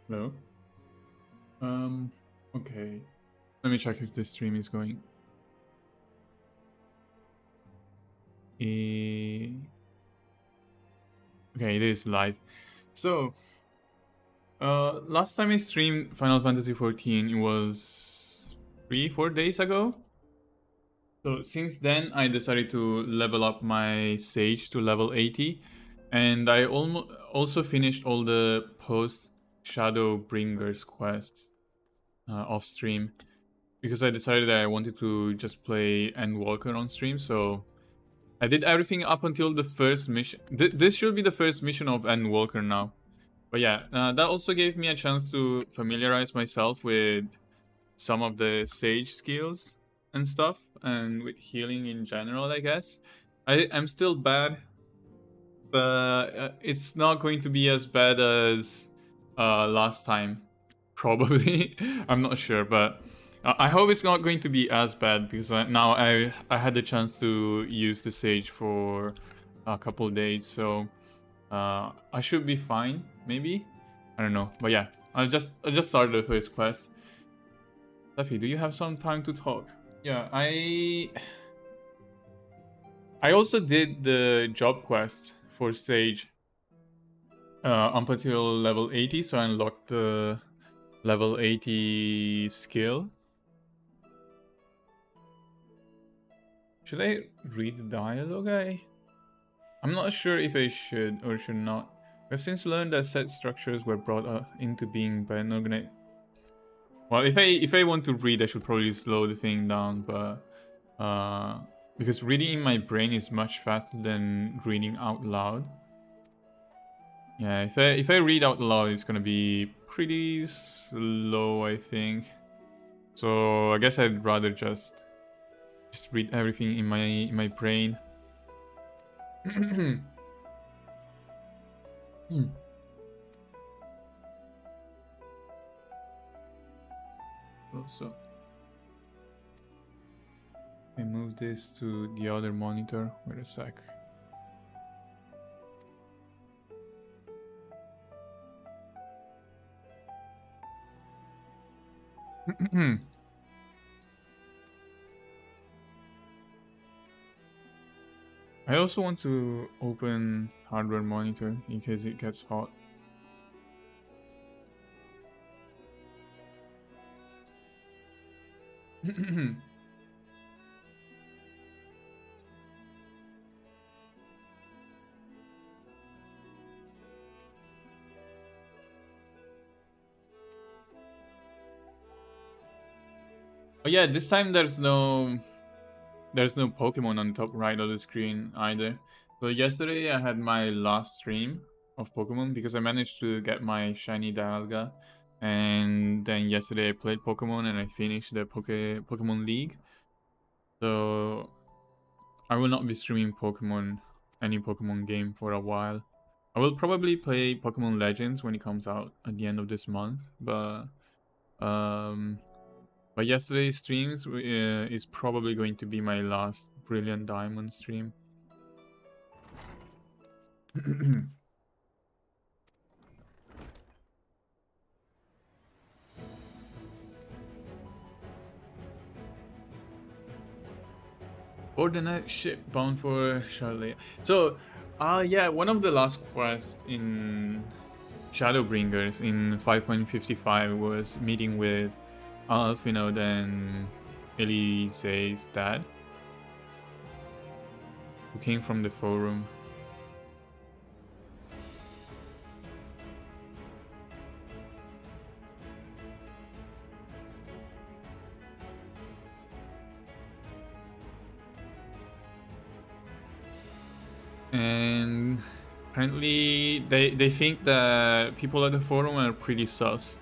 Hello. Okay. Let me check if this stream is going. Okay, it is live. So, last time I streamed Final Fantasy XIV, it was 3-4 days ago. So since then, I decided to level up my Sage to level 80, and I also finished all the post Shadowbringers quests off stream because I decided that I wanted to just play Endwalker on stream. So I did everything up until the first mission. This should be the first mission of Endwalker now. But yeah, that also gave me a chance to familiarize myself with some of the Sage skills and stuff, and with healing in general, I guess. I'm still bad, but it's not going to be as bad as last time, probably. I'm not sure, but I hope it's not going to be as bad because now I had the chance to use the Sage for a couple days, so I should be fine, maybe. I don't know, but yeah, I just started the first quest. Steffi, do you have some time to talk? Yeah, I also did the job quest for Sage up until level 80, so I unlocked the level 80 skill. Should I read the dialogue? I'm not sure if I should or should not. We've since learned that set structures were brought into being by an organization. Well, if I want to read, I should probably slow the thing down, but because reading in my brain is much faster than reading out loud. Yeah, if I read out loud, it's gonna be pretty slow, I think. So I guess I'd rather just read everything in my brain. Also, I move this to the other monitor. Wait a sec. I also want to open hardware monitor in case it gets hot. Oh yeah, this time there's no Pokemon on the top right of the screen either. So yesterday I had my last stream of Pokemon because I managed to get my shiny Dialga, and then yesterday I played Pokemon and I finished the Pokemon League. So I will not be streaming any Pokemon game for a while. I will probably play Pokemon Legends when it comes out at the end of this month, but yesterday's streams is probably going to be my last Brilliant Diamond stream. Ordinate ship bound for Charlotte. So, yeah, one of the last quests in Shadowbringers in 5.55 was meeting with Alfinod and Elise's dad, who came from the forum. And apparently they think that people at the forum are pretty sus.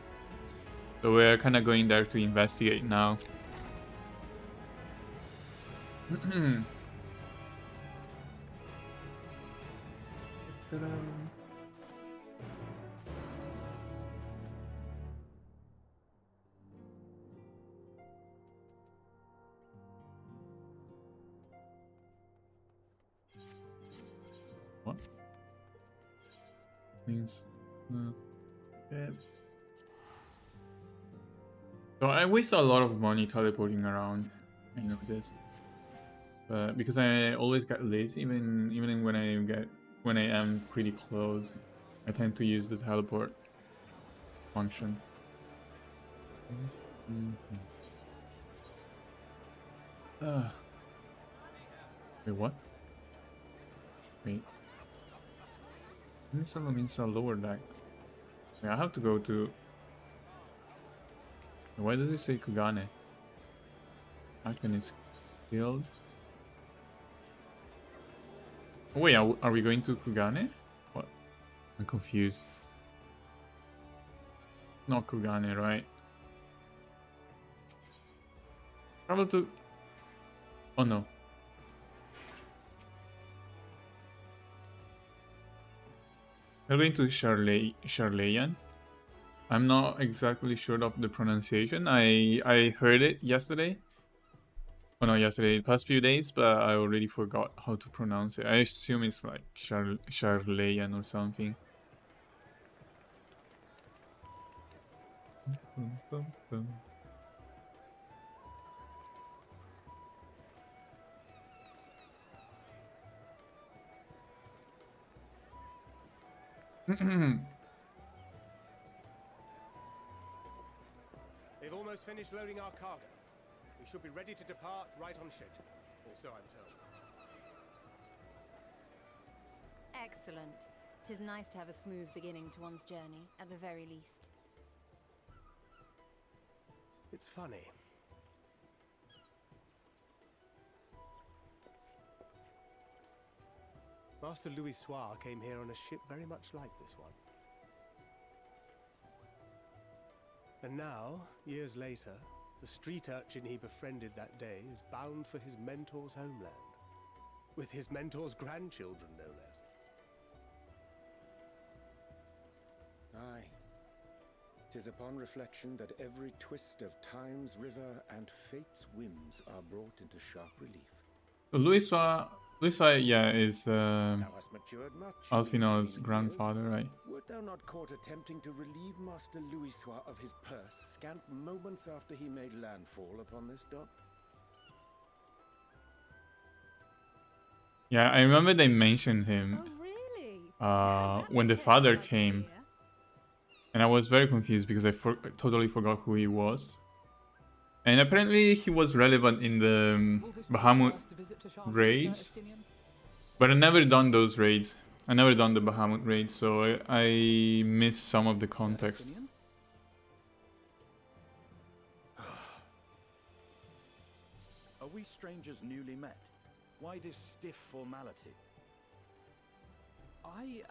So we're kind of going there to investigate now. What? Means... So I waste a lot of money teleporting around, I noticed. But because I always get lazy, even when I am pretty close, I tend to use the teleport function. Wait, what? Wait. Insula means a lower deck. Wait, I have to go to... Why does it say Kugane? Action is killed. Oh, wait, are we going to Kugane? What? I'm confused. Not Kugane, right? Travel to... Oh no. We're going to Charlayan. I'm not exactly sure of the pronunciation. I heard it yesterday. Oh no, yesterday, the past few days, but I already forgot how to pronounce it. I assume it's like Charlayan or something. They've almost finished loading our cargo. We should be ready to depart right on schedule. Or so I'm told. Excellent. 'Tis nice to have a smooth beginning to one's journey, at the very least. It's funny. Master Louis Soir came here on a ship very much like this one. And now, years later, the street urchin he befriended that day is bound for his mentor's homeland. With his mentor's grandchildren, no less. Aye. 'Tis upon reflection that every twist of time's river and fate's whims are brought into sharp relief. So Louis Soir, yeah, is Thou hast matured much in Alfino's between grandfather, years. right? Wert thou not caught attempting to relieve Master Louis Soir of his purse scant moments after he made landfall upon this dock? Yeah, I remember they mentioned him Oh, really? when the father came. And I was very confused because I totally forgot who he was. And apparently he was relevant in the Bahamut raids. But I never done those raids. I never done the Bahamut raids, so I missed some of the context. Are we strangers newly met? Why this stiff formality? I,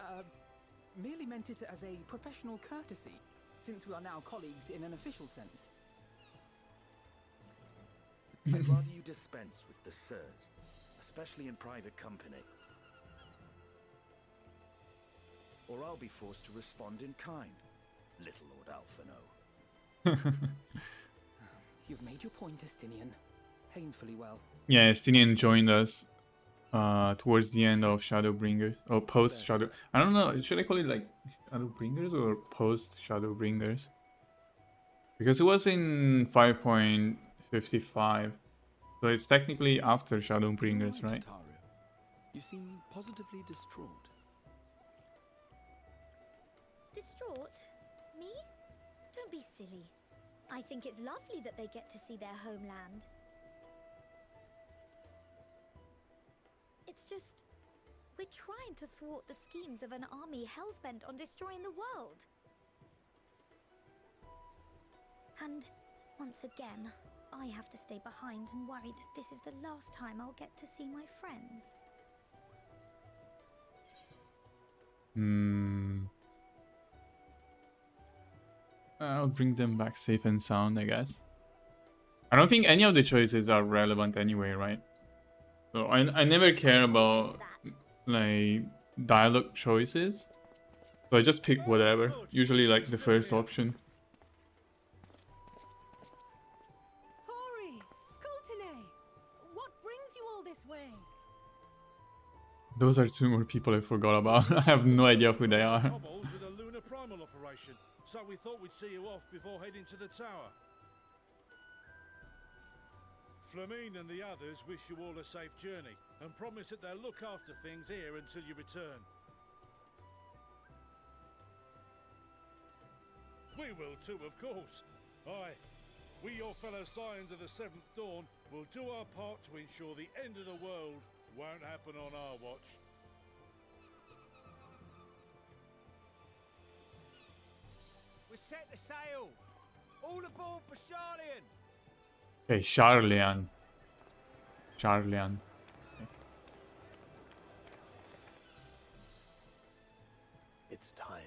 merely meant it as a professional courtesy, since we are now colleagues in an official sense. I'd rather you dispense with the sirs, especially in private company. Or I'll be forced to respond in kind, little Lord Alphino. You've made your point, Estinian. Painfully well. Yeah, Estinian joined us towards the end of Shadowbringers, or post Shadow. I don't know, should I call it like Shadowbringers or post Shadowbringers? Because it was in 5.55, so it's technically after Shadowbringers, right? Taru, you seem positively distraught. Distraught? Me? Don't be silly. I think it's lovely that they get to see their homeland. It's just, we're trying to thwart the schemes of an army hellbent on destroying the world. And once again, I have to stay behind and worry that this is the last time I'll get to see my friends. I'll bring them back safe and sound, I guess. I don't think any of the choices are relevant anyway, right? So I never care about like dialogue choices. So I just pick whatever. Usually like the first option. Hori! Kultine! What brings you all this way? Those are two more people I forgot about. I have no idea who they are. Kobolds with a lunar primal operation, so we thought we'd see you off before heading to the tower. Flamine and the others wish you all a safe journey and promise that they'll look after things here until you return. We will too, of course. Aye, we, your fellow Scions of the Seventh Dawn, will do our part to ensure the end of the world won't happen on our watch. We're set to sail! All aboard for Charlian! Okay, Charlian. Charlian. It's time.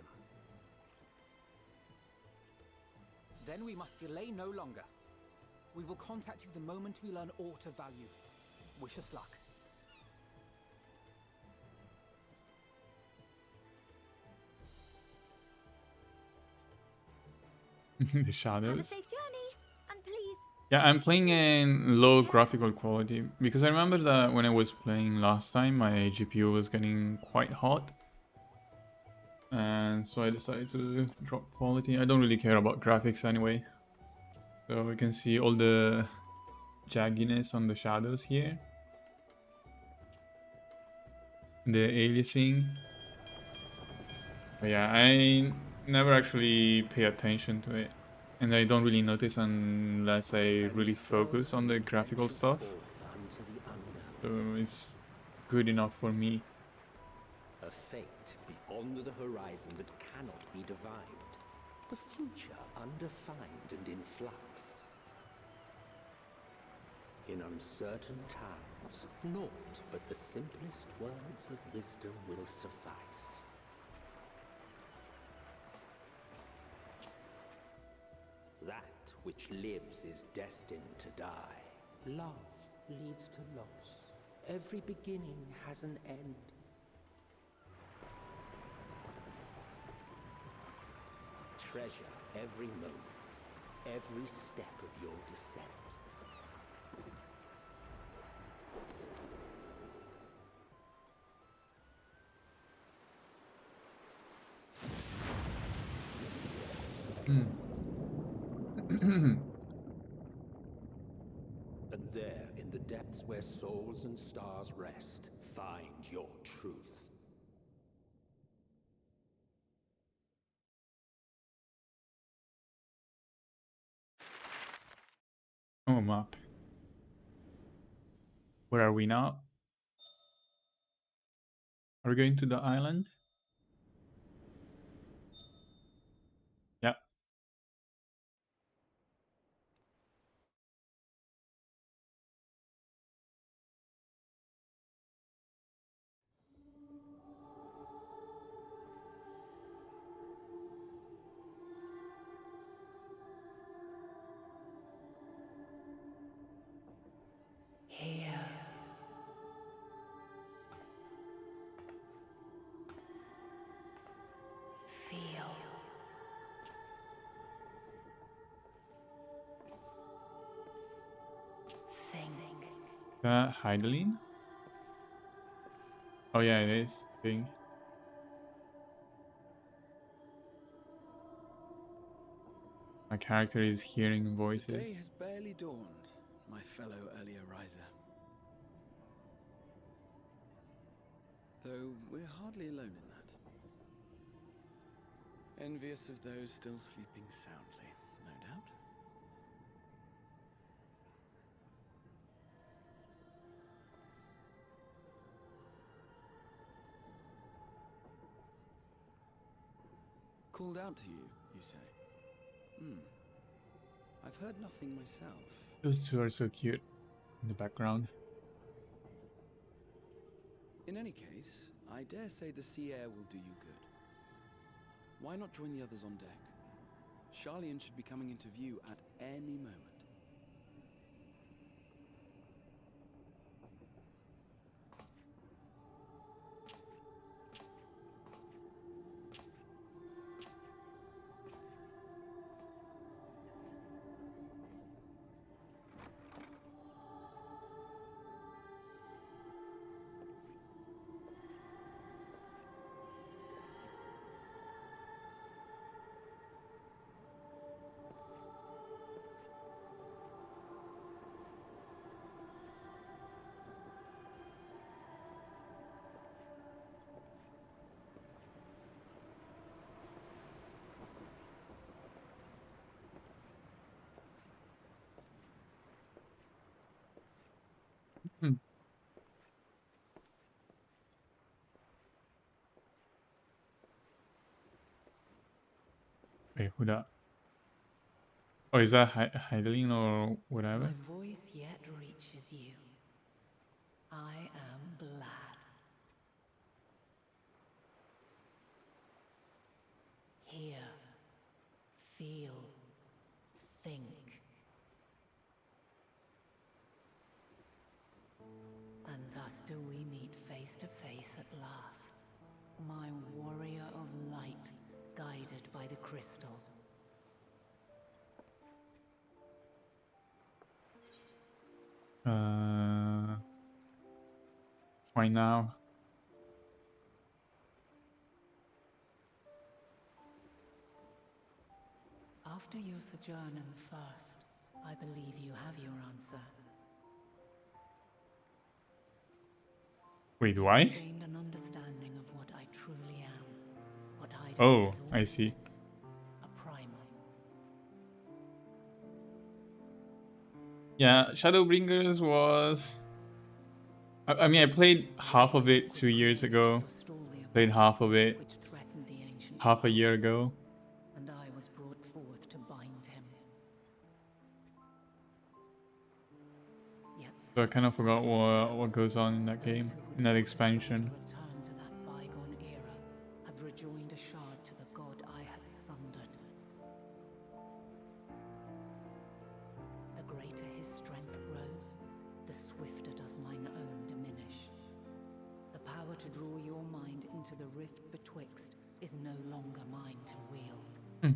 Then we must delay no longer. We will contact you the moment we learn aught of value. Wish us luck. The Have a shadows. safe journey, and please. Yeah, I'm playing in low graphical quality because I remember that when I was playing last time, my GPU was getting quite hot. And so I decided to drop quality. I don't really care about graphics anyway. So we can see all the jagginess on the shadows here. The aliasing. But yeah, I never actually pay attention to it. And I don't really notice unless I really focus on the graphical stuff. So it's good enough for me. A fate beyond the horizon that cannot be divined. The future undefined and in flux. In uncertain times, naught but the simplest words of wisdom will suffice. That which lives is destined to die. Love leads to loss. Every beginning has an end. Treasure every moment, every step of your descent. And there, in the depths where souls and stars rest, find your truth. Oh, map. Where are we now? Are we going to the island? Yeah. Here. Feel. Think. Heidelin? Oh yeah, it is. Thing. My character is hearing voices. The day has barely dawned, my fellow earlier riser. Though we're hardly alone in that. Envious of those still sleeping soundly, no doubt. Called out to you, you say? I've heard nothing myself. Those two are so cute in the background. In any case, I dare say the sea air will do you good. Why not join the others on deck? Charlian should be coming into view at any moment. Wait, who that? Oh, is that Heidelin or whatever? My voice yet reaches you. I am glad. Hear, feel, think. And thus do we meet face to face at last, my warrior of light, guided by the crystal. Right now. After your sojourn in the First, I believe you have your answer. Wait, do I? Gained an understanding of what I truly am. What I do Oh, is I see. a primal. Yeah, Shadowbringers was... I mean, I played half of it 2 years ago. Played half of it half a year ago. And I was brought forth to bind him. Yet So I kind of forgot what goes on in that game, in that expansion. return to that bygone era, have rejoined a shard to the god I had sundered. The greater his strength grows, the swifter does mine own diminish. The power to draw your mind into the rift betwixt is no longer mine to wield.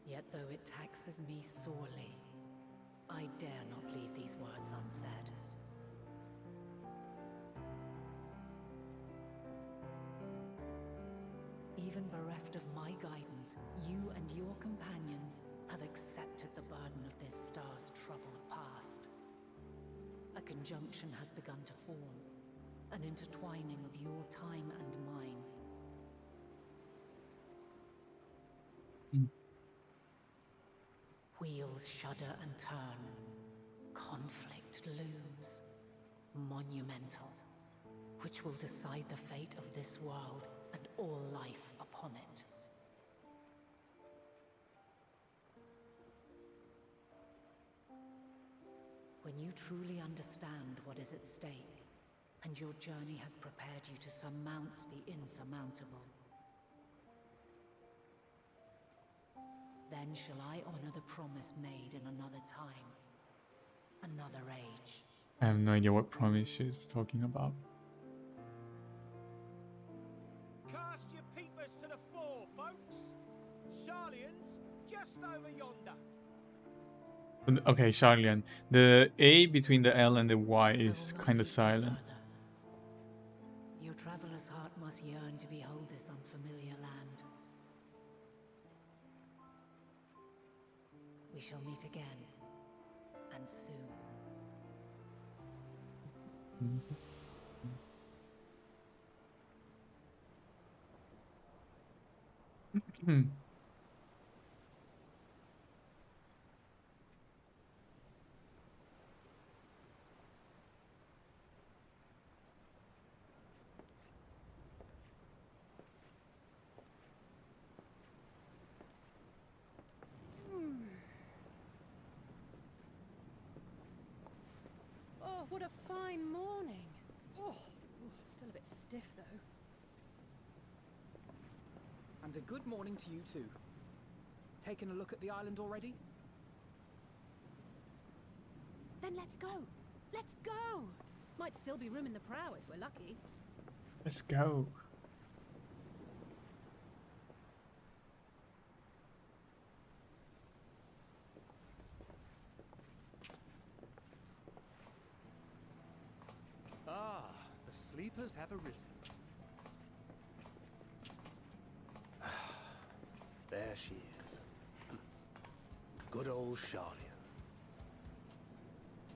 Yet though it taxes me sorely, I dare not leave these words unsaid. Even bereft of my guidance, you and your companions have accepted the burden of this star's troubled past. A conjunction has begun to form, an intertwining of your time and mine. Wheels shudder and turn. Conflict looms. Monumental. Which will decide the fate of this world and all life upon it. When you truly understand what is at stake, and your journey has prepared you to surmount the insurmountable, then shall I honor the promise made in another time, another age. I have no idea what promise she's talking about. Cast your peepers to the fore, folks. Sharlian's just over yonder. Okay, Charlian. The A between the L and the Y is kind of silent. Your traveler's heart must yearn to behold this unfamiliar land. We shall meet again, and soon. Oh, what a fine morning. Oh, still a bit stiff though. And a good morning to you too. Taking a look at the island already? Then let's go. Let's go. Might still be room in the prow if we're lucky. Let's go. Ah, the sleepers have arisen. There she is. Good old Sharlian.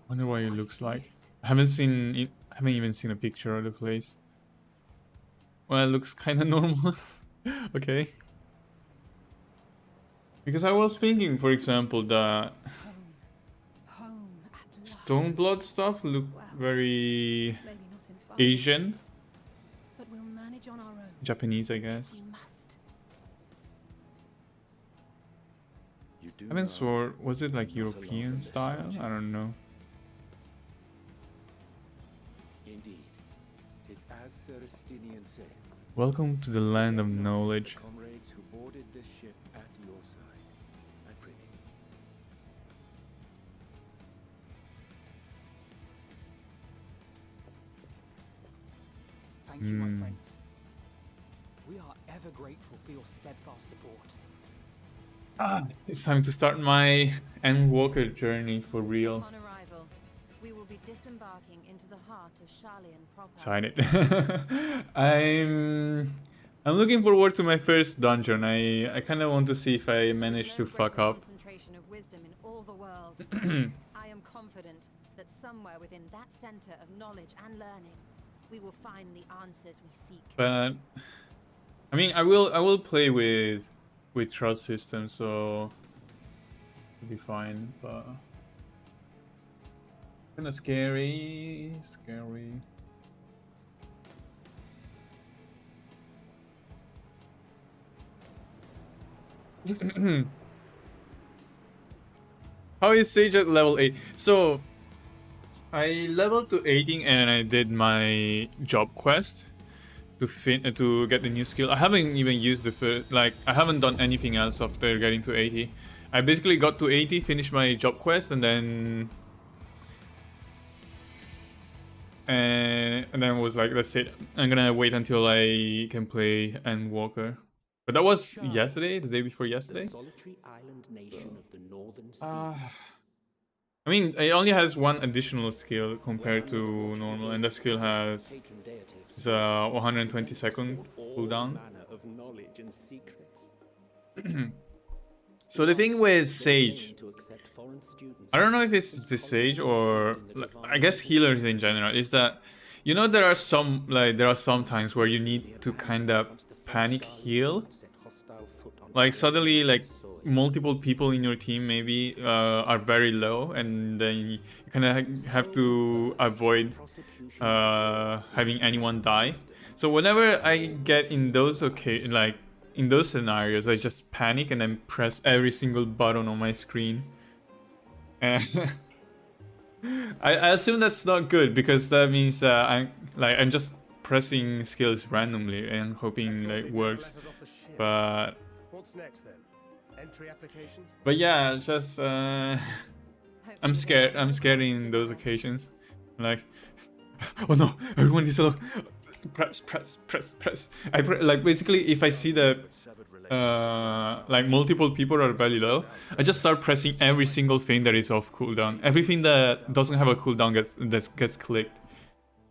Wonder what it looks like. I haven't even seen a picture of the place. Well, it looks kind of normal. Okay. Because I was thinking, for example, that Home at last. Stoneblood stuff looked very Maybe not in 5 Asian, years, but we'll manage on our own. Japanese, I guess. We must. You do Heaven's know Sword, was it like not alone European in this style? venture. I don't know. Indeed, 'tis as Sir Estinian said. Welcome to the land of Forget not knowledge. the comrades who boarded this ship at your side. I prithee. Thank you, my friends. We are ever grateful for your steadfast support. It's time to start my Endwalker journey for real. Upon arrival, we will be disembarking into the heart of Sharlayan proper. Excited. I'm looking forward to my first dungeon. I kind of want to see if I manage to fuck up. Concentration of wisdom in all the world. I am confident that somewhere within that center of knowledge and learning, we will find the answers we seek. But I mean, I will play with trust systems, so it'll be fine. But kind of scary. How is Sage at level 8? So I leveled to 18 and I did my job quest to get the new skill. I haven't even used the first, like I haven't done anything else after getting to 80. I basically got to 80, finished my job quest, and then was like, that's it. I'm gonna wait until I can play Endwalker. But that was yesterday, the day before yesterday. The solitary island nation of the northern sea. I mean, it only has one additional skill compared to normal, and that skill has it's a 120-second cooldown. So the thing with Sage, I don't know if it's the Sage or I guess healers in general, is that you know there are some times where you need to kind of panic heal, like suddenly like multiple people in your team maybe are very low, and then you kind of have to avoid having anyone die. So whenever I get in those in those scenarios, I just panic and then press every single button on my screen. I assume that's not good, because that means that I'm just pressing skills randomly and hoping like works. But what's next then? Entry applications? But yeah, just I'm scared. I'm scared in those occasions. Like, oh no, everyone is so press. Like basically, if I see that like multiple people are very low, I just start pressing every single thing that is off cooldown. Everything that doesn't have a cooldown gets clicked.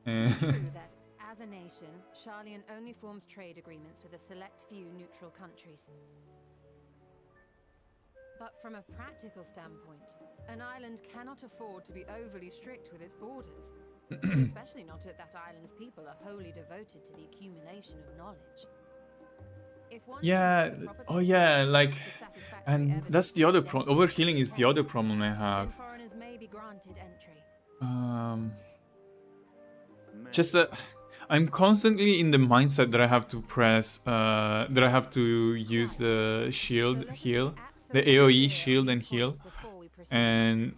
It is true that, as a nation, Sharlayan only forms trade agreements with a select few neutral countries. But from a practical standpoint, an island cannot afford to be overly strict with its borders. Especially not if that island's people are wholly devoted to the accumulation of knowledge. Yeah, oh yeah, like, and that's the other problem. Overhealing is the other problem I have. Foreigners may be granted entry. Just that I'm constantly in the mindset that I have to press, that I have to use the shield heal, the AOE shield and heal, and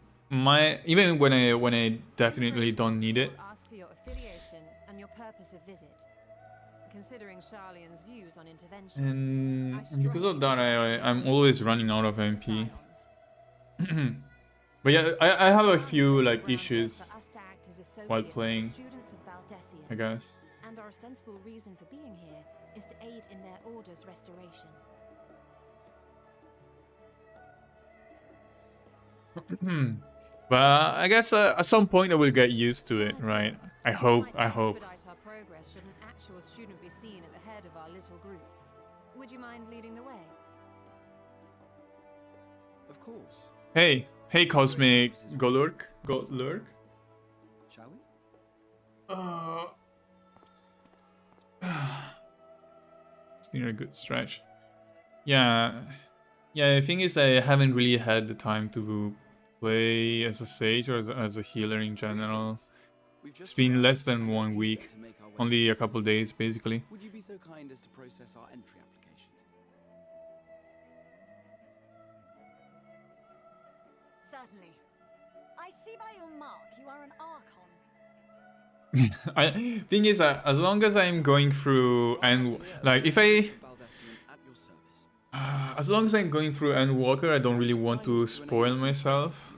even when I definitely don't need it. Ask for your affiliation and your purpose of visit. Considering Sharlayan's views on intervention, And because of that, I'm always running out of MP. But yeah, I have a few like issues while playing, I guess. And our ostensible reason for being here is to aid in their order's restoration. But I guess at some point I will get used to it, right? I hope. Our progress should an actual student be seen at the head of our little group. Would you mind leading the way? Of course. Hey, Cosmic Golurk. Shall we? It's near a good stretch. Yeah, the thing is I haven't really had the time to play as a Sage or as a healer in general. It's been less than 1 week, only a couple days basically. Would you be so kind as to process our entry applications? Certainly. I see by your mark you are an Archon. Thing is that as long as I'm going through and like if I as long as I'm going through Endwalker, I don't really want to spoil myself.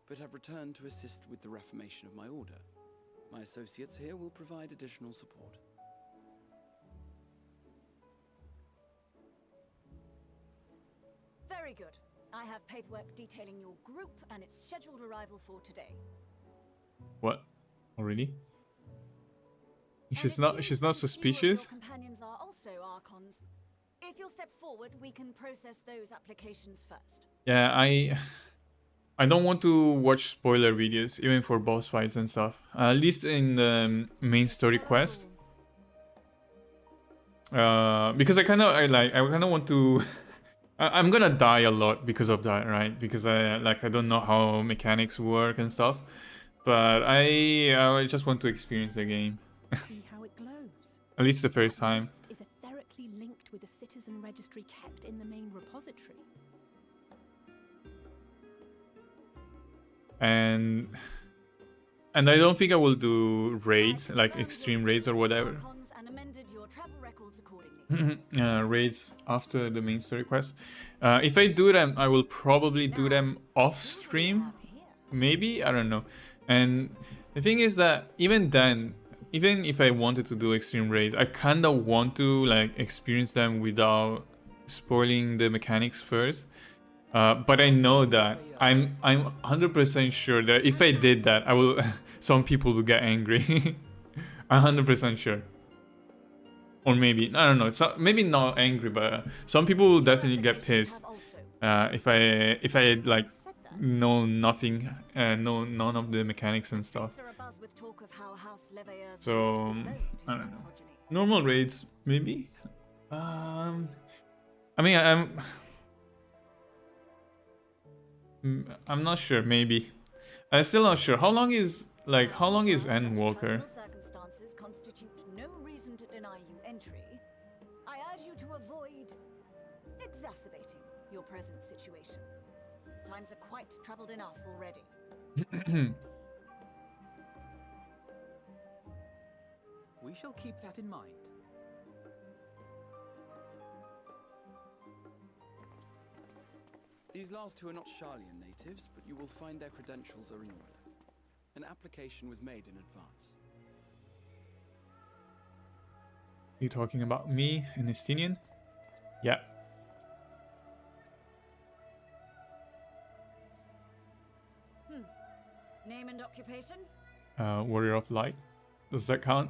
But have returned to assist with the reformation of my order. My associates here will provide additional support. Very good. I have paperwork detailing your group and its scheduled arrival for today. What? Already? She's And not suspicious? your companions are also Archons. If you'll step forward, we can process those applications first. Yeah, I don't want to watch spoiler videos, even for boss fights and stuff. At least in the main story quest. Because I kind of want to. I'm gonna die a lot because of that, right? Because I don't know how mechanics work and stuff. But I just want to experience the game. See how it glows. At least the first time. Is etherically linked with the citizen registry kept in the main repository. And I don't think I will do raids, like extreme raids or whatever. Raids after the main story quest. If I do them, I will probably do them off stream. Maybe, I don't know. And the thing is that even then, even if I wanted to do extreme raid, I kind of want to like experience them without spoiling the mechanics first. But I know that I'm 100% sure that if I did that, I will some people will get angry. I'm 100% sure. Or maybe I don't know. So maybe not angry, but some people will definitely get pissed if I like know nothing, know none of the mechanics and stuff. So I don't know. Normal raids maybe. I mean I'm not sure. Maybe I'm still not sure. How long is Endwalker? Circumstances constitute no reason to deny you entry. I urge you to avoid exacerbating your present situation. Times are quite troubled enough already. We shall keep that in mind. These last two are not Sharlayan natives, but you will find their credentials are in order. An application was made in advance. You talking about me, an Estinian? Yeah. Name and occupation? Warrior of Light. Does that count?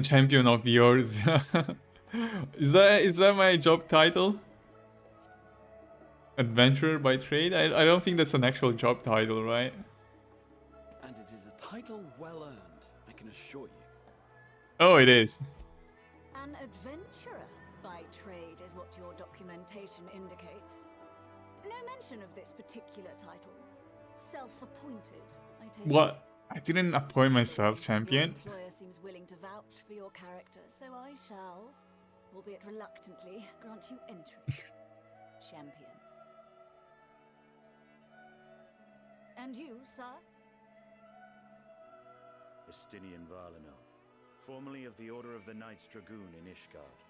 Champion of yours. Is that my job title? Adventurer by trade? I don't think that's an actual job title, right? And it is a title well earned, I can assure you. Oh, it is. An adventurer by trade is what your documentation indicates. No mention of this particular title. Self-appointed, I take What? it. I didn't appoint myself champion. Your employer seems willing to vouch for your character, so I shall, albeit reluctantly, grant you entry. Champion. And you, sir? Estinian Valeno, formerly of the Order of the Knights Dragoon in Ishgard.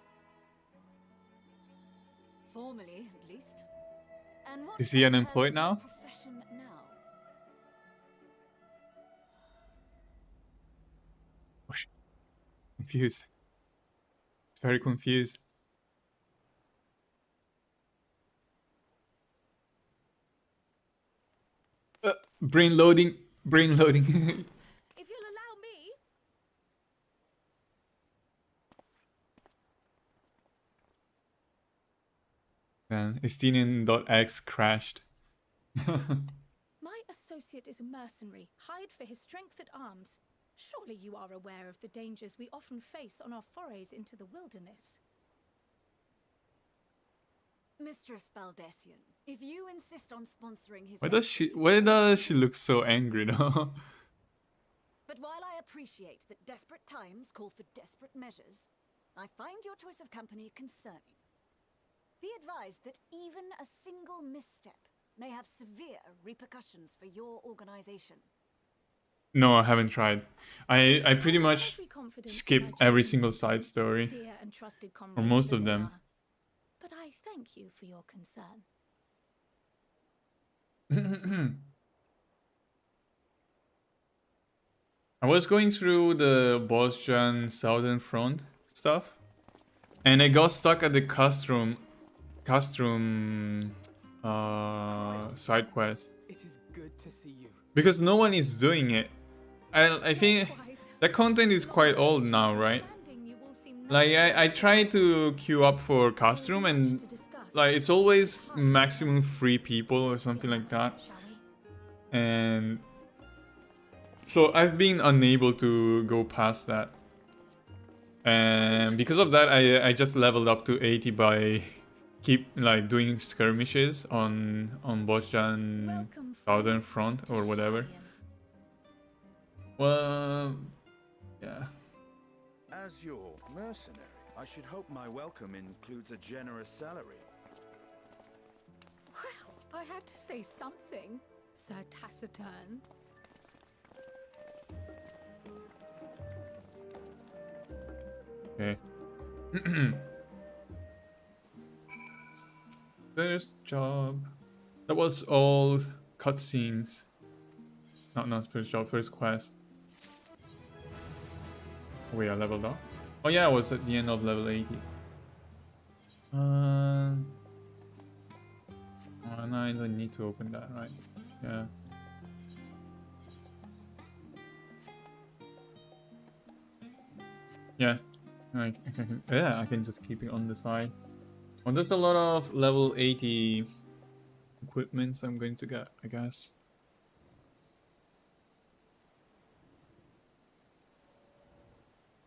Formally, at least. And what Is he unemployed now? Profession now? Oh, confused. Very confused. Brain loading. Brain loading. If you'll allow me. Man, Estinian.x crashed. My associate is a mercenary, hired for his strength at arms. Surely you are aware of the dangers we often face on our forays into the wilderness. Mistress Baldessian, if you insist on sponsoring his... Why does she look so angry though? But while I appreciate that desperate times call for desperate measures, I find your choice of company concerning. Be advised that even a single misstep may have severe repercussions for your organization. No, I haven't tried. I pretty much skip every single side story. Dear and trusted Or comrades most that of they them. are. But I thank you for your concern. I was going through the Bosjan Southern Front stuff, and I got stuck at the custom side quest. It is good to see you. Because no one is doing it. I think the content is quite old now, right? Like I try to queue up for custom and like it's always maximum 3 people or something like that. And so I've been unable to go past that. And because of that I just leveled up to 80 by keep like doing skirmishes on Bosjan Southern Front or whatever. Well, yeah. As your mercenary, I should hope my welcome includes a generous salary. Well, I had to say something, Sir Taciturn. Okay. First job. That was all cutscenes. Not first job, first quest. Oh wait, I leveled up. Oh yeah, I was at the end of level 80. Oh, no, I don't need to open that, right? Yeah. Yeah. I can just keep it on the side. Well, there's a lot of level 80 equipments I'm going to get, I guess.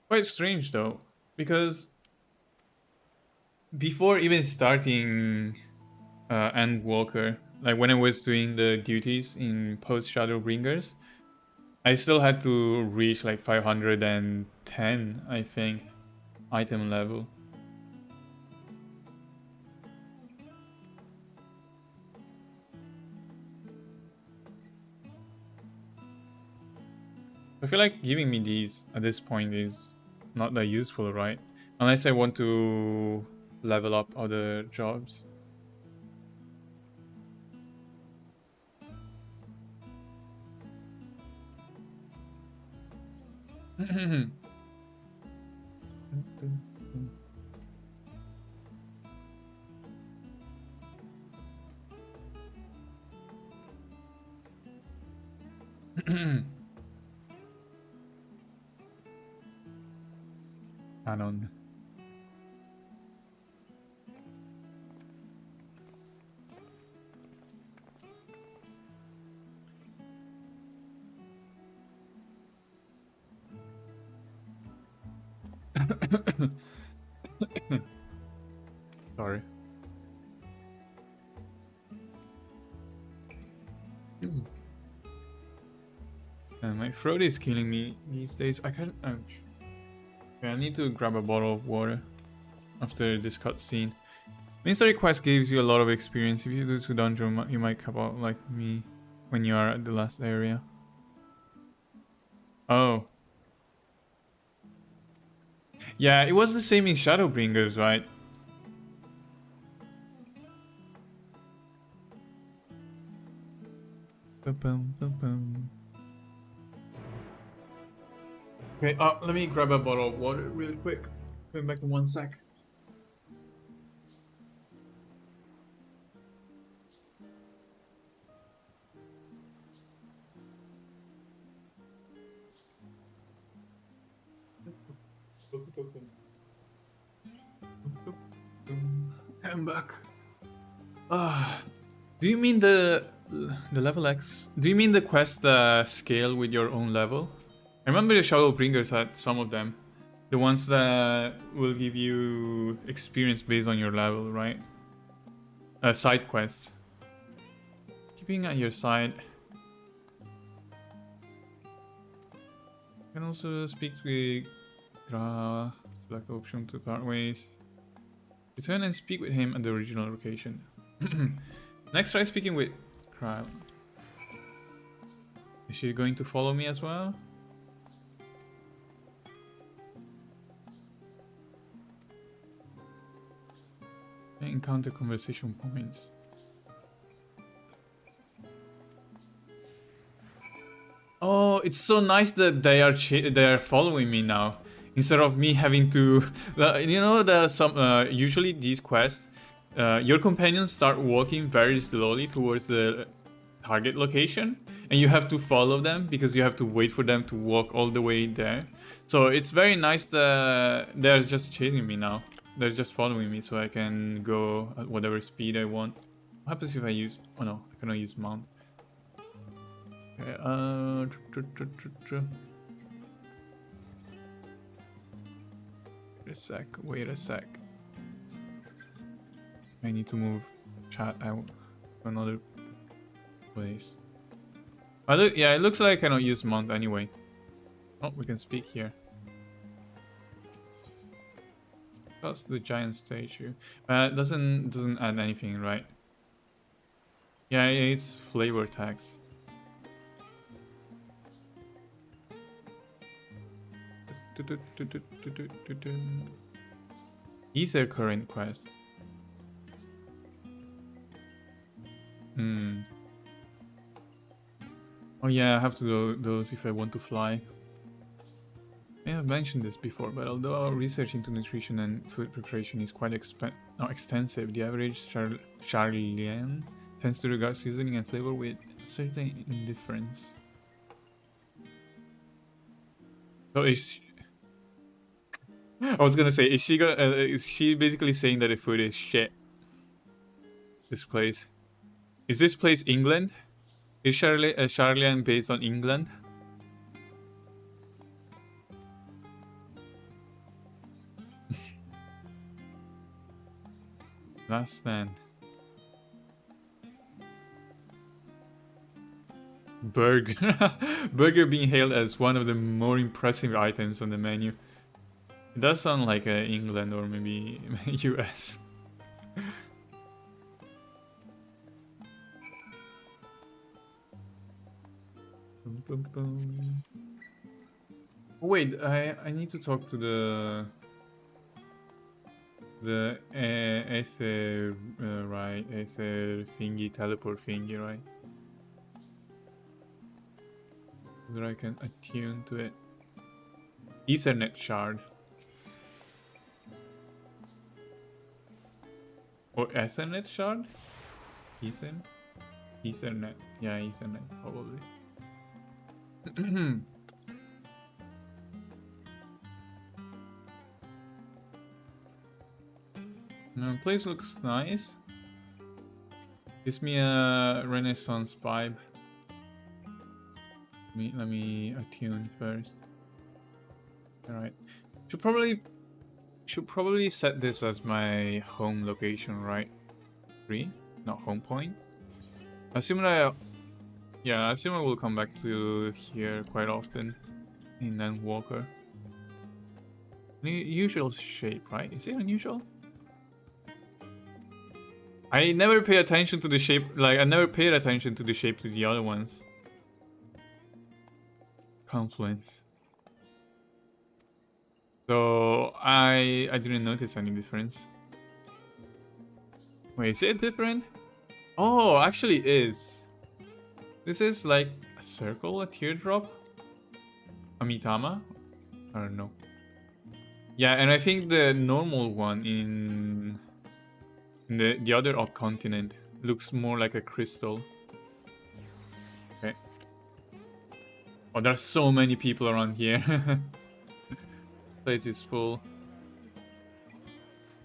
Quite strange though, because before even starting Endwalker, like when I was doing the duties in post Shadowbringers, I still had to reach like 510, I think, item level. I feel like giving me these at this point is not that useful, right? Unless I want to level up other jobs. Canon. Sorry. And my throat is killing me these days. I can't. Ouch. Okay, I need to grab a bottle of water after this cutscene. Main story quest gives you a lot of experience. If you do to dungeon, you might come out like me when you are at the last area. Oh. Yeah, it was the same in Shadowbringers, right? Okay, let me grab a bottle of water really quick. Come back in 1 sec. I'm back. Do you mean the level X? Do you mean the quest scale with your own level? I remember the Shadowbringers had some of them. The ones that will give you experience based on your level, right? Side quests. Keeping at your side. You can also speak to Gra. Select option to part ways. Return and speak with him at the original location. Next, try speaking with Crowd. Is she going to follow me as well? Encounter conversation points. Oh, it's so nice that they are following me now, instead of me having to. You know, usually these quests, your companions start walking very slowly towards the target location, and you have to follow them because you have to wait for them to walk all the way there. So it's very nice that they're just chasing me now. They're just following me, so I can go at whatever speed I want. What happens if I use... Oh no, I cannot use mount. Okay, wait a sec. I need to move chat out to another place. Yeah, it looks like I cannot use mount anyway. Oh, we can speak here. That's the giant statue. Doesn't add anything, right? Yeah, it's flavor text. Ether current quest. Oh yeah, I have to do those if I want to fly. I have mentioned this before, but although our research into nutrition and food preparation is quite extensive, the average Charlian tends to regard seasoning and flavor with certain indifference. So I was gonna say, is she basically saying that the food is shit? This place. Is this place England? Is Charlian based on England? Last stand. Burger. Burger being hailed as one of the more impressive items on the menu. It does sound like England or maybe US. Wait, I need to talk to the Aether, right? Aether thingy, teleport thingy, right? So that I can attune to it. Ethernet shard. Or Ethernet shard? Ethernet. Yeah, Ethernet, probably. The place looks nice. Gives me a Renaissance vibe. Let me attune first. Alright. Should probably set this as my home location, right? 3? Not home point. Assuming I will come back to here quite often in Endwalker. Unusual shape, right? Is it unusual? I never pay attention to the shape, like I never paid attention to the shape to the other ones. Confluence. So I didn't notice any difference. Wait, is it different? Oh, actually it is. This is like a circle, a teardrop? Amitama? I don't know. Yeah, and I think the normal one in the other continent looks more like a crystal. Okay. Oh, there's so many people around here. Place is full.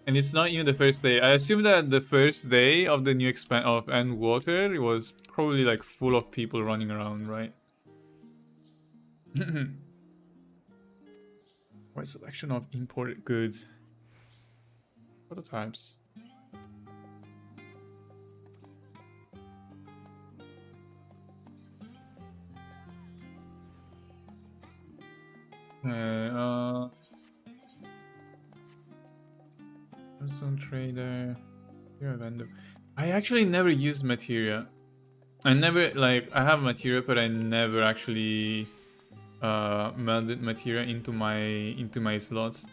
And it's not even the first day. I assume that the first day of the new of Endwalker, it was probably like full of people running around, right? Wide selection of imported goods. Prototypes. Amazon Trader. You're a vendor. I actually never used materia. I never I have materia, but I never actually melded materia into my slots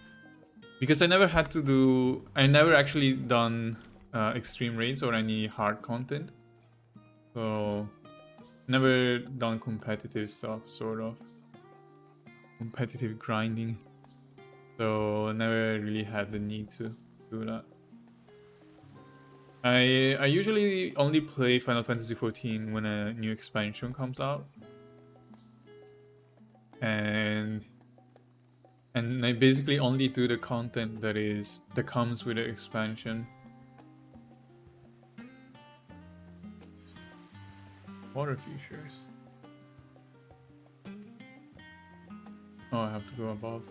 because I never had to do. I never actually done extreme raids or any hard content, so never done competitive stuff, sort of competitive grinding. So never really had the need to do that. I usually only play Final Fantasy XIV when a new expansion comes out. And I basically only do the content that comes with the expansion. Water features. Oh, I have to go above.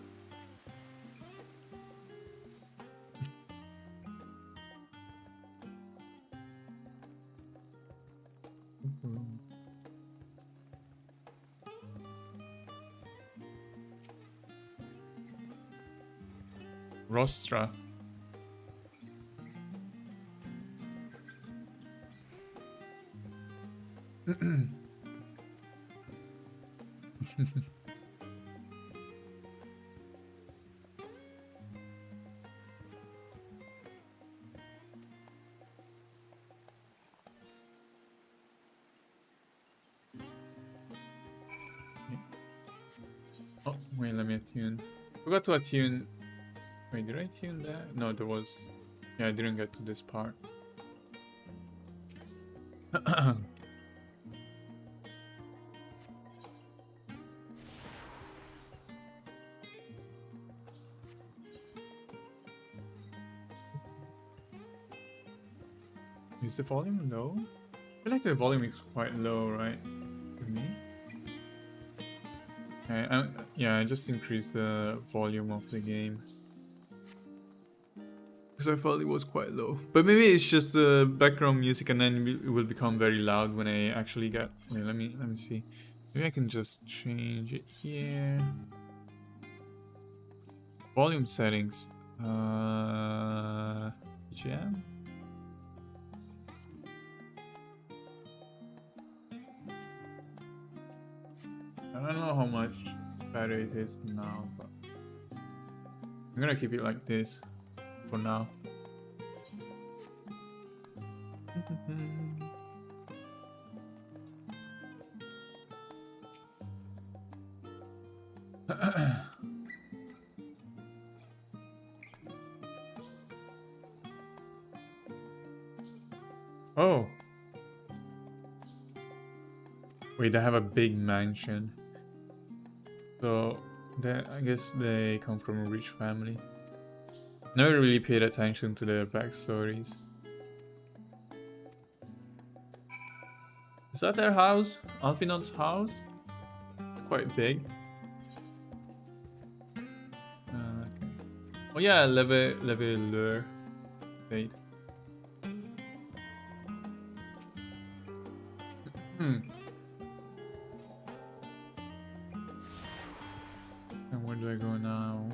Rostra. Oh, wait, let me attune. Forgot to attune. Wait, did I tune that? No, there was... Yeah, I didn't get to this part. Is the volume low? I feel like the volume is quite low, right? For me? Okay, yeah, I just increased the volume of the game. Because I felt it was quite low. But maybe it's just the background music and then it will become very loud when I actually get... Wait, let me see. Maybe I can just change it here. Volume settings. Jam? I don't know how much better it is now, but I'm gonna keep it like this for now. Oh. Wait, they have a big mansion. So, I guess they come from a rich family. Never really paid attention to their backstories. Is that their house? Alfinod's house? It's quite big. Okay. Oh yeah, leveler. Wait. And where do I go now?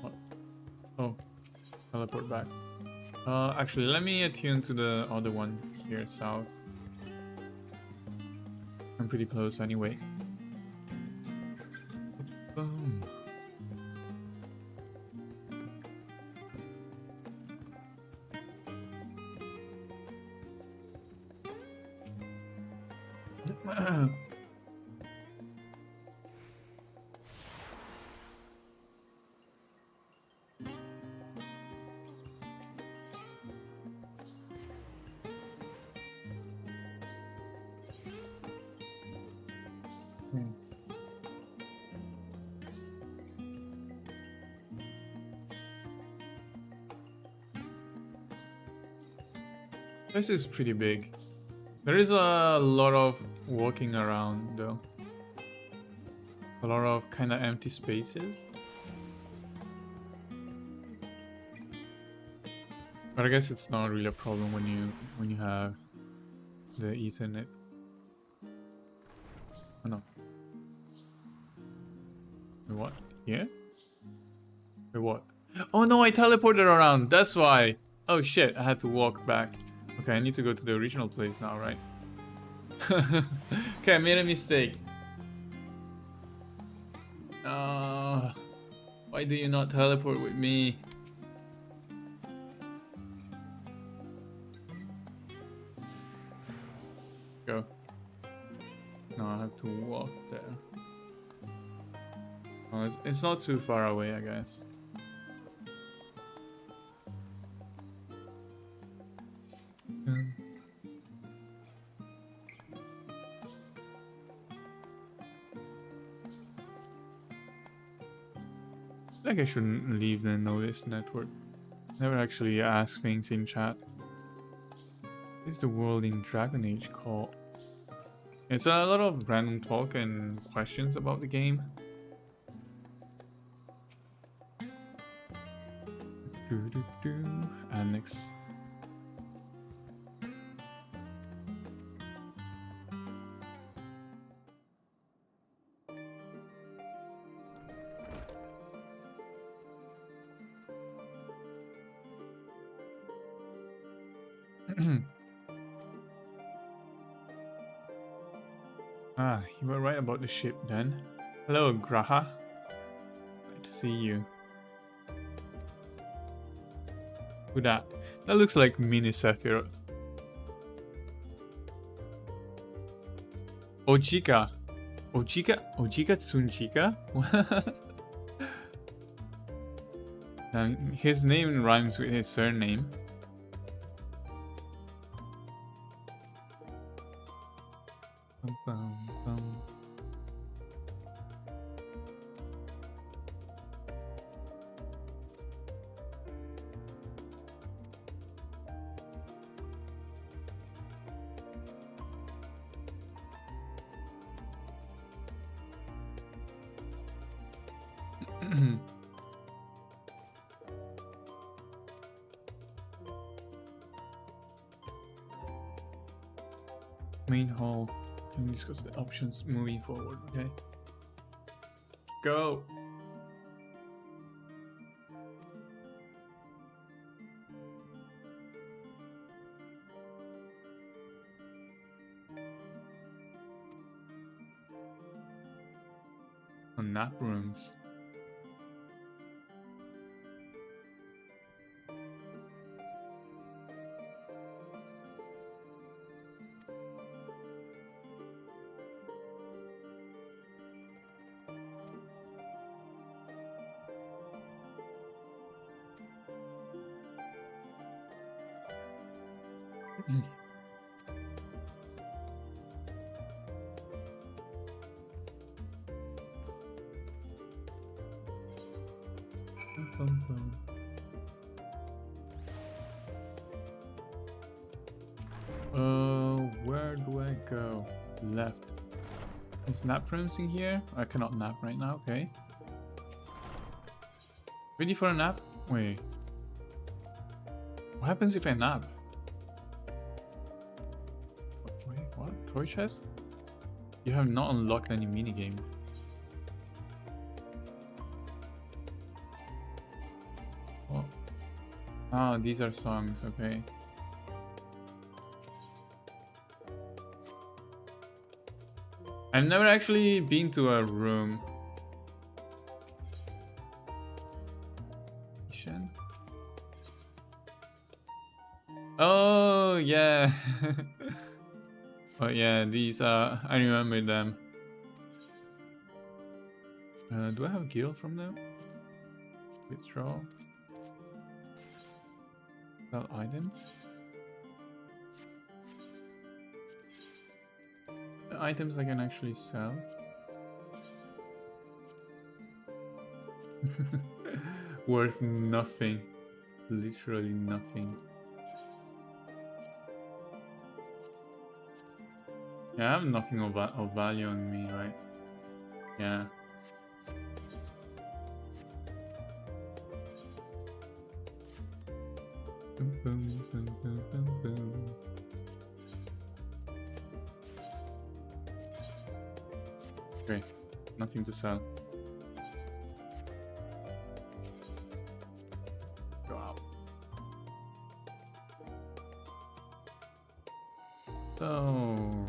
What? Oh, teleport back. Actually, let me attune to the other one here south. I'm pretty close anyway. Boom. This is pretty big. There is a lot of walking around though. A lot of kind of empty spaces. But I guess it's not really a problem when you have the Ethernet. Oh no. Wait, what? Here? Wait, what? Oh no, I teleported around. That's why. Oh shit, I had to walk back. Okay, I need to go to the original place now, right? Okay, I made a mistake. Why do you not teleport with me? Go. No, I have to walk there. Oh, it's not too far away, I guess. Like I shouldn't leave the notice network. Never actually ask things in chat. What is the world in Dragon Age called? It's a lot of random talk and questions about the game. Annex. Ah, you were right about the ship then. Hello, Graha. Nice to see you. Who that? That looks like mini Sephiroth. Ojika. Ojika? Ojika Tsunchika? His name rhymes with his surname. Main hall. Can we discuss the options moving forward? Okay. Go. Oh, nap rooms. Where do I go? Left. Is nap rooms in here? I cannot nap right now, okay. Ready for a nap? Wait. What happens if I nap? Wait, what? Toy chest? You have not unlocked any minigame. Oh. Ah, these are songs, okay. I've never actually been to a room. Oh, yeah. Oh, yeah, these are... I remember them. Do I have a guild from them? Withdraw. Sell items. The items I can actually sell. Worth nothing. Literally nothing. Yeah, I have nothing of value on me, right? Yeah. Boom, boom, boom, boom, boom, boom. Okay, nothing to sell. So...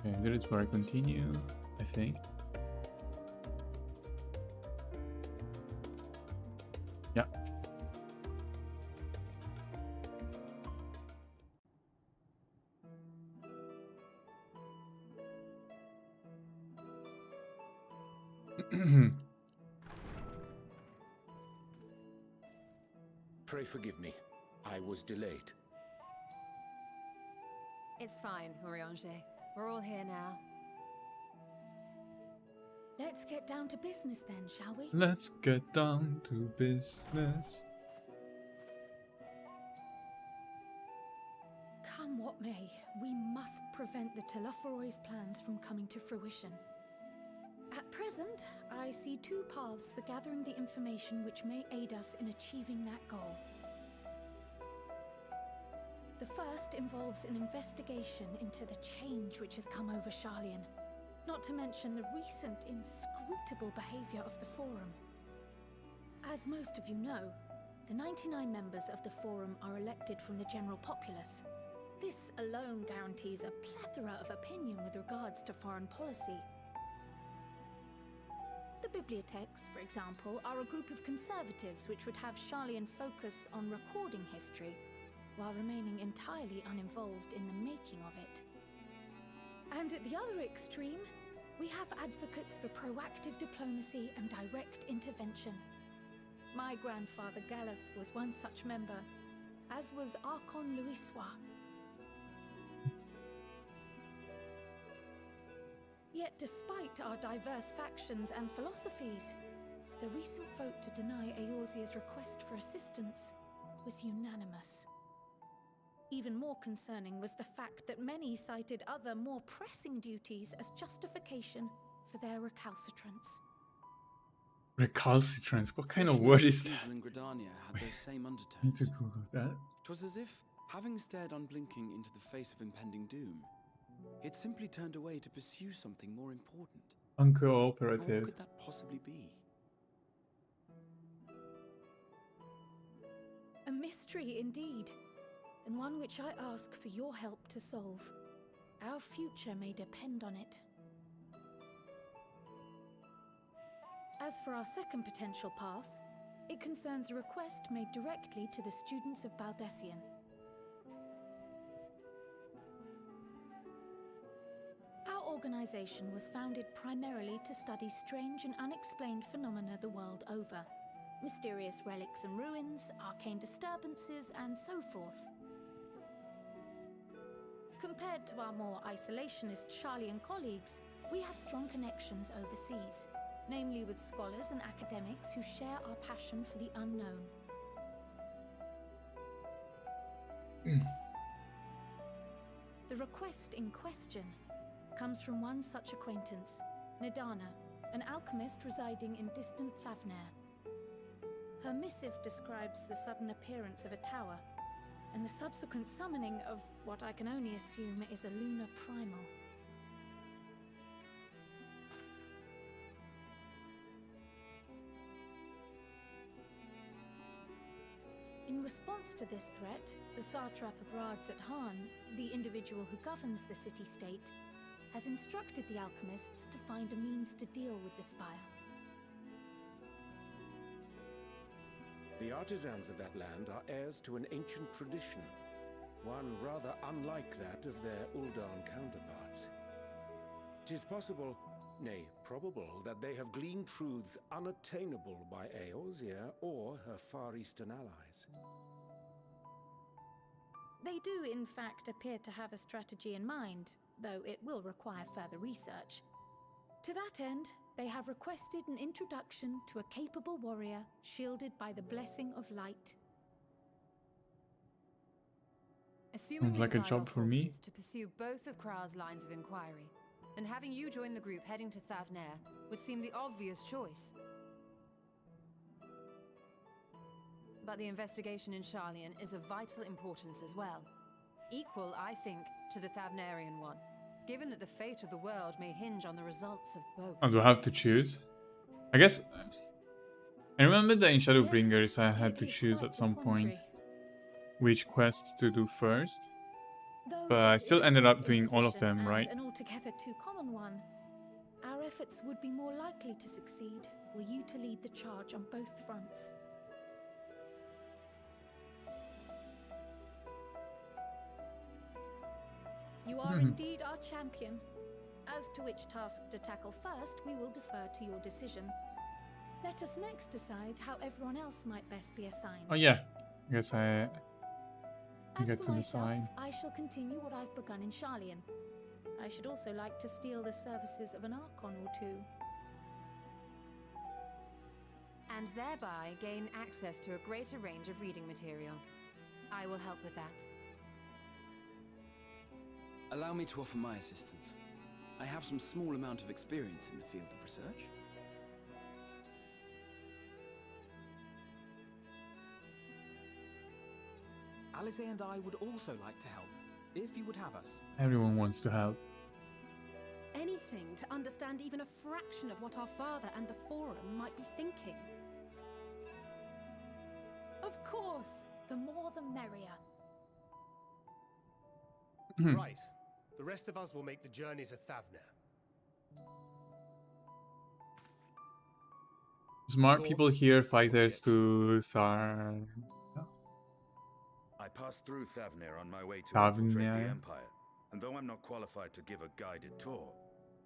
Okay, there is where I continue, I think. Yeah. Pray forgive me. I was delayed. It's fine, Urianger. We're all here now. Let's get down to business then, shall we? Let's get down to business. Come what may, we must prevent the Telophoroi's plans from coming to fruition. At present, I see two paths for gathering the information which may aid us in achieving that goal. The first involves an investigation into the change which has come over Sharlayan, not to mention the recent inscrutable behavior of the Forum. As most of you know, the 99 members of the Forum are elected from the general populace. This alone guarantees a plethora of opinion with regards to foreign policy. The Bibliotheques, for example, are a group of conservatives which would have Sharlayan focus on recording history, while remaining entirely uninvolved in the making of it. And at the other extreme, we have advocates for proactive diplomacy and direct intervention. My grandfather Galef was one such member, as was Archon Louisois. Yet despite our diverse factions and philosophies, the recent vote to deny Eorzea's request for assistance was unanimous. Even more concerning was the fact that many cited other, more pressing duties as justification for their recalcitrance. Recalcitrance? What kind of word is that? and Gridania had those same I need undertones. to Google that. It was as if, having stared unblinking into the face of impending doom, it simply turned away to pursue something more important. Now, what Uncooperative. could that possibly be? A mystery indeed, and one which I ask for your help to solve. Our future may depend on it. As for our second potential path, it concerns a request made directly to the students of Baldessian. Our organization was founded primarily to study strange and unexplained phenomena the world over. Mysterious relics and ruins, arcane disturbances, and so forth. Compared to our more isolationist Sharlayan colleagues, we have strong connections overseas, namely with scholars and academics who share our passion for the unknown. The request in question comes from one such acquaintance, Nidana, an alchemist residing in distant Thavnair. Her missive describes the sudden appearance of a tower, and the subsequent summoning of what I can only assume is a lunar primal. In response to this threat, the satrap of Radzat-Han, the individual who governs the city-state, has instructed the alchemists to find a means to deal with the spire. The artisans of that land are heirs to an ancient tradition, one rather unlike that of their Uldan counterparts. 'Tis possible, nay, probable, that they have gleaned truths unattainable by Eorzea or her Far Eastern allies. They do, in fact, appear to have a strategy in mind, though it will require further research. To that end, they have requested an introduction to a capable warrior shielded by the blessing of light. Assuming Sounds we like a divide job our for me. forces to pursue both of Krar's lines of inquiry, then having you join the group heading to Thavnair would seem the obvious choice. But the investigation in Sharlayan is of vital importance as well. Equal, I think, to the Thavnarian one, given that the fate of the world may hinge on the results of both. Oh, do I have to choose? I guess... I remember that in Shadowbringers I had to choose at some point which quests to do first. Though But I it is still a ended up unique doing all of imposition them, right? and an altogether too common one. Our efforts would be more likely to succeed were you to lead the charge on both fronts. You are indeed our champion. As to which task to tackle first, we will defer to your decision. Let us next decide how everyone else might best be assigned. Oh yeah, I guess I As get for to myself, decide. I shall continue what I've begun in Charlian. I should also like to steal the services of an Archon or two. And thereby gain access to a greater range of reading material. I will help with that. Allow me to offer my assistance. I have some small amount of experience in the field of research. Alice and I would also like to help, if you would have us. Everyone wants to help. Anything to understand even a fraction of what our father and the Forum might be thinking. Of course, the more the merrier. Right. The rest of us will make the journey to Thavner. Smart people here, fighters to Thar. I passed through Thavner on my way to Thavner. infiltrate the Empire, and though I'm not qualified to give a guided tour,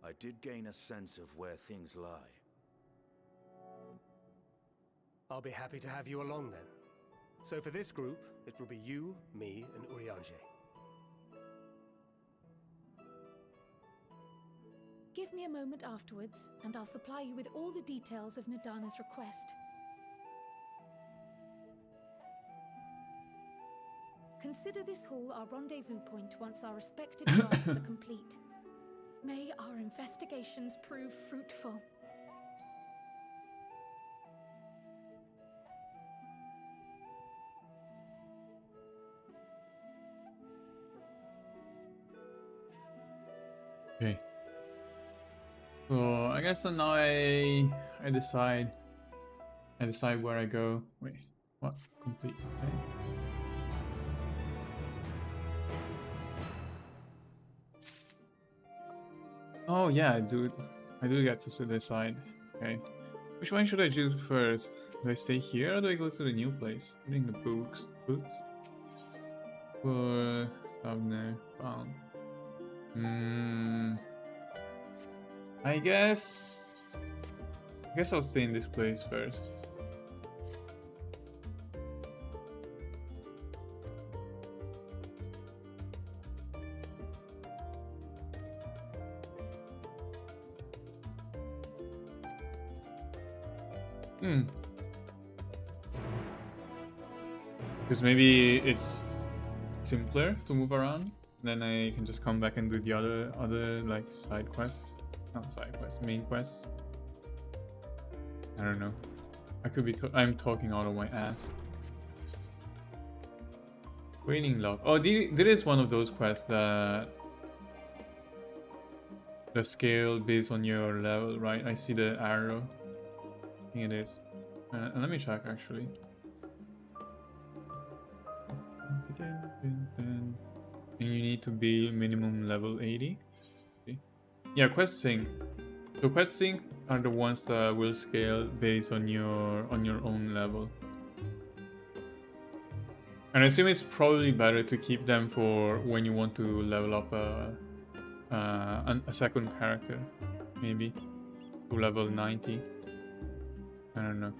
I did gain a sense of where things lie. I'll be happy to have you along then. So for this group, it will be you, me, and Urianger. Give me a moment afterwards, and I'll supply you with all the details of Nadana's request. Consider this hall our rendezvous point once our respective tasks are complete. May our investigations prove fruitful. Okay. So I guess now I decide where I go. Wait, what? Complete. Okay. Oh yeah, I do get to decide. Okay. Which one should I do first? Do I stay here or do I go to the new place? Reading the books. For Thavner found. I guess I'll stay in this place first. Because maybe it's simpler to move around. Then I can just come back and do the other like side quests. Not side quests, main quests. I don't know. I could be I'm talking out of my ass. Waning Love. Oh, there is one of those quests that the scale based on your level, right? I see the arrow. I think it is. And let me check actually. And you need to be minimum level 80. Okay. Yeah, quest sync. So quest sync are the ones that will scale based on your own level. And I assume it's probably better to keep them for when you want to level up a second character, maybe to level 90. I don't know.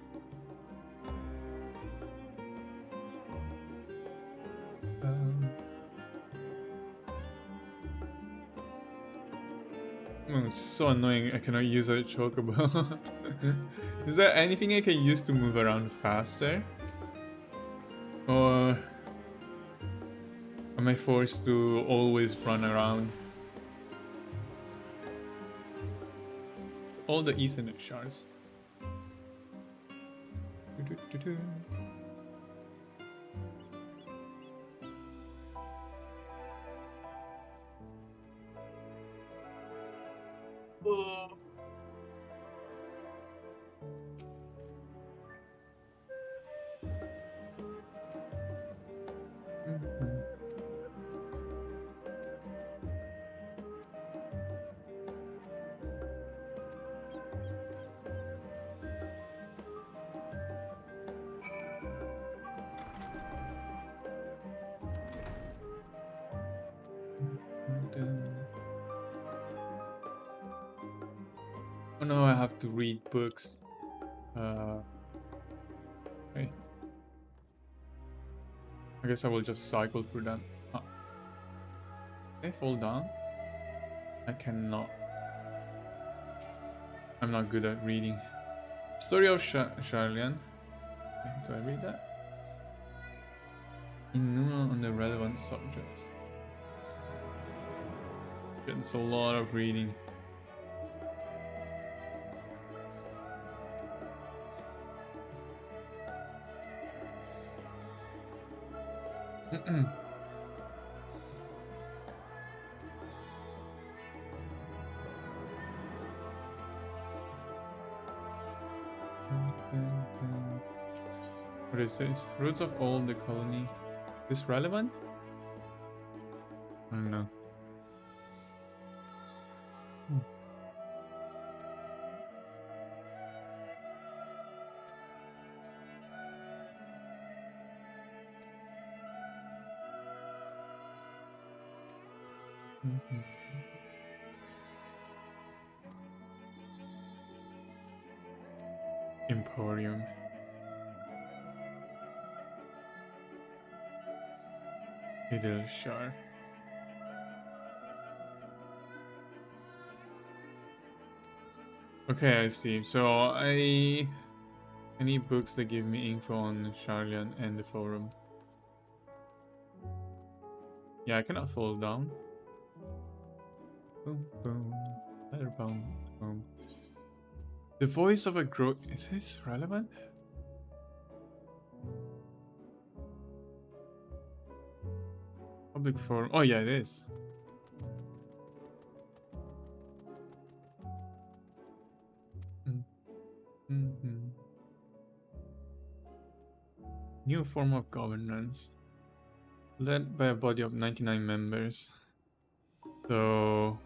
Oh, it's so annoying. I cannot use a chocobo. Is there anything I can use to move around faster? Or am I forced to always run around? All the Ethernet shards. no, I have to read books. Okay. I guess I will just cycle through them. Can I fall down? I cannot. I'm not good at reading. Story of Charlian. Do I read that? Innumerable on the relevant subjects. It's a lot of reading. What is this? Roots of all the colony. Is this relevant? I don't know. Emporium. Idilshar. Okay, I see. So I need books that give me info on Charlian and the forum. Yeah, I cannot fall down. Boom, boom. Letter boom, boom. The voice of a growth. Is this relevant? Public forum. Oh yeah, it is. New form of governance. Led by a body of 99 members. So...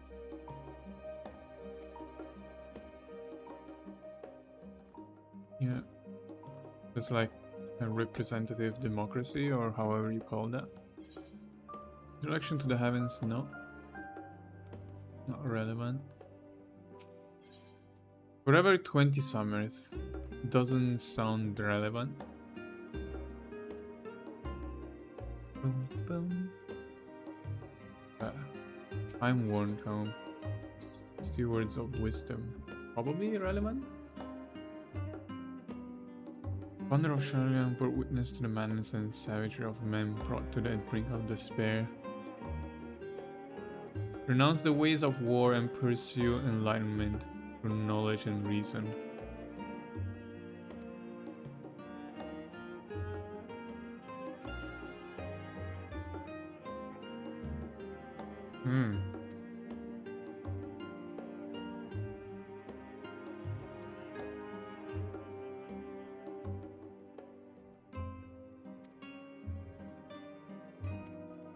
yeah. It's like a representative democracy, or however you call that. Introduction to the heavens, no. Not relevant. Forever 20 summers. Doesn't sound relevant. Boom, boom. I'm worn home. Stewards of wisdom. Probably irrelevant. Wonder of Charlian bore witness to the madness and savagery of men brought to the brink of despair. Renounce the ways of war and pursue enlightenment through knowledge and reason.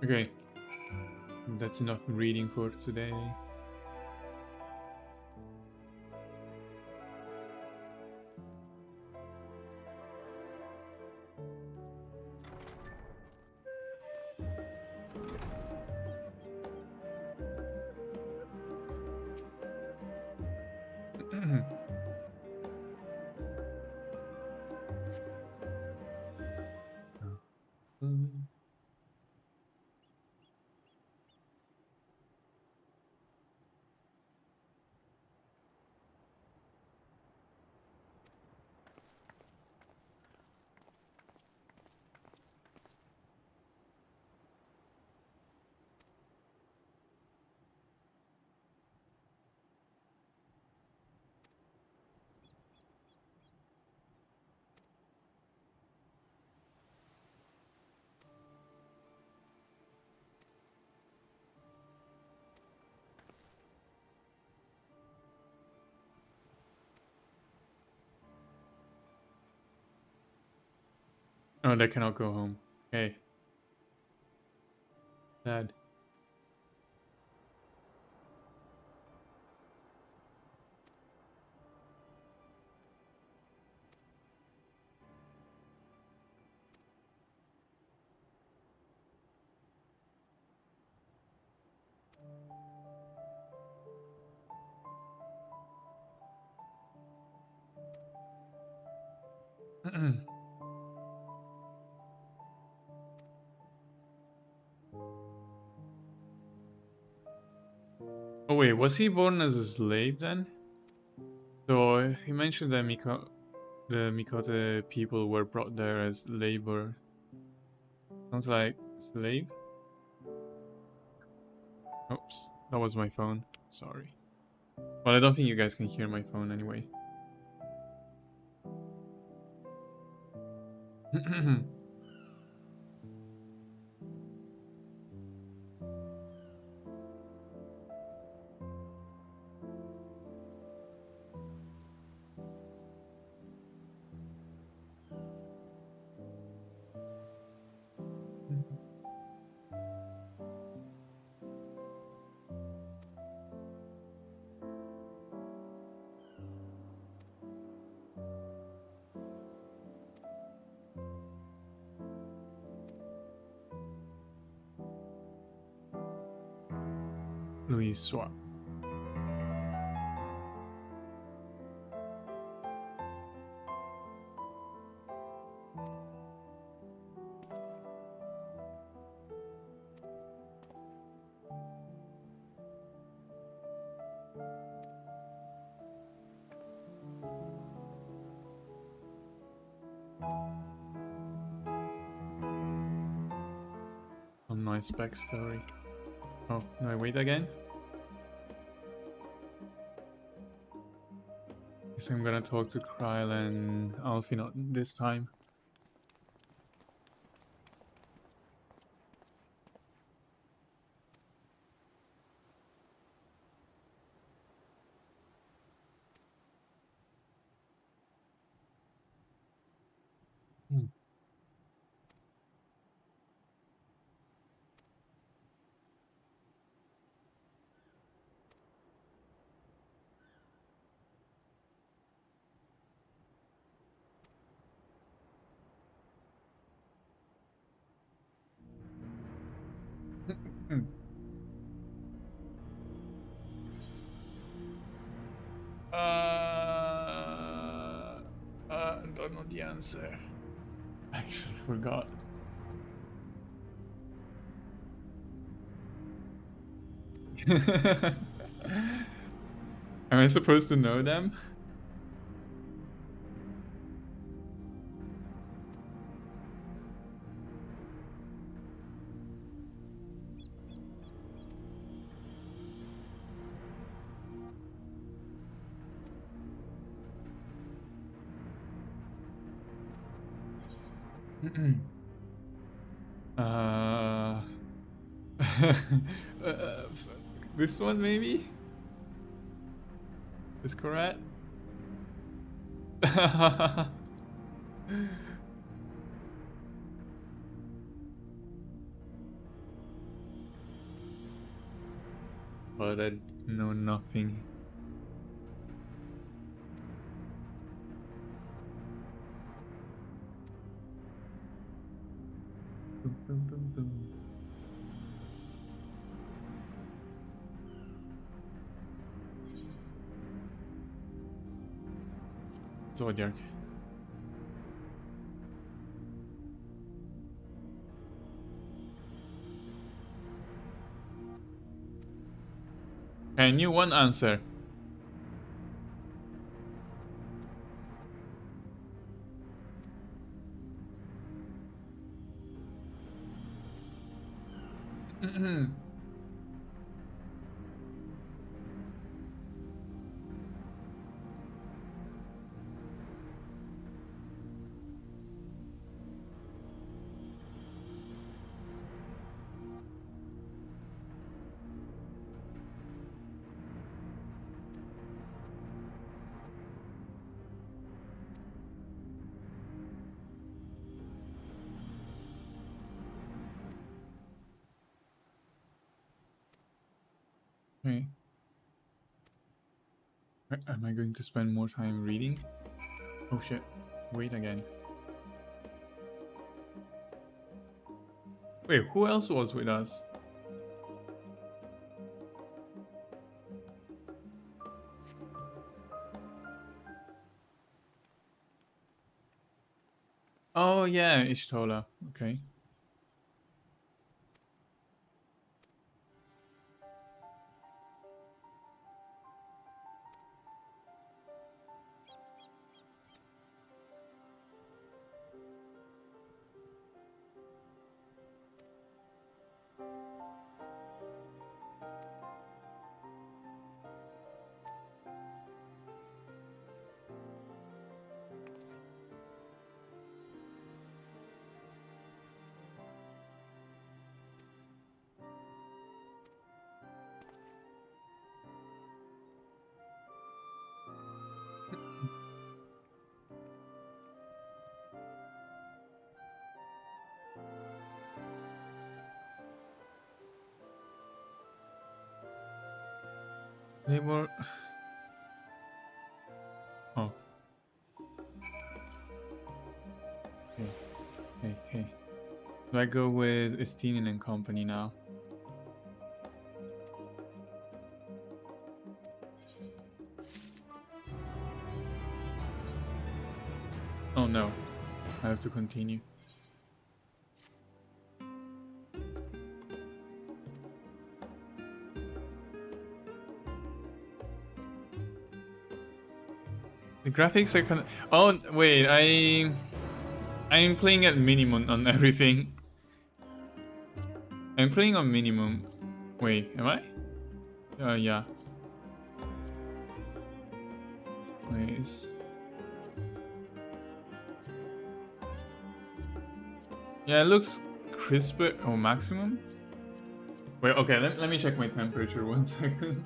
Okay, that's enough reading for today. Oh, they cannot go home. Okay. Sad. Oh wait, was he born as a slave then? So he mentioned that the Mikote people were brought there as labor. Sounds like slave? Oops, that was my phone. Sorry. Well, I don't think you guys can hear my phone anyway. Louis Swap. A nice backstory. Oh, no, I wait again? Guess I'm gonna talk to Kryl and Alfie this time. Don't know the answer. Actually forgot. Am I supposed to know them? uh, this one maybe? Is correct? But I know nothing. Zodiac. I knew one answer. Okay. Am I going to spend more time reading? Oh shit. Wait again. Wait, who else was with us? yeah, Ishtola. Okay. They were. Oh. Okay. Okay. Do I go with Estinian and company now? Oh no. I have to continue. The graphics are kind of... Oh, wait, I'm playing at minimum on everything. I'm playing on minimum. Wait, am I? Yeah. Nice. Yeah, it looks crisper. Oh, maximum? Wait, okay, let me check my temperature 1 second.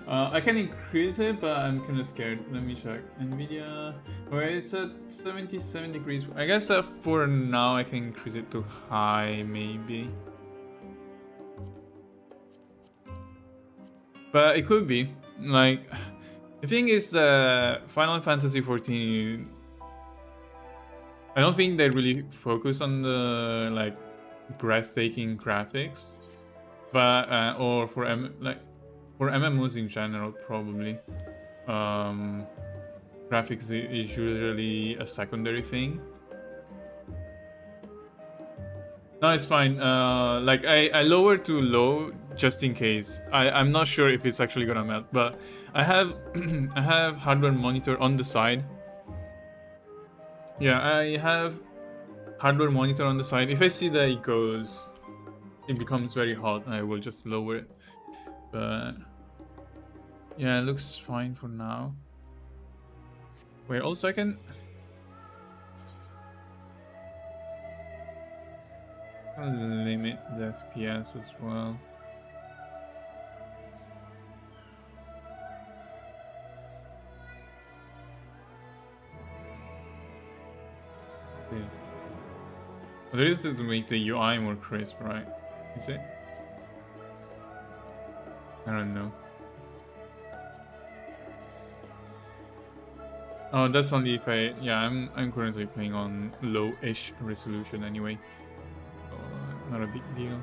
I can increase it, but I'm kind of scared. Let me check. NVIDIA... Wait, it's at 77 degrees. I guess for now I can increase it to high, maybe. But it could be. Like, the thing is that Final Fantasy XIV... I don't think they really focus on the, like, breathtaking graphics. But, or for MMOs in general, probably. Graphics is usually a secondary thing. No, it's fine. Like I lowered to low just in case. I'm not sure if it's actually gonna melt, but I have I have hardware monitor on the side. Yeah, I have hardware monitor on the side. If I see that it becomes very hot, I will just lower it. But yeah, it looks fine for now. Wait, also I can limit the FPS as well. Okay. Well, there is to make the UI more crisp, right? Is it? I don't know. Oh, that's only if yeah, I'm currently playing on low-ish resolution anyway. Not a big deal.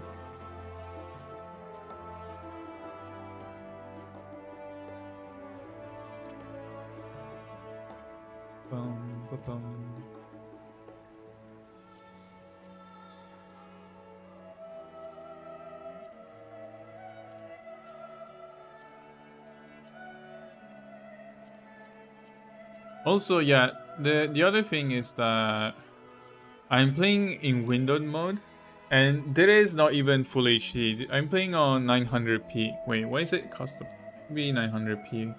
Also, yeah, the other thing is that I'm playing in windowed mode, and there is not even full HD. I'm playing on 900p. Wait, why is it custom? Be 900p.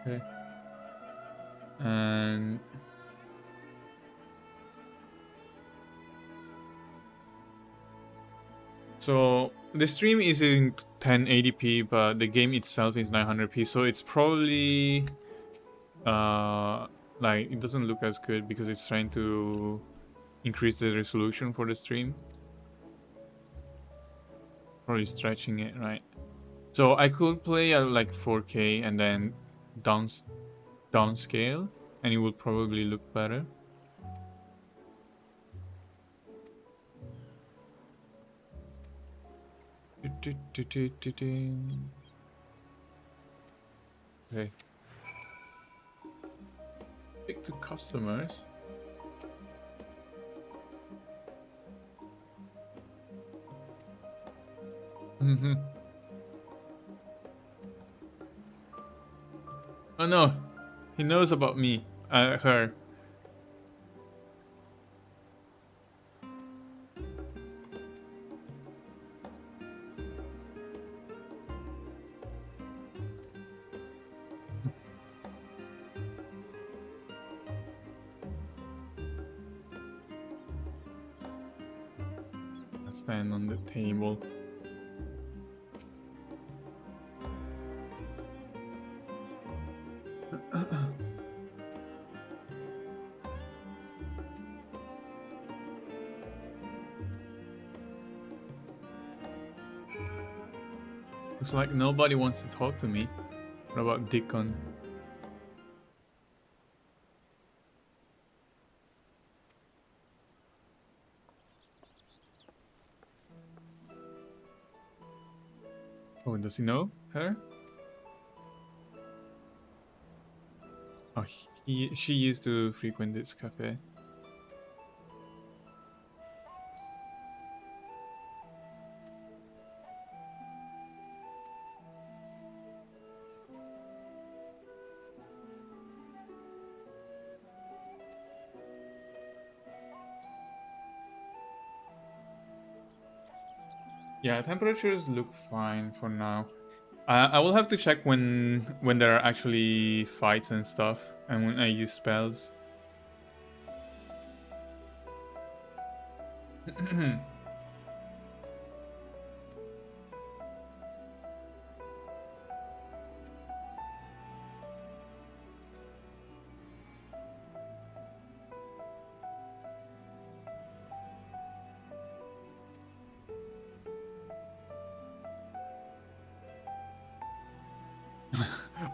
Okay. And so the stream is in 1080p, but the game itself is 900p, so it's probably like it doesn't look as good because it's trying to increase the resolution for the stream. Probably stretching it, right? So I could play at like 4K and then downscale, and it would probably look better. Okay. Speak to customers. Mm-hmm. Oh no, he knows about me. Her. I stand on the table. Looks like nobody wants to talk to me. What about Dickon? Oh, does he know her? Oh, she used to frequent this cafe. Yeah, temperatures look fine for now. I will have to check when there are actually fights and stuff, and when I use spells.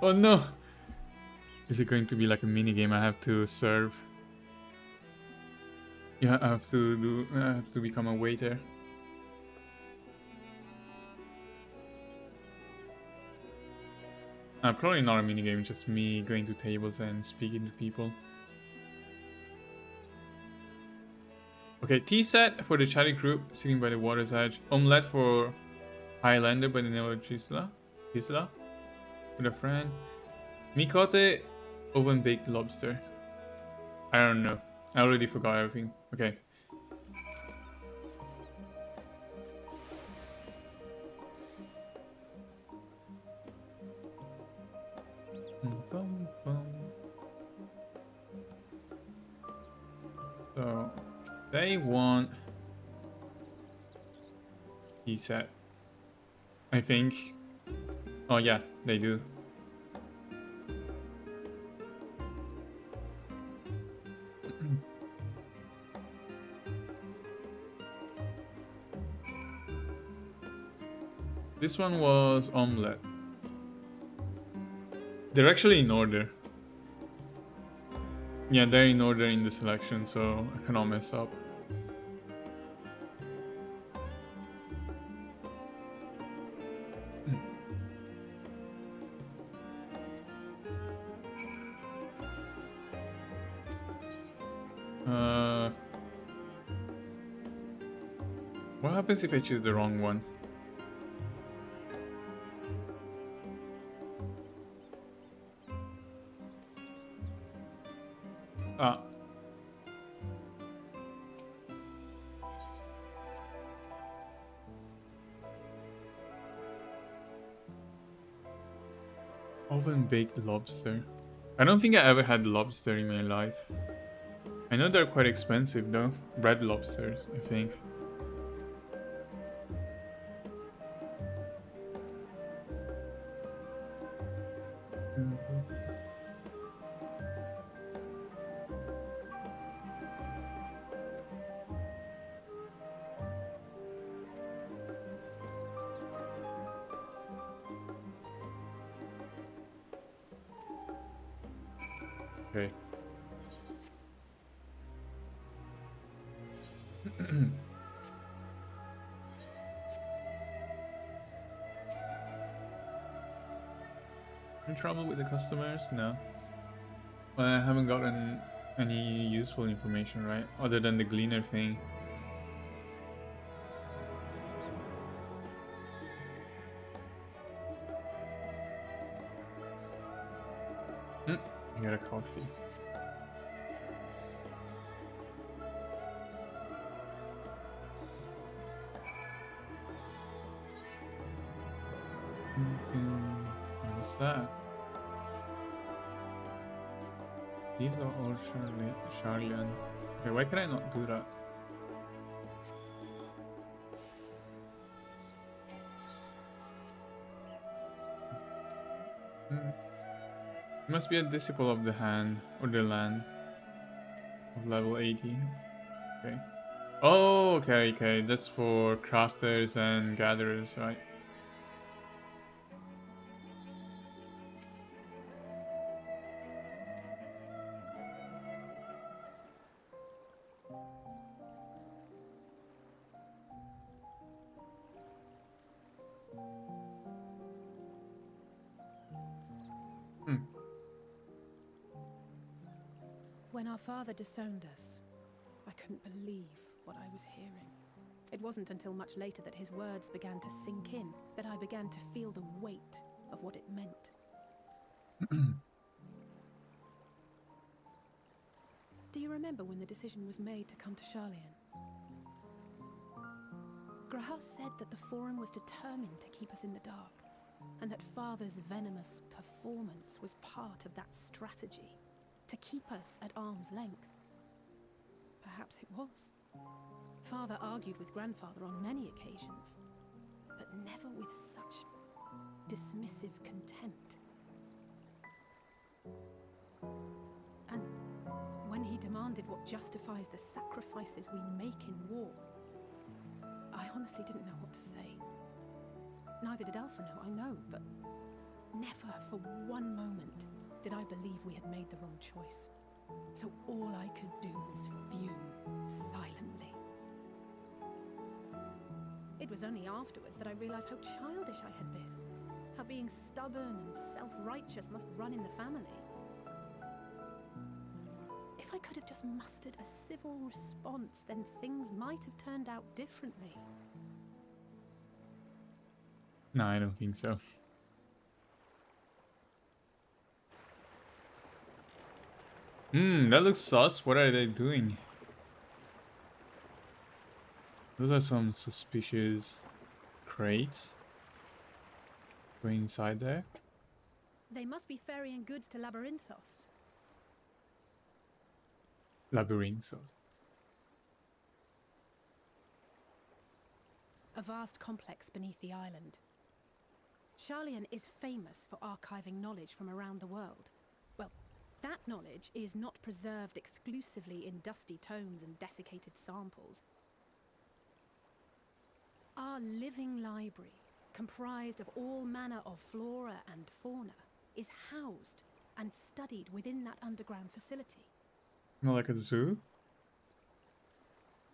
Oh no! Is it going to be like a mini game I have to serve? Yeah, I have to become a waiter. Probably not a mini game, just me going to tables and speaking to people. Okay, tea set for the chatty group sitting by the water's edge. Omelette for Highlander by the name of Gisela. Gisela? With a friend. Mikote, oven baked lobster. I don't know. I already forgot everything. Okay. So they want tea set. I think. Oh yeah, they do. This one was omelette. They're actually in order. Yeah, they're in order in the selection, so I cannot mess up. What happens if I choose the wrong one? Ah. Oven baked lobster. I don't think I ever had lobster in my life. I know they're quite expensive though. Red lobsters, I think. Okay. In trouble with the customers? No. I haven't gotten any useful information, right? Other than the Gleaner thing. I got a coffee. What's that? These are all Charlian. Okay, why can I not do that? Must be a disciple of the hand or the land of level 80. Okay. Oh, okay. That's for crafters and gatherers, right? When our father disowned us, I couldn't believe what I was hearing. It wasn't until much later that his words began to sink in, that I began to feel the weight of what it meant. Do you remember when the decision was made to come to Charlian? Graham said that the Forum was determined to keep us in the dark, and that Father's venomous performance was part of that strategy, to keep us at arm's length. Perhaps it was. Father argued with Grandfather on many occasions, but never with such dismissive contempt. And when he demanded what justifies the sacrifices we make in war, I honestly didn't know what to say. Neither did Alpha know, I know, but never for one moment did I believe we had made the wrong choice. So all I could do was fume silently. It was only afterwards that I realized how childish I had been, how being stubborn and self-righteous must run in the family. If I could have just mustered a civil response, then things might have turned out differently. No, I don't think so. That looks sus. What are they doing? Those are some suspicious crates. Go inside there. They must be ferrying goods to Labyrinthos. Labyrinth. A vast complex beneath the island. Charlian is famous for archiving knowledge from around the world. Well, that knowledge is not preserved exclusively in dusty tomes and desiccated samples. Our living library, comprised of all manner of flora and fauna, is housed and studied within that underground facility. Not like a zoo?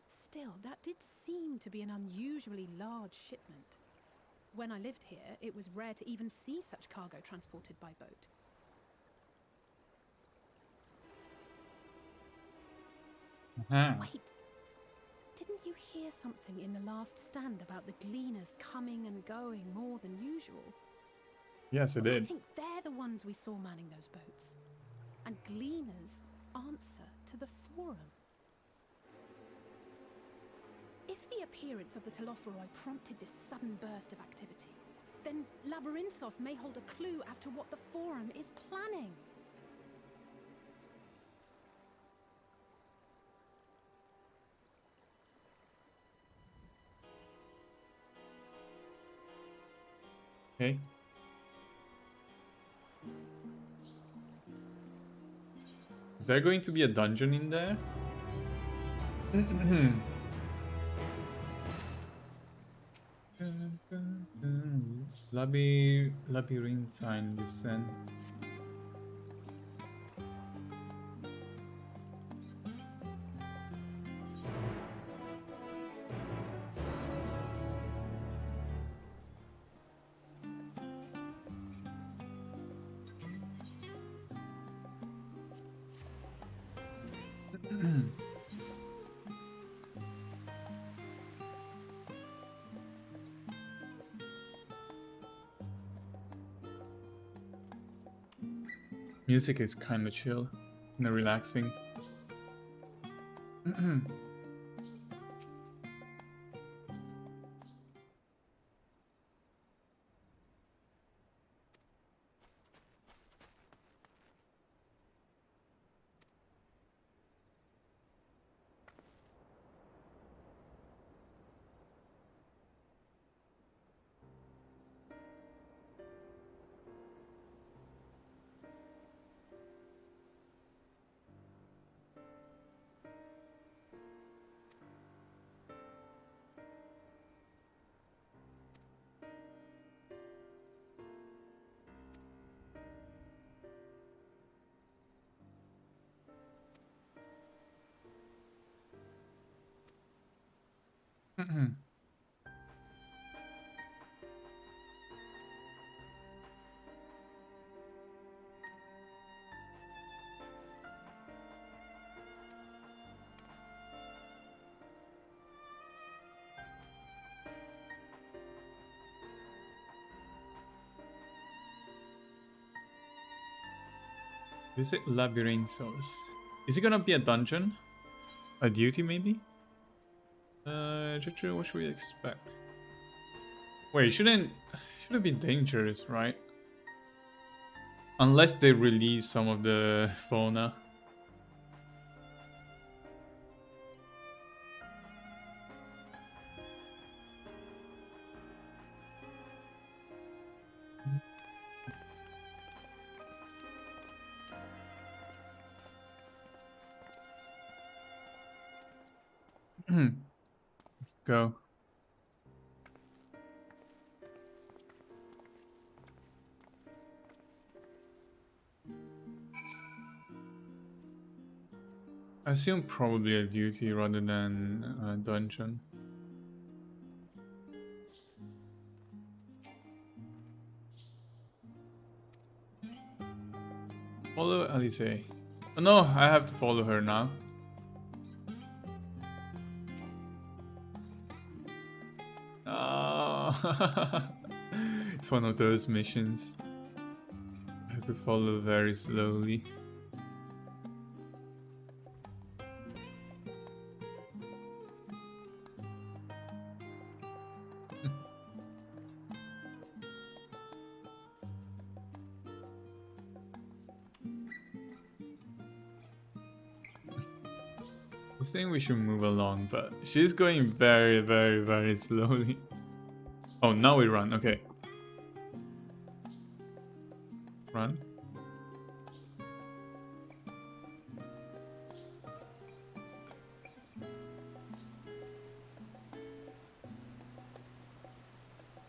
Still, that did seem to be an unusually large shipment. When I lived here, it was rare to even see such cargo transported by boat. Wait, didn't you hear something in the last stand about the Gleaners coming and going more than usual? Yes, I did. I think they're the ones we saw manning those boats. And Gleaners answer to the Forum. If the appearance of the Telophoroi prompted this sudden burst of activity, then Labyrinthos may hold a clue as to what the Forum is planning. Okay. Is there going to be a dungeon in there? Labyrinthine descent. Music is kind of chill and relaxing. Visit Labyrinthos. Is it gonna be a dungeon? A duty, maybe? What should we expect? Wait, shouldn't be dangerous, right? Unless they release some of the fauna. Let's go. I assume probably a duty rather than a dungeon. Follow Alice. Oh no, I have to follow her now. It's one of those missions. I have to follow very slowly. I was saying we should move along, but she's going very, very, very slowly. Oh, now we run. Okay. Run.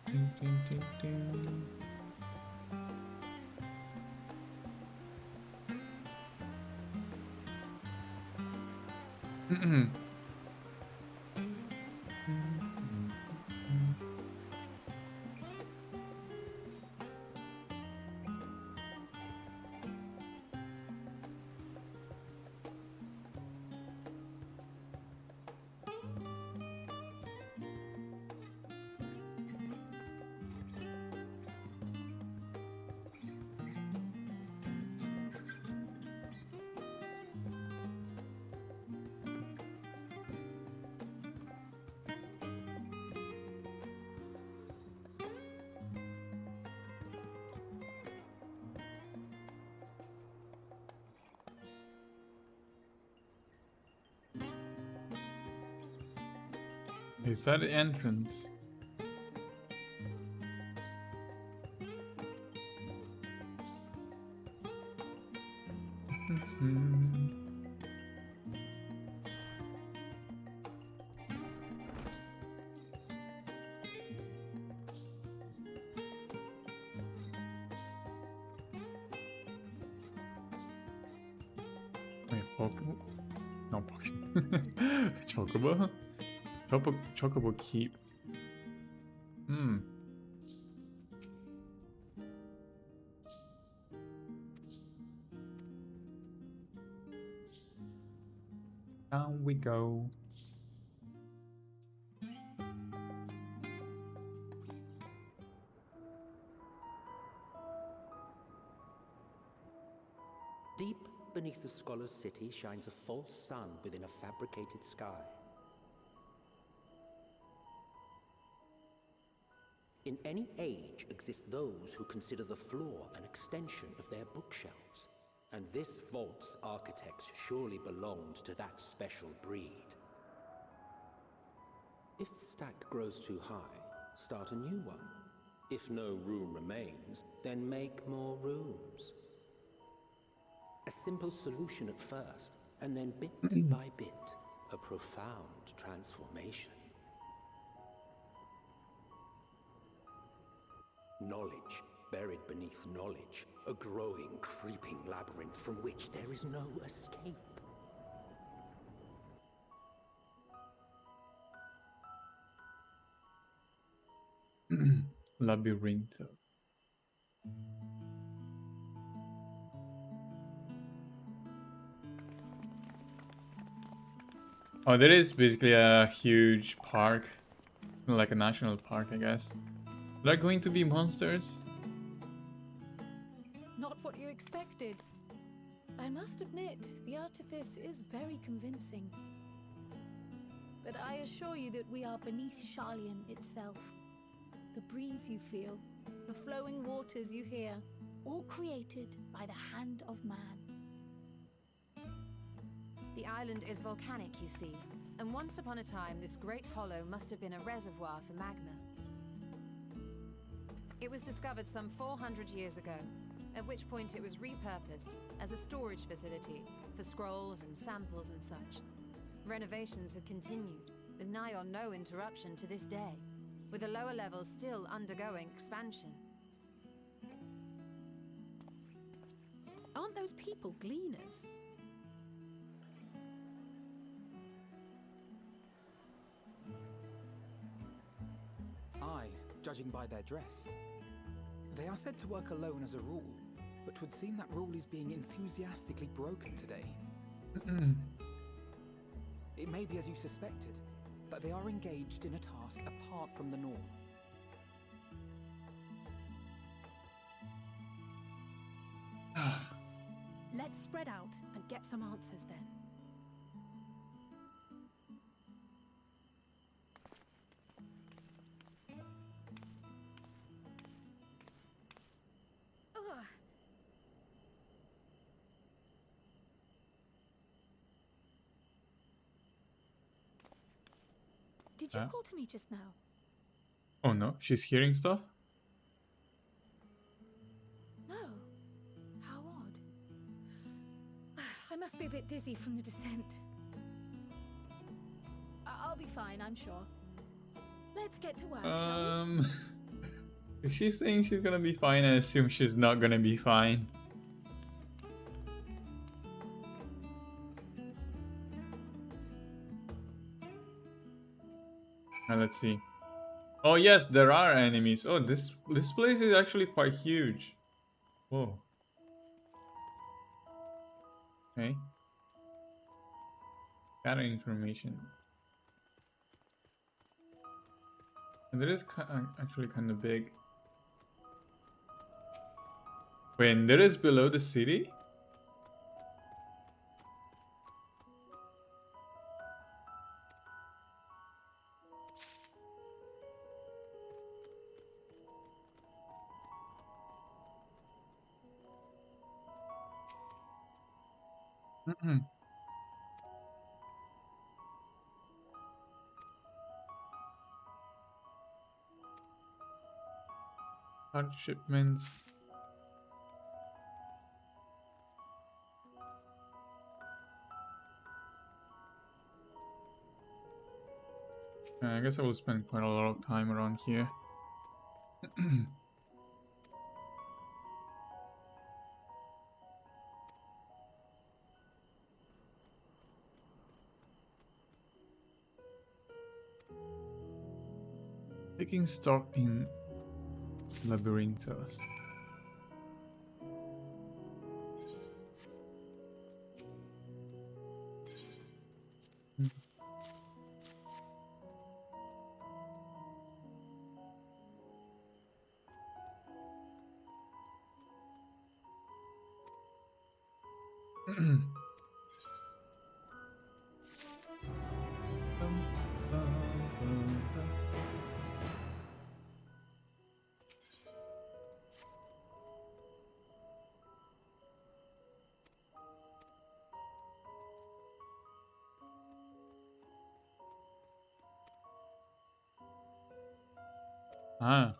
Ding, ding, ding, ding. Is that the entrance? Wait, Pokemon? No, Pokemon. Chocobo? Chocobo keep. Down we go. Deep beneath the scholar's city shines a false sun within a fabricated sky. In any age exist those who consider the floor an extension of their bookshelves, and this vault's architects surely belonged to that special breed. If the stack grows too high, start a new one. If no room remains, then make more rooms. A simple solution at first, and then bit by bit, a profound transformation. Knowledge, buried beneath knowledge, a growing, creeping labyrinth from which there is no escape. Labyrinth. Oh, there is basically a huge park, like a national park, I guess. Are there going to be monsters? Not what you expected. I must admit, the artifice is very convincing. But I assure you that we are beneath Sharlayan itself. The breeze you feel, the flowing waters you hear, all created by the hand of man. The island is volcanic, you see, and once upon a time this great hollow must have been a reservoir for magma. It was discovered some 400 years ago, at which point it was repurposed as a storage facility for scrolls and samples and such. Renovations have continued, with nigh on no interruption to this day, with the lower levels still undergoing expansion. Aren't those people gleaners? Aye, judging by their dress. They are said to work alone as a rule, but 'twould seem that rule is being enthusiastically broken today. It may be as you suspected, that they are engaged in a task apart from the norm. Let's spread out and get some answers then. Ugh. Did you Huh? call to me just now? Oh no, she's hearing stuff? No. How odd. I must be a bit dizzy from the descent. I'll be fine, I'm sure. Let's get to work, shall we? If she's saying she's gonna be fine, I assume she's not gonna be fine. Now let's see. Oh yes, there are enemies. Oh, this place is actually quite huge. Whoa. Okay. Gather information. And it is actually kind of big. Wait, and there is below the city? Hard shipments. I guess I will spend quite a lot of time around here. Taking stock in Labyrinthos. Ah.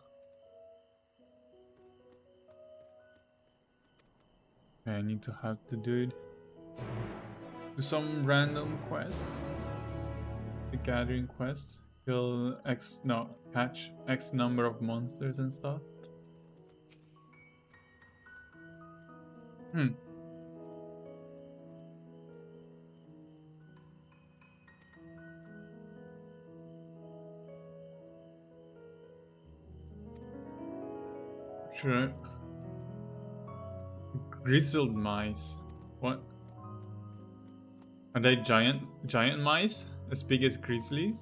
Okay, I need to have the dude do some random quest. The gathering quest. Kill X, no, catch X number of monsters and stuff. Hmm. Sure. Grizzled mice. What? Are they giant mice? As big as grizzlies?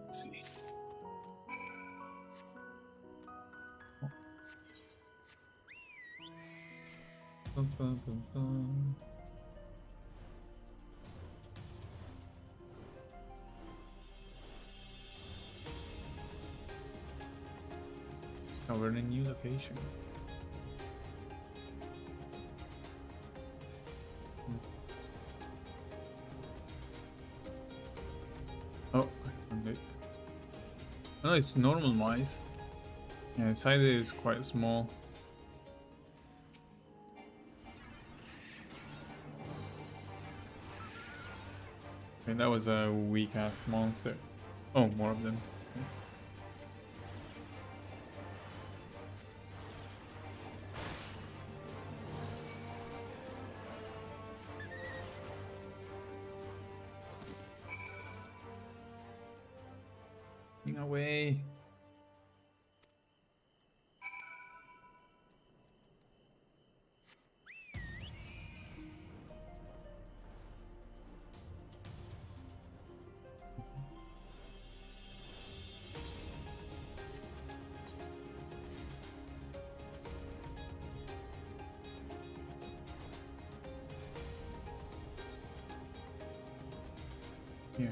Let's see. Bum, bum, bum, bum. Now we're in a new location. Oh, I found it. Oh, it's normal mice. Yeah, the size is quite small. Okay, that was a weak ass monster. Oh, more of them. Okay. Away. Yeah.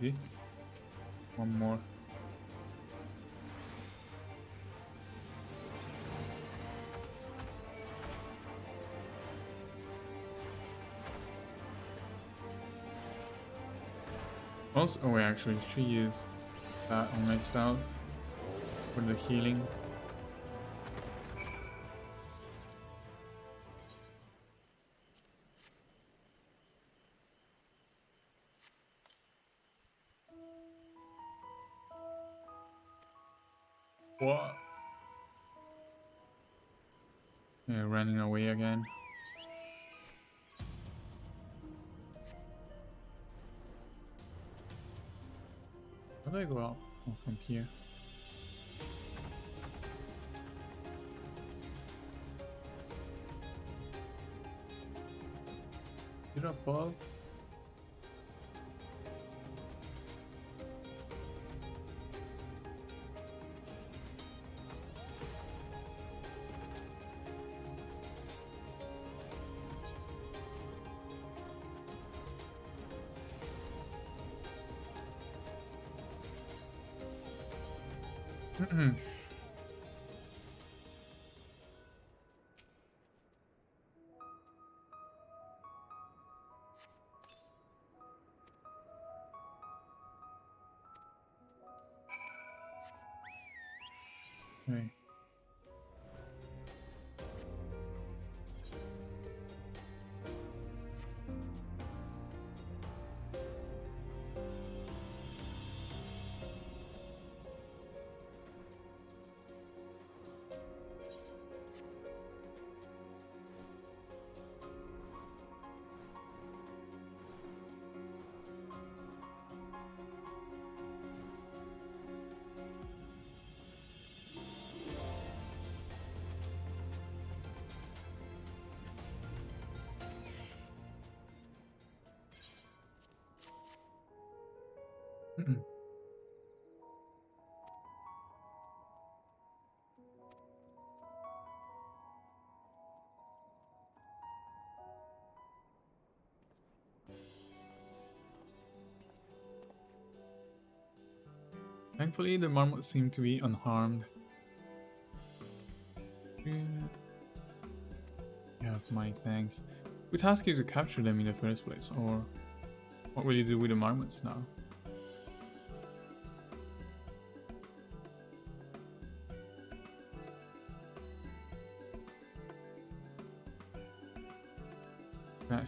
Easy. One more. Also, oh wait, actually, should use that on myself for the healing. What? Yeah, running away again. How do I go up? Oh, from here. Is it above? Okay. Thankfully, the marmots seem to be unharmed. You have my thanks. Who tasked you to capture them in the first place, or what will you do with the marmots now? Okay.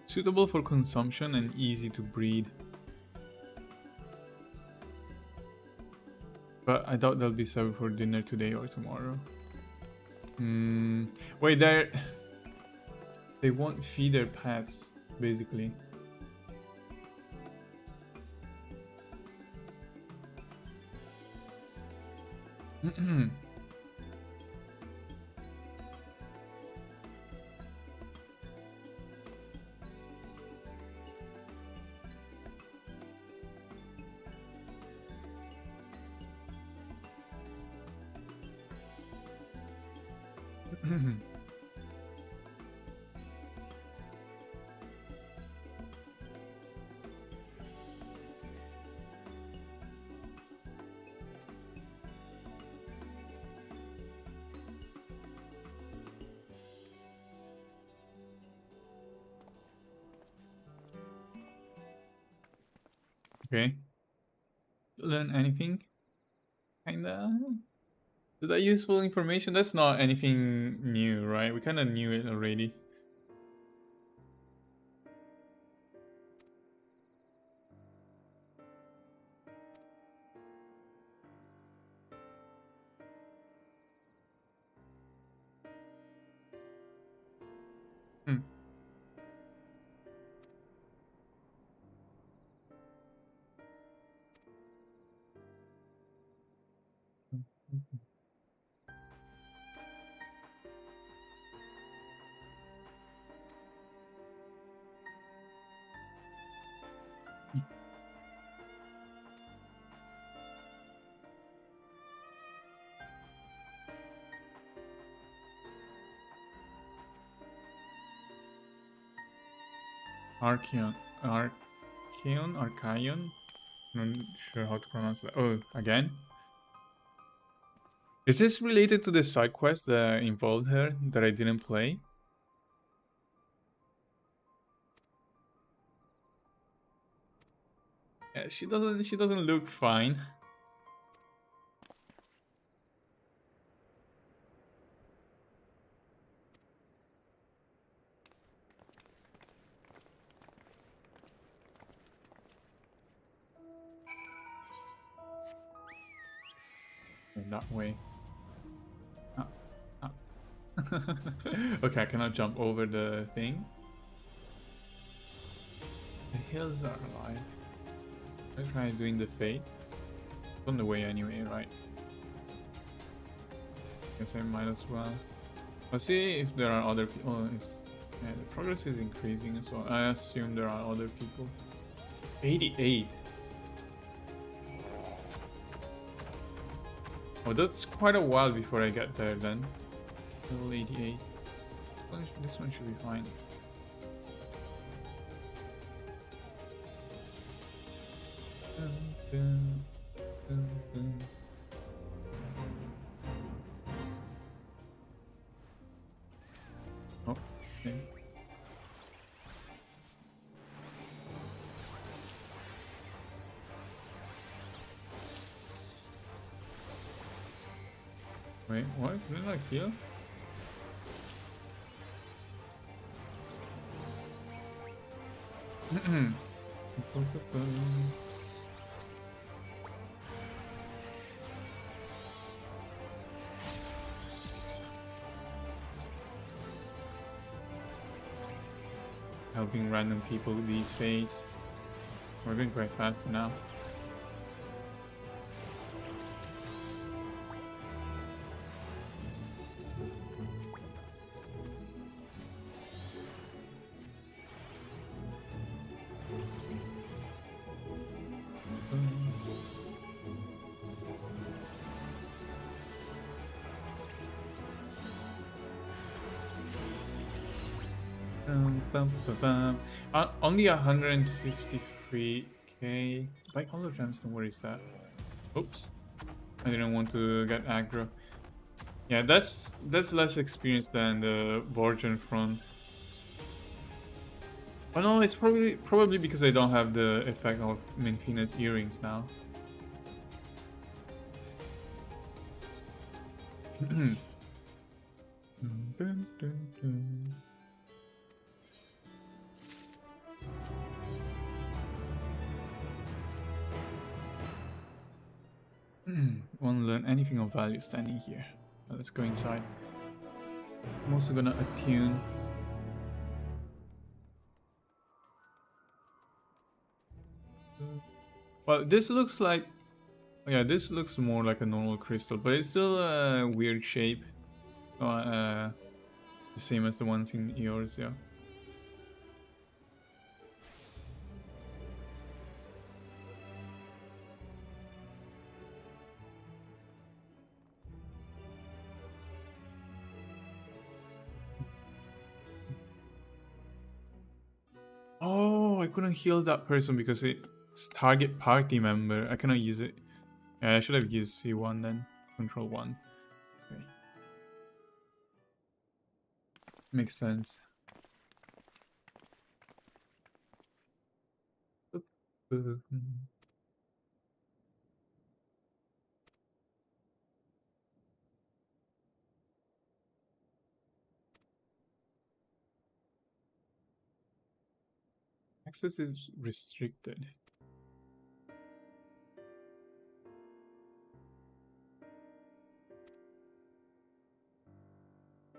Suitable for consumption and easy to breed. But I doubt they'll be served for dinner today or tomorrow. Wait, they won't feed their pets, basically. Okay. Learn anything? Kinda. Is that useful information? That's not anything new, right? We kinda knew it already. Archeon. Archeon? Not sure how to pronounce that. Oh, again? Is this related to the side quest that involved her that I didn't play? Yeah, she doesn't look fine. In that way. Okay, I cannot jump over the thing. The hills are alive. Let's try doing the fate. It's on the way anyway, right? Guess I might as well. Let's see if there are other people. Oh, yeah, the progress is increasing as well. I assume there are other people. 88. Oh, that's quite a while before I get there then. Level 88. This one should be fine. Oh, okay. Wait, what? Didn't I heal? Helping random people with these fades. We're going quite fast now. Only 153 3k. Bicolor gemstone, what is that? Oops. I didn't want to get aggro. Yeah, that's less experience than the Borgian front. Oh no, it's probably because I don't have the effect of Minfina's earrings now. Dun, dun, dun. Won't learn anything of value standing here. Let's go inside. I'm also gonna attune. Well, this looks like... Yeah, this looks more like a normal crystal, but it's still a weird shape. The same as the ones in yours, yeah. Oh, I couldn't heal that person because it's target party member. I cannot use it. Yeah, I should have used C1 then. Control 1. Okay. Makes sense. Access is restricted.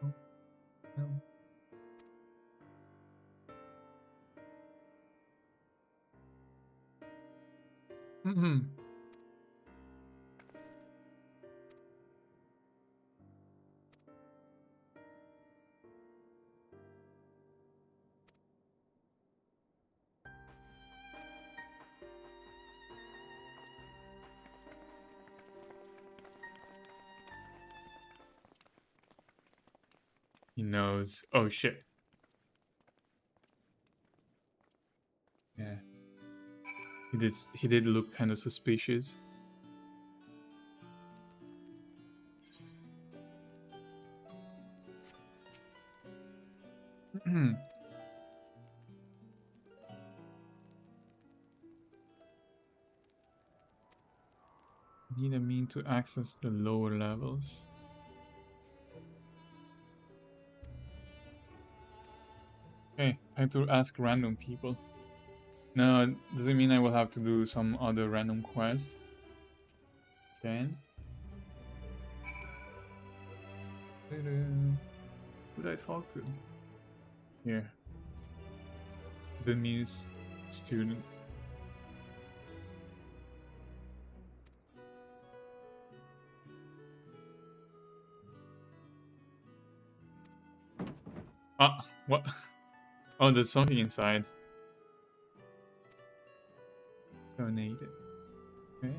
Oh, no. He knows. Oh shit. Yeah. He did look kind of suspicious. Need a mean to access the lower levels. Okay, I have to ask random people. No, does it mean I will have to do some other random quest? Again? Who did I talk to? Here. The Muse student. Ah, what? Oh, there's something inside. Donated. Okay.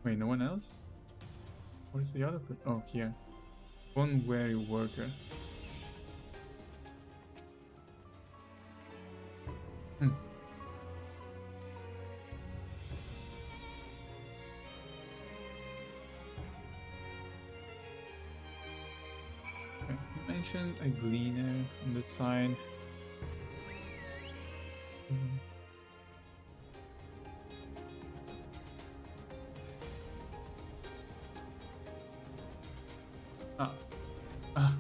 Wait, no one else? Where's the other person? Oh, here. One wary worker. A gleaner on the side. Ah. I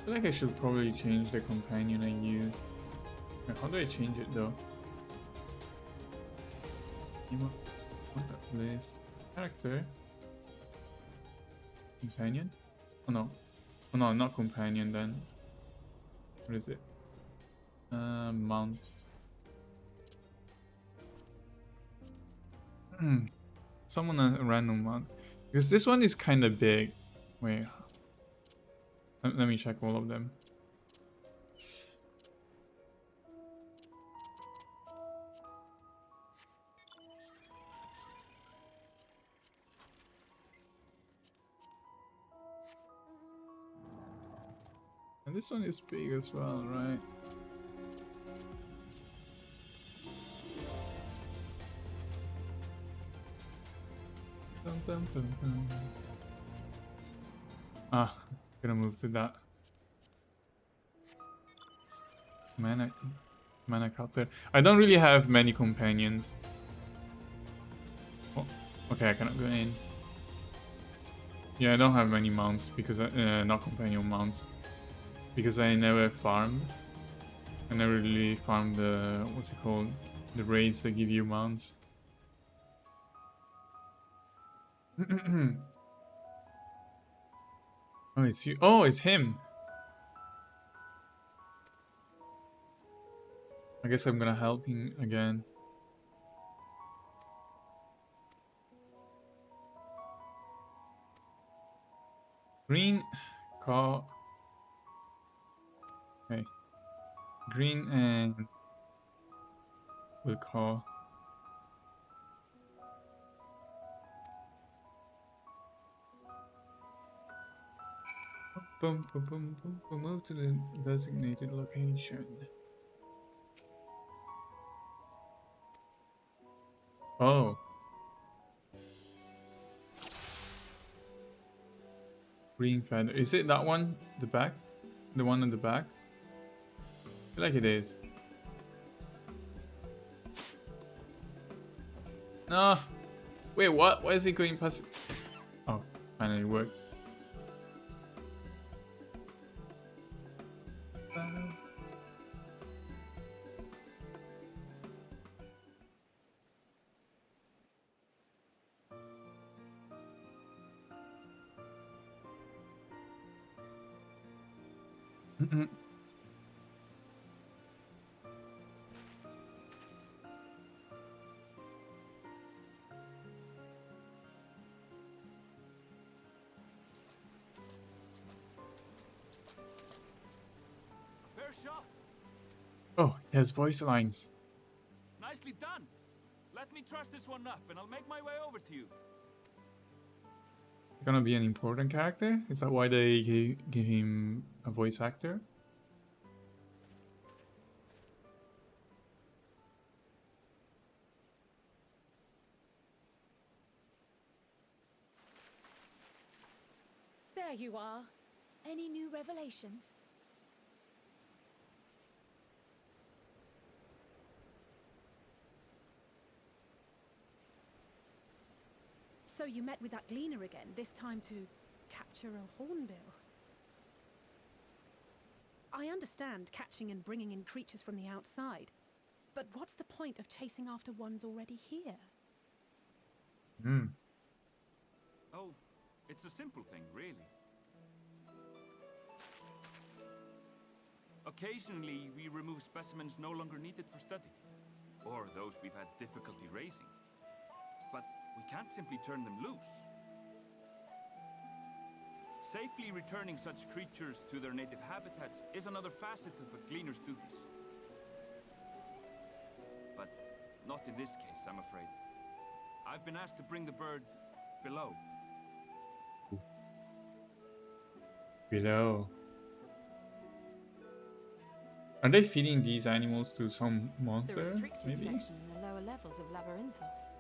feel like I should probably change the companion I use. Wait, how do I change it though? List. Character. Companion? Oh no. Oh no, not companion then. What is it? Mount. Summon a random mount. Because this one is kind of big. Wait. Let me check all of them. And this one is big as well, right? Dun, dun, dun, dun. Ah, gonna move to that. Mana copter. I don't really have many companions. Oh, okay, I cannot go in. Yeah, I don't have many mounts because not companion mounts, because I never farmed. I never really farmed the what's it called, the raids that give you mounts. Oh, it's you. Oh, it's him. I guess I'm gonna help him again. Green, call. Okay. Green and we'll call. Boom, boom, boom, boom, boom. Move to the designated location. Oh. Green feather. Is it that one? The back? The one on the back? I feel like it is. No. Wait, what? Why is he going past? Oh, finally worked. Fair shot. Oh, he has voice lines. Nicely done. Let me truss this one up and I'll make my way over to you. Gonna be an important character? Is that why they give him a voice actor? There you are. Any new revelations? So you met with that gleaner again, this time to capture a hornbill. I understand catching and bringing in creatures from the outside, but what's the point of chasing after ones already here? Oh, it's a simple thing, really. Occasionally, we remove specimens no longer needed for study, or those we've had difficulty raising. But we can't simply turn them loose. Safely returning such creatures to their native habitats is another facet of a gleaner's duties. But not in this case, I'm afraid. I've been asked to bring the bird below. Below. Are they feeding these animals to some The monster? restricted Maybe? section in the lower levels of Labyrinthos.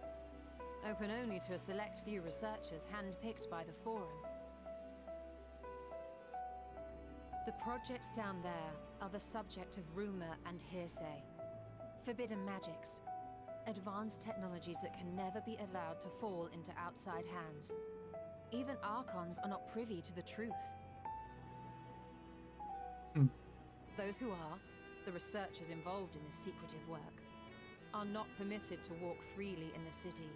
Open only to a select few researchers handpicked by the Forum. The projects down there are the subject of rumor and hearsay. Forbidden magics. Advanced technologies that can never be allowed to fall into outside hands. Even Archons are not privy to the truth. Those who are, the researchers involved in this secretive work, are not permitted to walk freely in the city,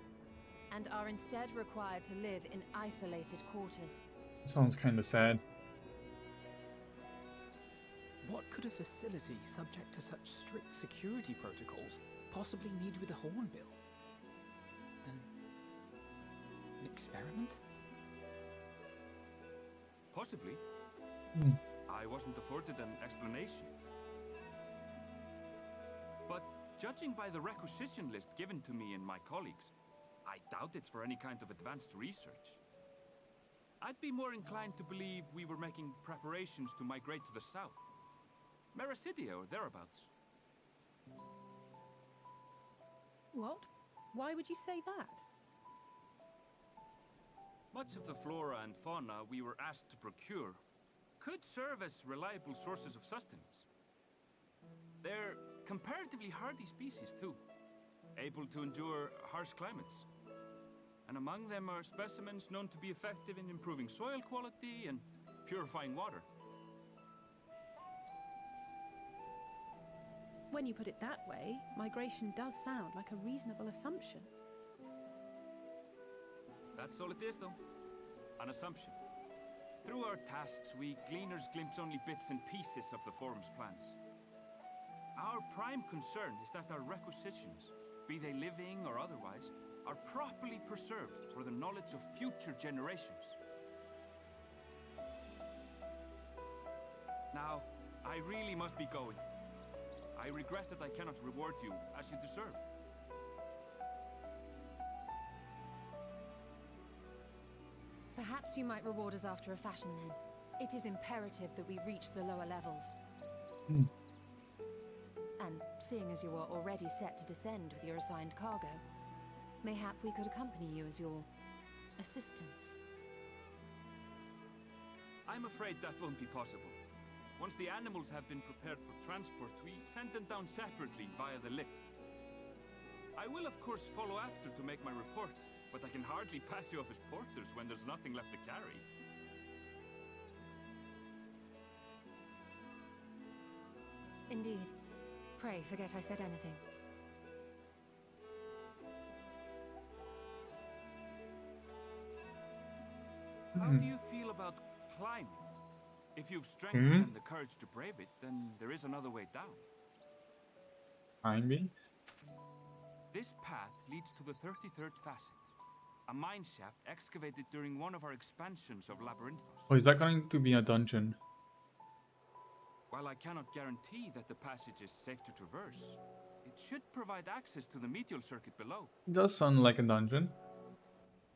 and are instead required to live in isolated quarters. Sounds kind of sad. What could a facility subject to such strict security protocols possibly need with a hornbill? An experiment? Possibly. I wasn't afforded an explanation. But judging by the requisition list given to me and my colleagues, I doubt it's for any kind of advanced research. I'd be more inclined to believe we were making preparations to migrate to the south. Mericidia or thereabouts. What? Why would you say that? Much of the flora and fauna we were asked to procure could serve as reliable sources of sustenance. They're comparatively hardy species too, able to endure harsh climates. And among them are specimens known to be effective in improving soil quality and purifying water. When you put it that way, migration does sound like a reasonable assumption. That's all it is, though. An assumption. Through our tasks, we gleaners glimpse only bits and pieces of the Forum's plans. Our prime concern is that our requisitions, be they living or otherwise, are properly preserved for the knowledge of future generations. Now, I really must be going. I regret that I cannot reward you as you deserve. Perhaps you might reward us after a fashion then. It is imperative that we reach the lower levels. And seeing as you are already set to descend with your assigned cargo, mayhap we could accompany you as your assistants. I'm afraid that won't be possible. Once the animals have been prepared for transport, we send them down separately via the lift. I will of course follow after to make my report, but I can hardly pass you off as porters when there's nothing left to carry. Indeed. Pray forget I said anything. How do you feel about climbing? If you've strength and the courage to brave it, then there is another way down. Climbing? This path leads to the 33rd facet, a mine shaft excavated during one of our expansions of Labyrinthos. Oh, is that going to be a dungeon? While I cannot guarantee that the passage is safe to traverse, it should provide access to the medial circuit below. It does sound like a dungeon.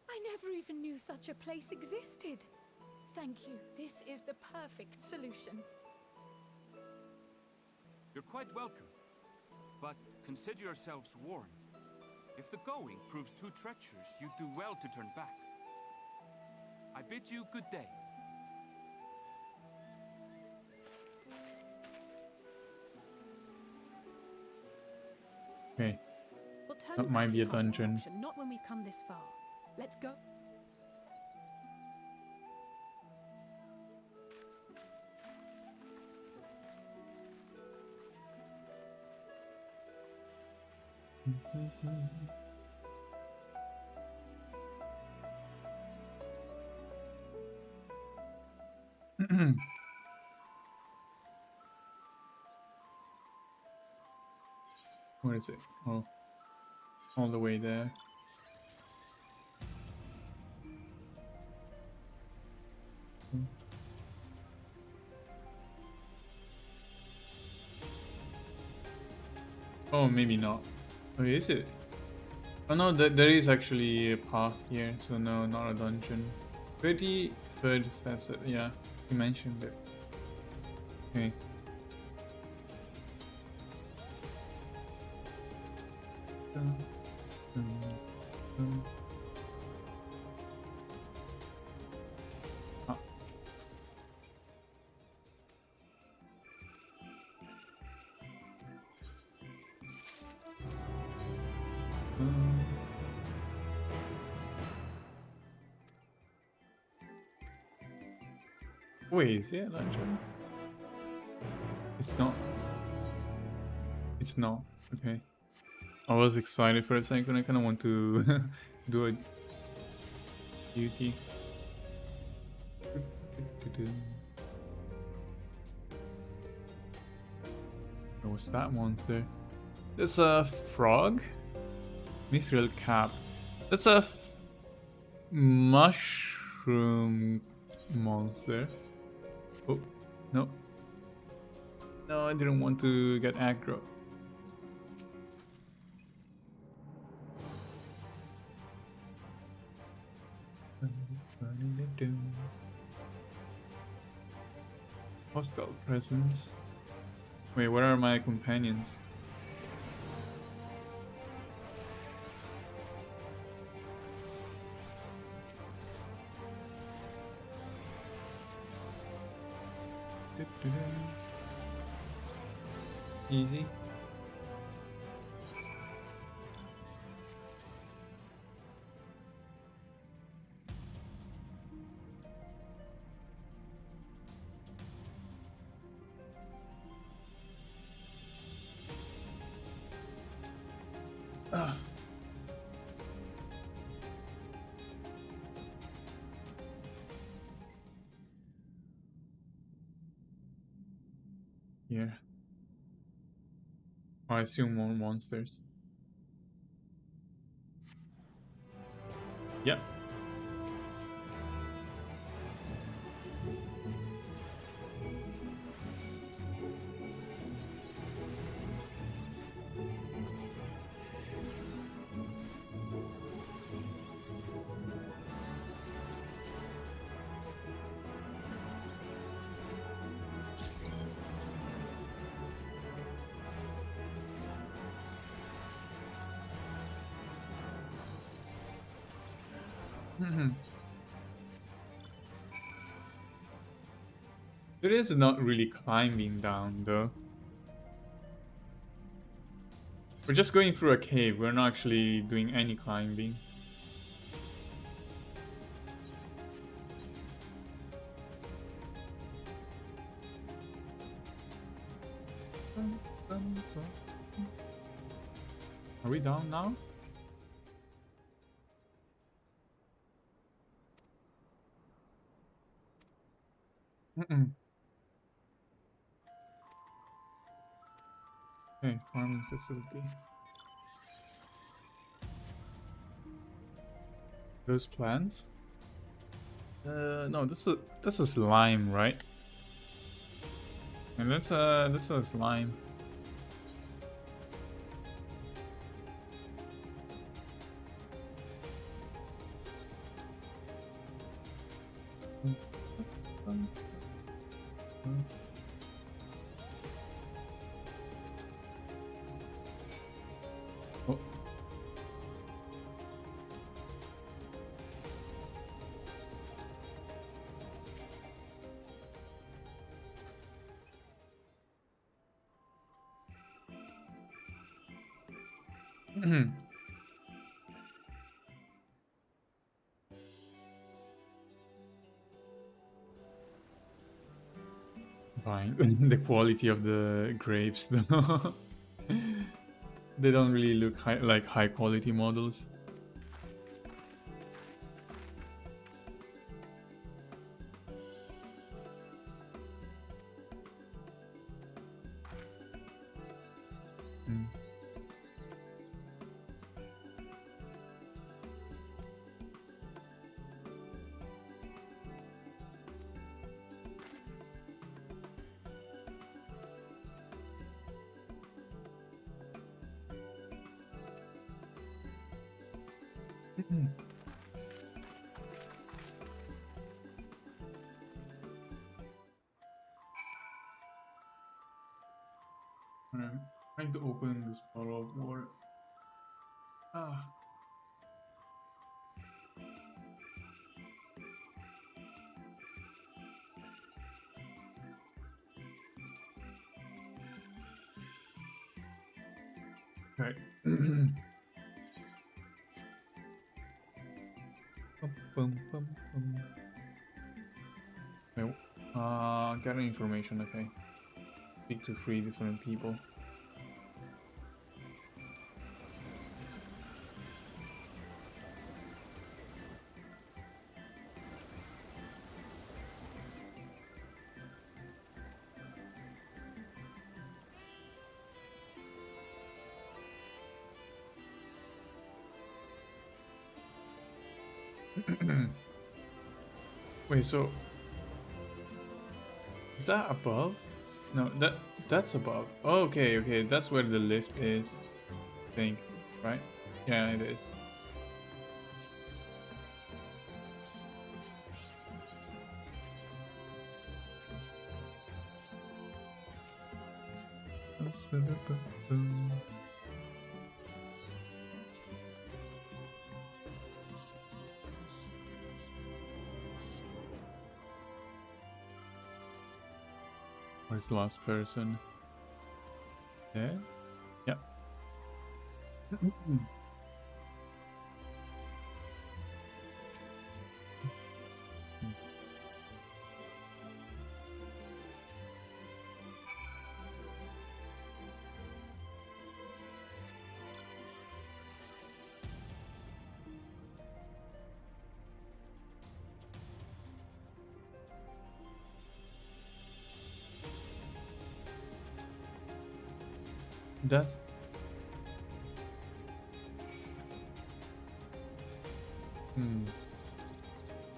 I never even knew such a place existed. Thank you. This is the perfect solution. You're quite welcome, but consider yourselves warned. If the going proves too treacherous, you do well to turn back. I bid you good day. Okay. Well, That turning might back be is a not an dungeon. option, not when we've come this far. Let's go. Where is it? Oh, all the way there. Oh, maybe not. Oh, is it? Oh no, there is actually a path here, so no, not a dungeon. 33rd facet, yeah, you mentioned it. Okay. Ah. Wait, is it a dungeon? It's not. It's not. Okay. I was excited for a second. I kind of want to do a duty. What's that monster? That's a frog? Mithril cap. That's a mushroom monster. Oh, no. No, I didn't want to get aggro. Hostile presence. Wait, where are my companions? Easy. Ah. Here. Oh, I assume more monsters. Yep. It is not really climbing down though. We're just going through a cave, we're not actually doing any climbing. Are we down now? Okay, farming facility. Those plants? No, that's a slime, right? And that's a slime. Oh. Fine. The quality of the grapes though. They don't really look like high quality models. I'm trying to open this bottle of water. Ah. Okay. Gathering information, okay. Speak to 3 different people. Wait, so is that above? No, that's above. Oh, okay, that's where the lift is. I think, right? Yeah, it is. Where's the last person? There? Yep. That's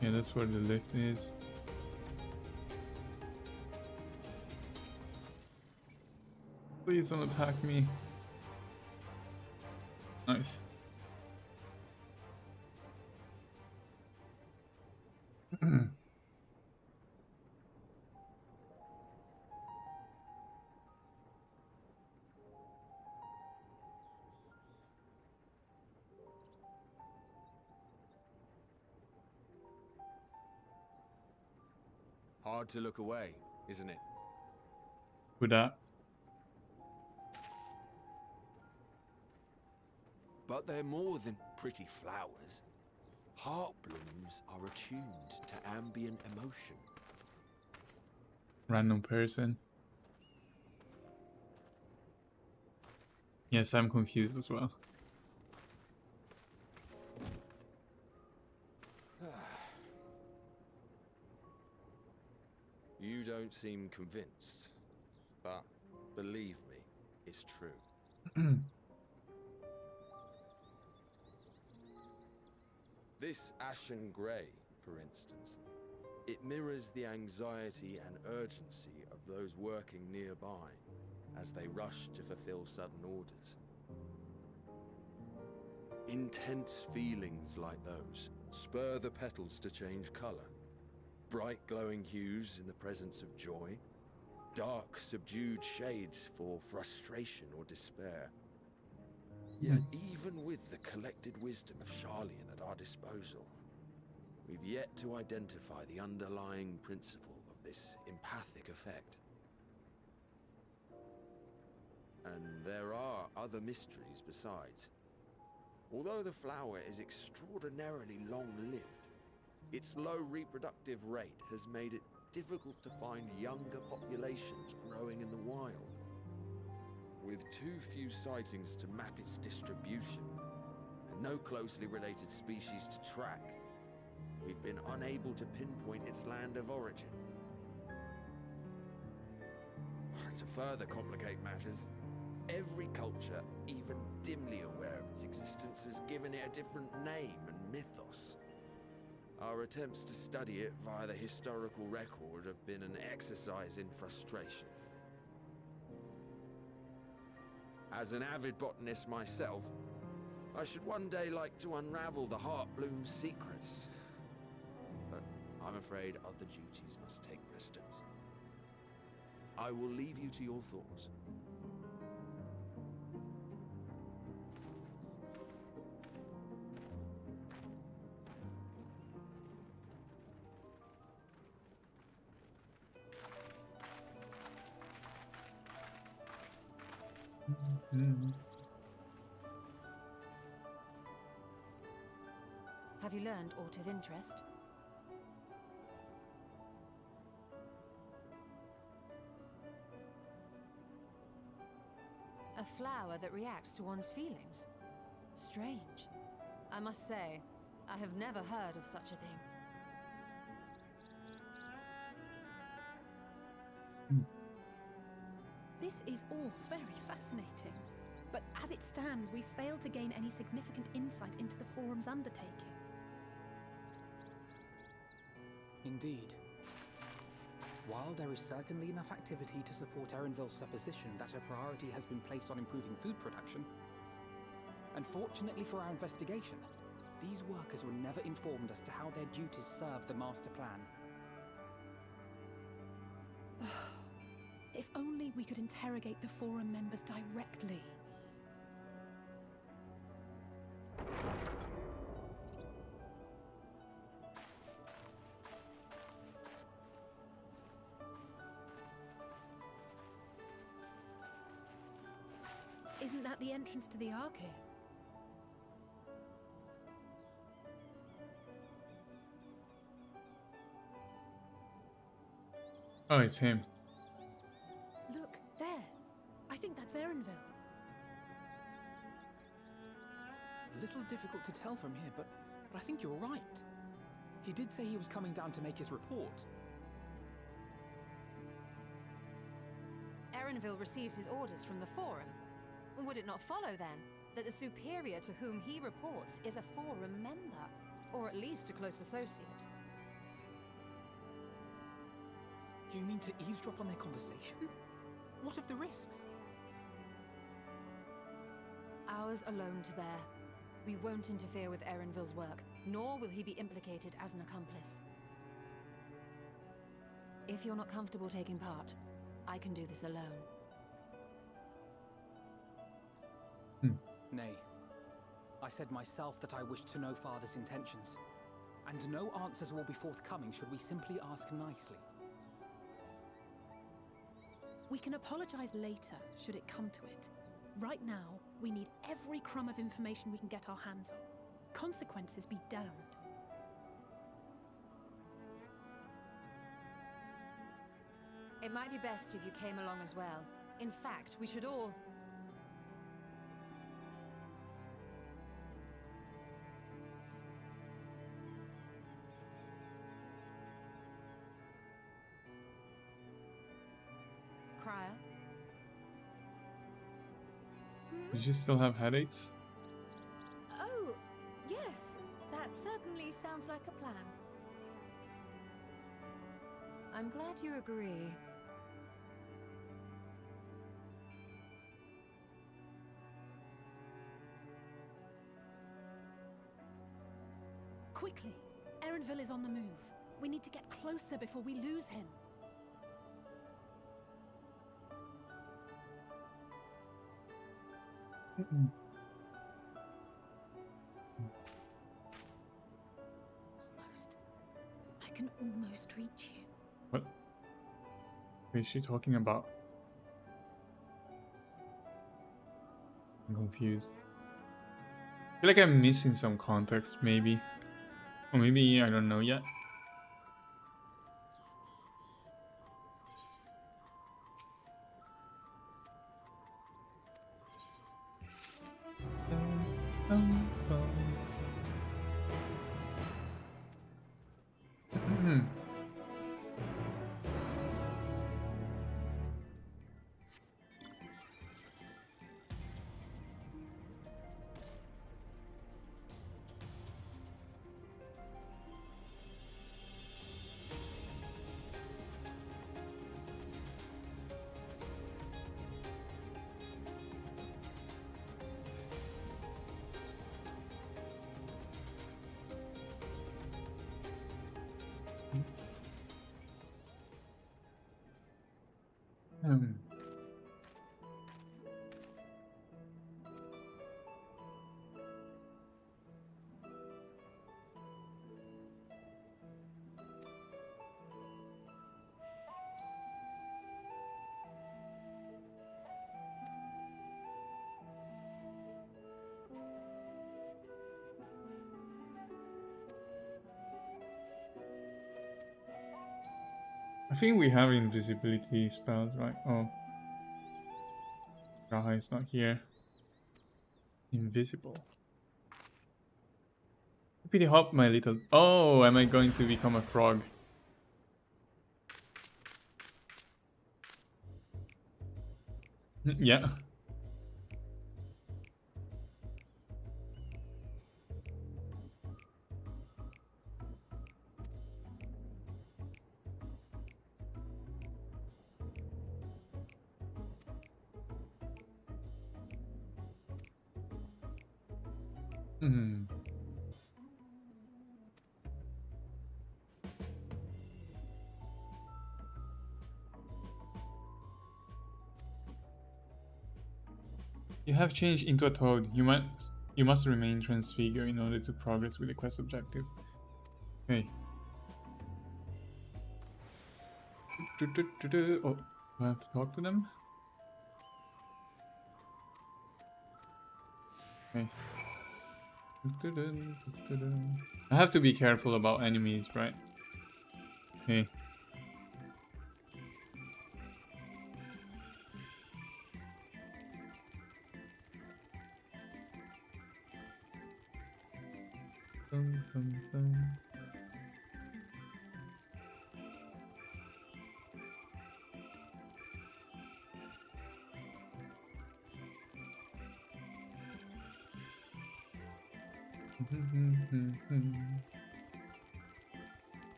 yeah, that's where the lift is. Please don't attack me. Nice. Hard to look away, isn't it? With that. But they're more than pretty flowers. Heart blooms are attuned to ambient emotion. Random person. Yes, I'm confused as well. You don't seem convinced, but believe me, it's true. This ashen grey, for instance, it mirrors the anxiety and urgency of those working nearby as they rush to fulfill sudden orders. Intense feelings like those spur the petals to change colour. Bright glowing hues in the presence of joy, dark subdued shades for frustration or despair. Yet even with the collected wisdom of Charlian at our disposal, we've yet to identify the underlying principle of this empathic effect. And there are other mysteries besides. Although the flower is extraordinarily long-lived, its low reproductive rate has made it difficult to find younger populations growing in the wild. With too few sightings to map its distribution, and no closely related species to track, we've been unable to pinpoint its land of origin. To further complicate matters, every culture, even dimly aware of its existence, has given it a different name and mythos. Our attempts to study it via the historical record have been an exercise in frustration. As an avid botanist myself, I should one day like to unravel the Heartbloom's secrets. But I'm afraid other duties must take precedence. I will leave you to your thoughts. Have you learned aught of interest? A flower that reacts to one's feelings. Strange. I must say, I have never heard of such a thing. This is all very fascinating. But as it stands, we failed to gain any significant insight into the Forum's undertaking. Indeed. While there is certainly enough activity to support Erenville's supposition that a priority has been placed on improving food production, unfortunately for our investigation, these workers were never informed as to how their duties serve the master plan. If only we could interrogate the Forum members directly. Isn't that the entrance to the Ark here? Oh, it's him. Look, there. I think that's Erenville. A little difficult to tell from here, but I think you're right. He did say he was coming down to make his report. Erenville receives his orders from the Forum. Would it not follow, then, that the superior to whom he reports is a Forum member, or at least a close associate? You mean to eavesdrop on their conversation? What of the risks? Ours alone to bear. We won't interfere with Erenville's work, nor will he be implicated as an accomplice. If you're not comfortable taking part, I can do this alone. Nay. I said myself that I wished to know Father's intentions, and no answers will be forthcoming should we simply ask nicely. We can apologize later, should it come to it. Right now, we need every crumb of information we can get our hands on. Consequences be damned. It might be best if you came along as well. In fact, we should all... Crier? Did you still have headaches? Oh, yes. That certainly sounds like a plan. I'm glad you agree. Quickly! Erenville is on the move. We need to get closer before we lose him. Almost. I can almost reach you. What is she talking about? I'm confused. I feel like I'm missing some context, maybe. Or maybe I don't know yet. I think we have invisibility spells, right? Oh. Raha is not here. Invisible. Hippity hop, my little... Oh, am I going to become a frog? Yeah. Hmm. You have changed into a toad. You must remain transfigured in order to progress with the quest objective. Okay. Oh, do I have to talk to them? Okay. I have to be careful about enemies, right? Okay. Dum, dum, dum.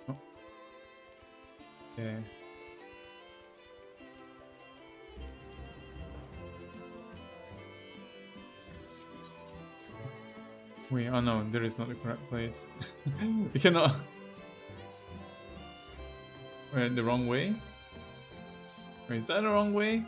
Oh. Yeah. Wait, oh no, there is not the correct place. We cannot. We're the wrong way? Wait, is that the wrong way?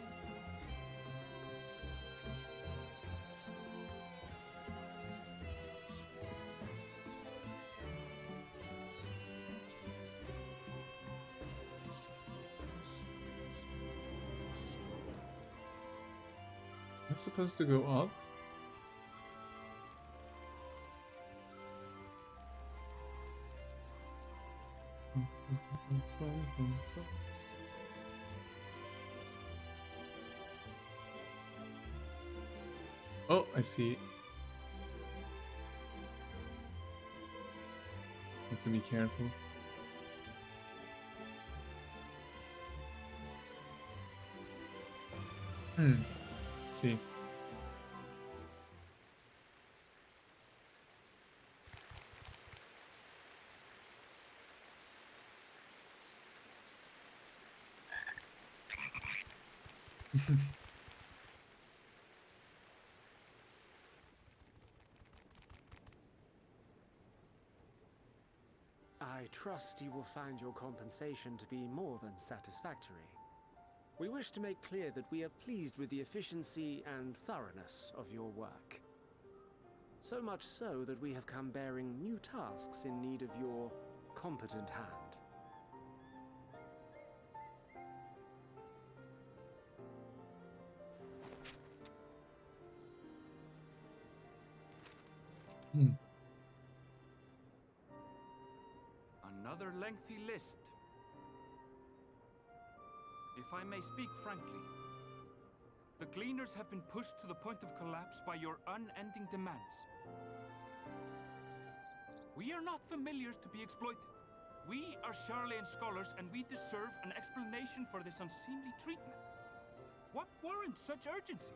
It's supposed to go up? Oh, I see. Have to be careful. Let's see. I trust you will find your compensation to be more than satisfactory. We wish to make clear that we are pleased with the efficiency and thoroughness of your work. So much so that we have come bearing new tasks in need of your competent hand. Another lengthy list. If I may speak frankly, the Gleaners have been pushed to the point of collapse by your unending demands. We are not familiars to be exploited. We are Sharlayan scholars and we deserve an explanation for this unseemly treatment. What warrants such urgency?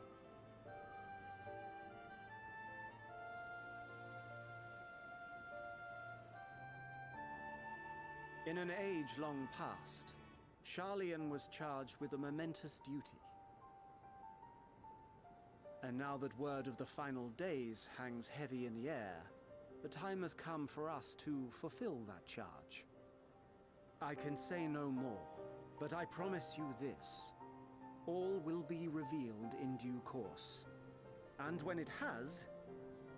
In an age long past, Sharlayan was charged with a momentous duty. And now that word of the final days hangs heavy in the air, the time has come for us to fulfill that charge. I can say no more, but I promise you this. All will be revealed in due course. And when it has,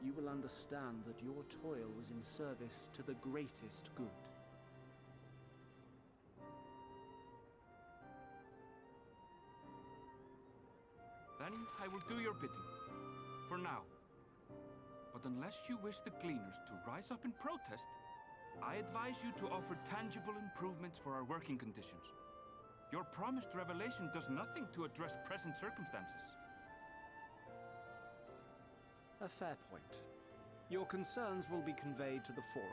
you will understand that your toil was in service to the greatest good. Then I will do your bidding. For now. But unless you wish the Gleaners to rise up in protest, I advise you to offer tangible improvements for our working conditions. Your promised revelation does nothing to address present circumstances. A fair point. Your concerns will be conveyed to the Forum.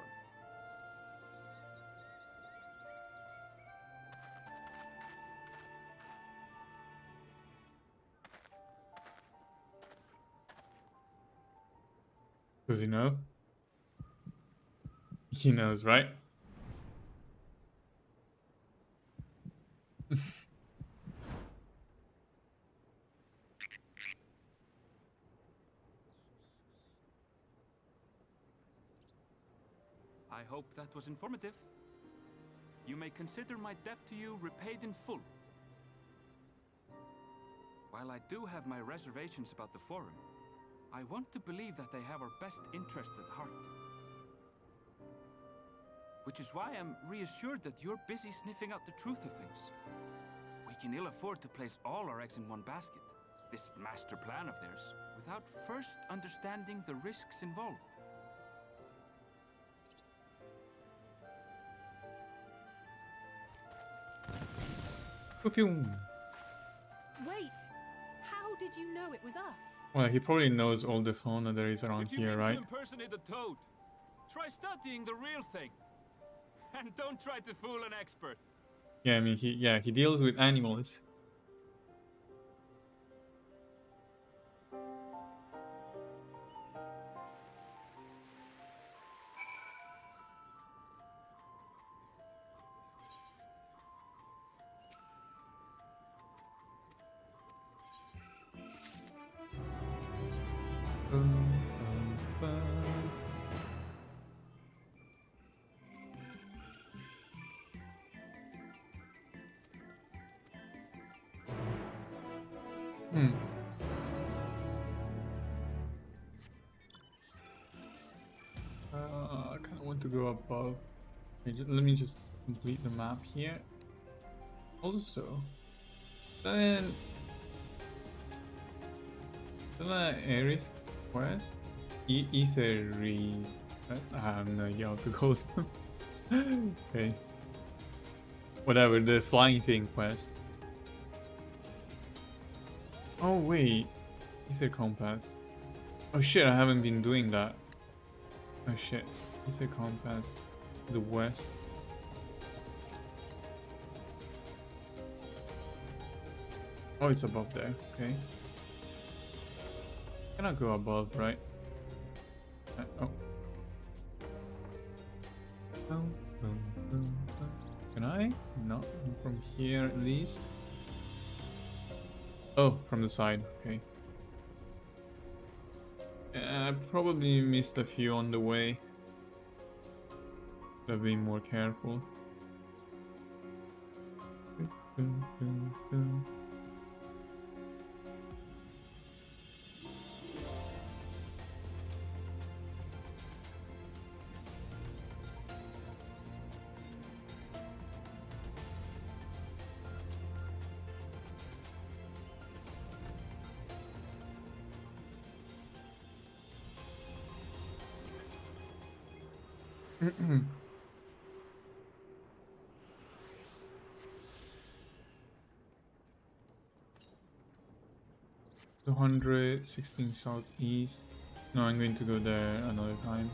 Does he know? He knows, right? I hope that was informative. You may consider my debt to you repaid in full. While I do have my reservations about the Forum, I want to believe that they have our best interests at heart. Which is why I'm reassured that you're busy sniffing out the truth of things. We can ill afford to place all our eggs in one basket, this master plan of theirs, without first understanding the risks involved. Pew-pew. Wait! How did you know it was us? Well, he probably knows all the fauna there is around here, right? If you mean to impersonate a toad, try studying the real thing. And don't try to fool an expert. Yeah, I mean, he deals with animals. I kind of want to go above. Let me just complete the map here. Also, then Aerith quest, Ether. I have no idea how to call them. Okay, whatever, the flying thing quest. Oh wait, Ether compass. Oh shit, I haven't been doing that. Oh shit, Ether compass to the west. Oh, it's above there. Okay. Cannot go above, right? Oh. Can I? No, from here at least. Oh, from the side. Okay. I probably missed a few on the way. Should have been more careful. The 116 southeast. No, I'm going to go there another time.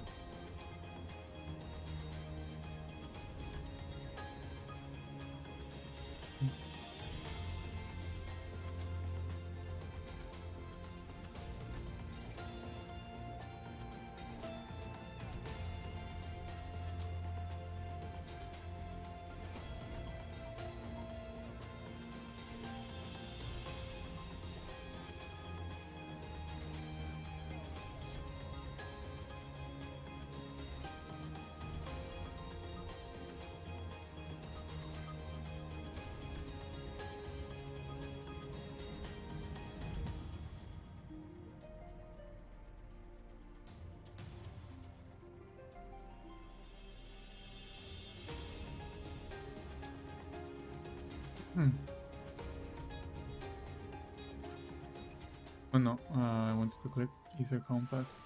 Oh no, I wanted to click Ether compass.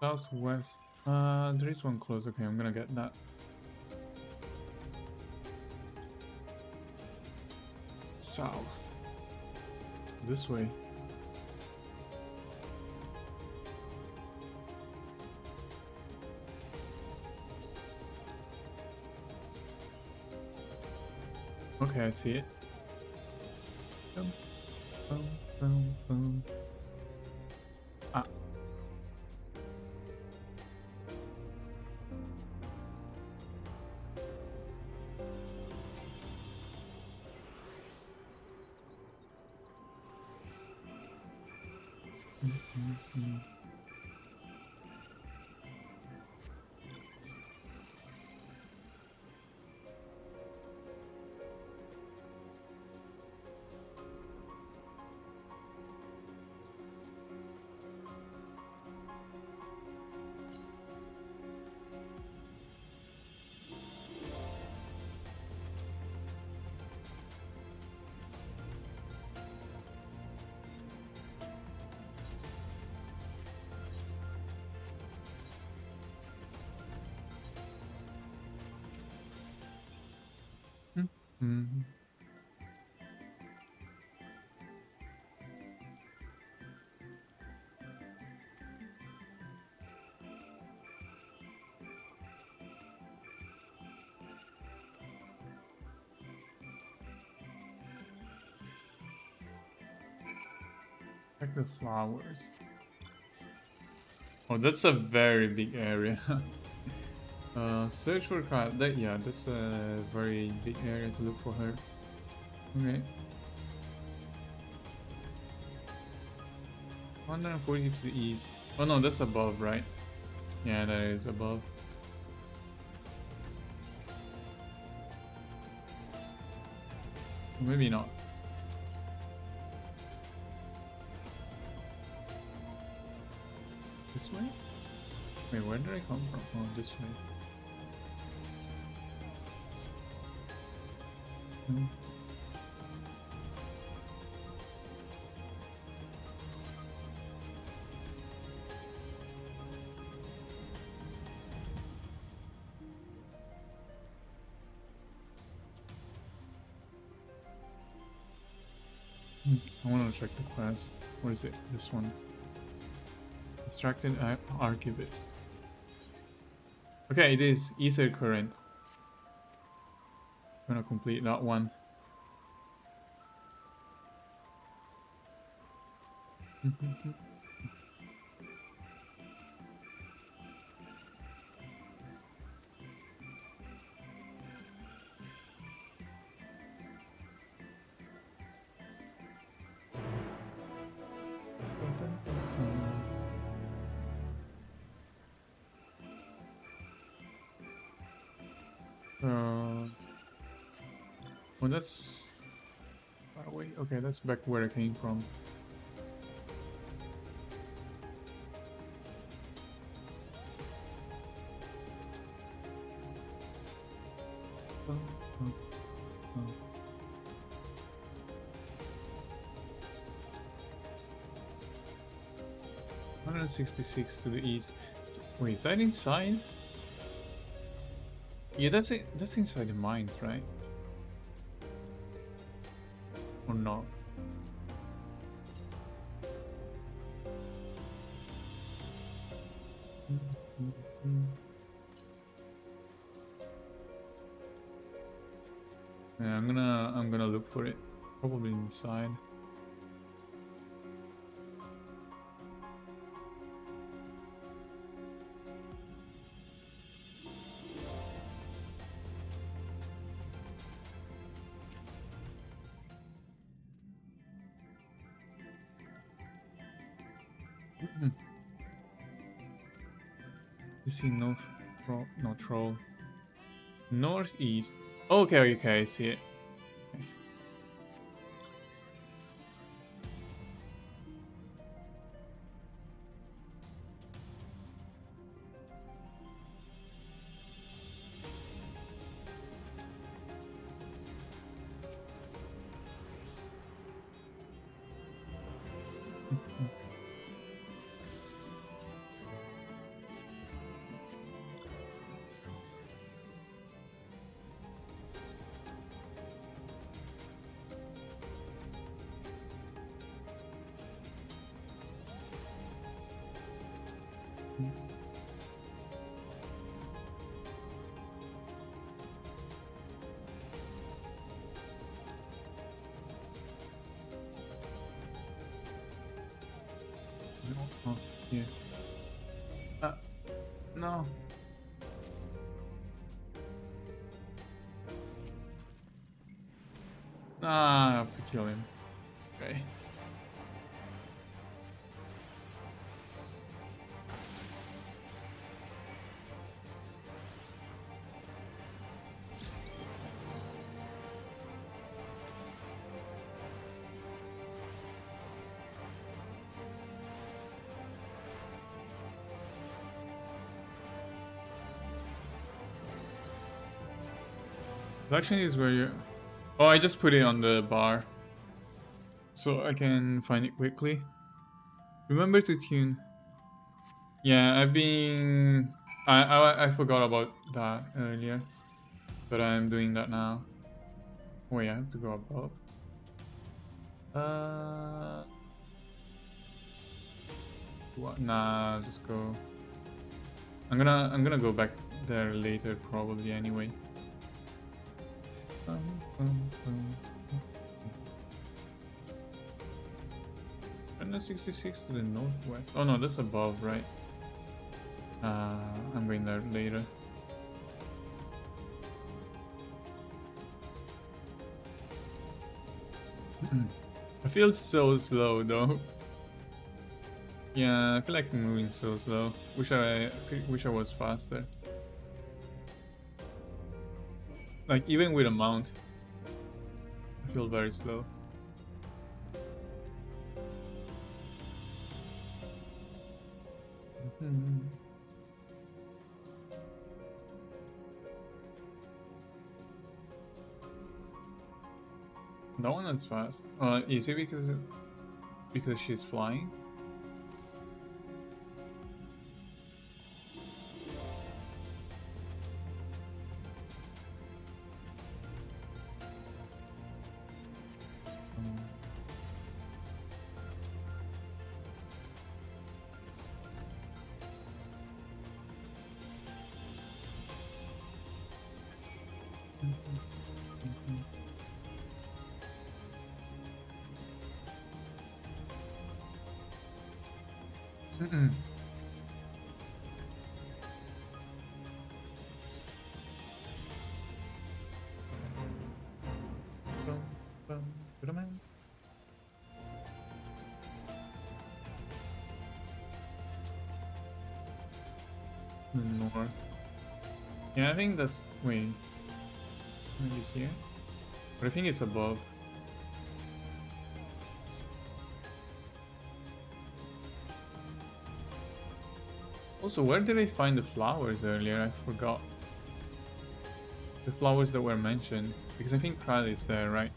Southwest. There is one close. Okay, I'm gonna get that. South. This way. Okay, I see it. Ah. Mm-hmm. Check the flowers. Oh, that's a very big area. Search for crowd. Yeah, that's a very big area to look for her. Okay. 140 to the east. Oh no, that's above, right? Yeah, that is above. Maybe not. This way? Wait, where did I come from? Oh, this way. Hmm. I want to check the quest. What is it? This one. Distracted Archivist. Okay, it is Ether Current. I'm gonna complete that one. Well, that's far away. Okay, that's back where I came from. Oh. 166 to the east. Wait, is that inside? Yeah, that's it. That's inside the mines, right? Or not? Yeah, I'm gonna look for it. Probably inside. You see no troll. Northeast. Okay, I see it. Okay. Oh, yeah. No. Ah, I have to kill him. Okay. Collection is where you... Oh, I just put it on the bar. So I can find it quickly. Remember to tune. Yeah, I've been... I forgot about that earlier. But I'm doing that now. Wait, I have to go above. What? Nah, just go. I'm gonna go back there later probably anyway. 166 to the northwest. Oh no, that's above, right? I'm going there later. I feel so slow though. Yeah, I feel like moving so slow. Wish I was faster. Like even with a mount, I feel very slow. That one is fast. Is it because she's flying? North. Yeah, I think that's... Wait. Maybe here? But I think it's above. Also, where did I find the flowers earlier? I forgot. The flowers that were mentioned. Because I think Kyle is there, right?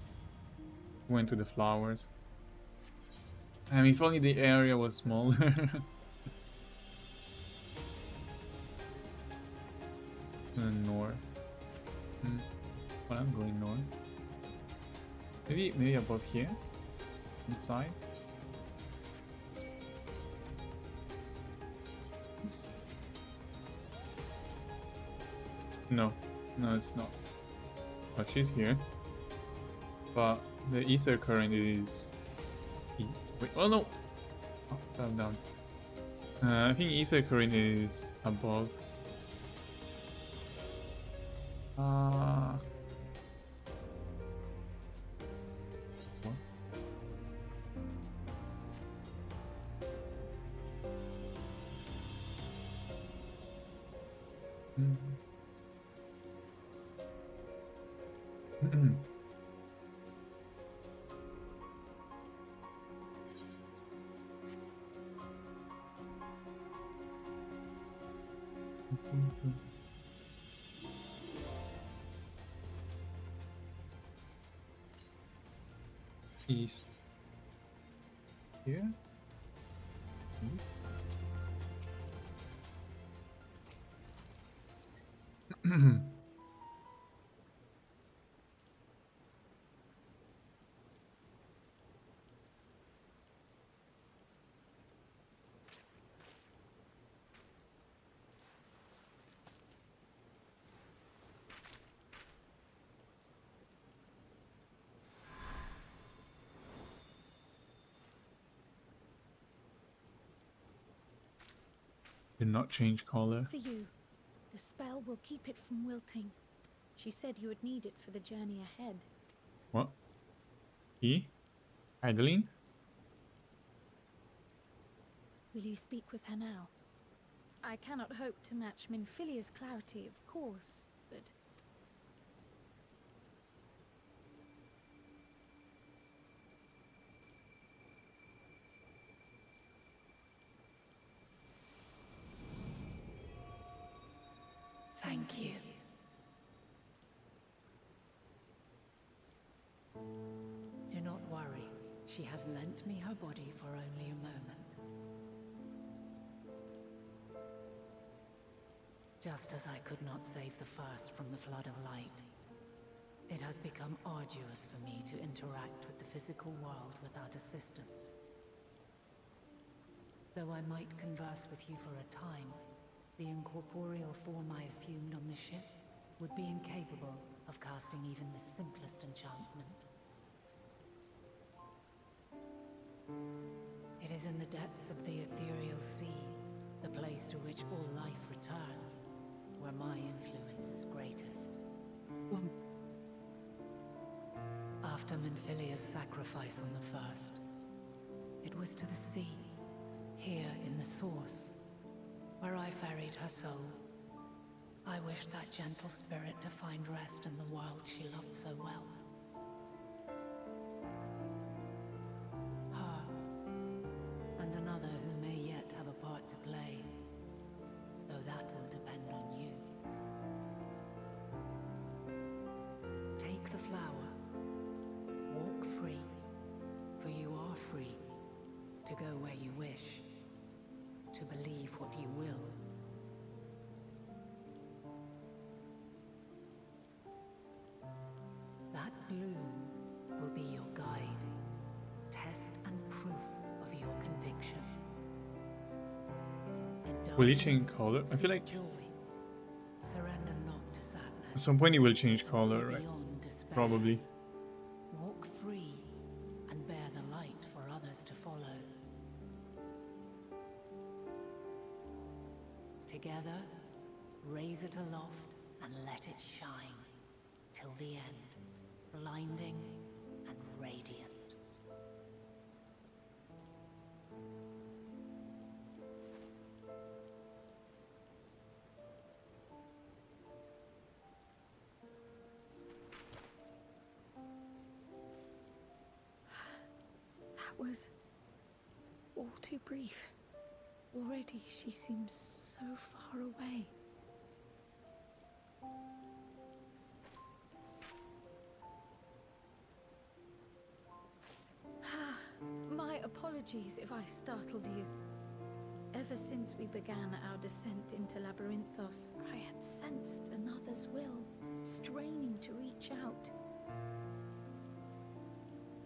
Went to the flowers. I mean, if only the area was smaller. North. Well, I'm going north. Maybe above here? Inside? No, it's not. But she's here. But the ether current is east. Wait, oh no! Oh, fell down. I think ether current is above. What? East. Here? Did not change color. For you, the spell will keep it from wilting. She said you would need it for the journey ahead. What? Adeline? Will you speak with her now? I cannot hope to match Minfilia's clarity, of course, but... Thank you. Do not worry. She has lent me her body for only a moment. Just as I could not save the first from the flood of light, It has become arduous for me to interact with the physical world without assistance. Though I might converse with you for a time, the incorporeal form I assumed on the ship would be incapable of casting even the simplest enchantment. It is in the depths of the ethereal sea, the place to which all life returns, where my influence is greatest. After Menphilia's sacrifice on the first, it was to the sea, here in the source, where I ferried her soul. I wished that gentle spirit to find rest in the world she loved so well. Her, and another who may yet have a part to play, though that will depend on you. Take the flower, walk free, for you are free, to go where you wish, to believe what you will. That bloom will be your guide, test and proof of your conviction. Will he change color? I feel like Joy. Surrender not to sadness. at some point he will change color, right? Probably. Walk free and bear the light for others to follow. Together, raise it aloft and let it shine till the end, blinding and radiant. That was all too brief. Already she seems so far away. My apologies if I startled you. Ever since we began our descent into Labyrinthos, I had sensed another's will, straining to reach out.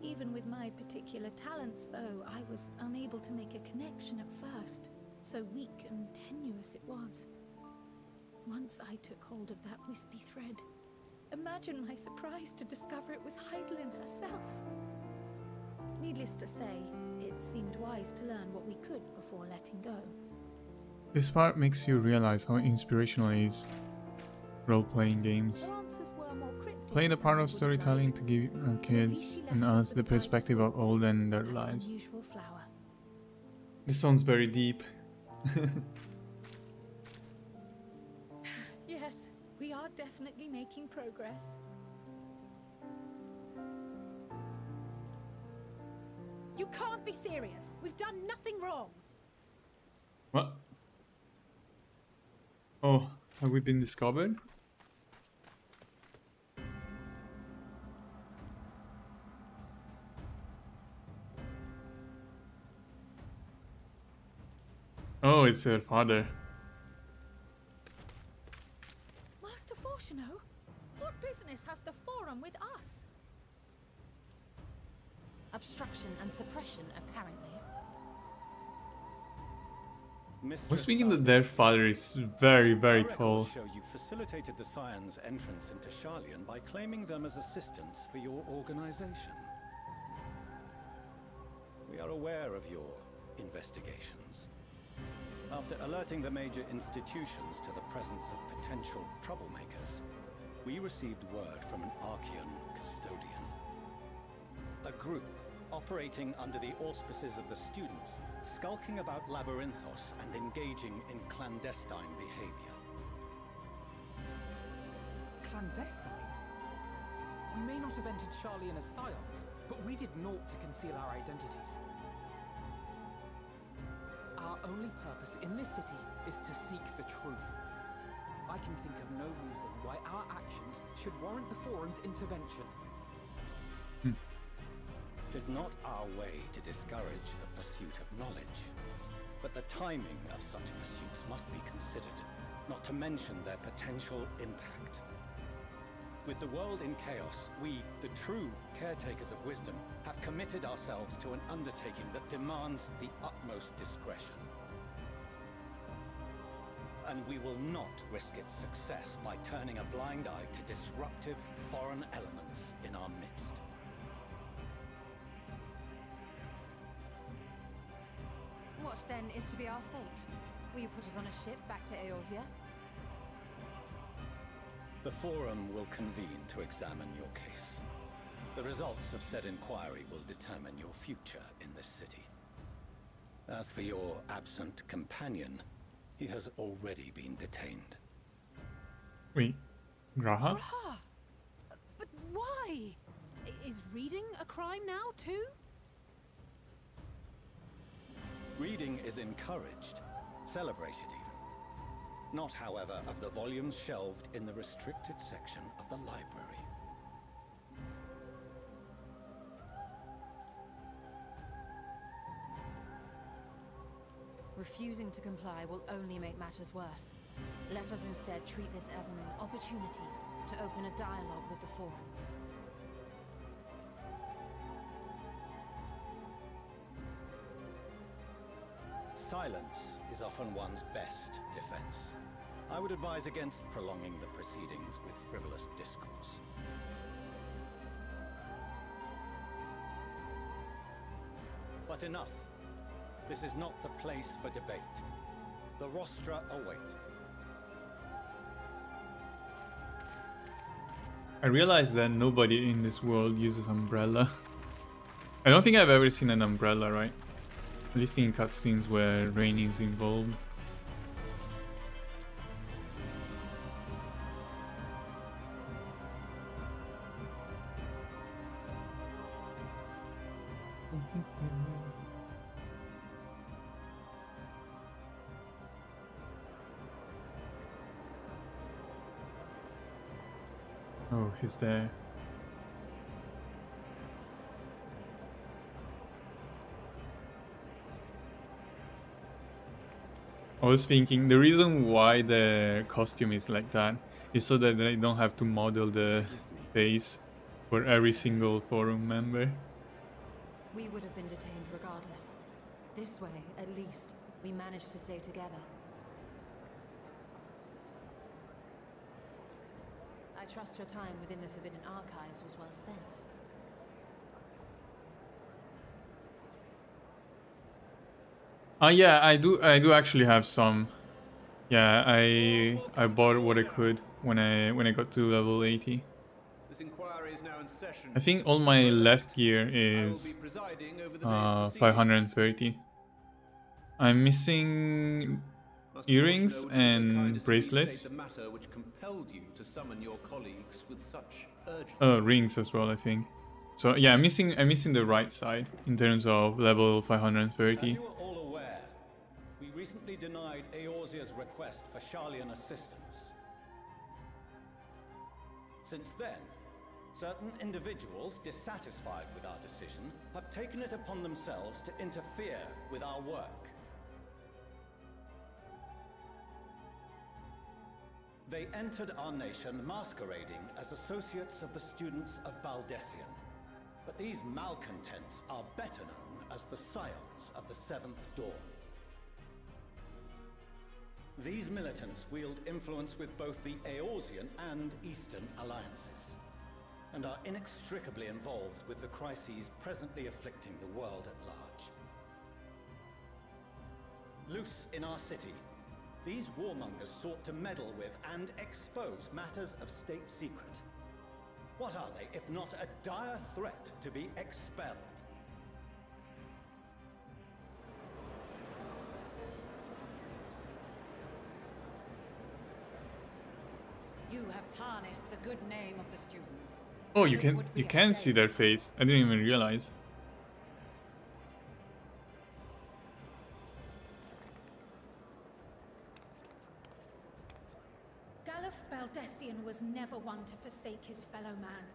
Even with my particular talents, though, I was unable to make a connection at first. So weak and tenuous it was. Once I took hold of that wispy thread, imagine my surprise to discover it was Heidelin herself. Needless to say, it seemed wise to learn what we could before letting go. This part makes you realize how inspirational it is. Role-playing games. Her answers were more cryptic. Playing the part of storytelling to give kids and us the perspective of old and their lives. Unusual flower. This sounds very deep. Yes, we are definitely making progress. You can't be serious. We've done nothing wrong. What? Oh, have we been discovered? Oh, it's her father. Master Fortuno, what business has the Forum with us? Obstruction and suppression, apparently. Was thinking that their father is very, very tall. Show you facilitated the Scions' entrance into Sharlayan by claiming them as assistants for your organization. We are aware of your investigations. After alerting the major institutions to the presence of potential troublemakers, we received word from an Archean custodian. A group operating under the auspices of the students, skulking about Labyrinthos and engaging in clandestine behavior. Clandestine? We may not have entered Sharlayan as Scions, but we did naught to conceal our identities. Our only purpose in this city is to seek the truth. I can think of no reason why our actions should warrant the Forum's intervention. It is not our way to discourage the pursuit of knowledge, but the timing of such pursuits must be considered, not to mention their potential impact. With the world in chaos, we, the true caretakers of wisdom, have committed ourselves to an undertaking that demands the utmost discretion. And we will not risk its success by turning a blind eye to disruptive foreign elements in our midst. What then is to be our fate? Will you put us on a ship back to Eorzea? The Forum will convene to examine your case. The results of said inquiry will determine your future in this city. As for your absent companion, he has already been detained. Wait, Graha? Graha! But why? Is reading a crime now, too? Reading is encouraged, celebrated even. Not, however, of the volumes shelved in the restricted section of the library. Refusing to comply will only make matters worse. Let us instead treat this as an opportunity to open a dialogue with the Forum. Silence is often one's best defense. I would advise against prolonging the proceedings with frivolous discourse. But enough. This is not the place for debate. The rostra await. I realized that nobody in this world uses umbrella. I don't think I've ever seen an umbrella, right? At least in cutscenes where raining is involved. Oh, he's there. I was thinking the reason why the costume is like that is so that they don't have to model the face for every single Forum member. We would have been detained regardless. This way, at least, we managed to stay together. I trust your time within the Forbidden Archives was well spent. Yeah, I do actually have some. Yeah, I bought what I could when I got to level 80. This inquiry is now in session. I think all my left gear is 530. I'm missing earrings and bracelets. The matter which compelled you to summon your colleagues with such urgency. Rings as well, I think. So yeah, I'm missing the right side in terms of level 530. As you are all aware, we recently denied Eorzea's request for Sharlayan assistance. Since then, certain individuals dissatisfied with our decision have taken it upon themselves to interfere with our work. They entered our nation masquerading as associates of the students of Baldessian. But these malcontents are better known as the Scions of the Seventh Dawn. These militants wield influence with both the Eorzean and Eastern alliances, and are inextricably involved with the crises presently afflicting the world at large. Loose in our city, these warmongers sought to meddle with and expose matters of state secret. What are they, if not a dire threat to be expelled? You have tarnished the good name of the students. Oh, you can see their face. I didn't even realize. Baldessian was never one to forsake his fellow man.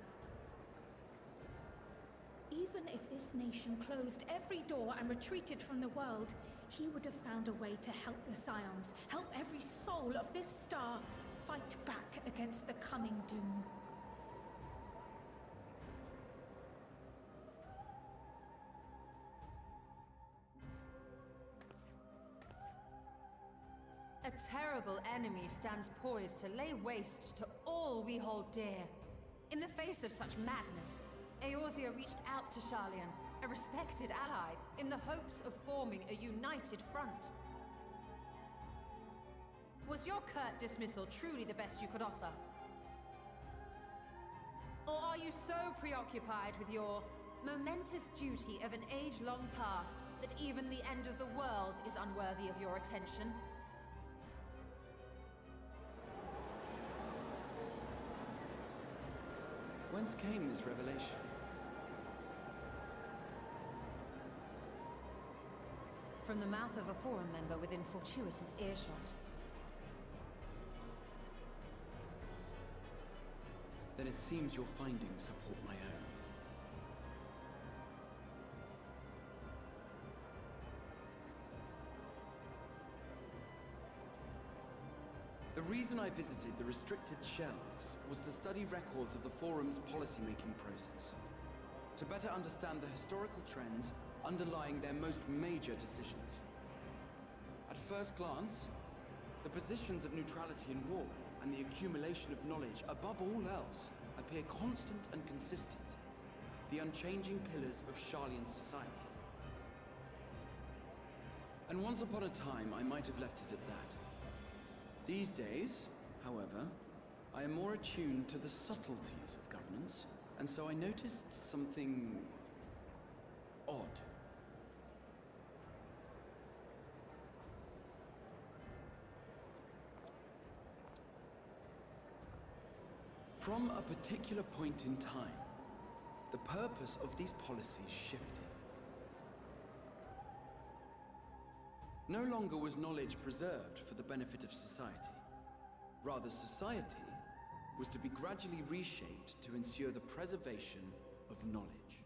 Even if this nation closed every door and retreated from the world, he would have found a way to help the Scions, help every soul of this star fight back against the coming doom. A terrible enemy stands poised to lay waste to all we hold dear. In the face of such madness, Eorzea reached out to Sharlayan, a respected ally, in the hopes of forming a united front. Was your curt dismissal truly the best you could offer? Or are you so preoccupied with your momentous duty of an age-long past that even the end of the world is unworthy of your attention? Whence came this revelation? From the mouth of a forum member within fortuitous earshot. Then it seems your findings support my own. The reason I visited the restricted shelves was to study records of the Forum's policymaking process, to better understand the historical trends underlying their most major decisions. At first glance, the positions of neutrality in war and the accumulation of knowledge above all else appear constant and consistent, the unchanging pillars of Sharlayan society. And once upon a time, I might have left it at that. These days, however, I am more attuned to the subtleties of governance, and so I noticed something odd. From a particular point in time, the purpose of these policies shifted. No longer was knowledge preserved for the benefit of society. Rather, society was to be gradually reshaped to ensure the preservation of knowledge.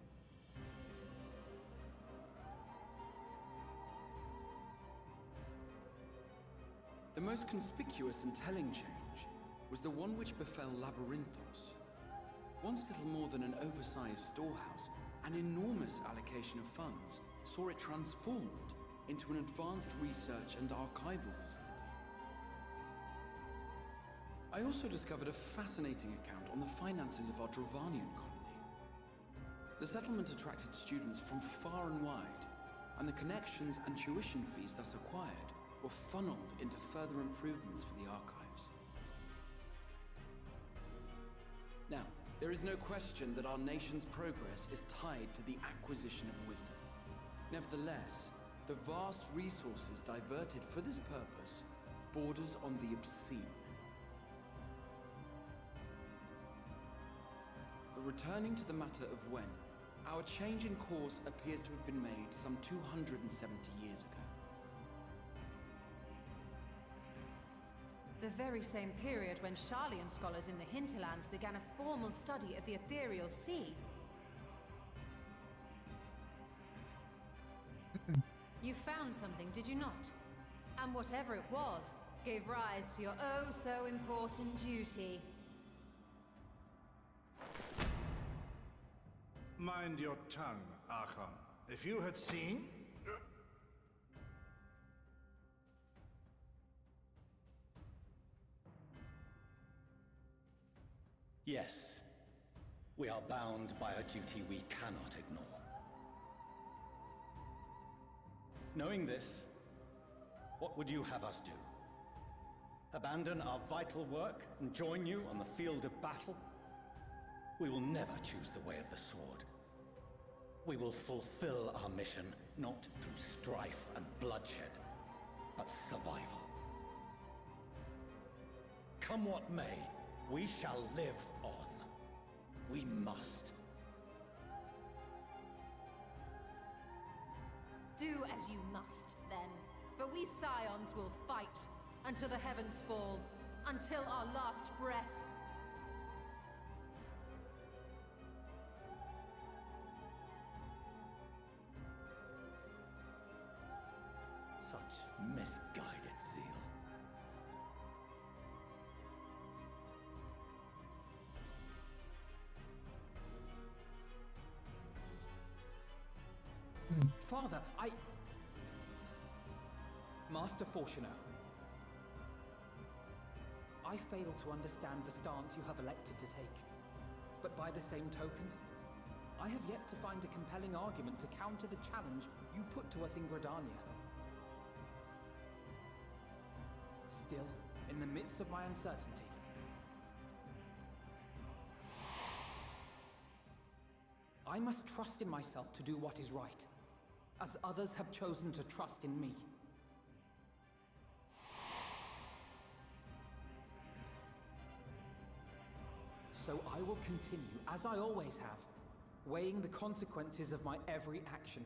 The most conspicuous and telling change was the one which befell Labyrinthos. Once little more than an oversized storehouse, an enormous allocation of funds saw it transformed into an advanced research and archival facility. I also discovered a fascinating account on the finances of our Dravanian colony. The settlement attracted students from far and wide, and the connections and tuition fees thus acquired were funneled into further improvements for the archives. Now, there is no question that our nation's progress is tied to the acquisition of wisdom. Nevertheless, the vast resources diverted for this purpose borders on the obscene. But returning to the matter of when, our change in course appears to have been made some 270 years ago. The very same period when Sharlayan scholars in the hinterlands began a formal study of the ethereal sea. You found something, did you not? And whatever it was, gave rise to your oh-so-important duty. Mind your tongue, Archon. If you had seen... Yes. We are bound by a duty we cannot ignore. Knowing this, what would you have us do? Abandon our vital work and join you on the field of battle? We will never choose the way of the sword. We will fulfill our mission not through strife and bloodshed, but survival. Come what may, we shall live on. We must. Do as you must, then. But we Scions will fight until the heavens fall, until our last breath. Such misguided zeal. Father, Master Fortuner, I fail to understand the stance you have elected to take. But by the same token, I have yet to find a compelling argument to counter the challenge you put to us in Gridania. Still, in the midst of my uncertainty, I must trust in myself to do what is right, as others have chosen to trust in me. So I will continue, as I always have, weighing the consequences of my every action,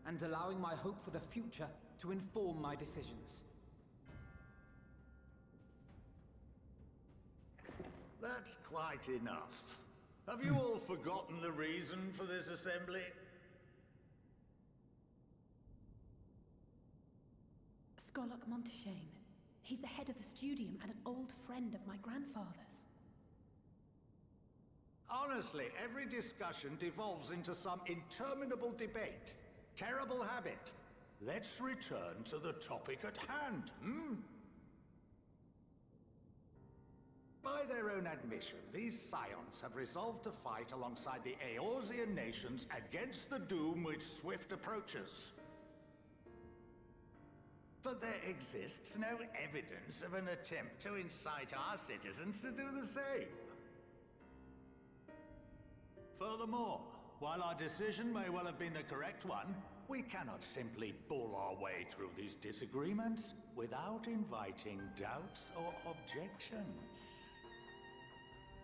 and allowing my hope for the future to inform my decisions. That's quite enough. Have you all forgotten the reason for this assembly? Skolok Monteshane. He's the head of the studium and an old friend of my grandfather's. Honestly, every discussion devolves into some interminable debate. Terrible habit. Let's return to the topic at hand, hmm? By their own admission, these scions have resolved to fight alongside the Eorzean nations against the doom which swift approaches. But there exists no evidence of an attempt to incite our citizens to do the same. Furthermore, while our decision may well have been the correct one, we cannot simply bull our way through these disagreements without inviting doubts or objections.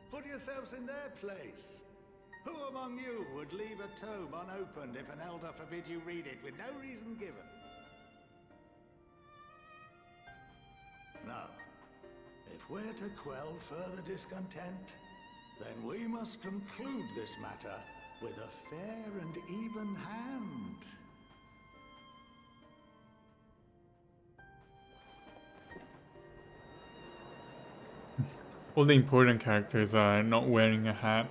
Put yourselves in their place. Who among you would leave a tome unopened if an elder forbid you read it with no reason given? Now, if we're to quell further discontent, then we must conclude this matter with a fair and even hand. All the important characters are not wearing a hat.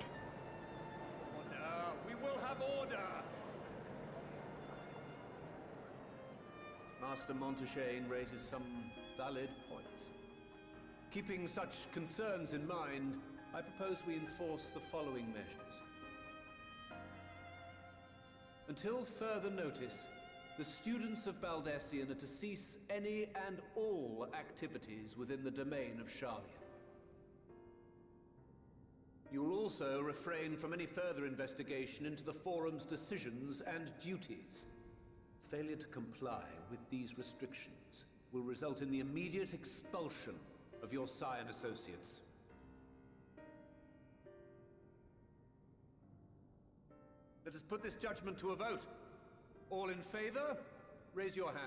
We will have order! Master Monteshane raises some valid points. Keeping such concerns in mind, I propose we enforce the following measures. Until further notice, the students of Baldessian are to cease any and all activities within the domain of Sharlian. You will also refrain from any further investigation into the Forum's decisions and duties. Failure to comply with these restrictions will result in the immediate expulsion of your Scion associates. Let us put this judgment to a vote. All in favor, raise your hand.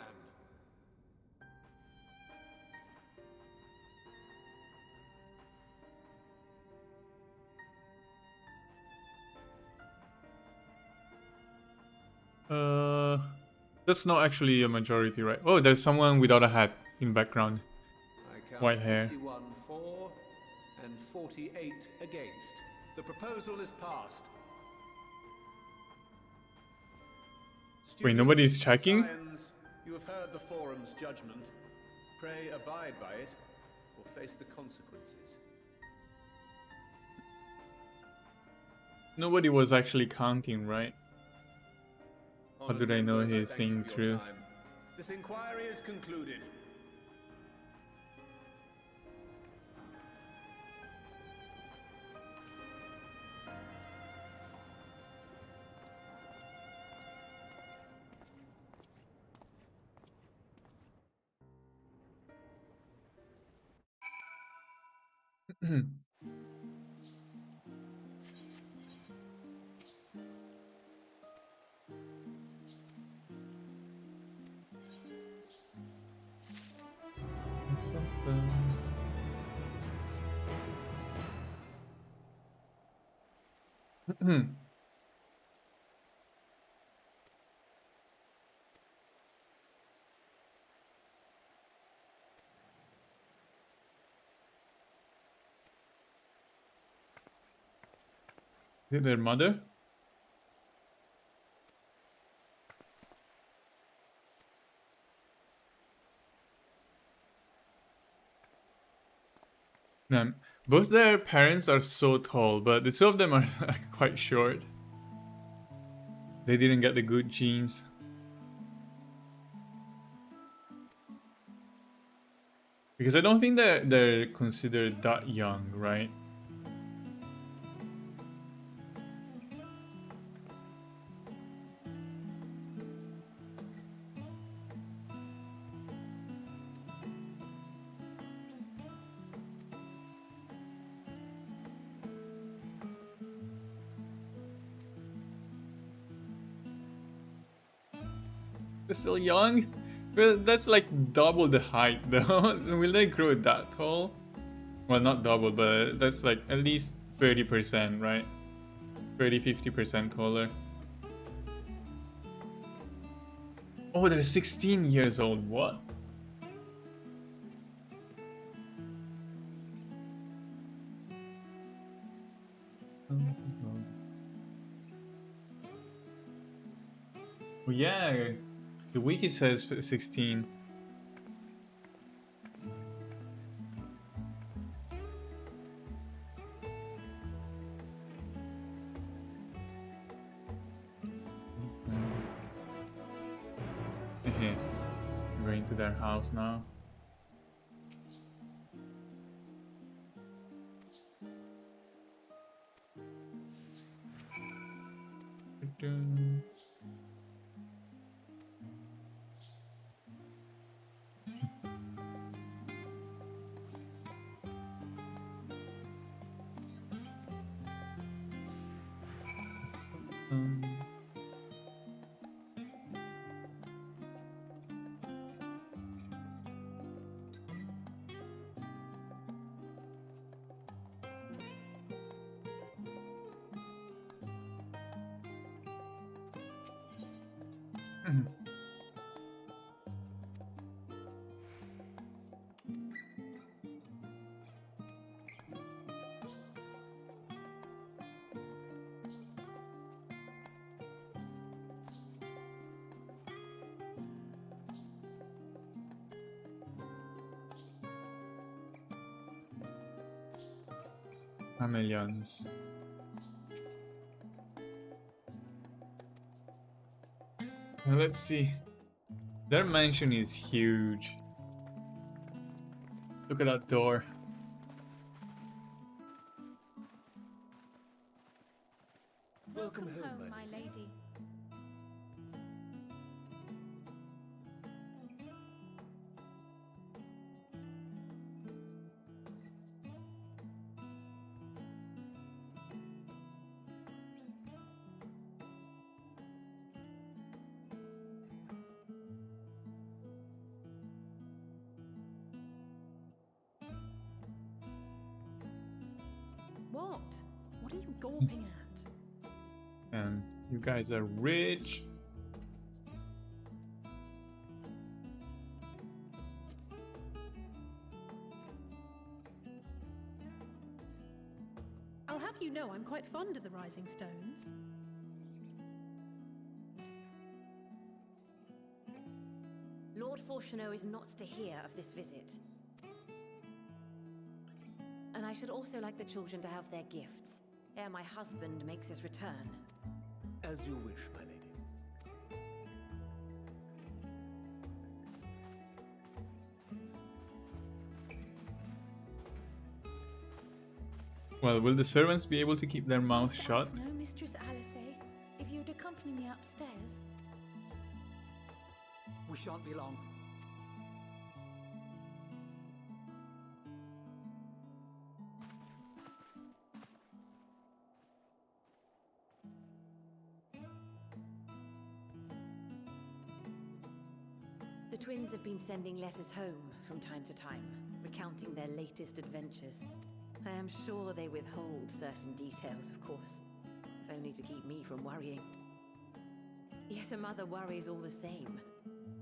That's not actually a majority, right? Oh, there's someone without a hat in background. I count White hair. 51 for and 48 against. The proposal is passed. Wait, nobody's checking? Scions, you have heard the Forum's judgment. Pray abide by it, or face the consequences. Nobody was actually counting, right? How Honored do they know members, I he's thank you saying for your truth? time. This inquiry is concluded. Is it their mother? Them. Both their parents are so tall, but the two of them are quite short. They didn't get the good genes. Because I don't think they're considered that young, right? They're still young? But that's like double the height though. Will they grow that tall? Well, not double, but that's like at least 30%, right? 30-50% taller. Oh, they're 16 years old. What? Oh yeah, the wiki says 16. I'm going to their house now. Chameleons. Now let's see. Their mansion is huge. Look at that door. Welcome home, my lady. What? What are you gawping at? And you guys are rich. I'll have you know I'm quite fond of the Rising Stones. Lord Fortuneau is not to hear of this visit. And I should also like the children to have their gifts, ere my husband makes his return. As you wish, my lady. Well, will the servants be able to keep their mouth shut? No, Mistress Alice, if you'd accompany me upstairs. We shan't be long. The twins have been sending letters home from time to time, recounting their latest adventures. I am sure they withhold certain details, of course, if only to keep me from worrying. Yet a mother worries all the same.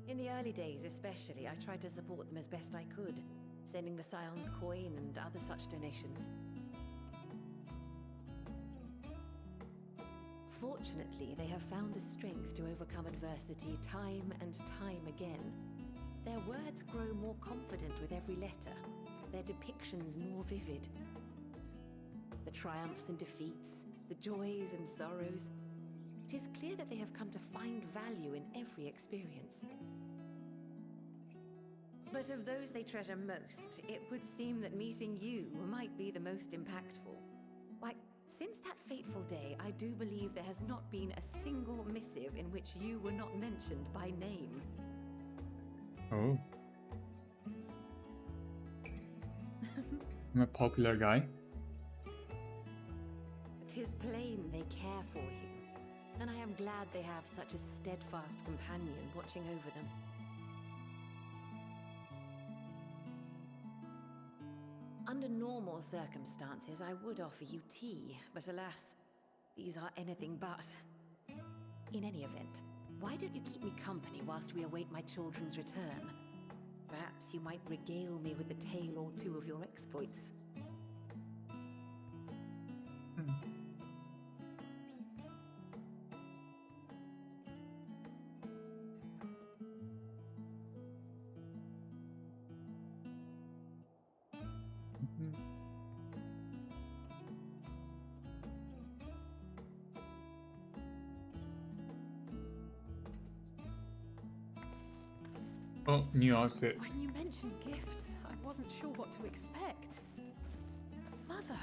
In the early days especially, I tried to support them as best I could, sending the Scion's coin and other such donations. Fortunately, they have found the strength to overcome adversity time and time again. Their words grow more confident with every letter, their depictions more vivid. The triumphs and defeats, the joys and sorrows. It is clear that they have come to find value in every experience. But of those they treasure most, it would seem that meeting you might be the most impactful. Why, since that fateful day, I do believe there has not been a single missive in which you were not mentioned by name. Oh. I'm a popular guy. 'Tis plain they care for you, and I am glad they have such a steadfast companion watching over them. Under normal circumstances, I would offer you tea, but alas, these are anything but. In any event, why don't you keep me company whilst we await my children's return? Perhaps you might regale me with a tale or two of your exploits. Oh, new outfits. When you mentioned gifts, I wasn't sure what to expect. Mother,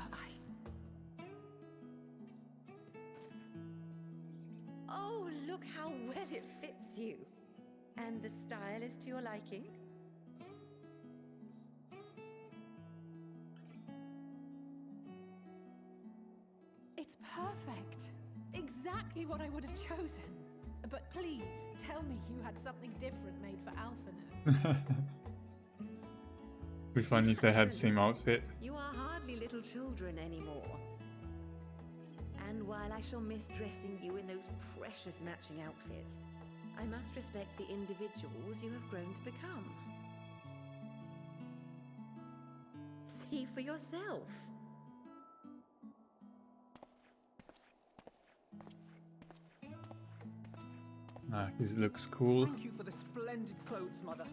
Oh, look how well it fits you. And the style is to your liking? It's perfect. Exactly what I would have chosen. But please, tell me you had something different made for Alphinaud. Be funny if they had the same outfit. You are hardly little children anymore. And while I shall miss dressing you in those precious matching outfits, I must respect the individuals you have grown to become. See for yourself. Ah, this looks cool. Thank you for the splendid clothes, Mother.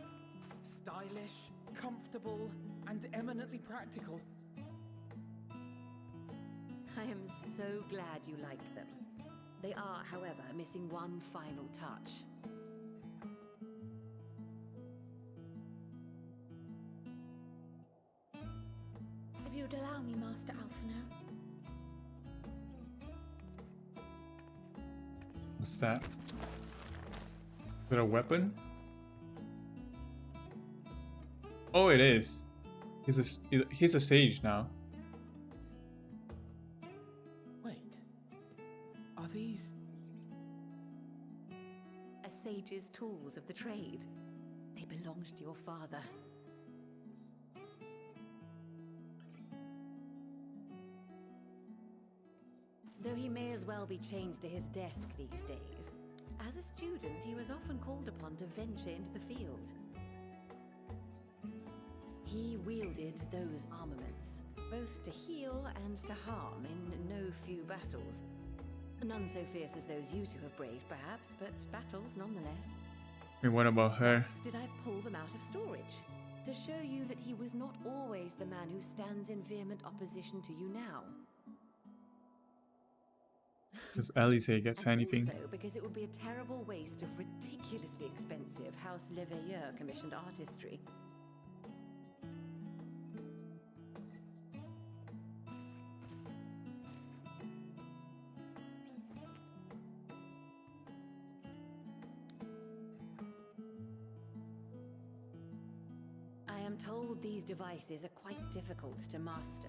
Stylish, comfortable, and eminently practical. I am so glad you like them. They are, however, missing one final touch. If you would allow me, Master Alphinaud. What's that? Is that a weapon? Oh, it is. He's a sage now. Wait. Are these... A sage's tools of the trade. They belonged to your father. Though he may as well be chained to his desk these days, as a student he was often called upon to venture into the field. He wielded those armaments, both to heal and to harm in no few battles. None so fierce as those you two have braved, perhaps, but battles nonetheless. And what about her? Thus did I pull them out of storage, to show you that he was not always the man who stands in vehement opposition to you now. Does Alice gets anything? Also because it would be a terrible waste of ridiculously expensive House Leveilleur commissioned artistry. I am told these devices are quite difficult to master.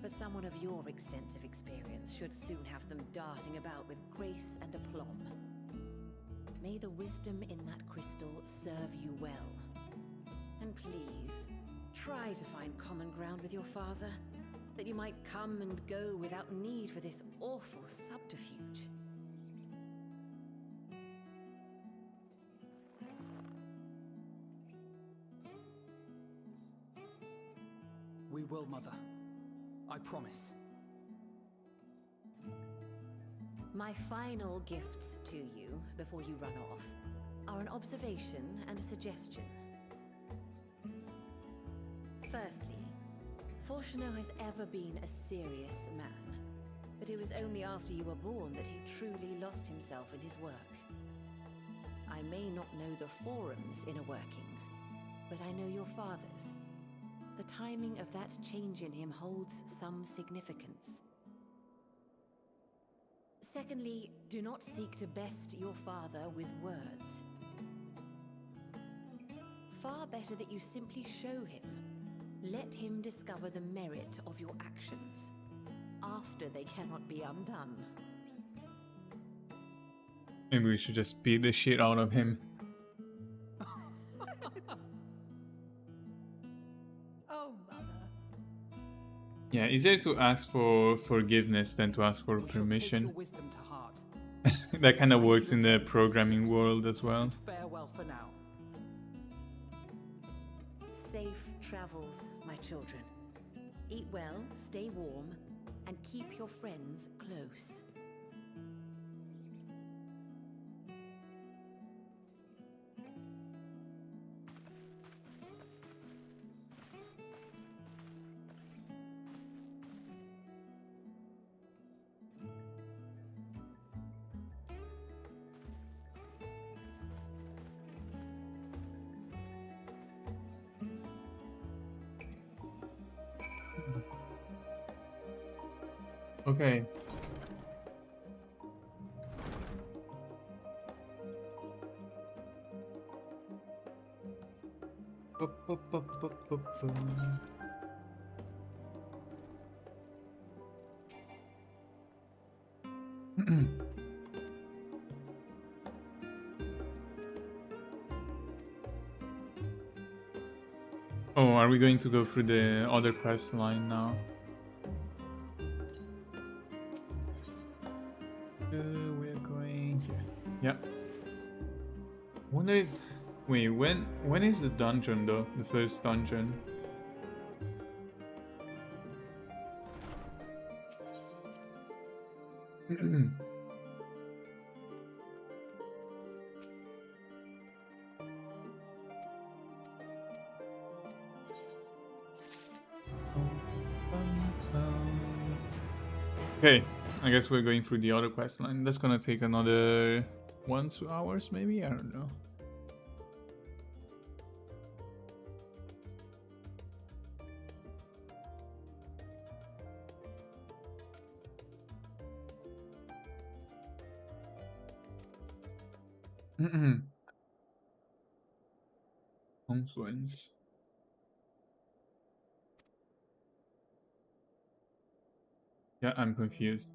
But someone of your extensive experience should soon have them darting about with grace and aplomb. May the wisdom in that crystal serve you well. And please, try to find common ground with your father, that you might come and go without need for this awful subterfuge. We will, Mother. I promise. My final gifts to you, before you run off, are an observation and a suggestion. Firstly, Fortuno has ever been a serious man. But it was only after you were born that he truly lost himself in his work. I may not know the Forum's inner workings, but I know your father's. The timing of that change in him holds some significance. Secondly, do not seek to best your father with words. Far better that you simply show him. Let him discover the merit of your actions. After they cannot be undone. Maybe we should just beat the shit out of him. Oh, mother. Yeah, easier to ask for forgiveness than to ask for permission. Take your wisdom to heart. That kind of works in the programming world as well. Farewell for now. Safe travels, my children. Eat well, stay warm, and keep your friends close. Okay. Oh, are we going to go through the other quest line now? We're going here. Yep. Wonder if... Wait, when is the dungeon though? The first dungeon? Okay, I guess we're going through the other quest line. That's gonna take another 1-2 hours maybe? I don't know. Confluence. Yeah, I'm confused.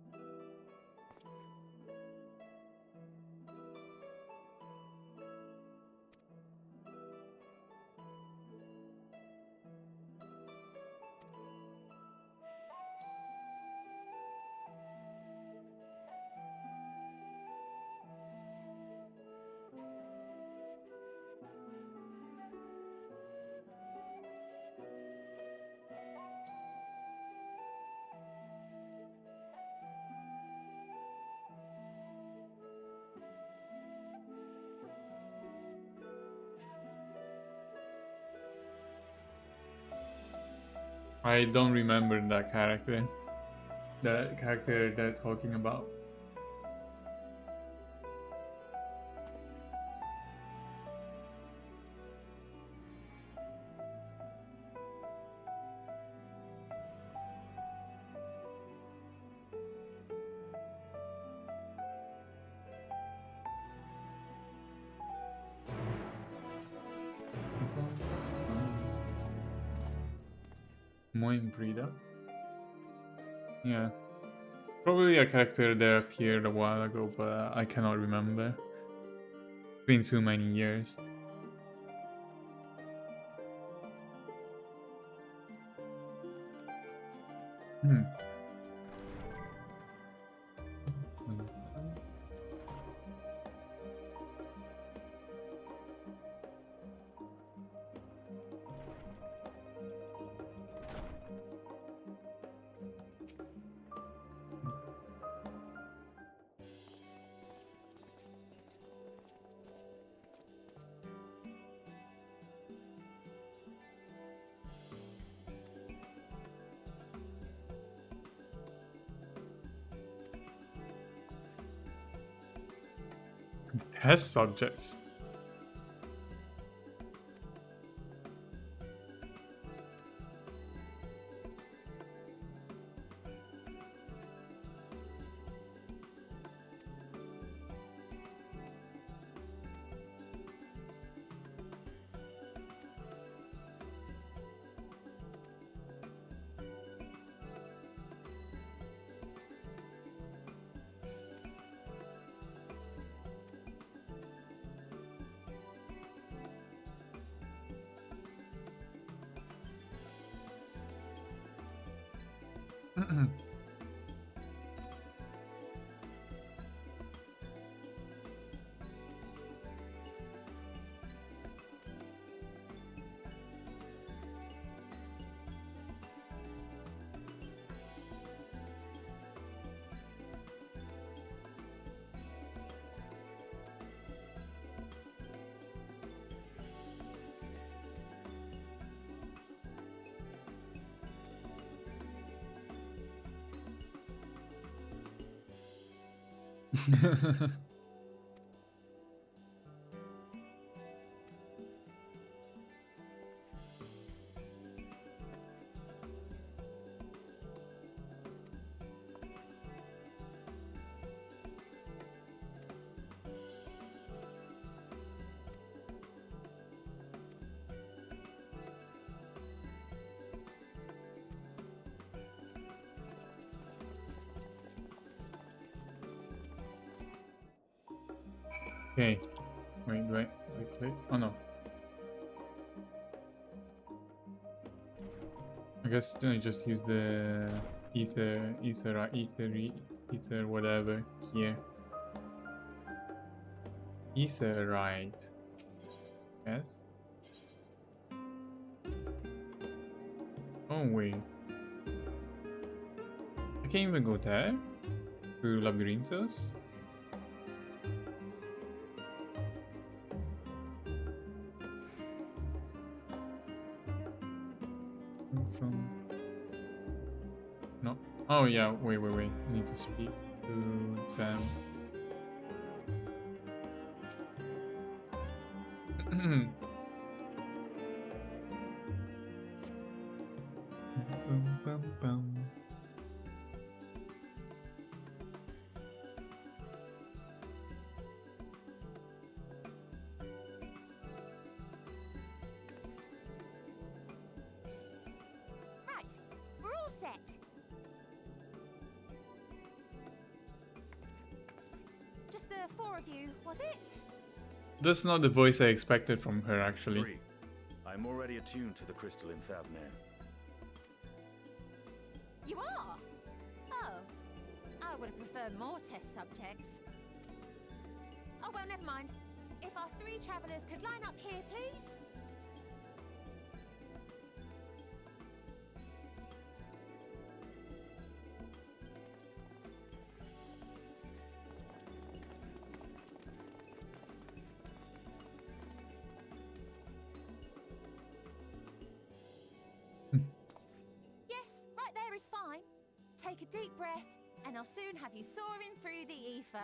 I don't remember that character. The character they're talking about. Moin Breeder. Yeah. Probably a character that appeared a while ago, but I cannot remember. It's been too many years. Test subjects. Okay. Wait, do I click? Oh no. I guess I just use the ether, whatever here. Etherite. Yes. Oh wait. I can't even go there? Through Labyrinthos? No. Oh yeah, wait. I need to speak to them. Right, we're all set. Just the four of you, was it? That's not the voice I expected from her, actually. 3. I'm already attuned to the crystal in Thavnir. You are? Oh, I would have preferred more test subjects. Oh, well, never mind. If our 3 travelers could line up here, please. Yes, right there is fine. Take a deep breath, and I'll soon have you soaring through the ether.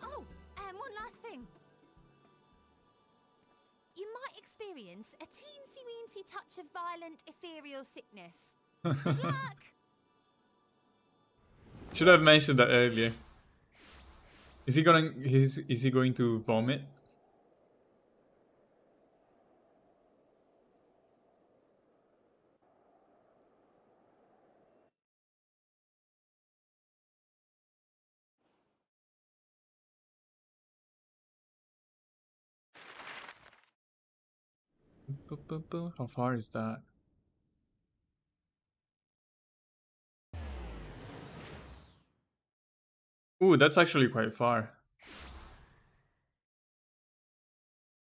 Oh, and one last thing. You might experience a teensy-weensy touch of violent ethereal sickness. Good luck! Should have mentioned that earlier. Is he going to vomit? How far is that? Ooh, that's actually quite far.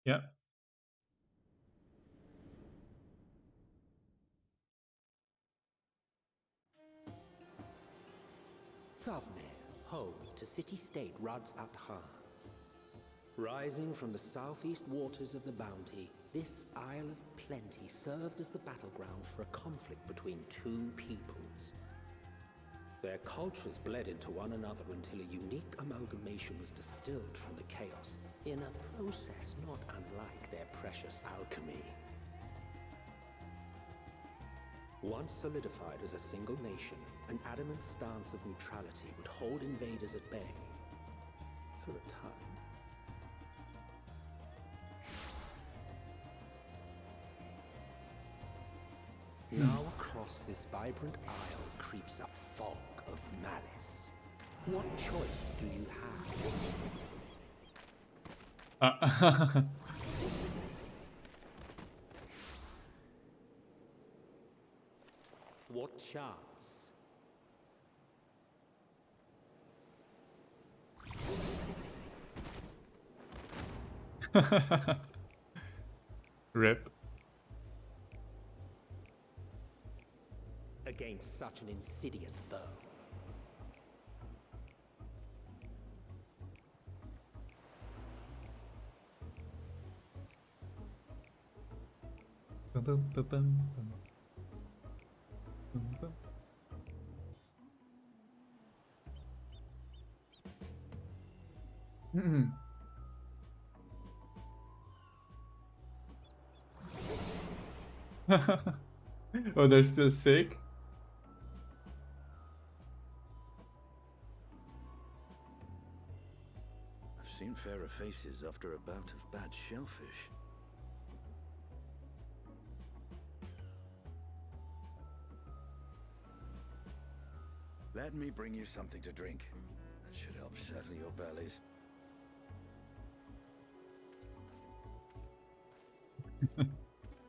Yeah. Thavnir, home to city-state Rads at Han. Rising from the southeast waters of the Bounty, This Isle of Plenty served as the battleground for a conflict between two peoples. Their cultures bled into one another until a unique amalgamation was distilled from the chaos, in a process not unlike their precious alchemy. Once solidified as a single nation, an adamant stance of neutrality would hold invaders at bay for a time. Now across this vibrant isle creeps a fog of malice. What choice do you have? What chance? Rip. Against such an insidious foe. Bum, bum, bum, bum, bum. Bum, bum. Oh, they're still sick? I've seen fairer faces after a bout of bad shellfish. Let me bring you something to drink. That should help settle your bellies.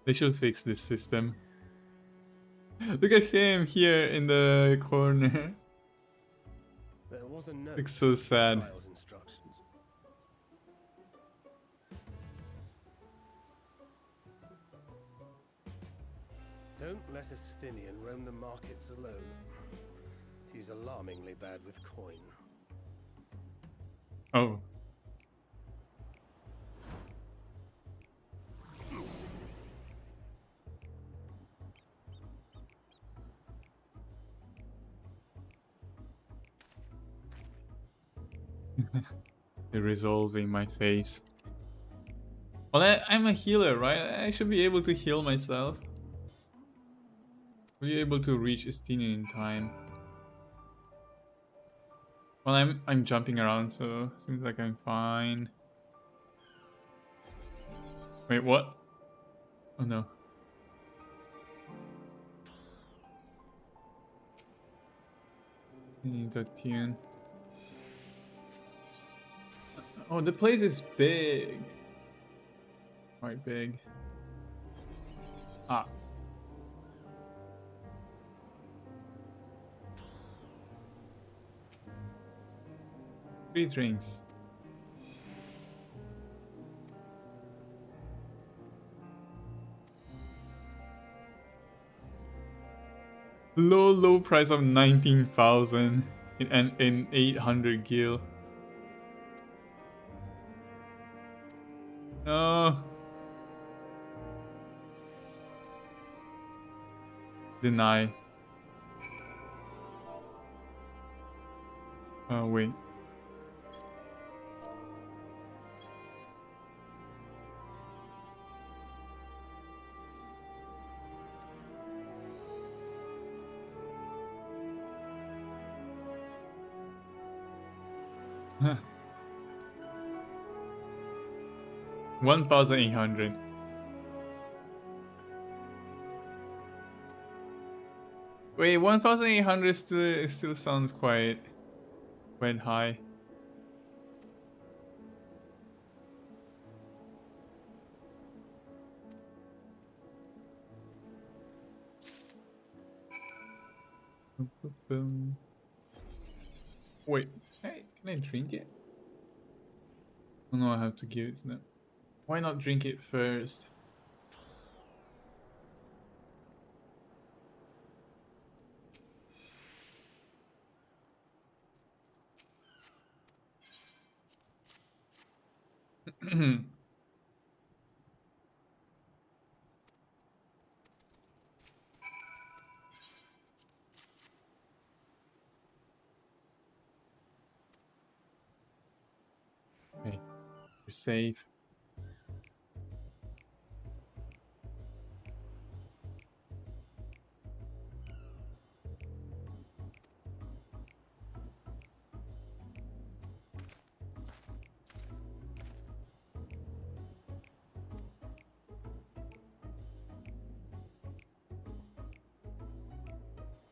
They should fix this system. Look at him here in the corner. There was a note. Looks so sad. Trial's instructions. Don't let Estinian roam the markets alone. He's alarmingly bad with coin. Oh. They're resolving my face. Well, I'm a healer, right? I should be able to heal myself. Be able to reach Estinian in time. Well, I'm jumping around, so seems like I'm fine. Wait, what? Oh no. I need that tune. Oh, the place is big. Quite big. Ah. Three drinks. Low price of 19,000 in 800 gil. No. Deny. Oh wait. Huh. 1,800. Wait, 1,800 still sounds quite high. Wait, hey, can I drink it? Oh no, I have to give it to them. Why not drink it first? save.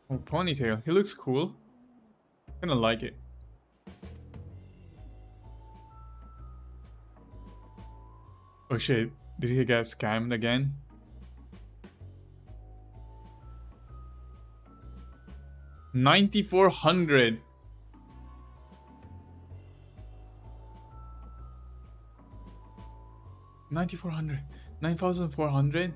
Oh, Ponytail. He looks cool. Kinda like it. Oh shit. Did he get scammed again? $9,400. $9,400. 9,400.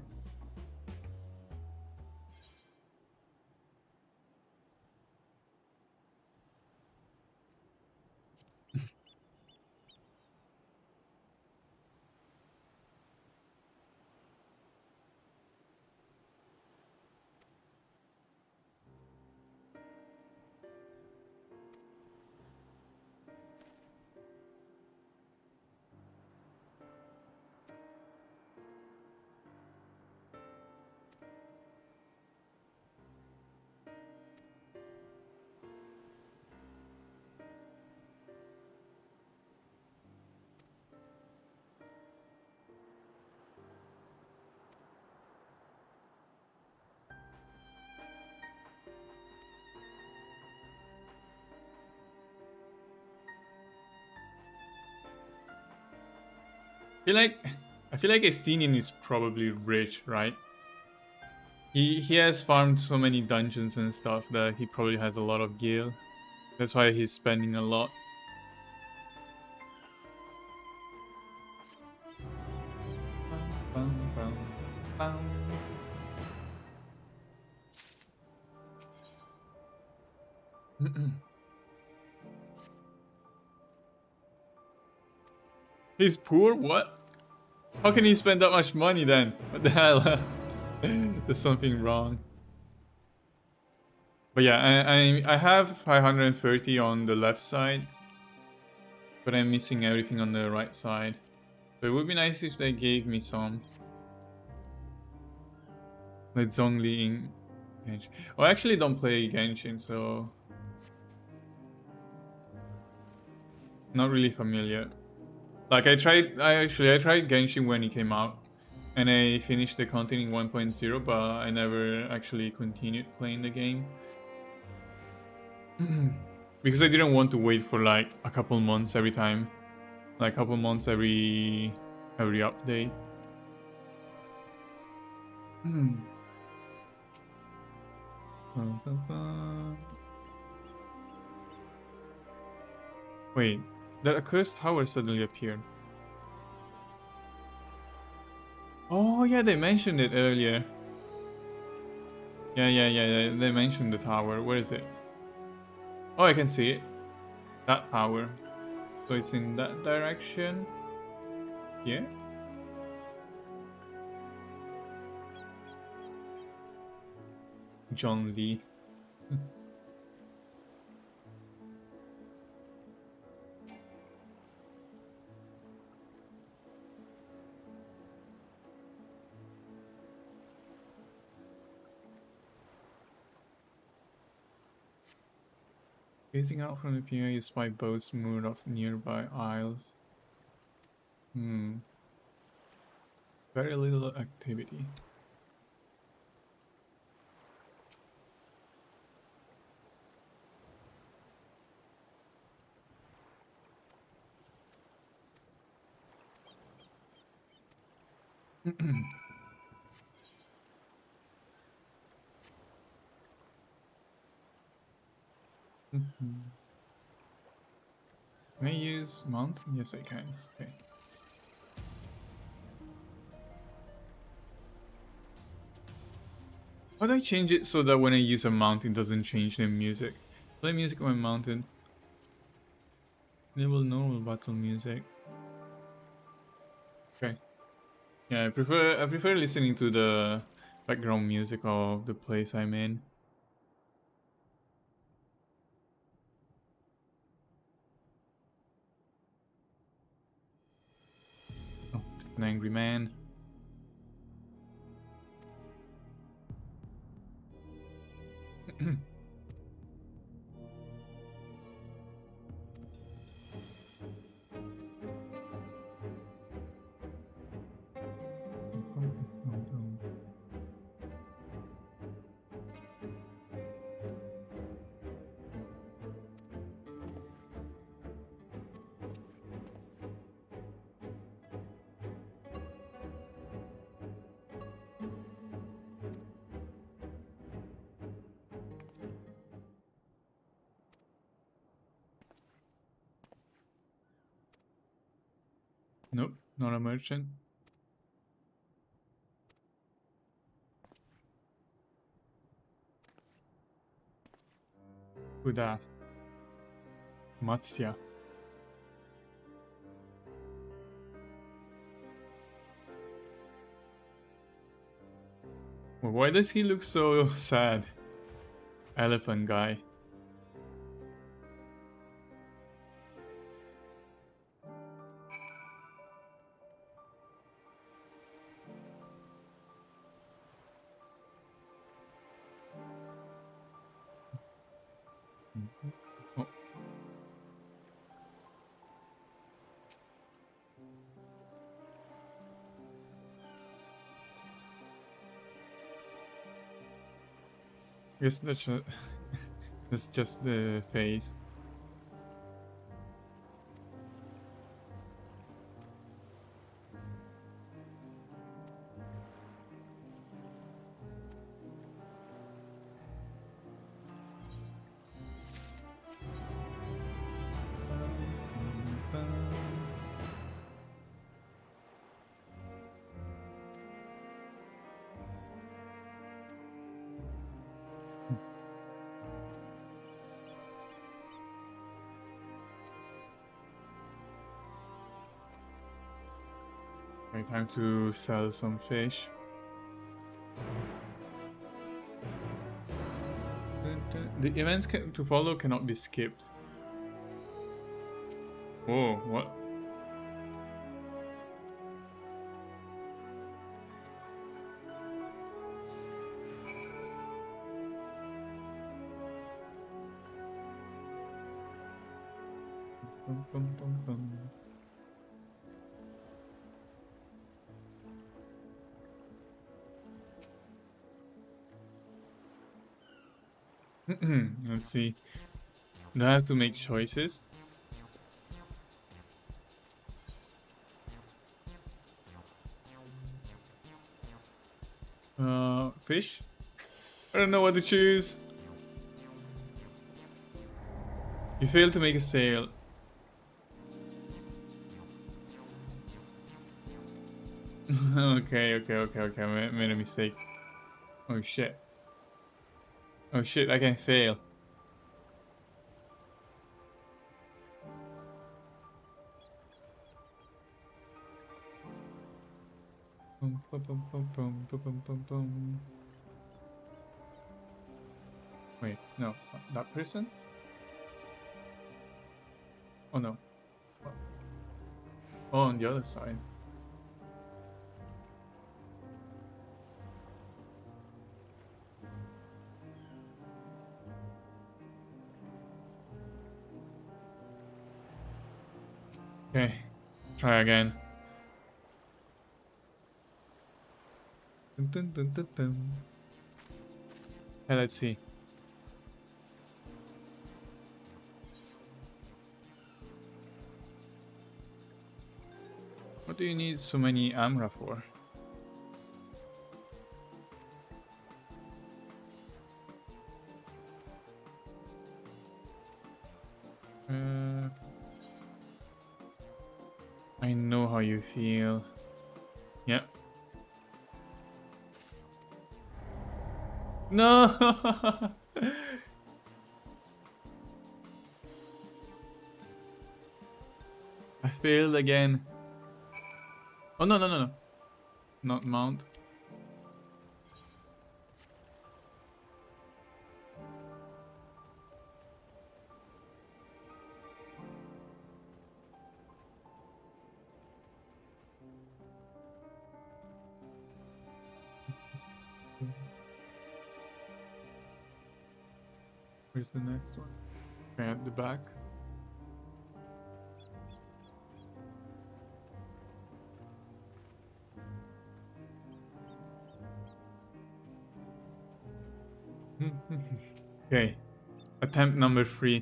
I feel like Estinian is probably rich, right? He has farmed so many dungeons and stuff that he probably has a lot of gil. That's why he's spending a lot. He's poor? What? How can he spend that much money then? What the hell? There's something wrong. But yeah, I have 530 on the left side, but I'm missing everything on the right side. So it would be nice if they gave me some. Like Zhongli in Genshin. Oh, I actually don't play Genshin, so not really familiar. Like I tried Genshin when it came out, and I finished the content in 1.0, but I never actually continued playing the game. Because I didn't want to wait for like a couple months every time. Like a couple months every update. Wait, that accursed tower suddenly appeared. Oh yeah, they mentioned it earlier. Yeah, they mentioned the tower. Where is it? Oh, I can see it. That tower. So it's in that direction. Yeah. John Lee. Gazing out from the pier, you spy boats moored off nearby isles. Very little activity. Can I use mountain? Yes, I can. Okay. How do I change it so that when I use a mount, it doesn't change the music? Play music when mounted. Enable normal battle music. Okay. Yeah, I prefer listening to the background music of the place I'm in. An angry man. Nope, not a merchant. Buddha. Matsya. Well, why does he look so sad? Elephant guy. Oh. Guess that's just the face. Okay, time to sell some fish. The events to follow cannot be skipped. Whoa, what? Bum, bum, bum, bum. Let's see. Do I have to make choices? Fish? I don't know what to choose. You failed to make a sale. Okay. I made a mistake. Oh shit. Oh shit, I can fail. Bum, bum, bum, bum, bum, bum, bum, bum. Wait, no, that person? Oh no. Oh, on the other side. Okay, try again. Dun, dun, dun, dun, dun. Hey, let's see. What do you need so many Amra for? I know how you feel. Yeah. No! I failed again. Oh, no. Not mount. Where's the next one? Okay, at the back. Okay, attempt number 3.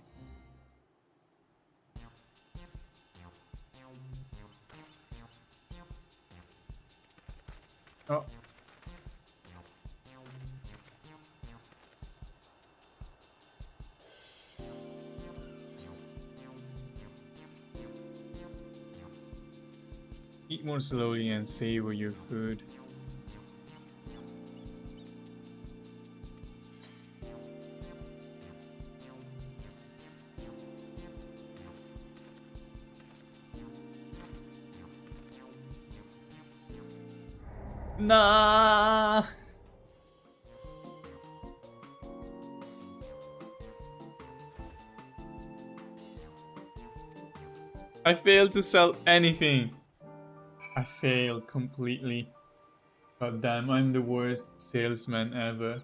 Oh. Eat more slowly and savor your food. Nah. I failed to sell anything. I failed completely. God damn, I'm the worst salesman ever.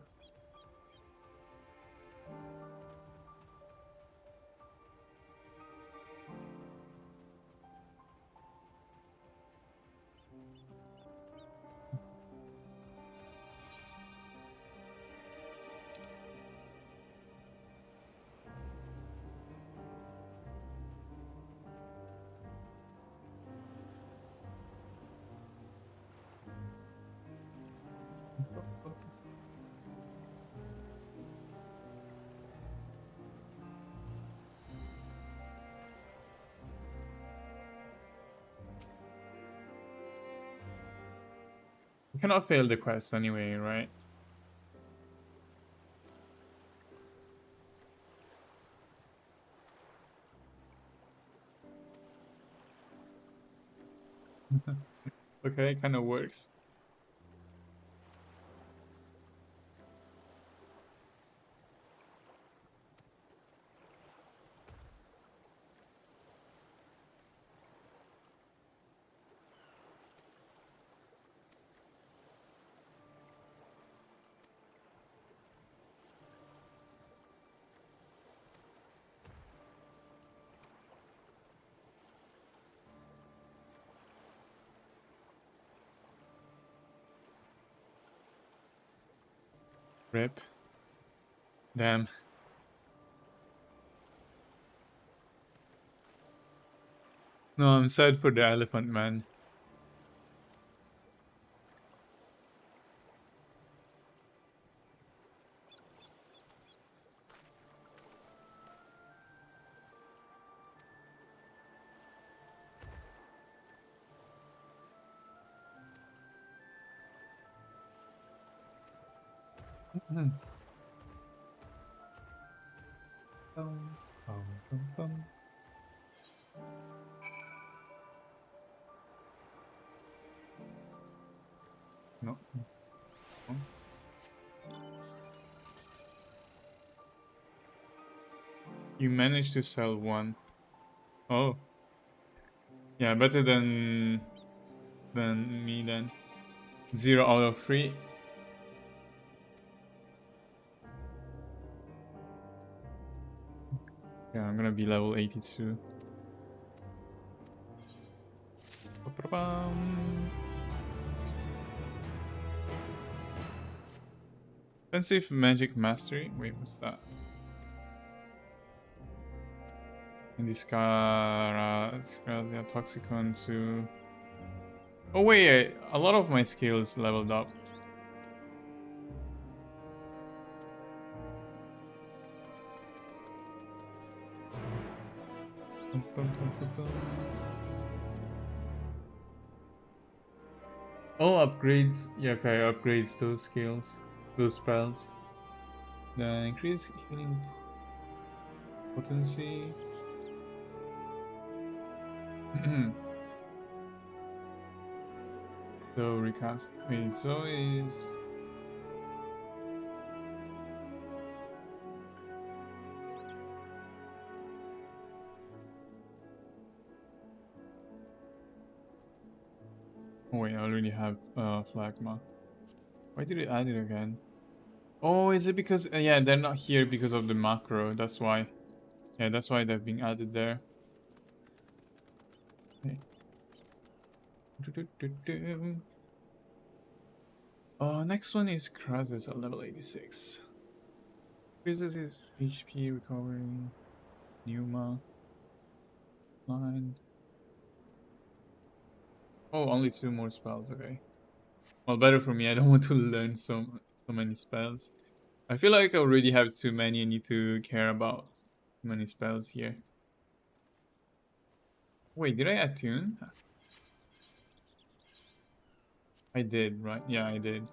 We cannot fail the quest anyway, right? Okay, kind of works. Rip. Damn. No, I'm sad for the elephant man. No. You managed to sell 1. Oh. Yeah, better than me then. 0 out of 3. Yeah, I'm gonna be level 82. Offensive magic mastery? Wait, what's that? Indiscara, Toxicon to... Oh wait, a lot of my skills leveled up. Oh, upgrades. Yeah, okay, upgrades those skills, those spells. Then increase healing potency. So recast. Wait, so is... Oh wait, I already have Phlegma. Why did it add it again? Oh, is it because... yeah, they're not here because of the macro. That's why. Yeah, that's why they've been added there. Okay. Next one is Krasus at level 86. Krasus is HP recovering, Pneuma, Blind. Oh, only 2 more spells, okay. Well, better for me, I don't want to learn so many spells. I feel like I already have too many, I need to care about many spells here. Wait, did I attune? I did, right? Yeah, I did.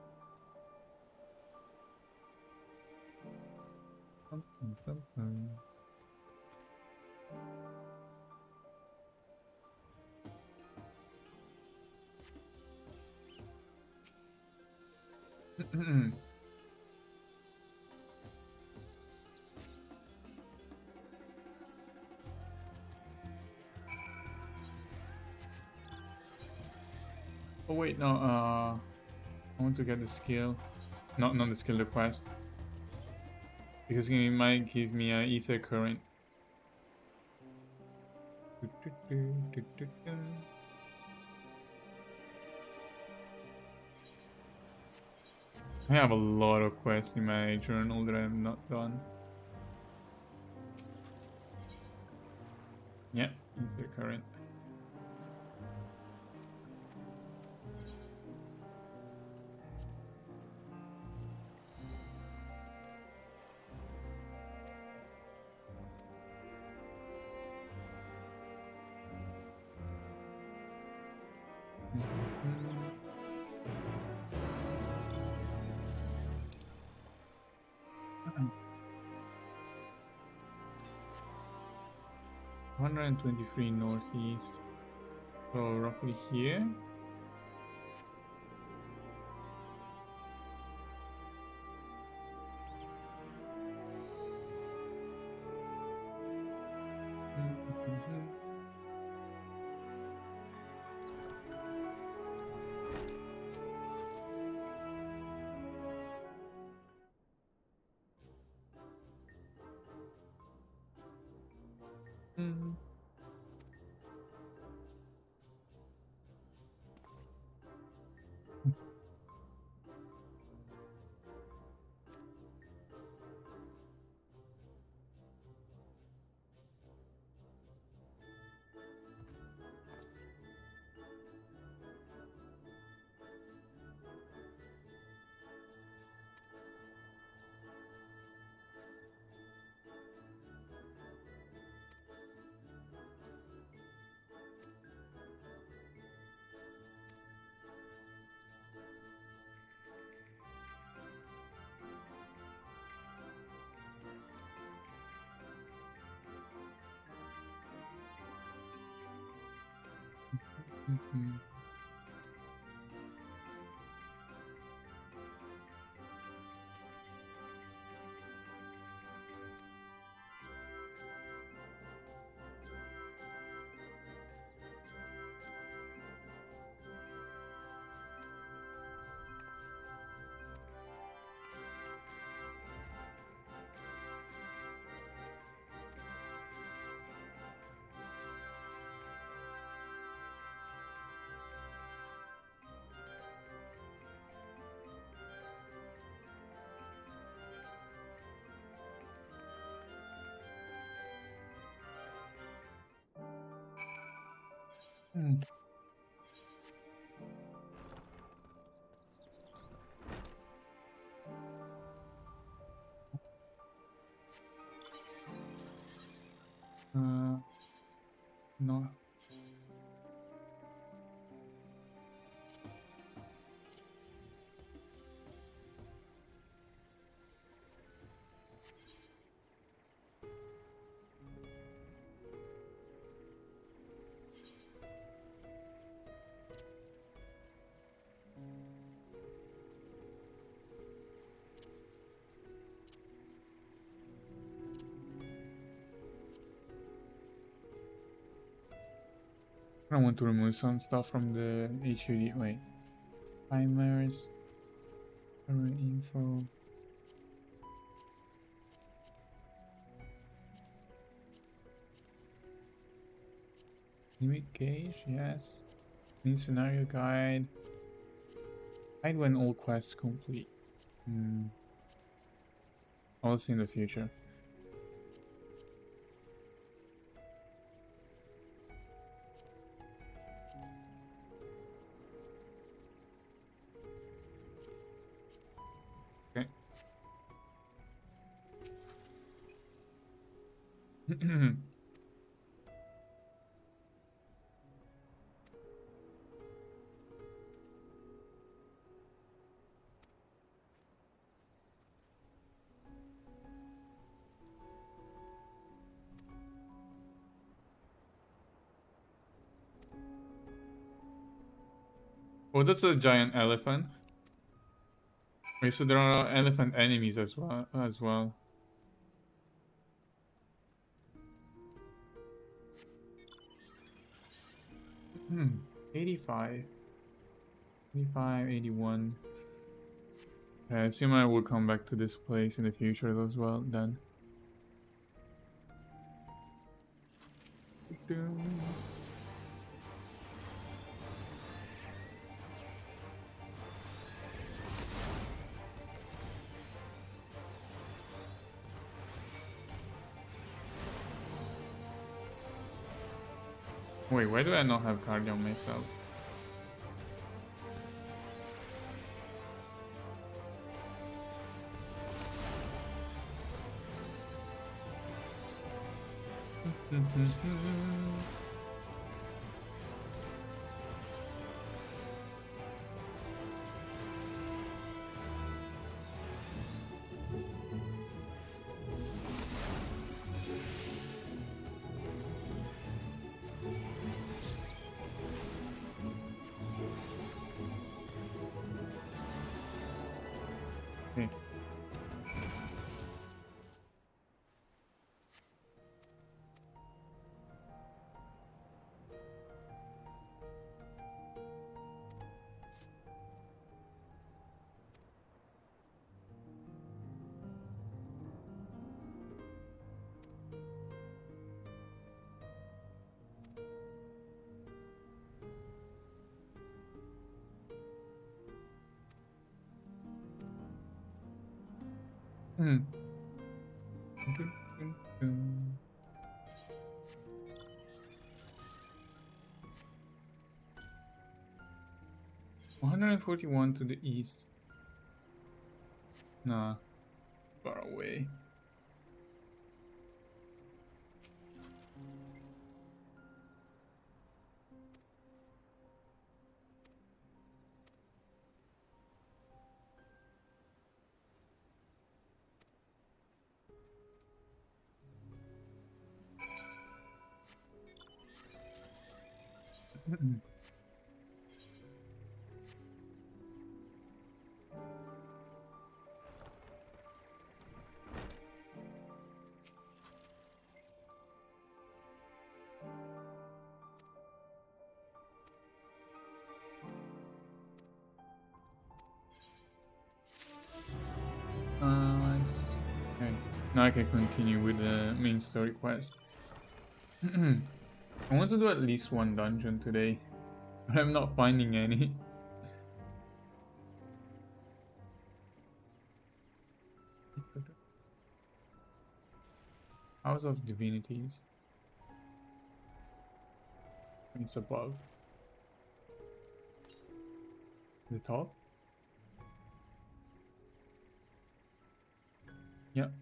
Oh wait, no, I want to get the skill. Not the skill, the quest. Because it might give me an ether current. I have a lot of quests in my journal that I have not done. Yeah, ether current. Mm-hmm. 123 northeast. So roughly here. Hmm. No. I want to remove some stuff from the HUD. Wait. Timers. Current info. Limit gauge, yes. Main scenario guide. Hide when all quests complete. I'll see in the future. Okay. Oh, that's a giant elephant. Wait, so there are elephant enemies as well. 85. 85, 81. I assume I will come back to this place in the future as well then. Wait, why do I not have cardio on myself? Okay. Hmm. 141 to the east. Nah, far away. Nice. Okay, now I can continue with the main story quest. I want to do at least one dungeon today, but I'm not finding any. House of Divinities. It's above. The top? Yep.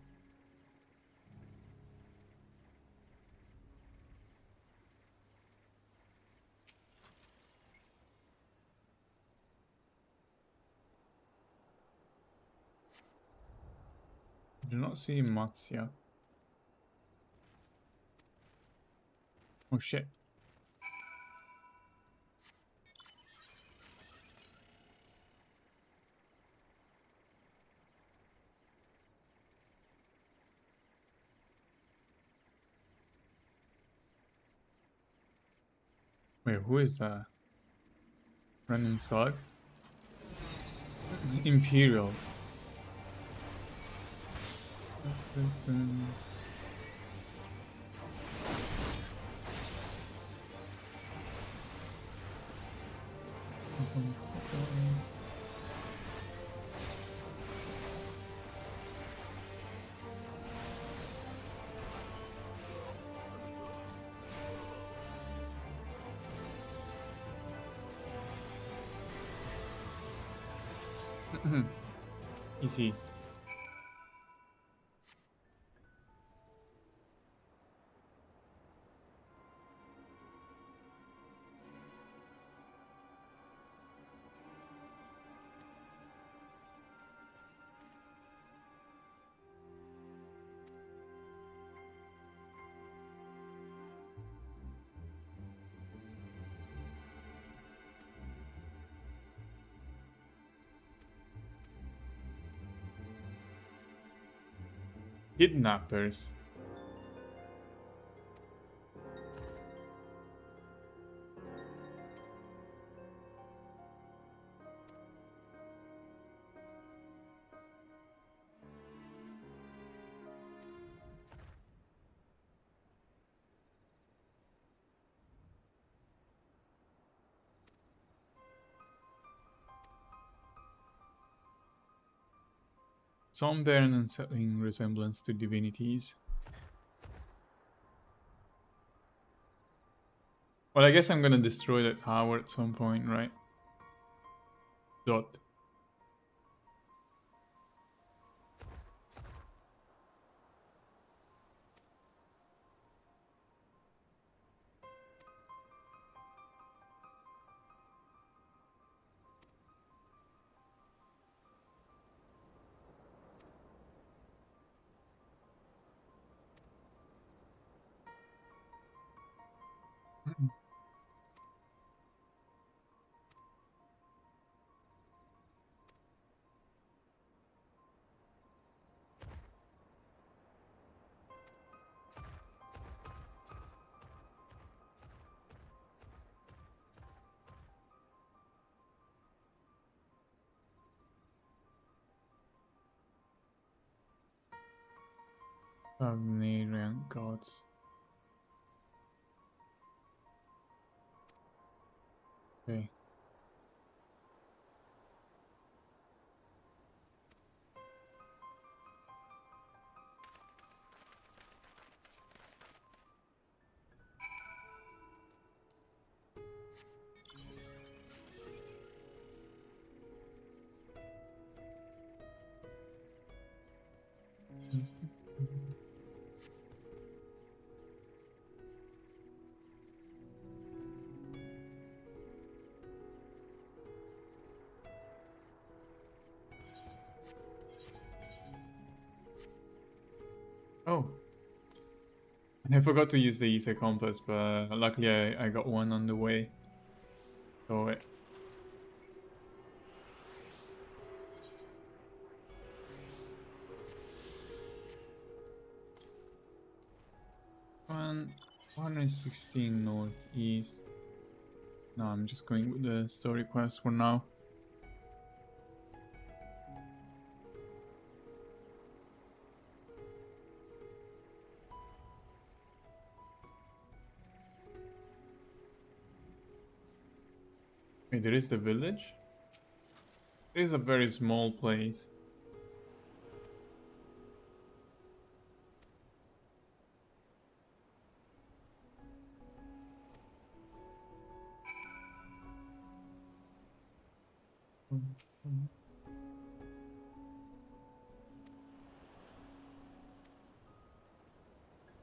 I do not see Matsya. Oh shit. Wait, who is that? Random thug? Imperial. Easy. Kidnappers. Some bear an unsettling resemblance to divinities. Well, I guess I'm gonna destroy that tower at some point, right? Dot. Wagnerian gods. Okay. Oh. I forgot to use the ether compass, but luckily I got one on the way. So it. One 116 northeast. No, I'm just going with the story quest for now. Wait, there is the village? It is a very small place.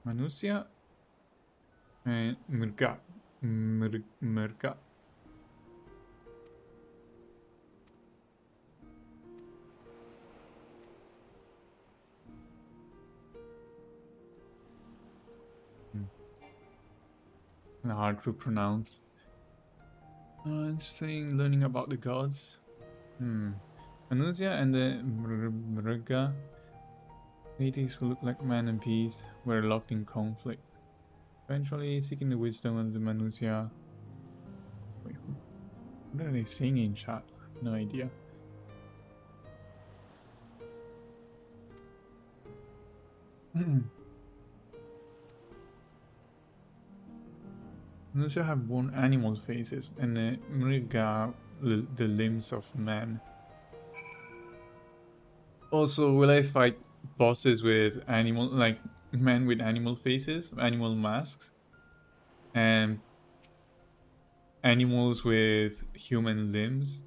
Manusia and Mrga. Mrga. Hard to pronounce. Interesting learning about the gods. Manusia and the Mrga, deities who look like man and beast, were locked in conflict. Eventually, seeking the wisdom of the Manusia. Wait, what are they saying in chat? No idea. Manusia have borne animal faces, and the Mrga the limbs of man. Also, will I fight bosses with animal, like men with animal faces, animal masks, and animals with human limbs?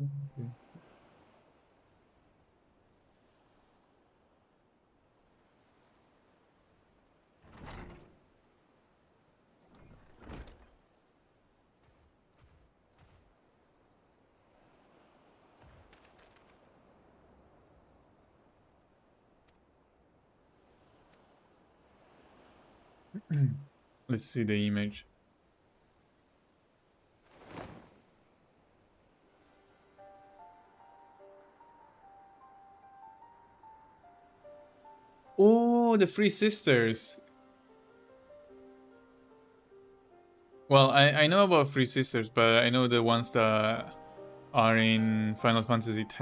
Okay. Let's see the image. Oh, the Three Sisters. Well, I know about Three Sisters, but I know the ones that are in Final Fantasy X.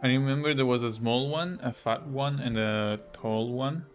I remember there was a small one, a fat one, and a tall one.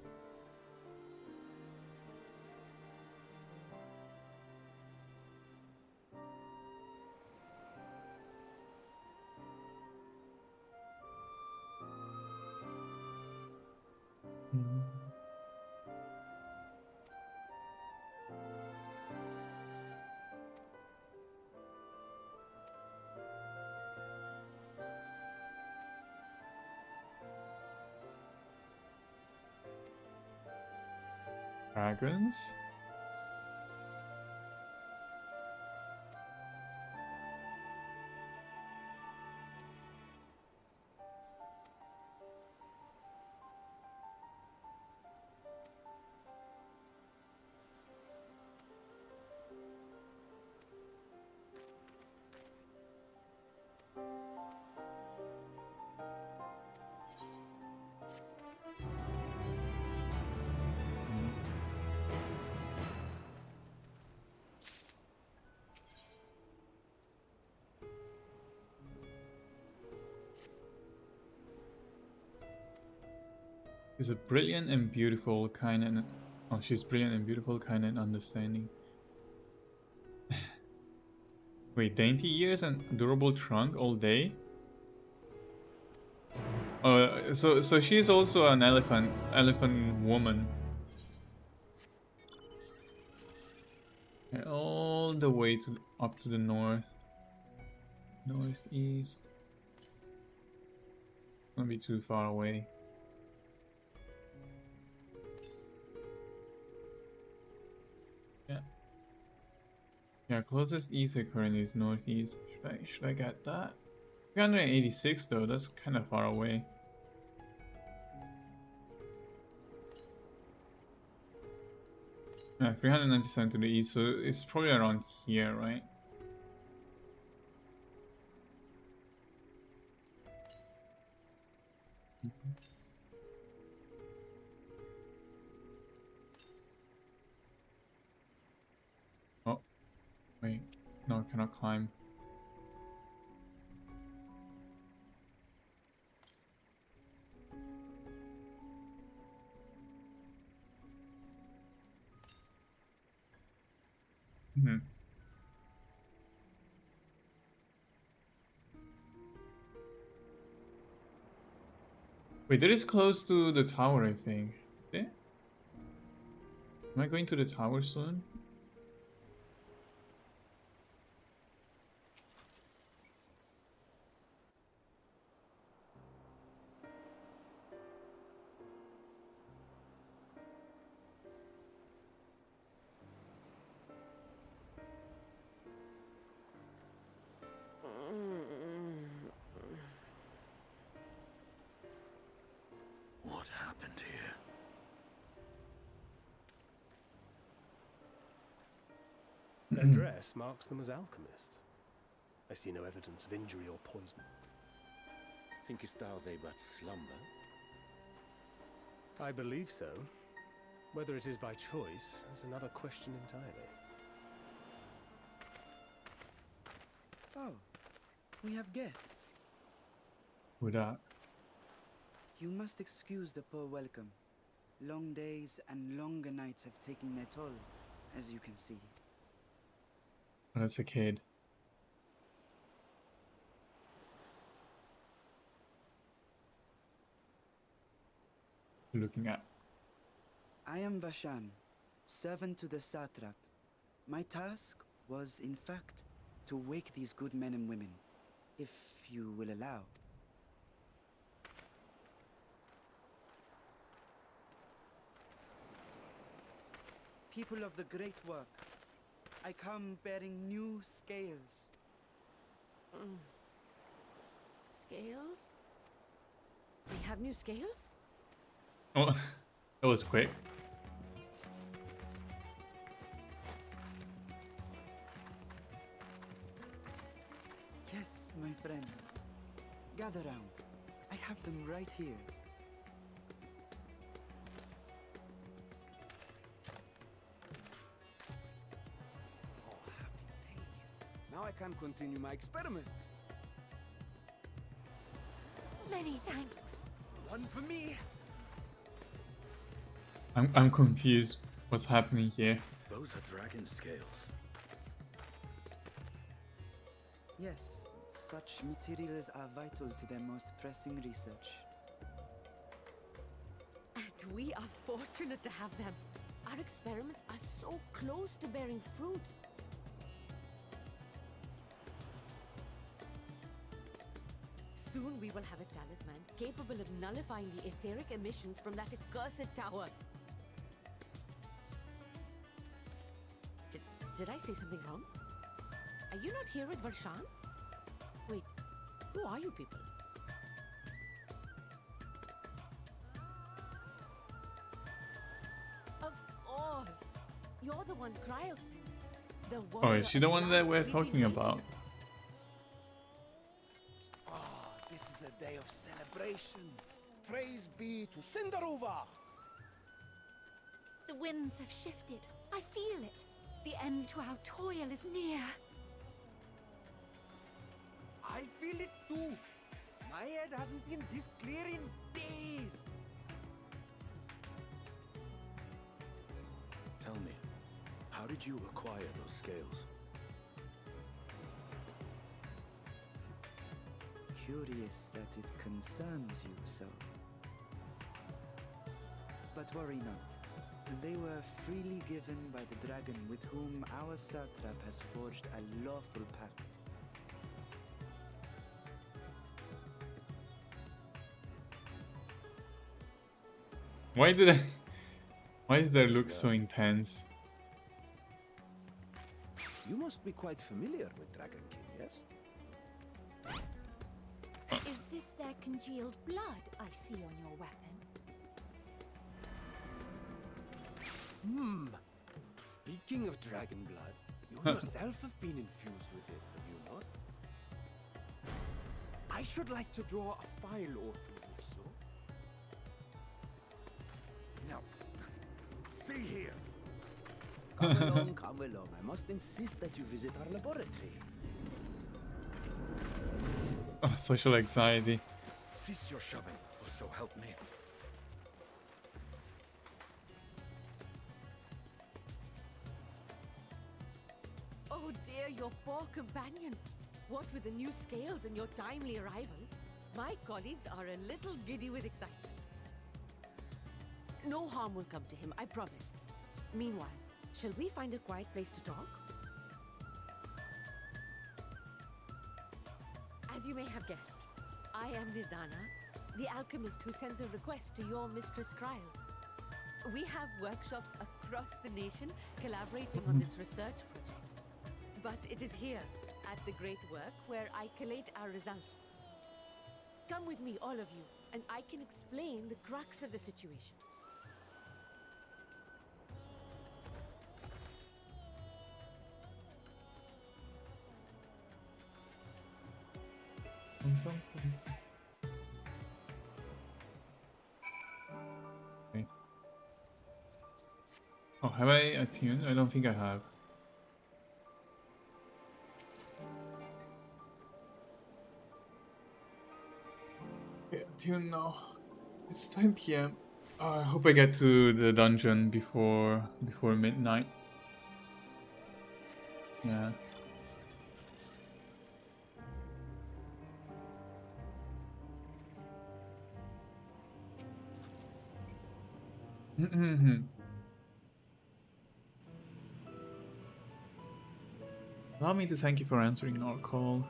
Dragons? She's a brilliant and beautiful, kind and... Oh, she's brilliant and beautiful, kind and understanding. Wait, dainty ears and durable trunk all day? So she's also an elephant woman. Okay, all the way to up to the north. Northeast. Not be too far away. Yeah. Yeah, closest ether currently is northeast. Should I get that? 386 though, that's kind of far away. Yeah, 397 to the east, so it's probably around here, right? Oh, wait. No, I cannot climb. Hmm. Wait, that is close to the tower, I think. Okay. Am I going to the tower soon? What happened here? Their dress marks them as alchemists. I see no evidence of injury or poison. Thinkest thou they but slumber? I believe so. Whether it is by choice is another question entirely. Oh, we have guests. Who that? You must excuse the poor welcome. Long days and longer nights have taken their toll, as you can see. That's a kid. Looking at. I am Vashan, servant to the satrap. My task was, in fact, to wake these good men and women, if you will allow. People of the great work, I come bearing new scales. Scales? We have new scales? Oh, that was quick. Yes, my friends. Gather round. I have them right here. Oh, happy day. Now I can continue my experiment. Many thanks. One for me. I'm confused. What's happening here? Those are dragon scales. Yes, such materials are vital to their most pressing research. And we are fortunate to have them. Our experiments are so close to bearing fruit. Soon we will have a talisman capable of nullifying the etheric emissions from that accursed tower. Did I say something wrong? Are you not here with Varshan? Wait, who are you people? Of course! You're the one Kryl sent. The Oh, is she the one that we're talking about? This is a day of celebration. Praise be to Cinderova. The winds have shifted. I feel it. The end to our toil is near. I feel it too. My head hasn't been this clear in days. Tell me, how did you acquire those scales? Curious that it concerns you so. But worry not. They were freely given by the dragon with whom our satrap has forged a lawful pact. Why is their look so intense? You must be quite familiar with Dragon King, yes? Is this their congealed blood I see on your weapon? Speaking of dragon blood, you yourself have been infused with it, have you not? I should like to draw a file or two, if so. Now, see here. Come along, come along. I must insist that you visit our laboratory. Oh, social anxiety. Cease your shoving, or so help me. Oh dear, your poor companion. What with the new scales and your timely arrival, my colleagues are a little giddy with excitement. No harm will come to him, I promise. Meanwhile, shall we find a quiet place to talk? As you may have guessed, I am Nidana, the alchemist who sent the request to your Mistress Kryl. We have workshops across the nation collaborating on this research project. But it is here, at the Great Work, where I collate our results. Come with me, all of you, and I can explain the crux of the situation. Okay. Oh, have I attuned? I don't think I have. Okay, attune now. It's 10 p.m. I hope I get to the dungeon before midnight. Yeah. Allow me to thank you for answering our call.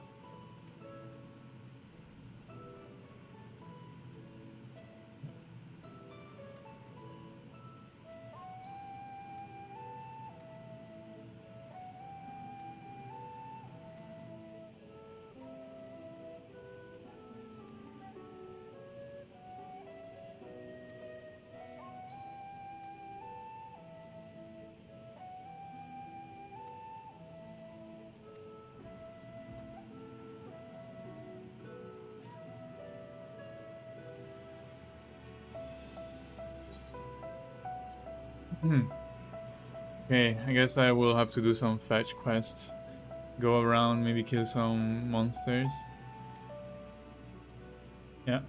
Okay, I guess I will have to do some fetch quests. Go around, maybe kill some monsters. Yeah.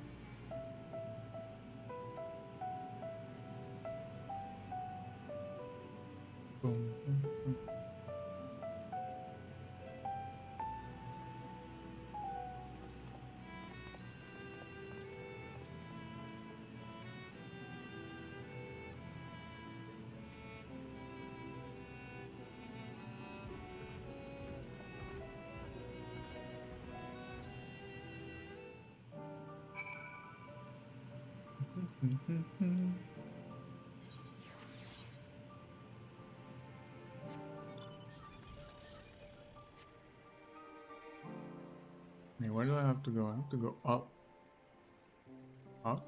Boom, boom, boom. Wait, where do I have to go? I have to go up. Up?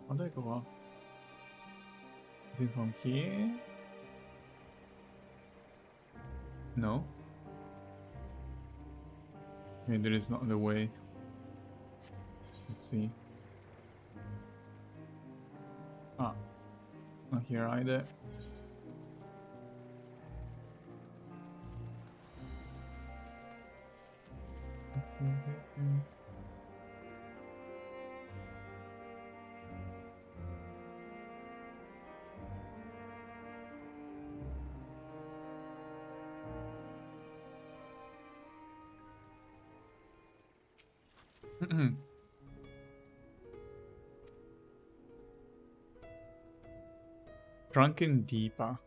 How do I go up? Is it from here? No. Okay, there is not the way. Let's see. Ah, not here either. Drunken Deepa.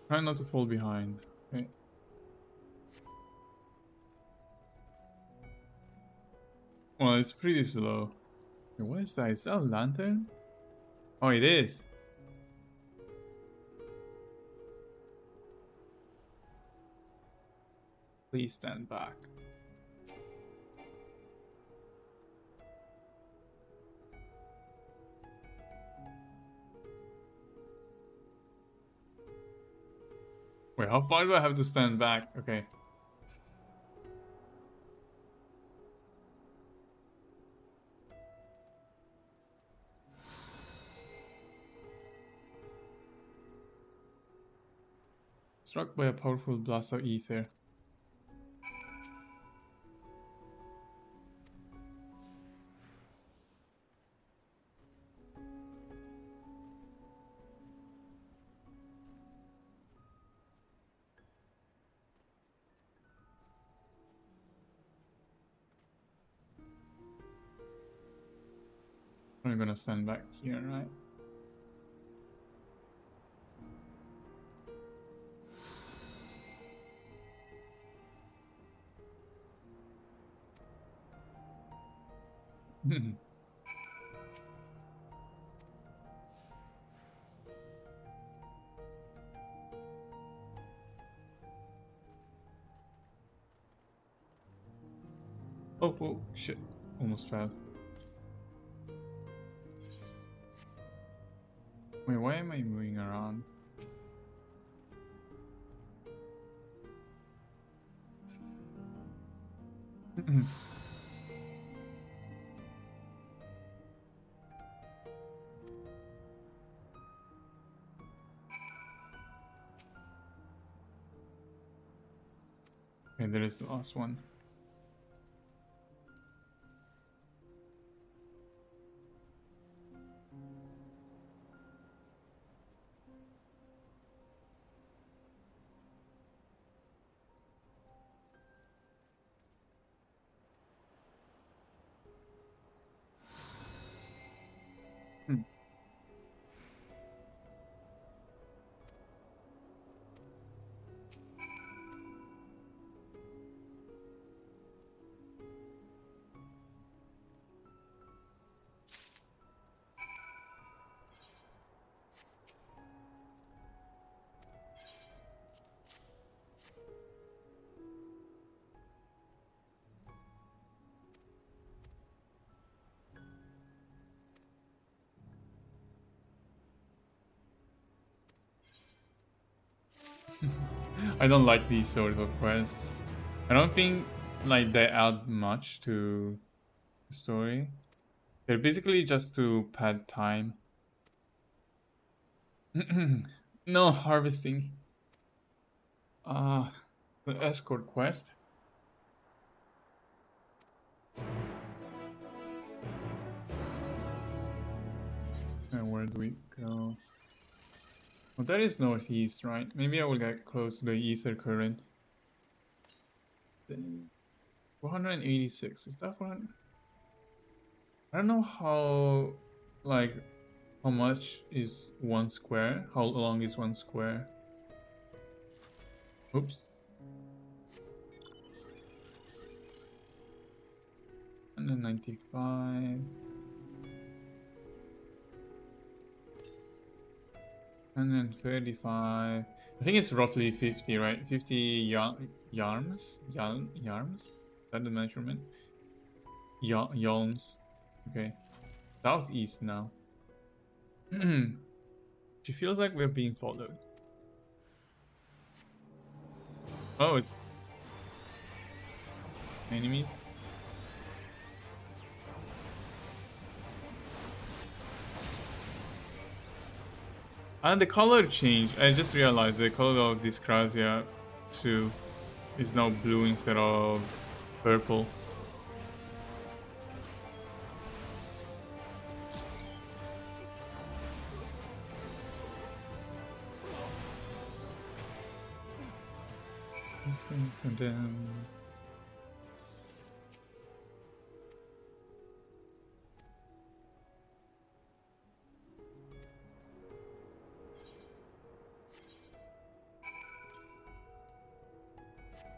Try not to fall behind. Okay. Well, it's pretty slow. Wait, what is that? Is that a lantern? Oh, it is. Please stand back. Wait, how far do I have to stand back? Okay. Struck by a powerful blast of ether. I'm gonna stand back here, right? Oh, shit. Almost fell. Wait, why am I moving around? Okay, there is the last one. I don't like these sort of quests. I don't think like they add much to the story. They're basically just to pad time. No harvesting. The escort quest. And where do we go? Well, that is northeast, right? Maybe I will get close to the ether current. 486. Is that 400? I don't know how, like, how much is one square? How long is one square? Oops. 195. 135. I think it's roughly 50, right? 50 yarms? Yarms? Is that the measurement? Yalms. Okay. Southeast now. She feels like we're being followed. Oh, it's enemies. And the color changed. I just realized the color of this Krasia 2 is now blue instead of purple.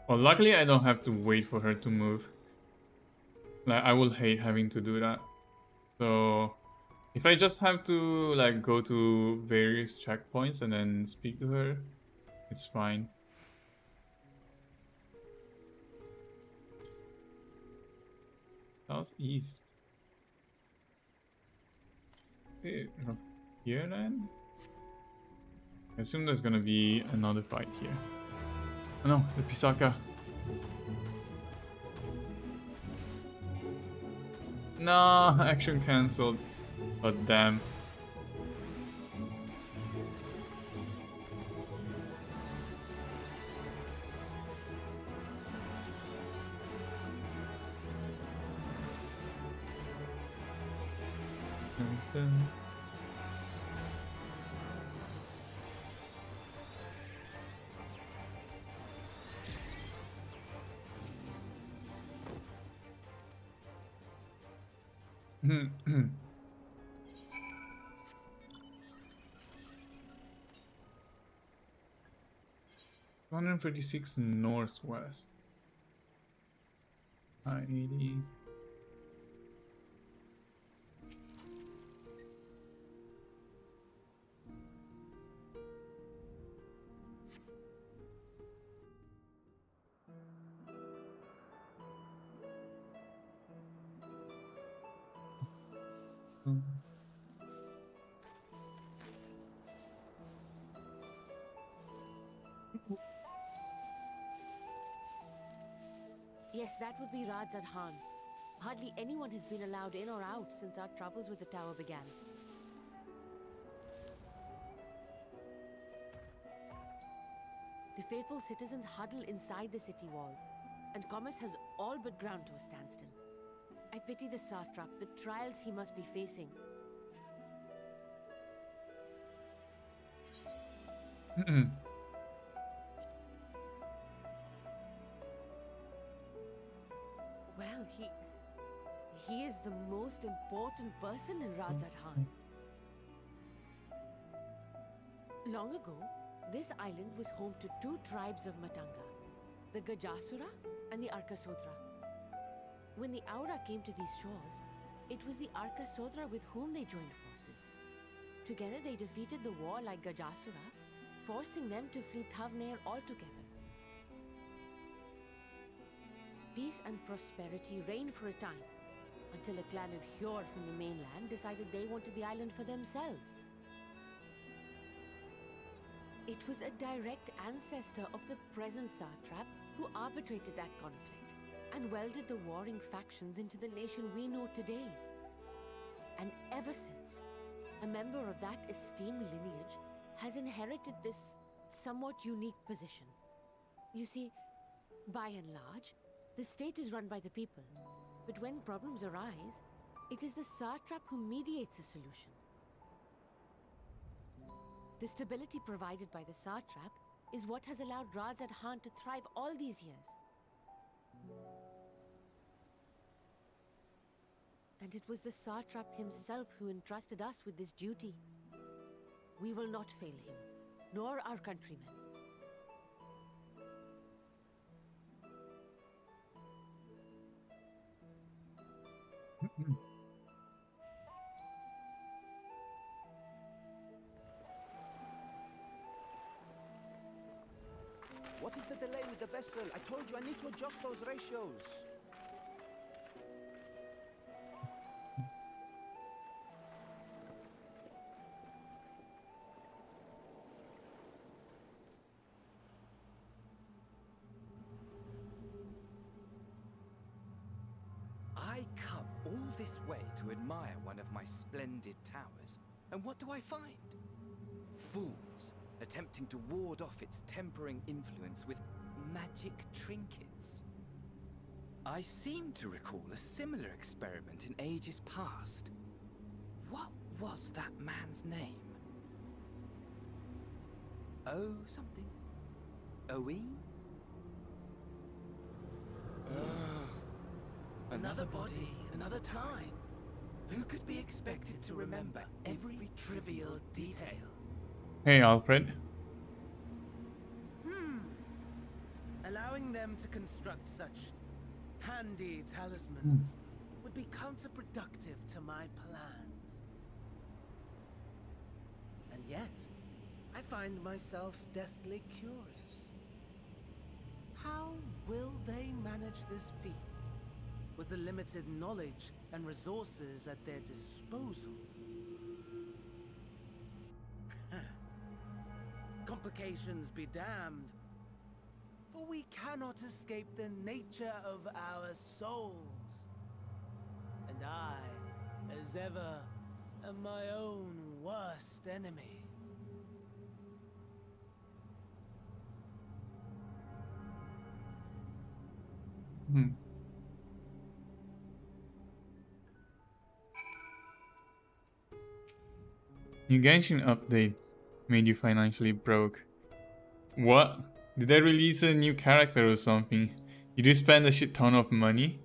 Well, luckily I don't have to wait for her to move. Like, I will hate having to do that. So, if I just have to, like, go to various checkpoints and then speak to her, it's fine. Southeast. Okay, here then? I assume there's gonna be another fight here. Oh no, the Pisaka. No, action cancelled. But damn. Hmm. 156 northwest. 80. Yes, that would be Radzad Khan. Hardly anyone has been allowed in or out since our troubles with the tower began. The faithful citizens huddle inside the city walls, and commerce has all but ground to a standstill. I pity the satrap, the trials he must be facing. Well, he is the most important person in Radzat-Han. Long ago, this island was home to two tribes of Matanga, the Gajasura and the Arkasodra. When the Aura came to these shores, it was the Arkasodra with whom they joined forces. Together they defeated the warlike Gajasura, forcing them to flee Thavnair altogether. Peace and prosperity reigned for a time, until a clan of Hjor from the mainland decided they wanted the island for themselves. It was a direct ancestor of the present satrap who arbitrated that conflict and welded the warring factions into the nation we know today. And ever since, a member of that esteemed lineage has inherited this somewhat unique position. You see, by and large, the state is run by the people, but when problems arise, it is the satrap who mediates a solution. The stability provided by the satrap is what has allowed Radzat-Han to thrive all these years. And it was the satrap himself who entrusted us with this duty. We will not fail him, nor our countrymen. What is the delay with the vessel? I told you I need to adjust those ratios. I come all this way to admire one of my splendid towers, and what do I find? Fools attempting to ward off its tempering influence with magic trinkets. I seem to recall a similar experiment in ages past. What was that man's name? Oh, something. Owen? Another body, another time. Who could be expected to remember every trivial detail? Hey, Alfred. Allowing them to construct such handy talismans would be counterproductive to my plans. And yet, I find myself deathly curious. How will they manage this feat with the limited knowledge and resources at their disposal? Complications be damned, for we cannot escape the nature of our souls. And I, as ever, am my own worst enemy. New Genshin update made you financially broke. What? Did they release a new character or something? Did you spend a shit ton of money?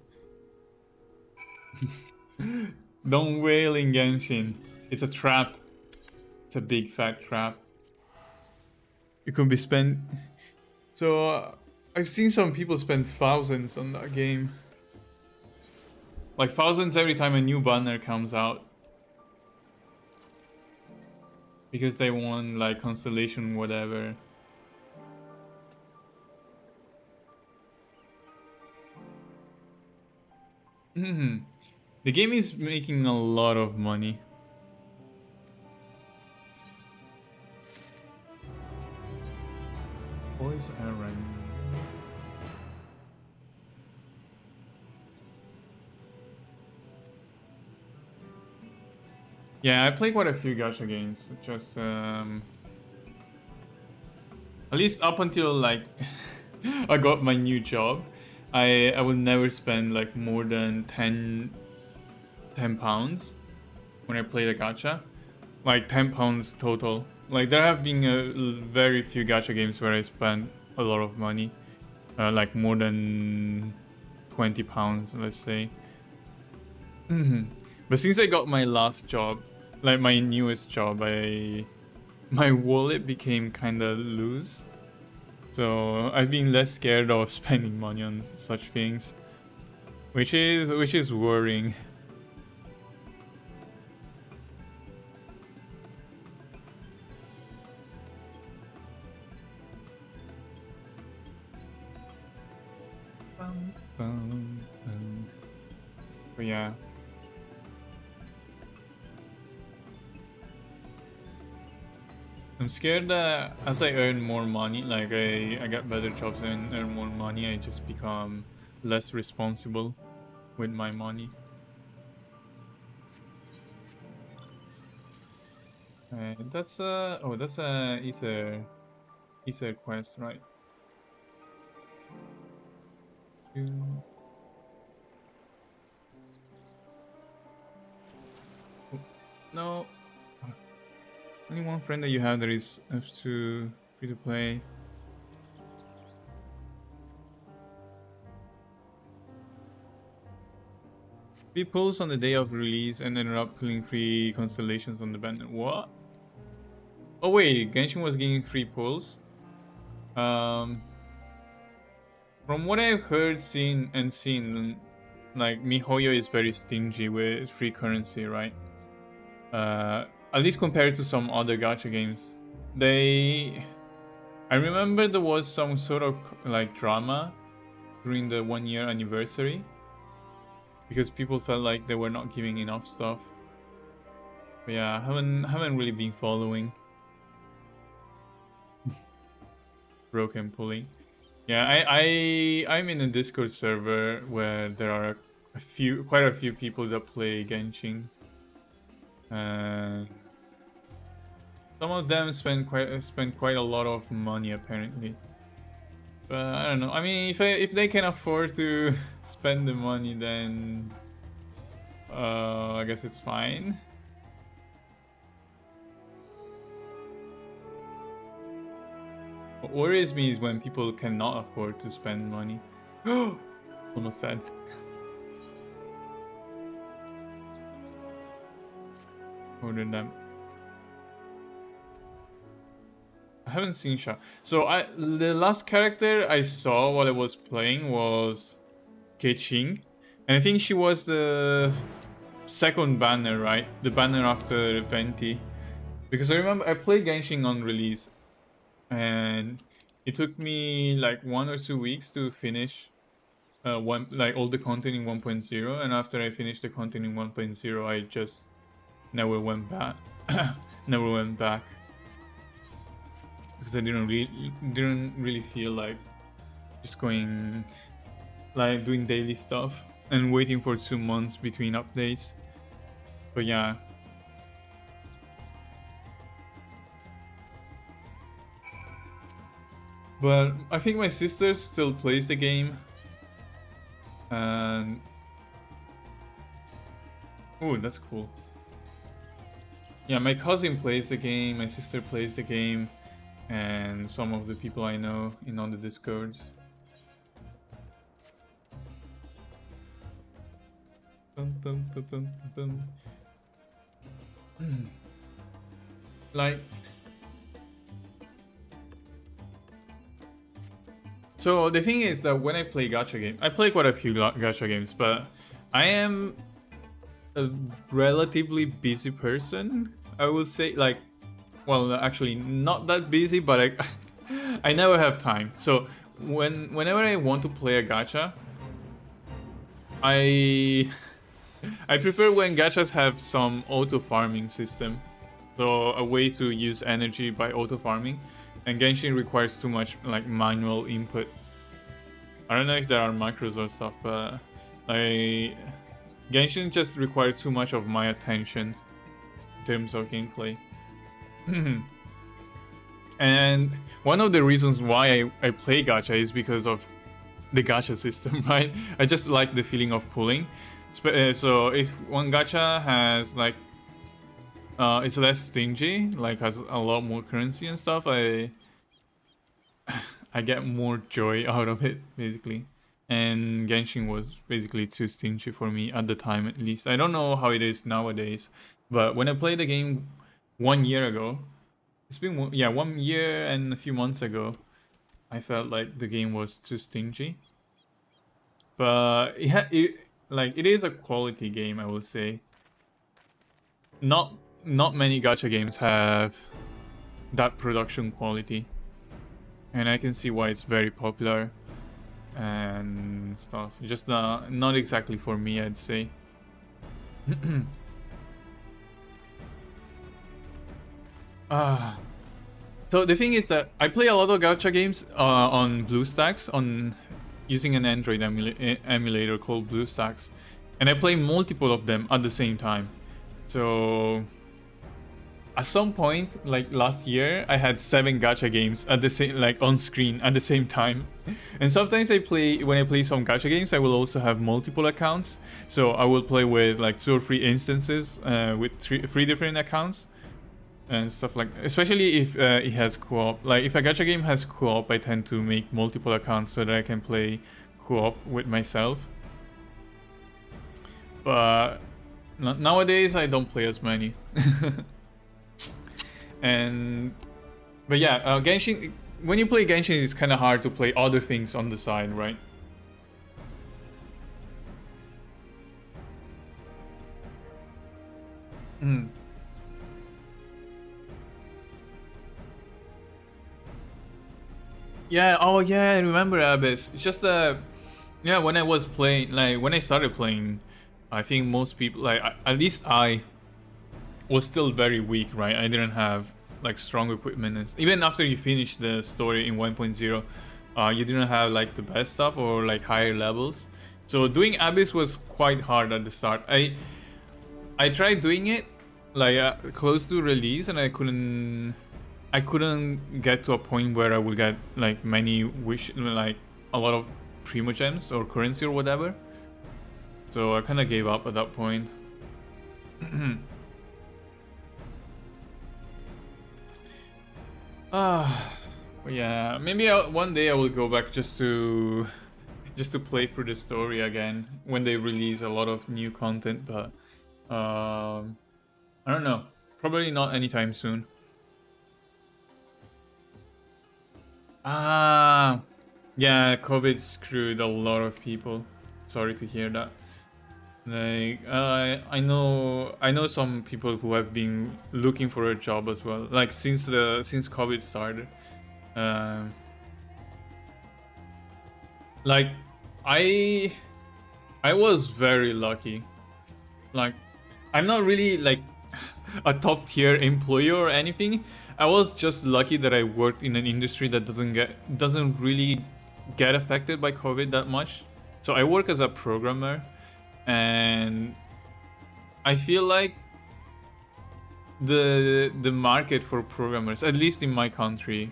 Don't wail in Genshin. It's a trap. It's a big fat trap. You could be spent... So, I've seen some people spend thousands on that game. Like thousands every time a new banner comes out. Because they want like constellation whatever. The game is making a lot of money. Voice Aaron. Yeah, I play quite a few gacha games. Just At least up until like I got my new job, I will never spend like more than 10 pounds when I play the gacha. Like 10 pounds total. Like there have been very few gacha games where I spent a lot of money. Like more than 20 pounds, let's say. But since I got my last job, like my newest job, my wallet became kinda loose. So I've been less scared of spending money on such things. Which is worrying. But yeah. I'm scared that as I earn more money, like I get better jobs and earn more money, I just become less responsible with my money. That's a ether quest, right? No. Only one friend that you have that is free to play. Free pulls on the day of release and ended up pulling free constellations on the banner. What? Oh wait, Genshin was getting free pulls. From what I've heard, seen, like MiHoYo is very stingy with free currency, right? At least compared to some other gacha games. I remember there was some sort of like drama during the 1-year anniversary because people felt like they were not giving enough stuff. But yeah, I haven't really been following. Broken pulling. Yeah, I'm in a Discord server where there are quite a few people that play Genshin. Some of them spend quite a lot of money apparently. But I don't know. I mean, if they can afford to spend the money, then I guess it's fine. What worries me is when people cannot afford to spend money. Almost dead. Ordered them. I haven't seen Sha. So the last character I saw while I was playing was Keqing. And I think she was the second banner, right? The banner after Venti. Because I remember I played Genshin on release. And it took me like 1 or 2 weeks to finish all the content in 1.0. And after I finished the content in 1.0, I just never went back. Never went back. Because I didn't really feel like just going, like doing daily stuff and waiting for 2 months between updates. But yeah. But I think my sister still plays the game. And oh, that's cool. Yeah, my cousin plays the game, my sister plays the game, and some of the people I know on the Discords. Like, so the thing is that when I play gacha games, I play quite a few gacha games, but I am a relatively busy person, I would say. Like, well, actually not that busy, but I never have time. So whenever I want to play a gacha, I prefer when gachas have some auto farming system, so a way to use energy by auto farming. And Genshin requires too much like manual input. I don't know if there are macros or stuff, but Genshin just requires too much of my attention in terms of gameplay. And one of the reasons why I play gacha is because of the gacha system, right? I just like the feeling of pulling. So if one gacha has like it's less stingy, like has a lot more currency and stuff, I get more joy out of it, basically. And Genshin was basically too stingy for me at the time, at least. I don't know how it is nowadays, but when I played the game 1 year ago, it's been 1 year and a few months ago, I felt like the game was too stingy. But it is a quality game, I will say. Not many gacha games have that production quality, and I can see why it's very popular and stuff. Just not exactly for me, I'd say. So the thing is that I play a lot of gacha games on BlueStacks, on using an Android emulator called BlueStacks, and I play multiple of them at the same time. So at some point, like last year, I had 7 gacha games at the same, like on screen at the same time. And sometimes when I play some gacha games, I will also have multiple accounts. So I will play with like 2 or 3 instances with three different accounts and stuff like that. Especially if it has co-op. Like if a gacha game has co-op, I tend to make multiple accounts so that I can play co-op with myself. But nowadays I don't play as many. But yeah, Genshin, when you play Genshin, it's kind of hard to play other things on the side, right? Yeah, oh yeah, I remember Abyss. It's just yeah, when I was playing, like when I started playing, I think most people, like at least I was still very weak, right? I didn't have like strong equipment. Even after you finish the story in 1.0, you didn't have like the best stuff or like higher levels. So doing Abyss was quite hard at the start. I tried doing it like close to release, and I couldn't get to a point where I would get like like a lot of primogems or currency or whatever. So I kind of gave up at that point. Yeah, maybe one day I will go back just to play through the story again when they release a lot of new content, but I don't know, probably not anytime soon. Yeah, COVID screwed a lot of people. Sorry to hear that. Like I know some people who have been looking for a job as well, like since COVID started. Like I was very lucky. Like I'm not really like a top tier employee or anything. I was just lucky that I worked in an industry that doesn't really get affected by COVID that much. So I work as a programmer, and I feel like the market for programmers, at least in my country,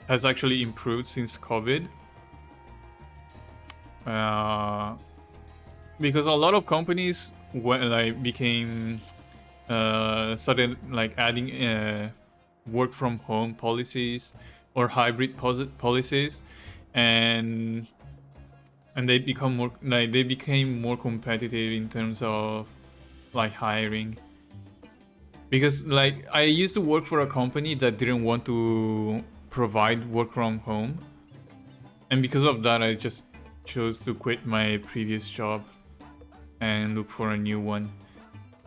has actually improved since COVID. Because a lot of companies started like adding work from home policies or hybrid policies, and they became more competitive in terms of like hiring. Because like I used to work for a company that didn't want to provide work from home, and because of that I just chose to quit my previous job and look for a new one.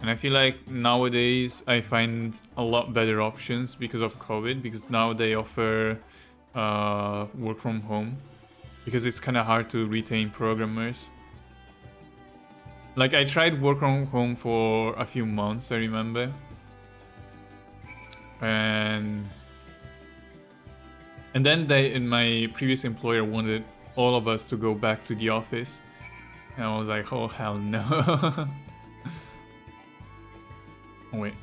And I feel like nowadays I find a lot better options because of COVID, because now they offer work from home, because it's kind of hard to retain programmers. Like I tried work from home for a few months, I remember, and then my previous employer wanted all of us to go back to the office, and I was like, oh hell no. Oh wait,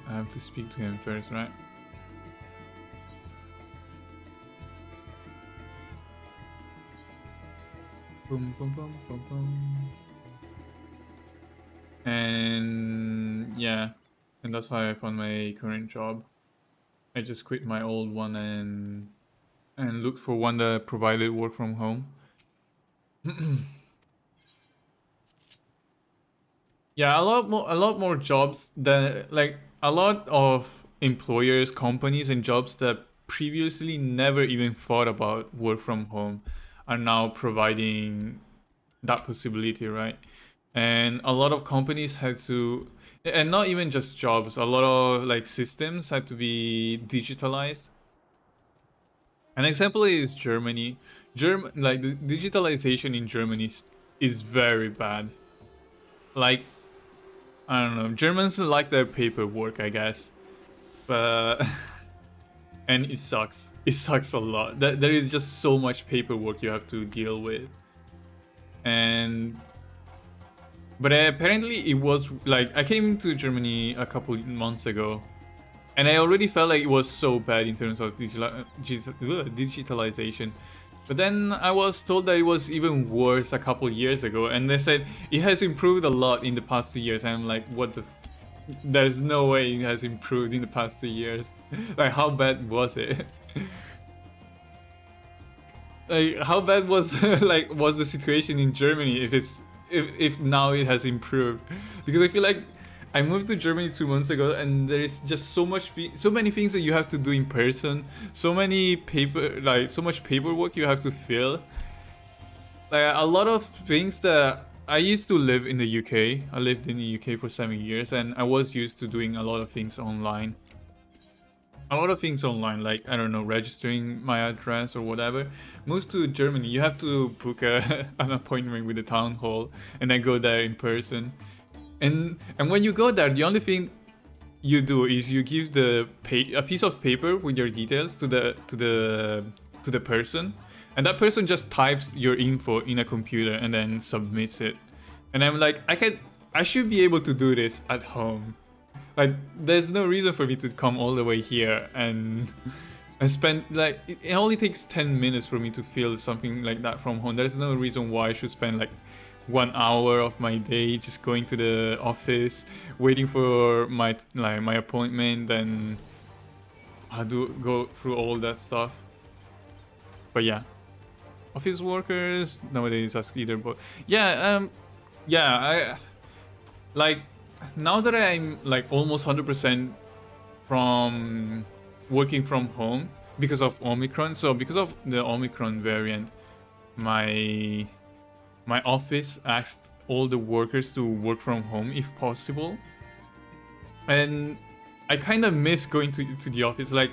I have to speak to him first, right? Boom, boom, boom, boom, boom. And yeah, and that's how I found my current job. I just quit my old one and looked for one that provided work from home. Yeah, a lot more jobs than like a lot of employers, companies, and jobs that previously never even thought about work from home are now providing that possibility, right? And a lot of companies had to, and not even just jobs, a lot of like systems had to be digitalized. An example is Germany. Like the digitalization in Germany is very bad. Like, I don't know, Germans like their paperwork, I guess, but and it sucks. It sucks a lot. There is just so much paperwork you have to deal with, and but apparently it was like I came to Germany a couple months ago, and I already felt like it was so bad in terms of digitalization. But then I was told that it was even worse a couple years ago, and they said it has improved a lot in the past 2 years. And I'm like, what the? There's no way it has improved in the past 2 years. Like, how bad was it? Like, how bad was was the situation in Germany if now it has improved? Because I feel like I moved to Germany 2 months ago, and there is just so many things that you have to do in person, so much paperwork you have to fill. Like a lot of things that I used to live in the UK. I lived in the UK for 7 years, and I was used to doing a lot of things online. Like, I don't know, registering my address or whatever. Moved to Germany, you have to book an appointment with the town hall and then go there in person. And when you go there, the only thing you do is you give a piece of paper with your details to the person, and that person just types your info in a computer and then submits it. And I'm like, I should be able to do this at home. Like, there's no reason for me to come all the way here and spend, like, it only takes 10 minutes for me to fill something like that from home. There's no reason why I should spend like 1 hour of my day just going to the office, waiting for my appointment, then I go through all that stuff. But yeah, office workers nowadays ask either, but yeah, I like, now that I'm like almost 100% from working from home because of Omicron. So because of the Omicron variant, my office asked all the workers to work from home if possible. And I kind of miss going to the office. Like,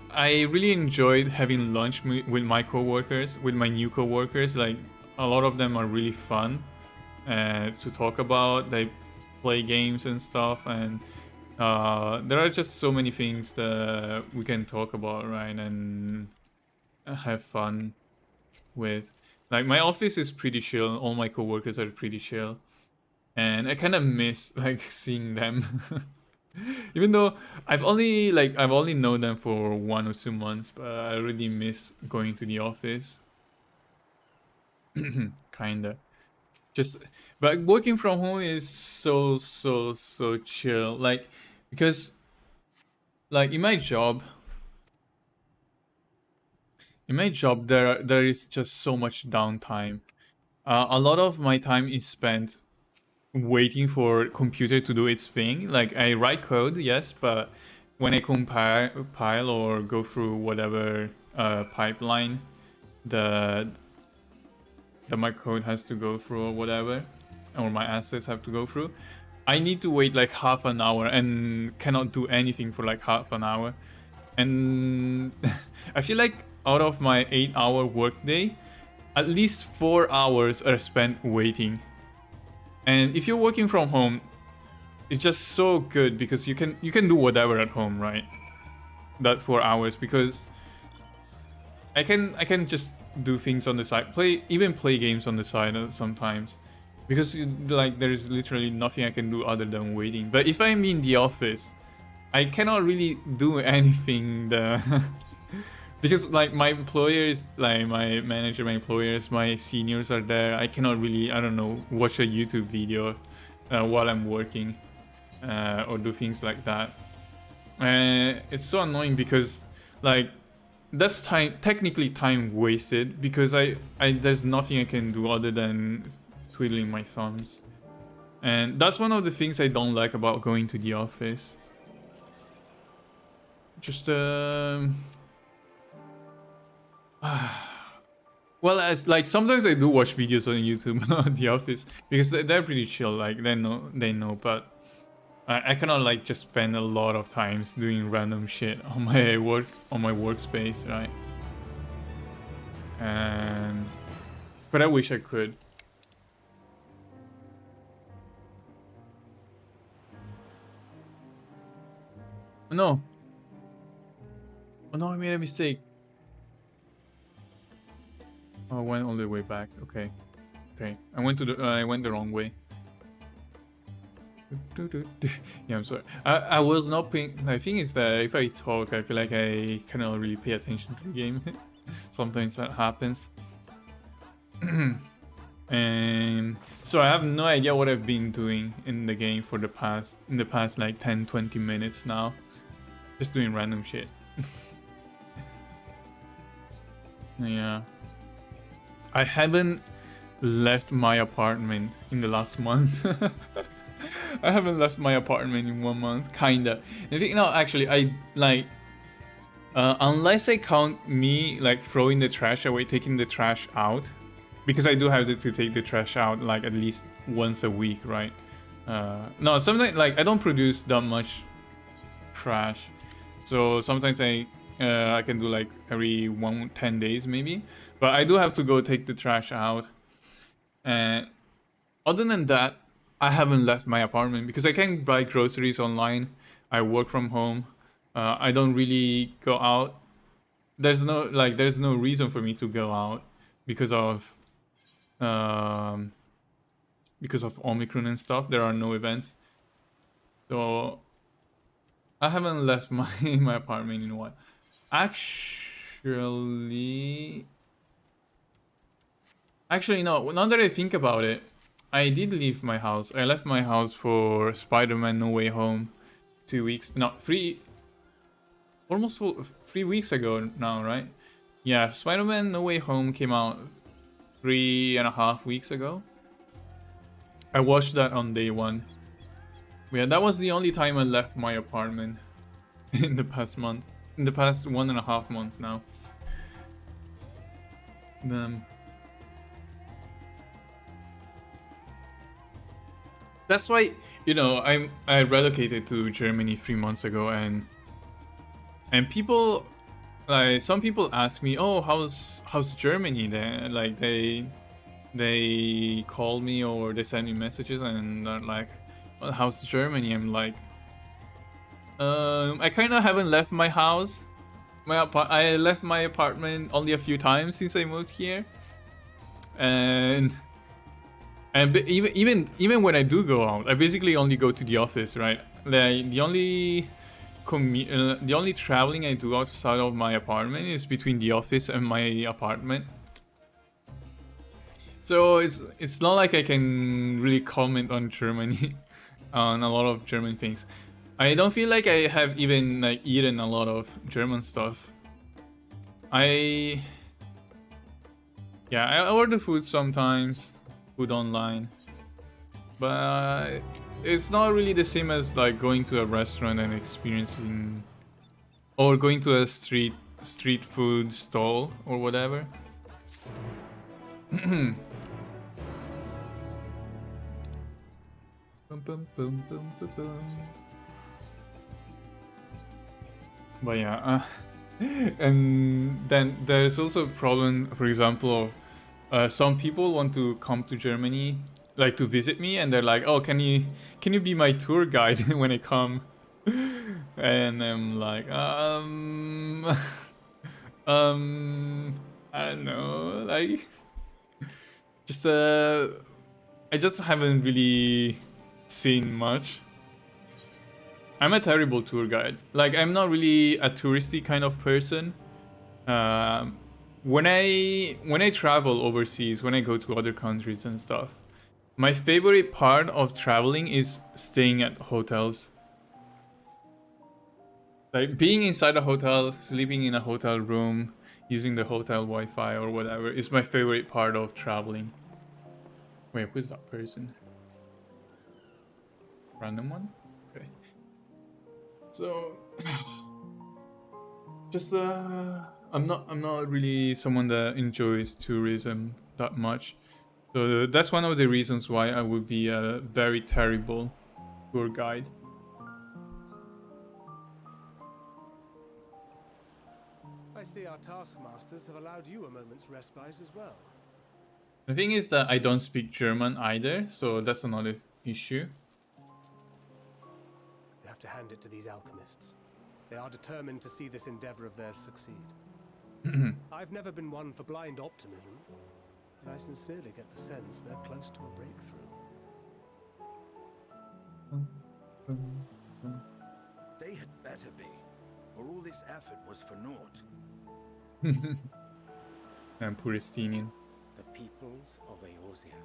I really enjoyed having lunch with my coworkers, with my new coworkers. Like, a lot of them are really fun to talk about. They play games and stuff, and there are just so many things that we can talk about, right, and have fun with. Like, my office is pretty chill. All my coworkers are pretty chill, and I kind of miss like seeing them. Even though I've only known them for 1 or 2 months, but I really miss going to the office. Kinda. But working from home is so chill. Like, because like in my job there is just so much downtime. A lot of my time is spent waiting for computer to do its thing. Like, I write code, yes, but when I compile or go through whatever pipeline that my code has to go through or whatever, or my assets have to go through, I need to wait like half an hour and cannot do anything for like half an hour. And I feel like out of my 8-hour workday, at least 4 hours are spent waiting. And if you're working from home, it's just so good because you can do whatever at home, right? That 4 hours, because I can just do things on the side, play games on the side sometimes, because like there's literally nothing I can do other than waiting. But if I'm in the office, I cannot really do anything Because like my employers, like my manager, my employers, my seniors are there. I cannot really, I don't know, watch a YouTube video while I'm working or do things like that. It's so annoying because like that's technically time wasted, because I there's nothing I can do other than twiddling my thumbs. And that's one of the things I don't like about going to the office. Just well, as like sometimes I do watch videos on YouTube on the office because they're pretty chill. Like they know, but I cannot like just spend a lot of times doing random shit on my workspace, right? And but I wish I could. Oh, no. Oh no, I made a mistake. Oh, I went all the way back. Okay. Okay. I went the wrong way. Yeah, I'm sorry. I was not paying. The thing is that if I talk, I feel like I cannot really pay attention to the game. Sometimes that happens. And so I have no idea what I've been doing in the game for the past like 10-20 minutes now. Just doing random shit. Yeah. I haven't left my apartment in the last month. I haven't left my apartment in 1 month, kinda. No, actually, I like unless I count me like throwing the trash away, taking the trash out, because I do have to take the trash out like at least once a week, right? No, sometimes like I don't produce that much trash, so sometimes I can do like every 10 days maybe, but I do have to go take the trash out. And other than that, I haven't left my apartment because I can buy groceries online. I work from home. I don't really go out. There's no reason for me to go out because of Omicron and stuff. There are no events, so I haven't left my apartment in a while. Actually, no. Now that I think about it, I did leave my house. I left my house for Spider-Man No Way Home 2 weeks. No, almost 3 weeks ago now, right? Yeah, Spider-Man No Way Home came out 3.5 weeks ago. I watched that on day one. Yeah, that was the only time I left my apartment in the past month. In the past 1.5 months now. That's why, you know, I relocated to Germany 3 months ago, and people, like, some people ask me, oh, how's Germany then? Like they call me or they send me messages and they're like, well, how's Germany? I'm like, I kind of haven't left my house. I left my apartment only a few times since I moved here, and even when I do go out, I basically only go to the office, right? Like the only traveling I do outside of my apartment is between the office and my apartment. So it's not like I can really comment on Germany, on a lot of German things. I don't feel like I have even like eaten a lot of German stuff. I order food sometimes, food online, but it's not really the same as like going to a restaurant and experiencing, or going to a street food stall or whatever. But yeah, and then there's also a problem, for example, of some people want to come to Germany, like to visit me, and they're like, oh, can you be my tour guide when I come? And I'm like, I don't know, like, just I just haven't really seen much. I'm a terrible tour guide. Like, I'm not really a touristy kind of person. When I travel overseas, when I go to other countries and stuff, my favorite part of traveling is staying at hotels. Like being inside a hotel, sleeping in a hotel room, using the hotel Wi-Fi or whatever is my favorite part of traveling. Wait, who's that person? Random one? Okay. So just I'm not really someone that enjoys tourism that much. So that's one of the reasons why I would be a very terrible tour guide. I see our taskmasters have allowed you a moment's respite as well. The thing is that I don't speak German either, so that's another issue. You have to hand it to these alchemists. They are determined to see this endeavor of theirs succeed. I've never been one for blind optimism, but I sincerely get the sense they're close to a breakthrough. They had better be, or all this effort was for naught. I'm Puristinian. The peoples of Eorzea,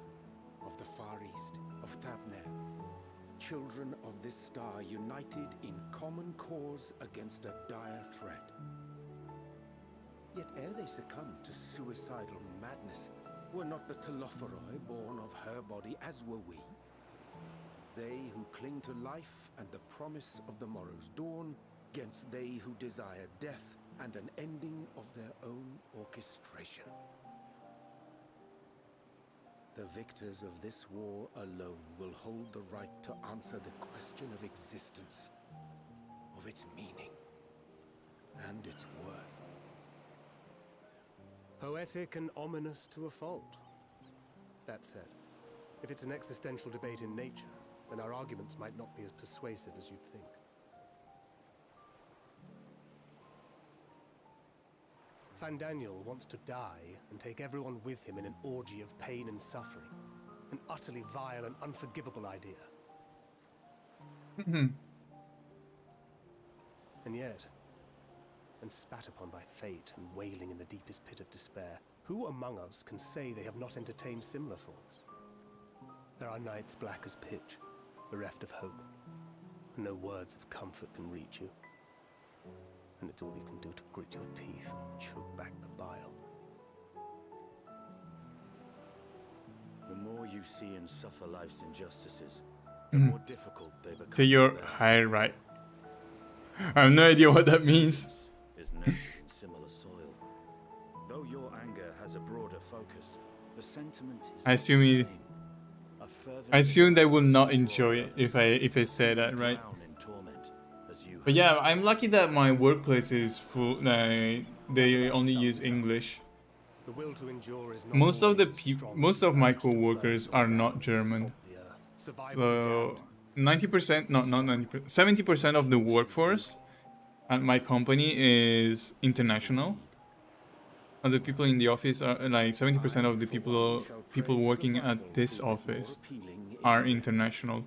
of the Far East, of Thavner, children of this star united in common cause against a dire threat. Yet ere they succumbed to suicidal madness, were not the Telophoroi born of her body as were we? They who cling to life and the promise of the morrow's dawn, against they who desire death and an ending of their own orchestration. The victors of this war alone will hold the right to answer the question of existence, of its meaning, and its worth. Poetic and ominous to a fault. That said, if it's an existential debate in nature, then our arguments might not be as persuasive as you'd think. Fandaniel wants to die and take everyone with him in an orgy of pain and suffering. An utterly vile and unforgivable idea. And yet, when spat upon by fate and wailing in the deepest pit of despair, who among us can say they have not entertained similar thoughts? There are nights black as pitch, bereft of hope, and no words of comfort can reach you. And it's all you can do to grit your teeth and choke back the bile. The more you see and suffer life's injustices, the more difficult they become. To your high right. I have no idea what that means. Is nurtured in similar soil. Though your anger has a broader focus, the sentiment is I assume they will not enjoy it if I say that, right? But yeah, I'm lucky that my workplace is full. They only use English. The will to endure is not Most of my co-workers are not German. So 90%, not 90%, 70% of the workforce at my company is international. And the people in the office are like 70% of the people working at this office are international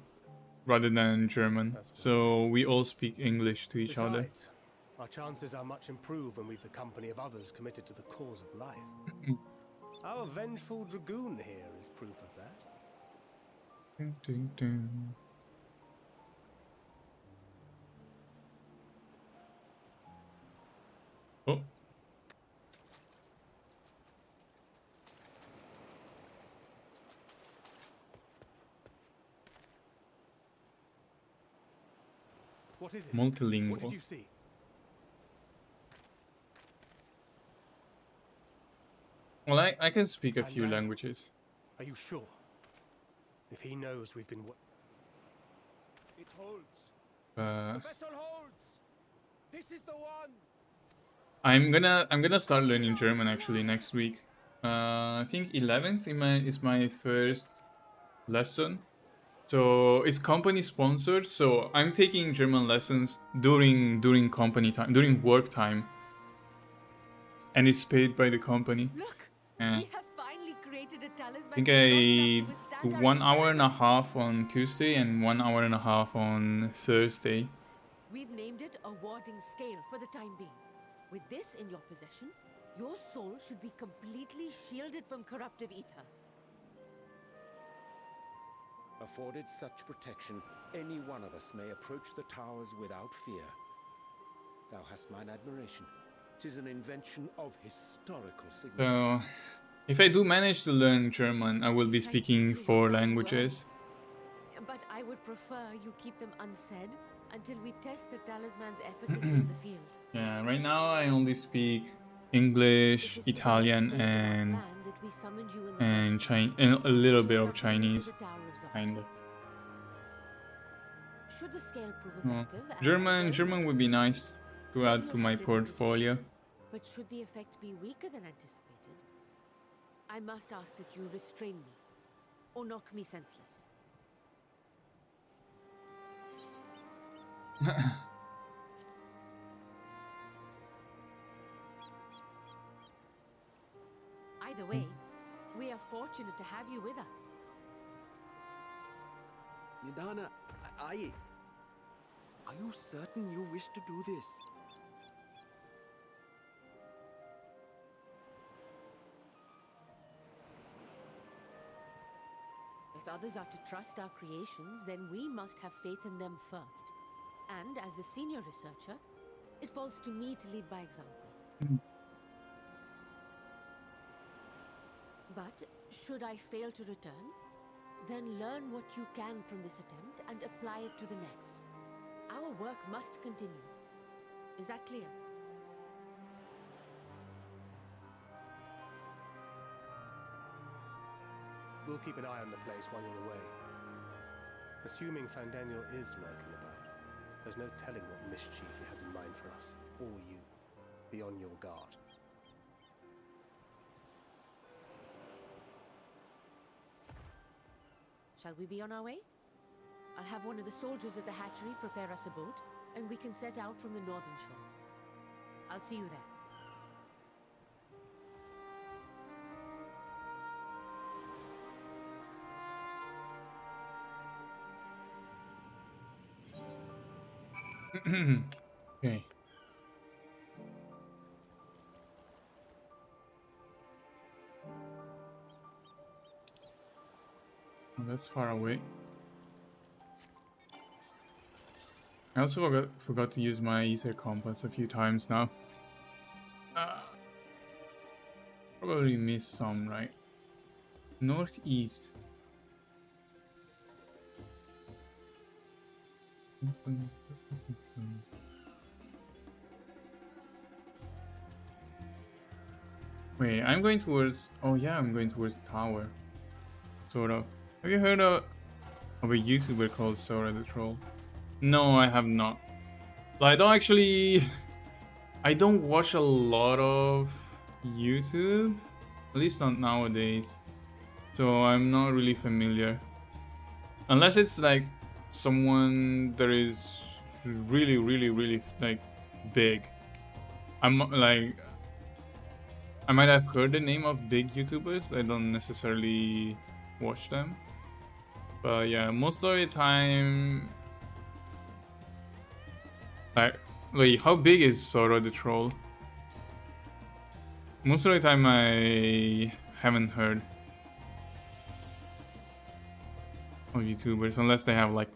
rather than German. So we all speak English to each other. Our chances are much improved when we've the company of others committed to the cause of life. Our vengeful dragoon here is proof of that. Dun, dun, dun. Oh. What is it? Multilingual. What did you see? Well, I can speak a few languages. Are you sure? If he knows we've been It holds. The vessel holds. This is the one. I'm gonna start learning German actually next week. I think 11th is my first lesson. So it's company sponsored. So I'm taking German lessons during company time, during work time, and it's paid by the company. Look, we have finally created a talisman. I think I do 1 hour and a half on Tuesday and 1 hour and a half on Thursday. We've named it a warding scale for the time being. With this in your possession, your soul should be completely shielded from corruptive ether. Afforded such protection, any one of us may approach the towers without fear. Thou hast mine admiration. 'Tis an invention of historical significance. So, if I do manage to learn German, I will be speaking 4 languages. But I would prefer you keep them unsaid until we test the talisman's efficacy in the field. Yeah, right now I only speak English, Italian, and a little bit of Chinese, kind of. Should the scale prove Well, effective, German would be nice to add to my portfolio. But should the effect be weaker than anticipated, I must ask that you restrain me or knock me senseless. Either way, we are fortunate to have you with us. Nidana, are you certain you wish to do this? If others are to trust our creations, then we must have faith in them first. And as the senior researcher, it falls to me to lead by example. But should I fail to return, then learn what you can from this attempt and apply it to the next. Our work must continue. Is that clear? We'll keep an eye on the place while you're away. Assuming Fandaniel is lurking about, there's no telling what mischief he has in mind for us, or you. Be on your guard. Shall we be on our way? I'll have one of the soldiers at the hatchery prepare us a boat, and we can set out from the northern shore. I'll see you there. Okay. Oh, that's far away. I also forgot to use my ether compass a few times now. Probably missed some, right? Northeast. Wait, I'm going towards... Oh yeah, I'm going towards the tower. Sort of. Have you heard of a YouTuber called Sora the Troll? No, I have not. I don't actually... I don't watch a lot of YouTube. At least not nowadays. So I'm not really familiar. Unless it's like someone that is really like big. I'm like... I might have heard the name of big YouTubers. I don't necessarily watch them. But yeah, most of the time... Like, wait, how big is Sora the Troll? Most of the time I haven't heard of YouTubers, unless they have like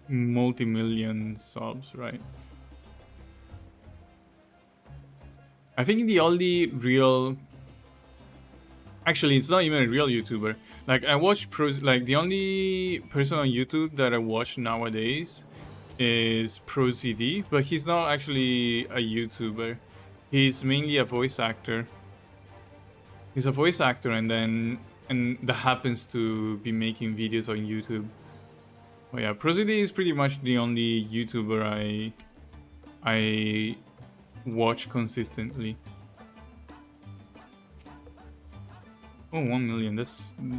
multi-million subs, right? I think the only real... Actually, it's not even a real YouTuber. Like, I watch like, the only person on YouTube that I watch nowadays is ProCD, but he's not actually a YouTuber. He's mainly a voice actor. He's a voice actor and that happens to be making videos on YouTube. Oh yeah, ProCD is pretty much the only YouTuber I watch consistently. Oh, 1 million.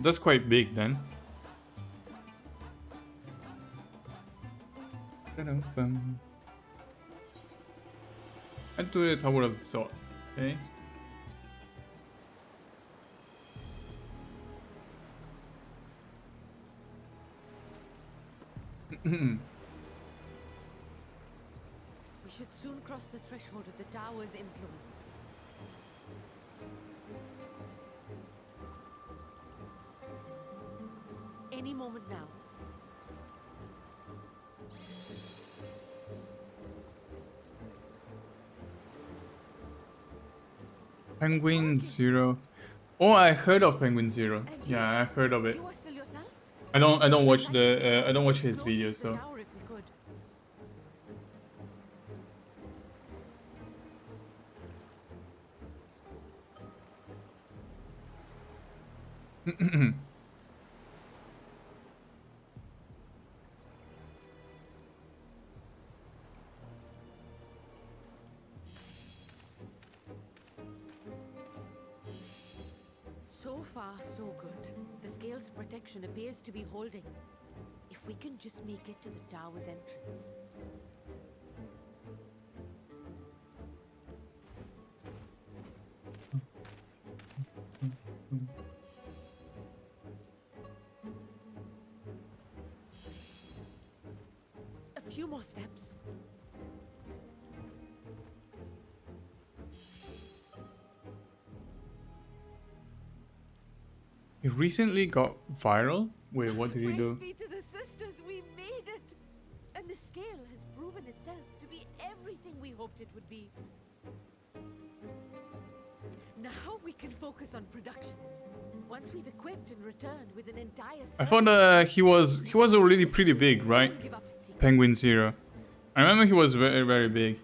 That's quite big then. Head to the Tower of the Sword. Okay. We should soon cross the threshold of the tower's influence. Any moment now. Penguin Zero. Oh, I heard of Penguin Zero. Yeah, I heard of it. I don't watch the I don't watch his videos though. So far, so good. The scale's protection appears to be holding. If we can just make it to the tower's entrance. A few more steps. He recently got viral. Wait, what did he do? Praise be to the sisters, we made it! And the scale has proven itself to be everything we hoped it would be. Now we can focus on production. Once we've equipped and returned with an entire I thought he was already pretty big, right? Penguin Zero. I remember he was very big.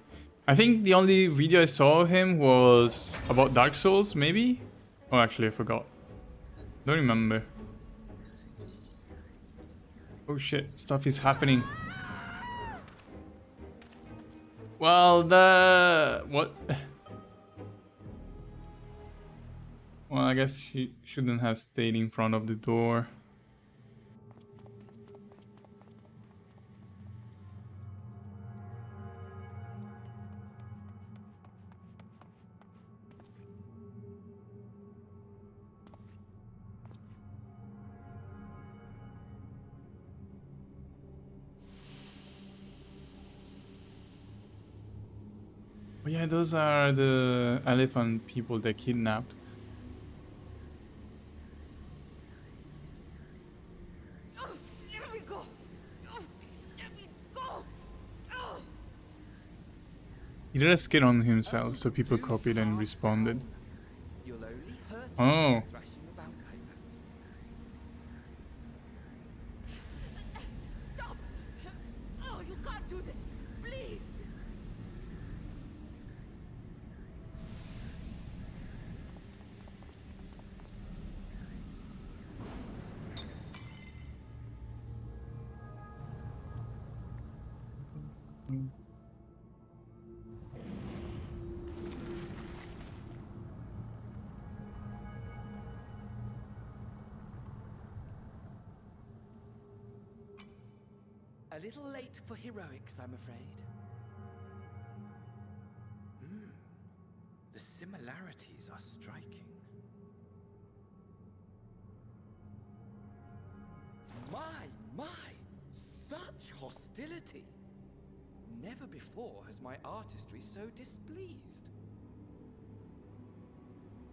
I think the only video I saw of him was about Dark Souls, maybe? Oh, actually, I forgot. Don't remember. Oh shit, stuff is happening. Well, what? Well, I guess she shouldn't have stayed in front of the door. Oh yeah, those are the elephant people they kidnapped. Let me go! Let me go! He did a skit on himself, so people copied and responded. Oh. Stop! Oh, you can't do this! Please! A little late for heroics, I'm afraid. The similarities are striking. My! Such hostility! Never before has my artistry so displeased.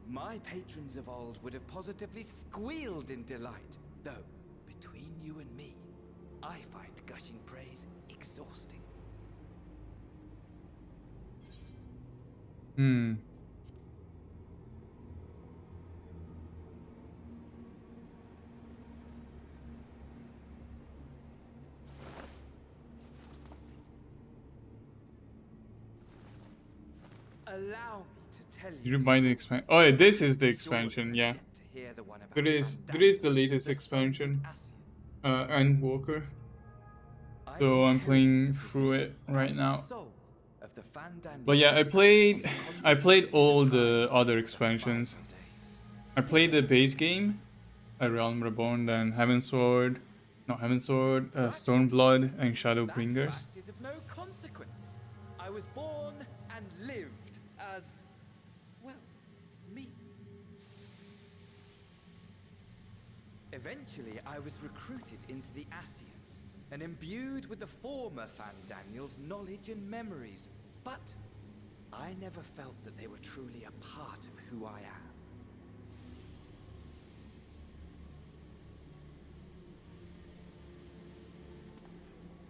My patrons of old would have positively squealed in delight, though, between you and me, I find gushing praise exhausting. Allow me to tell Did you buy the expansion? Oh yeah, this is the expansion, yeah. There is the latest expansion. Endwalker. So I'm playing through it right now. But yeah, I played all the other expansions. I played the base game, A Realm Reborn, then Stormblood, and Shadowbringers. Is of no consequence. I was born and lived as, well, me. Eventually, I was recruited into the Ascians and imbued with the former Fan Daniel's knowledge and memories, But I never felt that they were truly a part of who I am.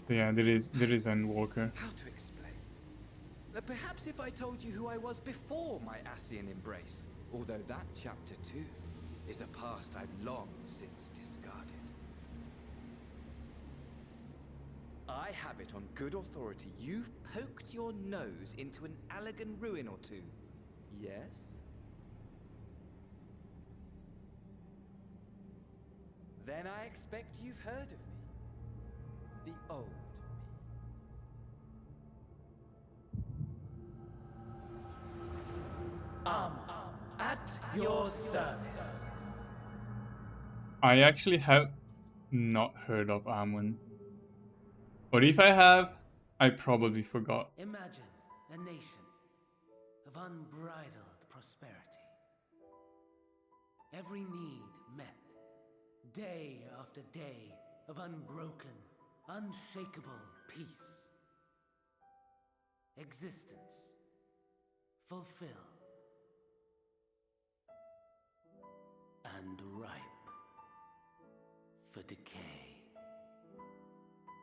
Yeah, there is Endwalker. How to explain? Perhaps if I told you who I was before my Ascian embrace, although that chapter too is a past I've long since discarded. I have it on good authority you've poked your nose into an Allegan ruin or two. Yes? Then I expect you've heard of me. The old me. At your service. I actually have not heard of Amun. Or if I have, I probably forgot. Imagine a nation of unbridled prosperity. Every need met, day after day of unbroken, unshakable peace. Existence fulfilled and ripe for decay.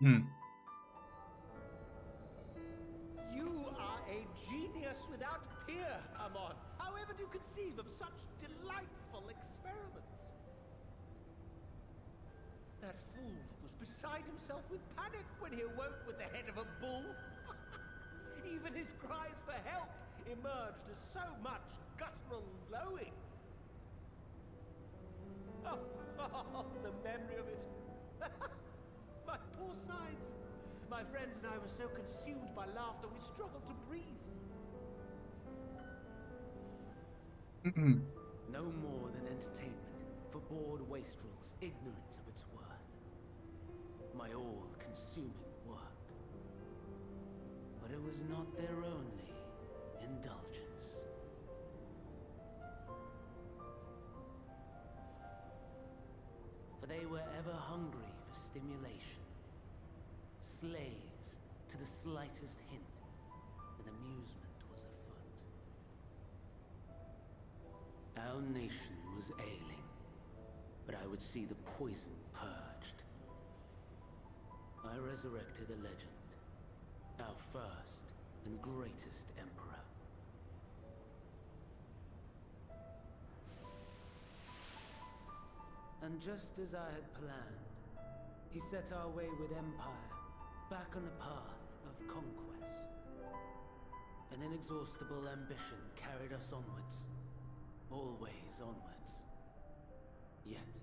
You are a genius without peer, Amon. However do you conceive of such delightful experiments? That fool was beside himself with panic when he awoke with the head of a bull. Even his cries for help emerged as so much guttural lowing. Oh, the memory of it. My poor sides. My friends and I were so consumed by laughter we struggled to breathe. No more than entertainment for bored wastrels ignorant of its worth. My all-consuming work. But it was not their only indulgence. For they were ever hungry for stimulation. Slaves to the slightest hint that amusement was afoot. Our nation was ailing, but I would see the poison purged. I resurrected a legend, our first and greatest emperor. And just as I had planned, he set our wayward empire back on the path of conquest. An inexhaustible ambition carried us onwards, always onwards. Yet,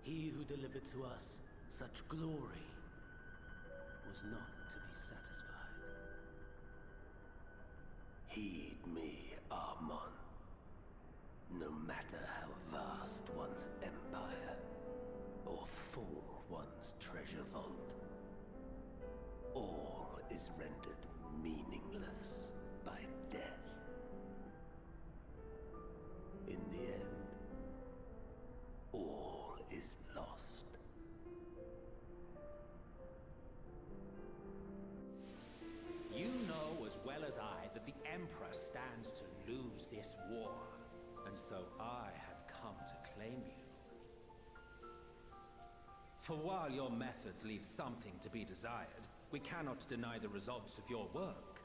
he who delivered to us such glory was not to be satisfied. Heed me, Amon. No matter how vast one's empire, or full one's treasure vault, all is rendered meaningless by death. In the end, all is lost. You know as well as I that the Emperor stands to lose this war. And so I have come to claim you. For while your methods leave something to be desired, we cannot deny the results of your work.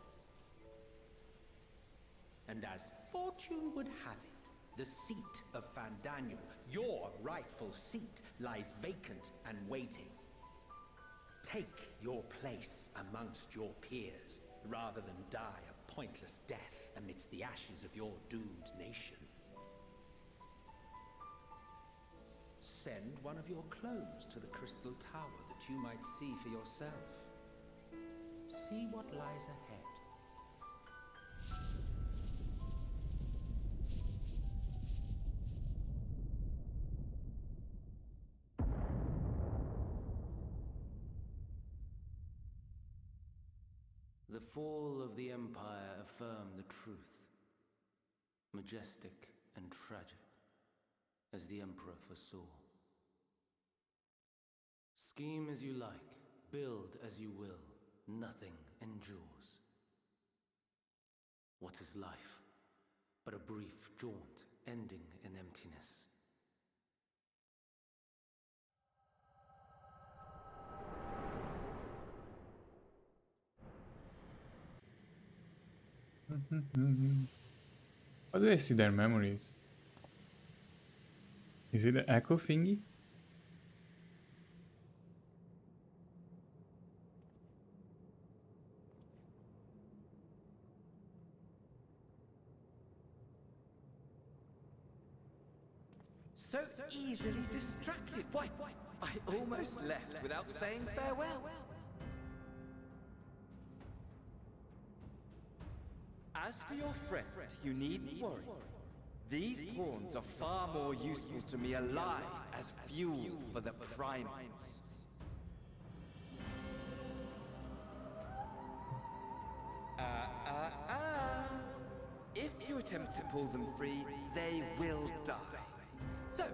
And as fortune would have it, the seat of Fandaniel, your rightful seat, lies vacant and waiting. Take your place amongst your peers, rather than die a pointless death amidst the ashes of your doomed nation. Send one of your clones to the Crystal Tower that you might see for yourself. See what lies ahead. The fall of the Empire affirmed the truth. Majestic and tragic, as the Emperor foresaw. Scheme as you like, build as you will, nothing endures. What is life but a brief jaunt ending in emptiness? How do I see their memories? Is it the echo thingy? So easily distracted. Why, I almost left without saying farewell. As for your friend, you needn't worry. These pawns are far more useful to me alive as fuel for the primals. If you attempt to pull them free, they will die. So,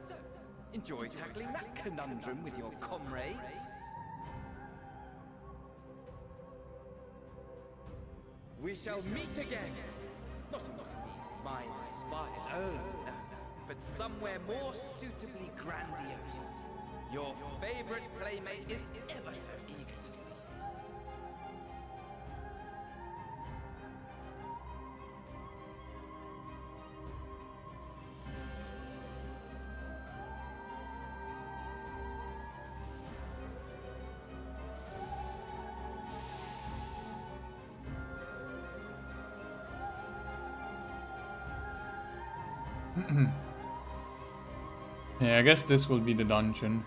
enjoy tackling that conundrum with your comrades. We shall meet again. Not in these minor spires, oh no, but somewhere more suitably grandiose. Your favorite playmate is ever so eager to see you. Yeah, I guess this will be the dungeon.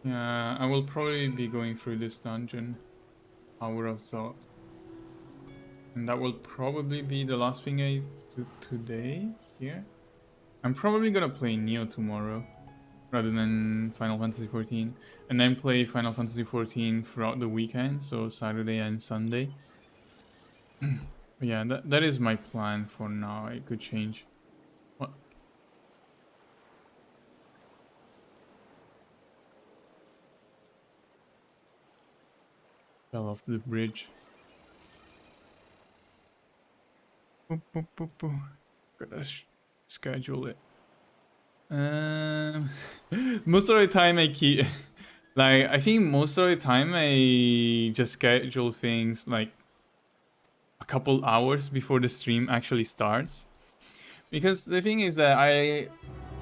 Yeah, I will probably be going through this dungeon. Hour of Thought. And that will probably be the last thing I do today here. I'm probably gonna play Neo tomorrow rather than Final Fantasy XIV, and then play Final Fantasy XIV throughout the weekend, so Saturday and Sunday. But yeah, that is my plan for now. It could change. What? Fell off the bridge. Boop, boop, boop, boop. Gotta schedule it. Most of the time I keep like I think most of the time I just schedule things like a couple hours before the stream actually starts, because the thing is that I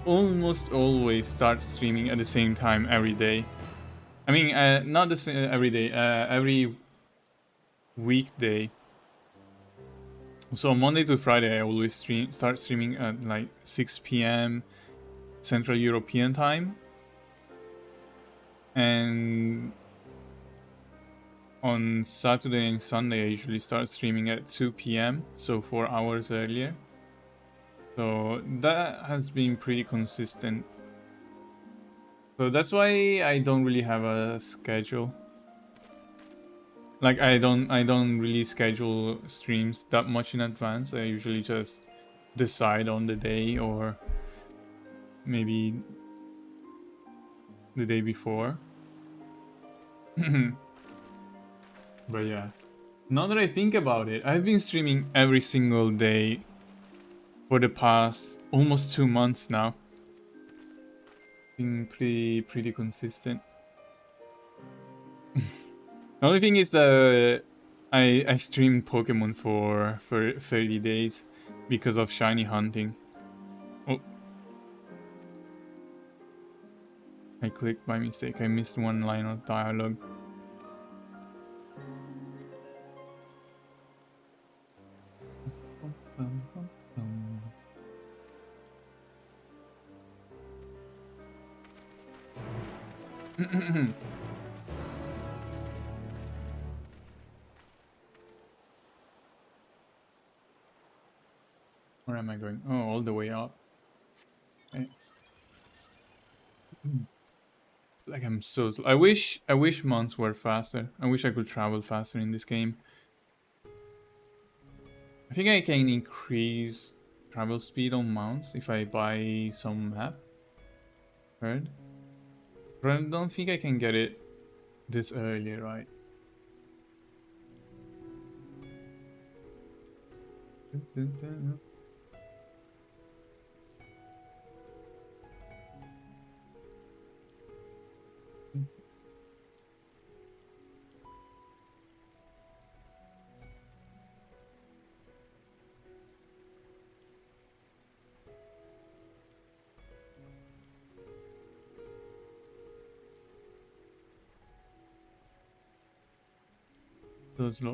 almost always start streaming at the same time every day. I mean, not the same every day, every weekday. So Monday to Friday I always start streaming at like 6 p.m. Central European time, and on Saturday and Sunday I usually start streaming at 2 p.m. so 4 hours earlier. So that has been pretty consistent. So that's why I don't really have a schedule. Like I don't really schedule streams that much in advance. I usually just decide on the day or maybe the day before. But yeah, now that I think about it, I've been streaming every single day for the past almost 2 months now. Been pretty consistent. The only thing is that I streamed Pokemon for 30 days because of shiny hunting. Oh, I clicked by mistake. I missed one line of dialogue. Where am I going? Oh, all the way up. Okay. Like I'm so slow. I wish months were faster. I wish I could travel faster in this game. I think I can increase travel speed on mounts if I buy some map. Heard? But I don't think I can get it this early, right?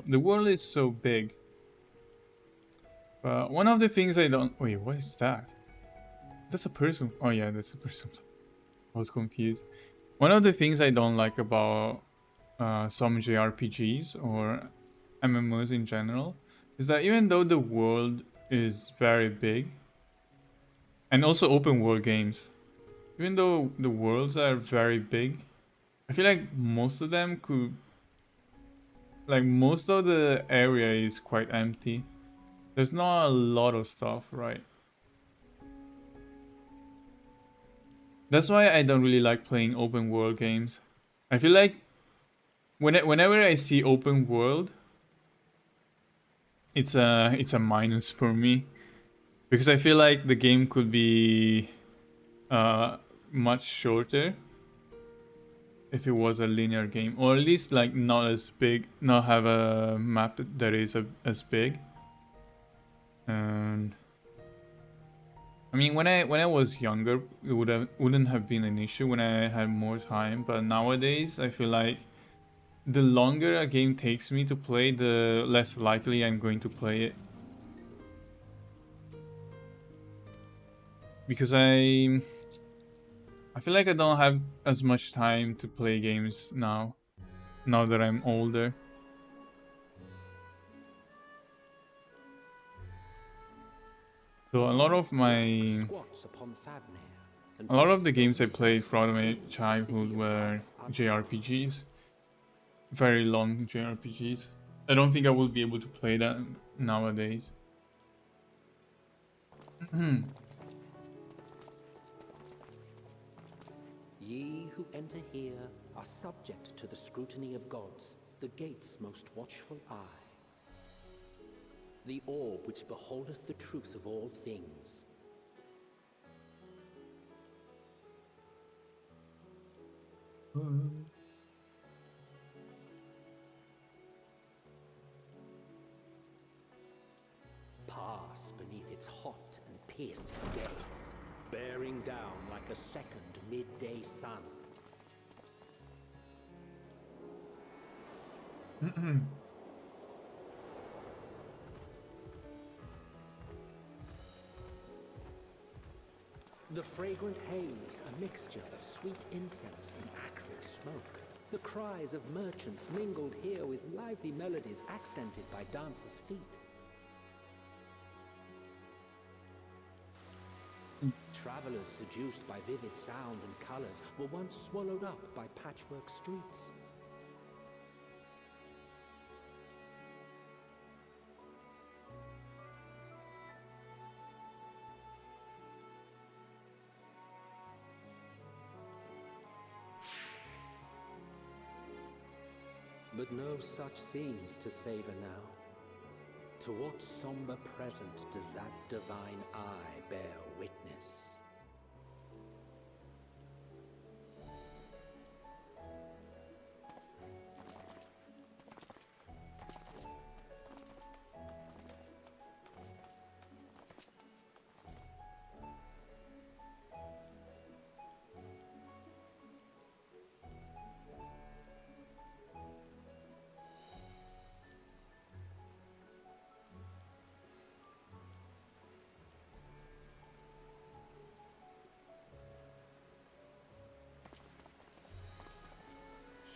The world is so big. But one of the things I don't... Wait, what is that? That's a person. Oh yeah, that's a person. I was confused. One of the things I don't like about some JRPGs or MMOs in general is that even though the world is very big, and also open world games, even though the worlds are very big, I feel like most of them could... Like, most of the area is quite empty. There's not a lot of stuff, right? That's why I don't really like playing open world games. I feel like whenever I see open world, it's a minus for me, because I feel like the game could be much shorter if it was a linear game, or at least like not as big, not have a map that is as big. And I mean, when I was younger, it wouldn't have been an issue when I had more time. But nowadays, I feel like the longer a game takes me to play, the less likely I'm going to play it. Because I feel like I don't have as much time to play games now that I'm older. So a lot of the games I played throughout my childhood were JRPGs. Very long JRPGs. I don't think I will be able to play that nowadays. Ye who enter here are subject to the scrutiny of gods, the gate's most watchful eye. The orb which beholdeth the truth of all things. Pass beneath its hot and piercing gaze, bearing down like a second midday sun. The fragrant haze, a mixture of sweet incense and acrid smoke. The cries of merchants mingled here with lively melodies accented by dancers' feet. Travelers seduced by vivid sound and colors were once swallowed up by patchwork streets. But no such scenes to savor now. To what somber present does that divine eye bear witness?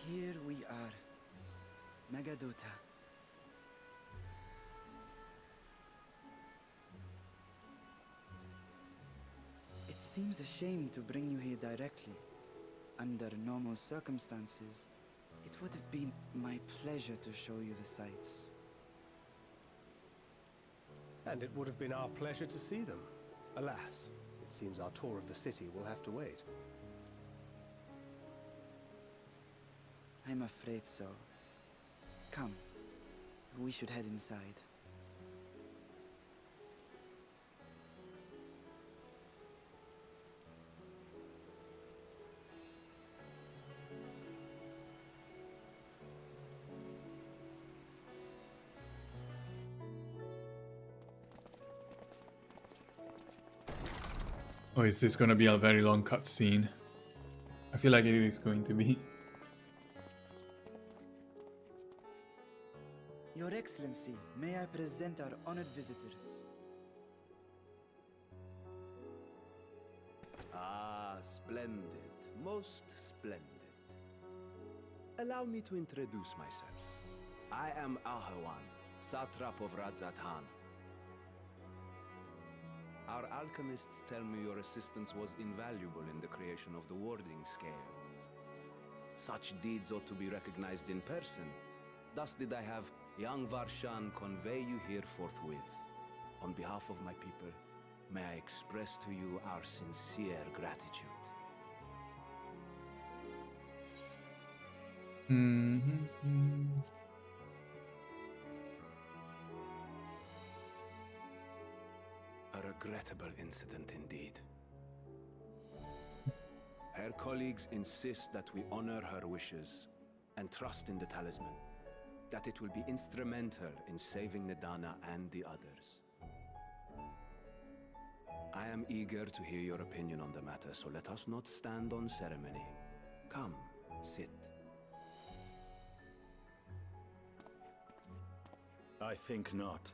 Here we are, Megadota. It seems a shame to bring you here directly. Under normal circumstances, it would have been my pleasure to show you the sights. And it would have been our pleasure to see them. Alas, it seems our tour of the city will have to wait. I'm afraid so. Come, we should head inside. Oh, is this gonna be a very long cutscene? I feel like it is going to be. Your Excellency, may I present our honored visitors? Ah, splendid. Most splendid. Allow me to introduce myself. I am Ahawan, satrap of Radzatan. Our alchemists tell me your assistance was invaluable in the creation of the warding scale. Such deeds ought to be recognized in person. Thus did I have young Varshan convey you here forthwith. On behalf of my people, may I express to you our sincere gratitude. A regrettable incident indeed. Her colleagues insist that we honor her wishes and trust in the talisman, that it will be instrumental in saving Nidana and the others. I am eager to hear your opinion on the matter, so let us not stand on ceremony. Come, sit. I think not.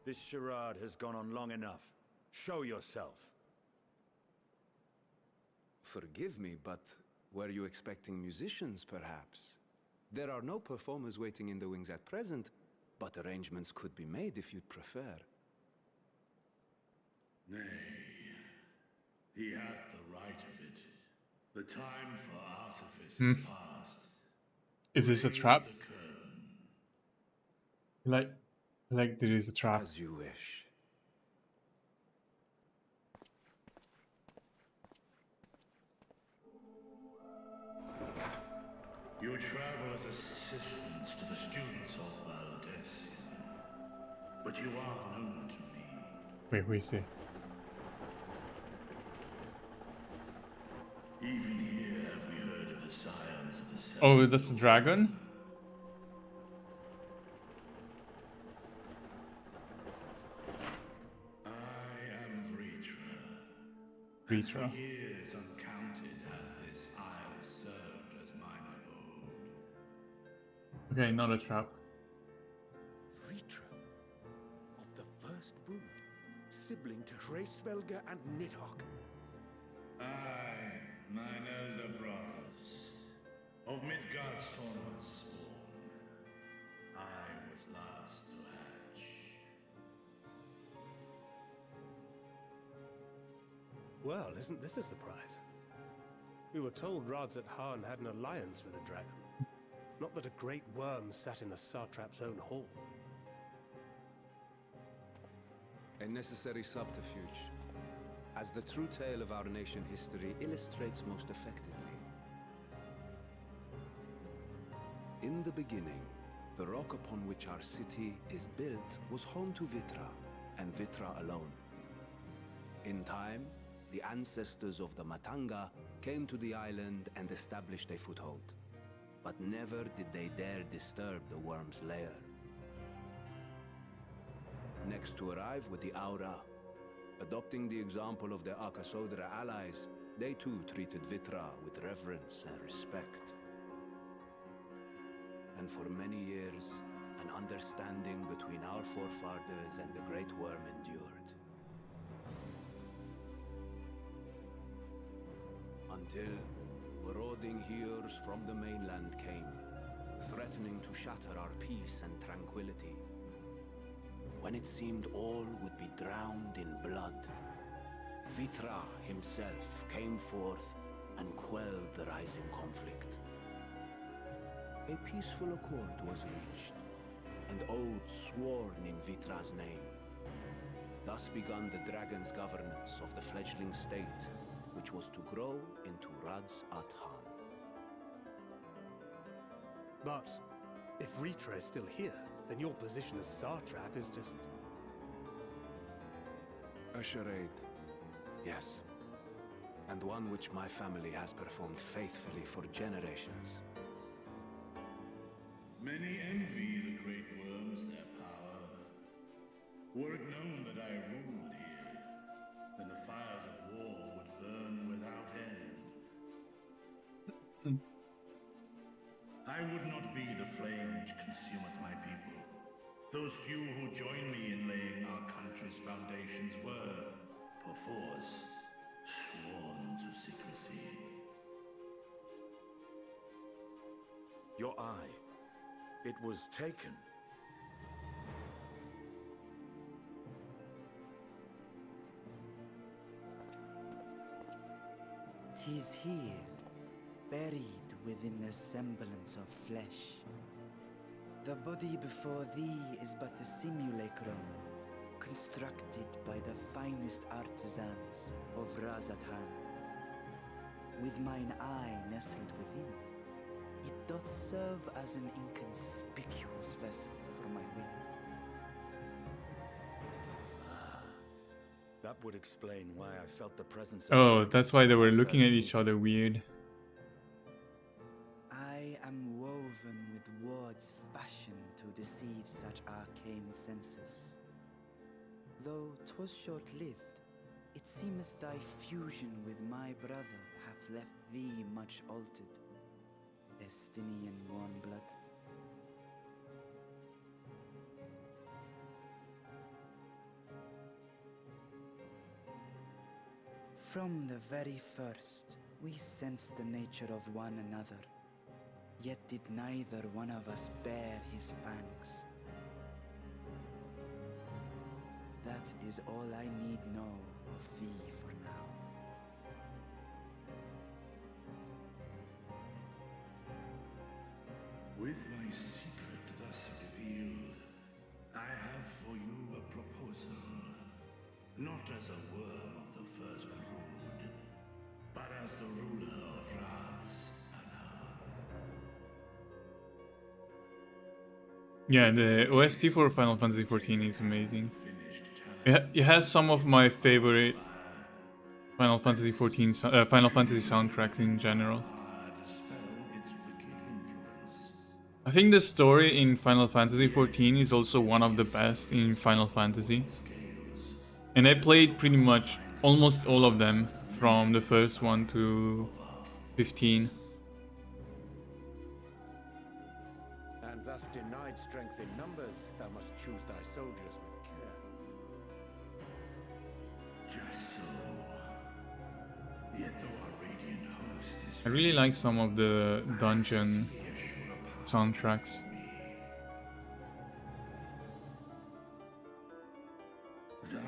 This charade has gone on long enough. Show yourself. Forgive me, but were you expecting musicians, perhaps? There are no performers waiting in the wings at present, but arrangements could be made if you'd prefer. Nay, he hath the right of it. The time for artifice is past. Is this a trap? Like there is a trap. As you wish. You travel as assistants to the students of Valdesian, but you are known to me. Wait, who is he? Even here have we heard of the scions of the seven. Oh, that's the dragon? I am Vritra. Vritra. And for years uncounted has this isle served as mine abode. Okay, not a trap. Vritra, of the first brood, sibling to Hraesvelga and Nidhogg. Aye, mine elder brothers, of Midgard's former spawn. I was last to hatch. Well, isn't this a surprise? We were told Radzat Han had an alliance with a dragon. Not that a great worm sat in the satrap's own hall. A necessary subterfuge, as the true tale of our nation history illustrates most effectively. In the beginning, the rock upon which our city is built was home to Vitra, and Vitra alone. In time, the ancestors of the Matanga came to the island and established a foothold. But never did they dare disturb the worm's lair. Next to arrive with the Aura, adopting the example of their Akasodra allies, they too treated Vitra with reverence and respect. And for many years, an understanding between our forefathers and the Great Worm endured. Until marauding heroes from the mainland came, threatening to shatter our peace and tranquility. When it seemed all would be drowned in blood, Vitra himself came forth and quelled the rising conflict. A peaceful accord was reached, and oaths sworn in Vitra's name. Thus began the dragon's governance of the fledgling state, which was to grow into Radz at Han. But if Ritra is still here, then your position as Satrap is just... A charade, yes. And one which my family has performed faithfully for generations. Many envy the great worms their power. Were it known that I ruled here, then the fires of war would burn without end. I would not be the flame which consumeth my people. Those few who joined me in laying our country's foundations were, perforce, sworn to secrecy. Your eye. It was taken. "'Tis here, buried within the semblance of flesh. The body before thee is but a simulacrum, constructed by the finest artisans of Razatan. With mine eye nestled within, it doth serve as an inconspicuous vessel for my will." That would explain why I felt the presence of... Oh, that's why they were looking at each other weird. I am woven with words fashioned to deceive such arcane senses. Though 'twas short-lived, it seemeth thy fusion with my brother hath left thee much altered, Estinian warm-blood. From the very first, we sensed the nature of one another, yet did neither one of us bear his fangs. That is all I need know of thee for now. With my secret thus revealed, I have for you a proposal. Not as a worm of the first brood, but as the ruler of Radz and Han. Yeah, the OST for Final Fantasy XIV is amazing. It has some of my favorite Final Fantasy soundtracks in general. I think the story in Final Fantasy XIV is also one of the best in Final Fantasy. And I played pretty much almost all of them from the first one to 15. And thus denied strength in numbers, thou must choose thy soldiers with care. Just so. Yet though our radiant host is... I really like some of the dungeon soundtracks. Thou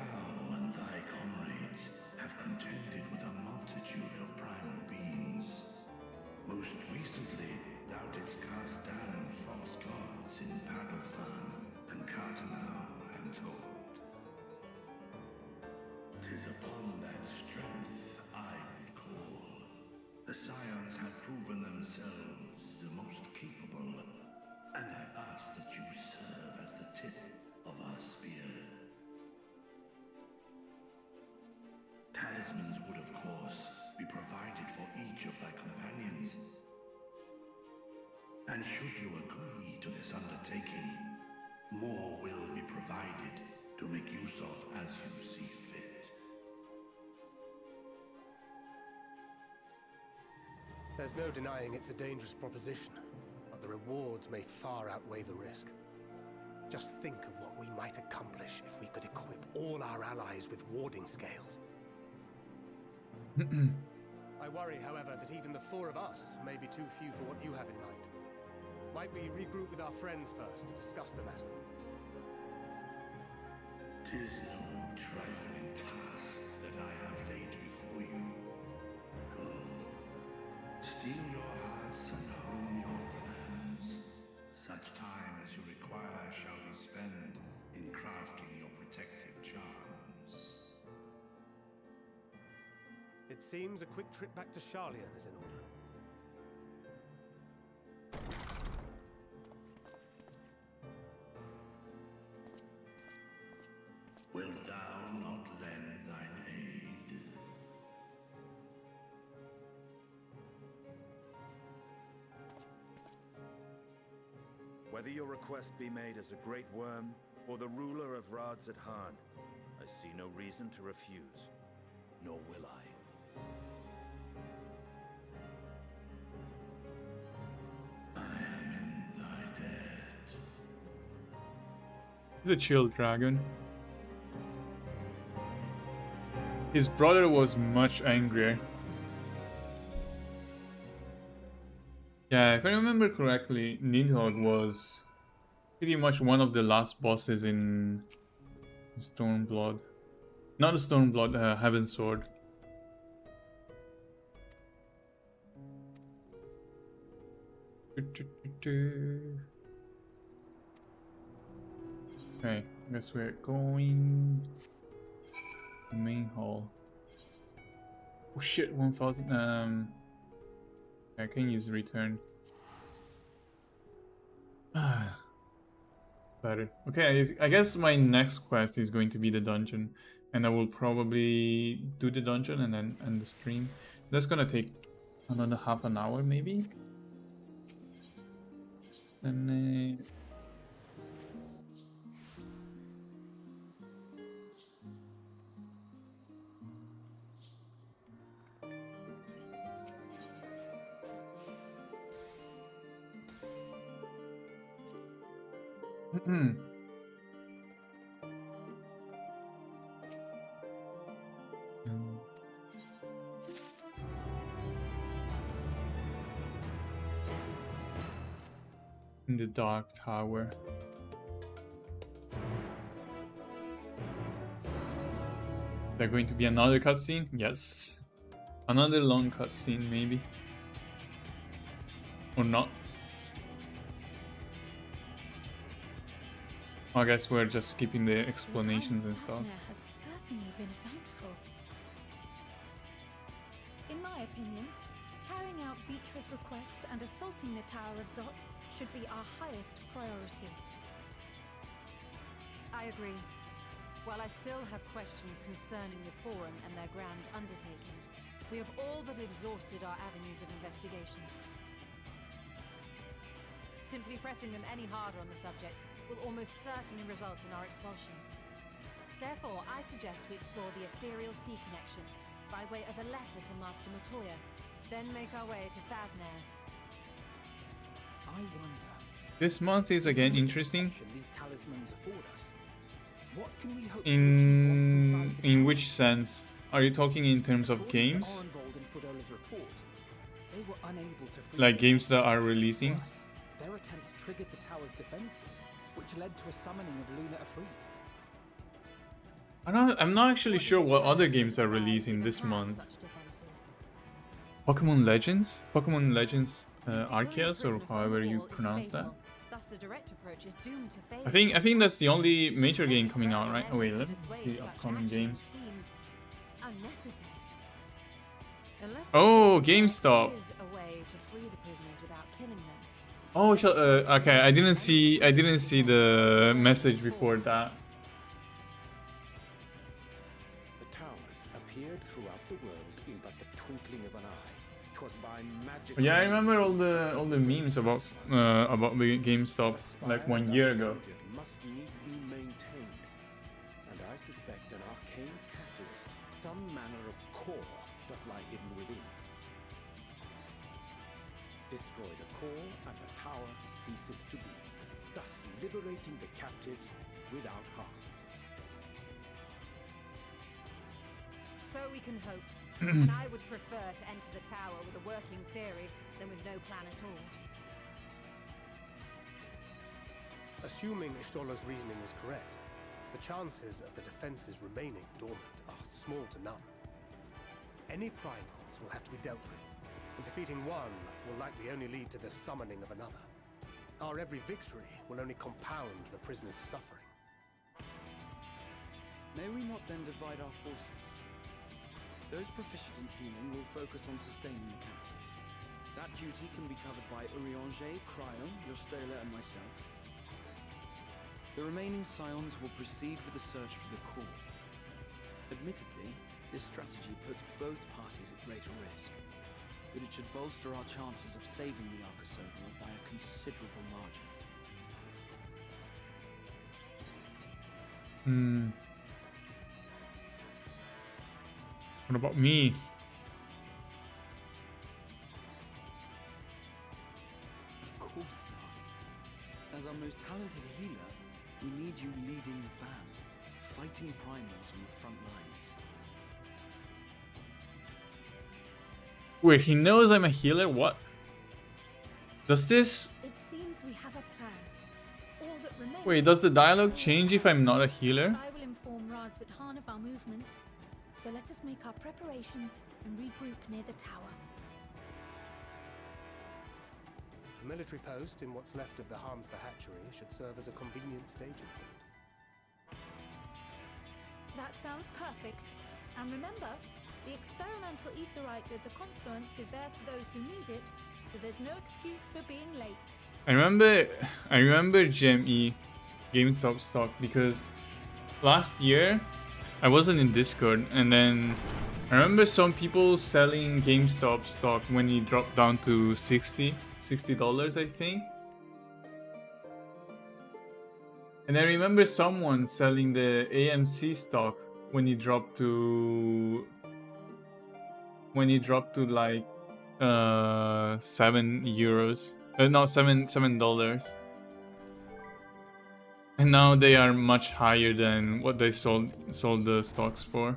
and thy comrades have contended with a multitude of primal beings. Most recently, thou didst cast down false gods in Pagelthan and Cartanau, I am told. 'Tis upon that strength I would call. The Scions have proven themselves the most capable, and I ask that you serve as the tip of our spear. Talismans would, of course, be provided for each of thy companions. And should you agree to this undertaking, more will be provided to make use of as you see fit. There's no denying it's a dangerous proposition, but the rewards may far outweigh the risk. Just think of what we might accomplish if we could equip all our allies with warding scales. I worry, however, that even the four of us may be too few for what you have in mind. Might we regroup with our friends first to discuss the matter? 'Tis no trifling task that I have laid before you. Go, steel your hearts and hone your plans. Such time as you require shall It seems a quick trip back to Charlian is in order. Wilt thou not lend thine aid? Whether your request be made as a great worm or the ruler of Rads at Han, I see no reason to refuse, nor will I. He's a chill dragon. His brother was much angrier. Yeah, if I remember correctly, Nidhogg was pretty much one of the last bosses in Stormblood. Not Stormblood, Heaven's Sword. Okay, I guess we're going the main hall. Oh shit, 1000. I can use return. Better. Okay, I guess my next quest is going to be the dungeon, and I will probably do the dungeon and then end the stream. That's gonna take another half an hour, maybe. And in the Dark Tower. There going to be another cutscene? Yes. Another long cutscene, maybe. Or not. I guess we're just skipping the explanations and stuff. Has certainly been eventful. In my opinion, carrying out Vitra's request and assaulting the Tower of Zot should be our highest priority. I agree. While I still have questions concerning the Forum and their grand undertaking, we have all but exhausted our avenues of investigation. Simply pressing them any harder on the subject will almost certainly result in our expulsion. Therefore, I suggest we explore the ethereal sea connection by way of a letter to Master Matoya, then make our way to Thavnair. I wonder. This month is again interesting. These talismans afford us. What can we hope to achieve once inside the In which sense? Are you talking in terms of games? Report, they were unable to free Like games that are releasing? Plus, their attempts triggered the tower's defenses, which led to a summoning of Luna Afrit. I'm not actually sure what other games are releasing this month. Pokemon Legends? Pokemon Legends Arceus, or however you pronounce that. Thus the direct approach is doomed to fail. I think that's the only major game coming out, right? Oh wait, let me see upcoming games. Unnecessary. Unless Oh, GameStop. is a way to free the prisoners without killing them. Oh, okay. I didn't see the message before that. The towers appeared throughout the world in but the twinkling of an eye. 'Twas by magic. Yeah, I remember all the memes about the GameStop like 1 year ago. Must needs be maintained, and I suspect an arcane catalyst, some manner of core that lie hidden within. Destroy the core, and the tower ceaseth to be, thus liberating the captives without harm. So we can hope. And I would prefer to enter the tower with a working theory than with no plan at all. Assuming Ishtola's reasoning is correct, the chances of the defenses remaining dormant are small to none. Any primals will have to be dealt with, and defeating one will likely only lead to the summoning of another. Our every victory will only compound the prisoner's suffering. May we not then divide our forces? Those proficient in healing will focus on sustaining the captives. That duty can be covered by Urianger, Cryon, Yostela, and myself. The remaining scions will proceed with the search for the core. Admittedly, this strategy puts both parties at greater risk, but it should bolster our chances of saving the Arcosodra by a considerable margin. What about me? Of course not. As our most talented healer, we need you leading the van, fighting primals on the front lines. Wait, he knows I'm a healer? What? Does this... It seems we have a plan. All that remains... Wait, does the dialogue change if I'm not a healer? I will inform Rads at Han of our movements. So let us make our preparations and regroup near the tower. The military post in what's left of the Hamsa hatchery should serve as a convenient staging point. That sounds perfect. And remember, the experimental aetherite at the confluence is there for those who need it, so there's no excuse for being late. I remember GME, GameStop stock, because last year I wasn't in Discord, and then I remember some people selling GameStop stock when it dropped down to $60 I think. And I remember someone selling the AMC stock when it dropped to like €7. No, $7. And now they are much higher than what they sold the stocks for.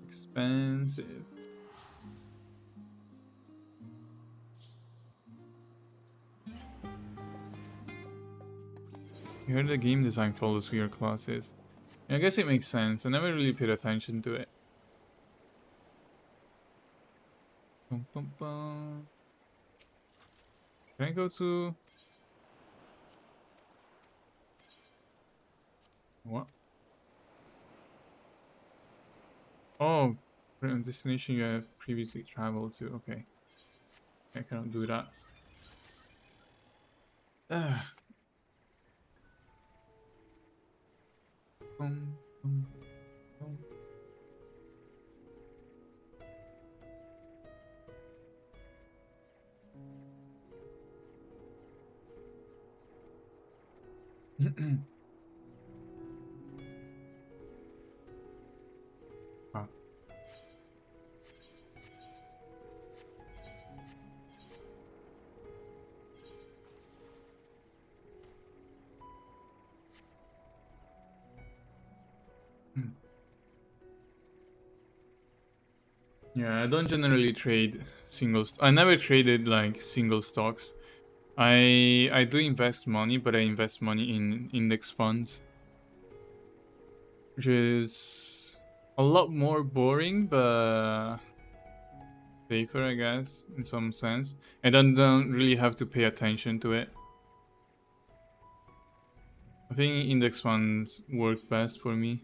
Expensive. You heard the game design follows your classes. I guess it makes sense. I never really paid attention to it. Bum, bum, bum. Can I go to... What? Oh, destination you have previously traveled to. Okay. I cannot do that. Bum, bum, bum. Ah. Yeah, I don't generally trade singles. I never traded like single stocks. I do invest money, but I invest money in index funds, which is a lot more boring, but safer, I guess, in some sense. I don't really have to pay attention to it. I think index funds work best for me.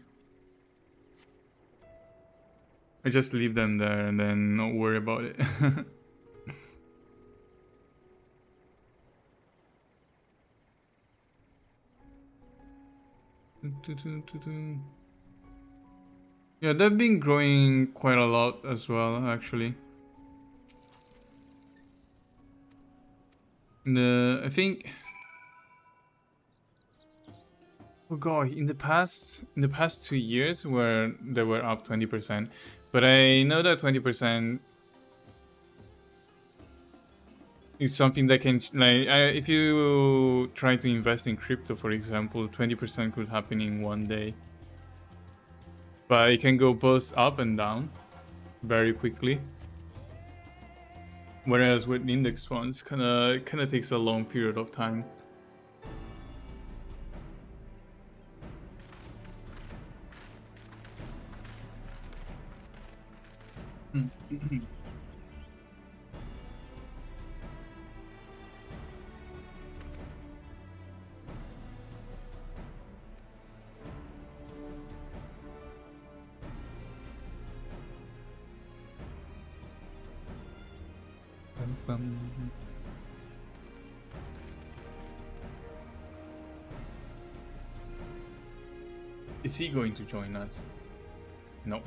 I just leave them there and then not worry about it. Yeah, they've been growing quite a lot as well, actually. I think... Oh god, in the past 2 years where they were up 20%, but I know that 20% is something that can, like, if you try to invest in crypto, for example, 20% could happen in one day. But it can go both up and down very quickly. Whereas with index funds, kinda takes a long period of time. Is he going to join us? No.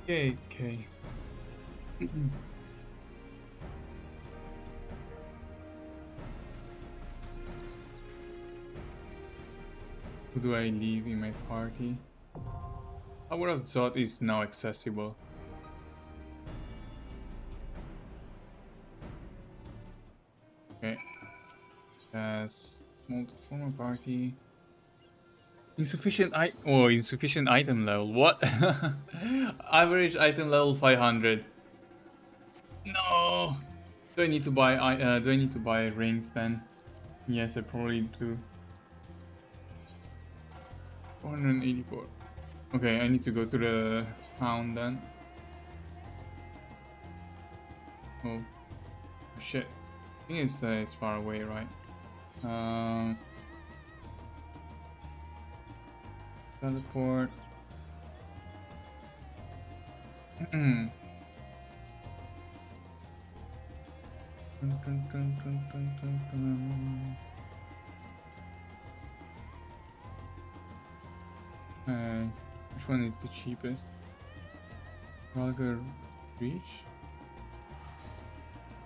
Okay. Who do I leave in my party? Hour of Zod is now accessible. Okay. Multiple former party. Insufficient item level. What? Average item level 500. No. Do I need to buy rings then? Yes, I probably do. 484. Okay, I need to go to the town then. Oh shit. I think it's far away, right? Teleport. Which one is the cheapest? Vulgar Reach?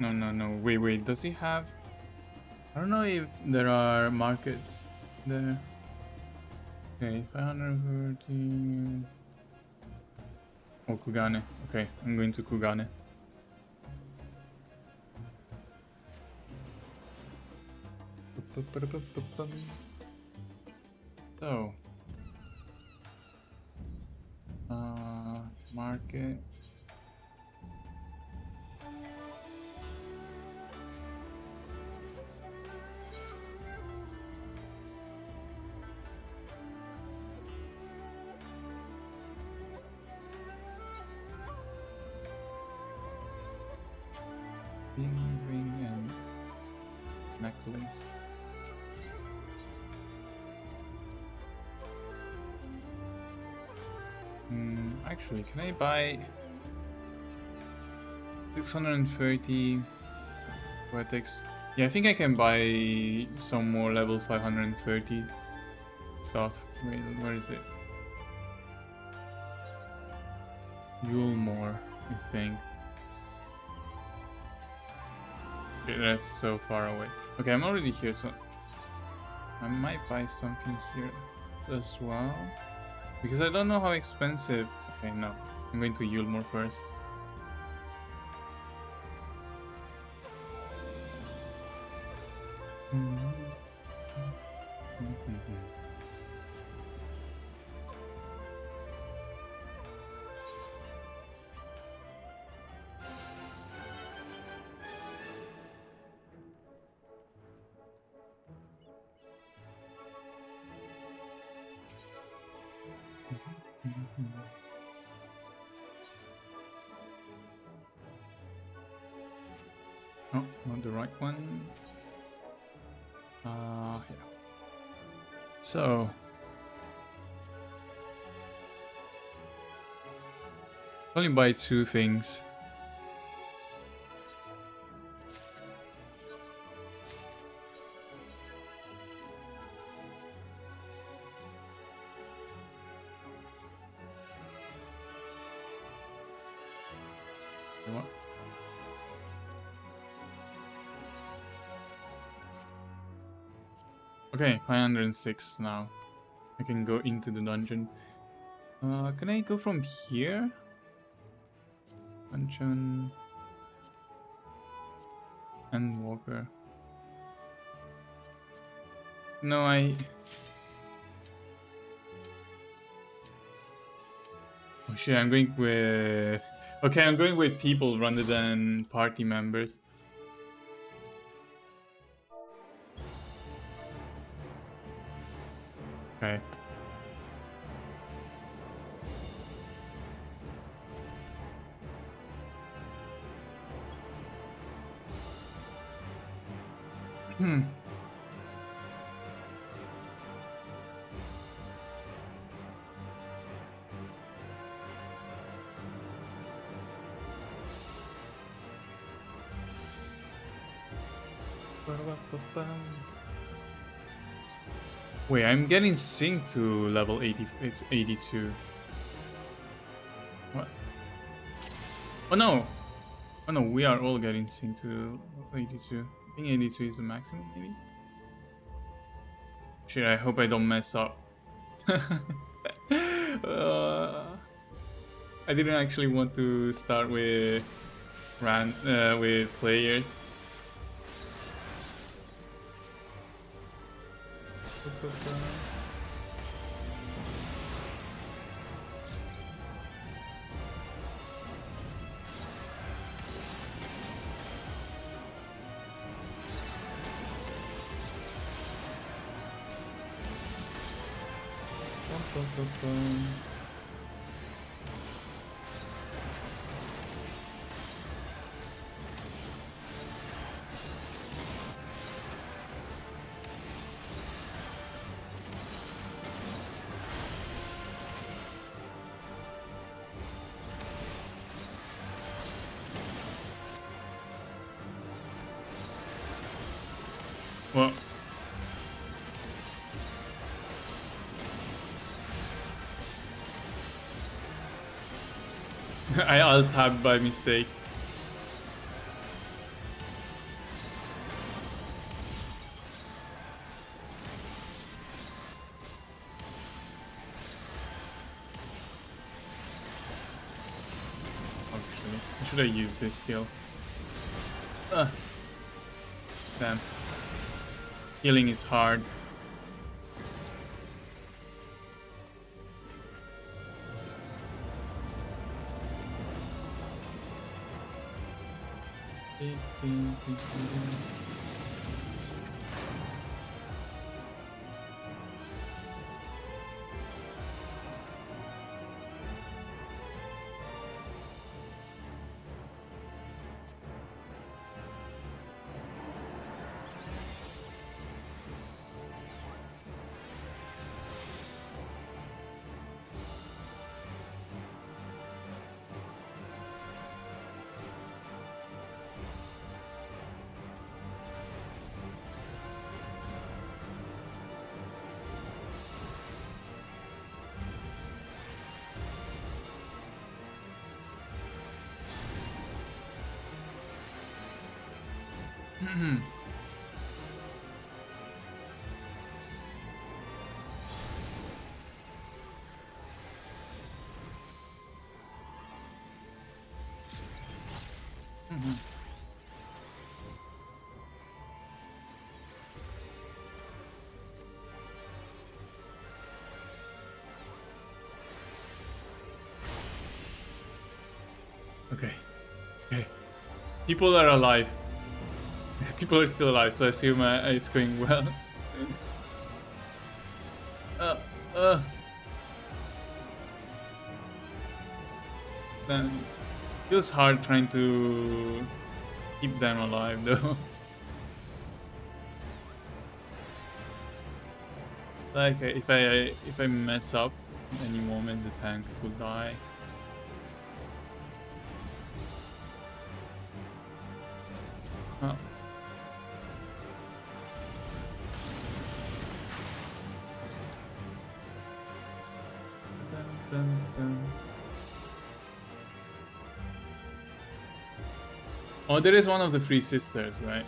No. Wait. Does he have? I don't know if there are markets there. Okay, 530. Oh, Kugane. Okay, I'm going to Kugane. So, market. Ring and necklace. Actually, can I buy 630 vertex? Yeah, I think I can buy some more level 530 stuff. Wait, where is it? Yulmore, I think. Okay, that's so far away. Okay, I'm already here, so I might buy something here as well. Because I don't know how expensive. Okay, no. I'm going to Yulmore first. Oh, not the right one. Yeah. So only buy two things. Okay, 506 now. I can go into the dungeon. Can I go from here? Dungeon. Endwalker. No, oh shit, I'm going with... Okay, I'm going with people rather than party members. Okay. Hmm. Wait, I'm getting synced to level 80. It's 82. What? Oh no! Oh no, we are all getting synced to 82. I think 82 is the maximum, maybe? Shit, I hope I don't mess up. I didn't actually want to start with with players. Well, I alt-tabbed by mistake. Actually, should I use this skill? Damn. Healing is hard. Okay. Okay. People are alive. People are still alive, so I assume it's going well. Then feels hard trying to keep them alive, though. Like if I mess up at any moment, the tank will die. Oh. Dun, dun. Oh, there is one of the three sisters, right?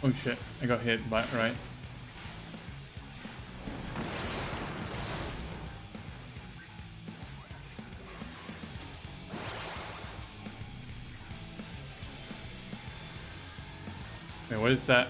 Oh shit, I got hit by right. Wait, what is that?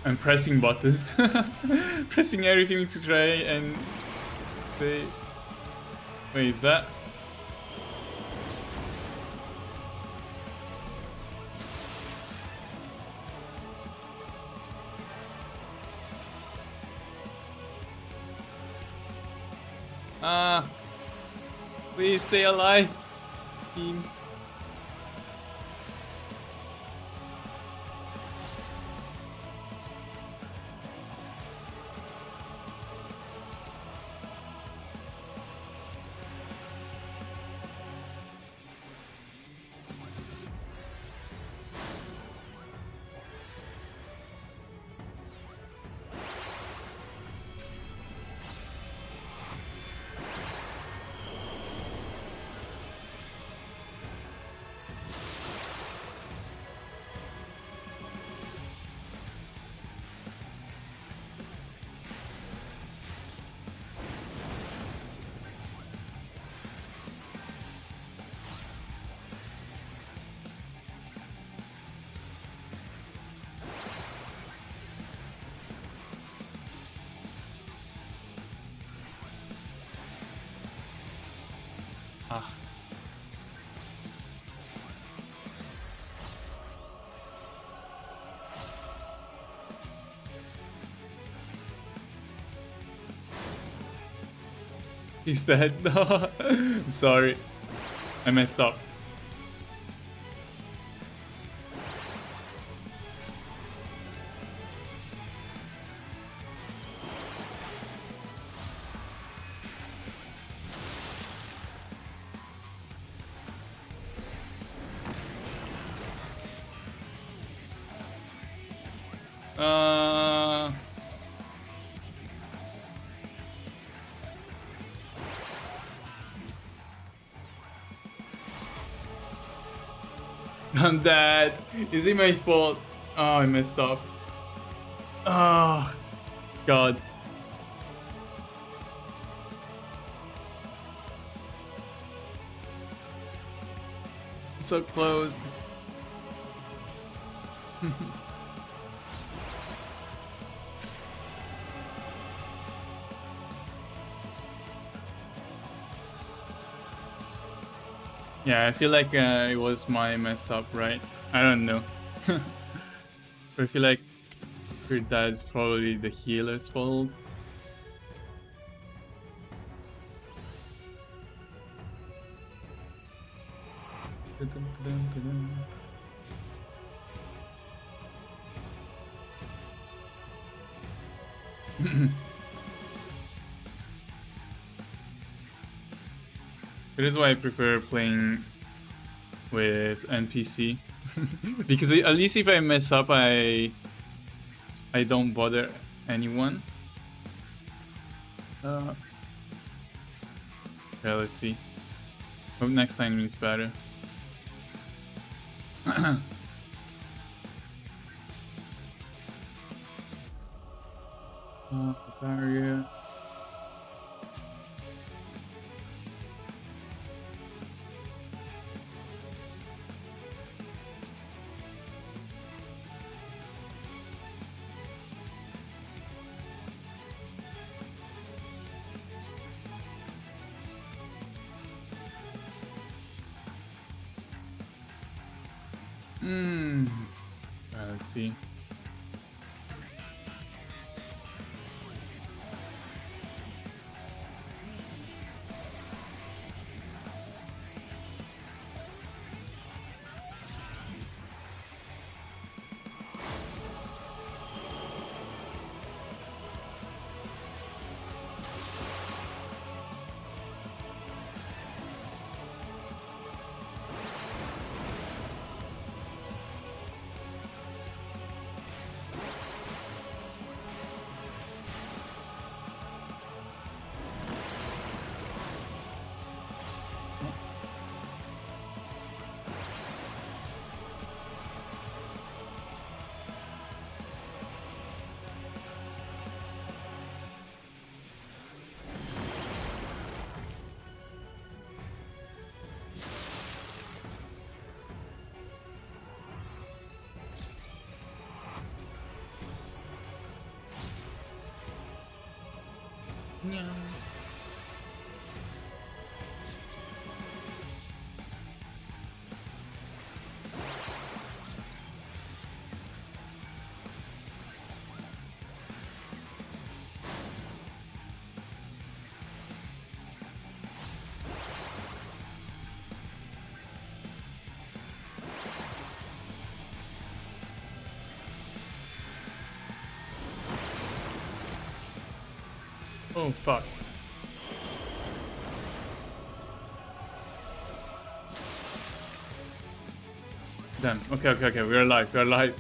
I'm pressing buttons. Pressing everything to try and they... Wait, is that? Ah, please stay alive, team. Ah. He's dead. No, I'm sorry. I messed up. I'm dead. Is it my fault? Oh, I messed up. Oh, God. So close. Yeah, I feel like it was my mess up, right? I don't know. But I feel like that's probably the healer's fault. That is why I prefer playing with NPC. Because at least if I mess up, I don't bother anyone. Yeah, let's see. Hope next time is better. Barrier. Let's see. Oh fuck. Damn. Okay. We're alive. We're alive.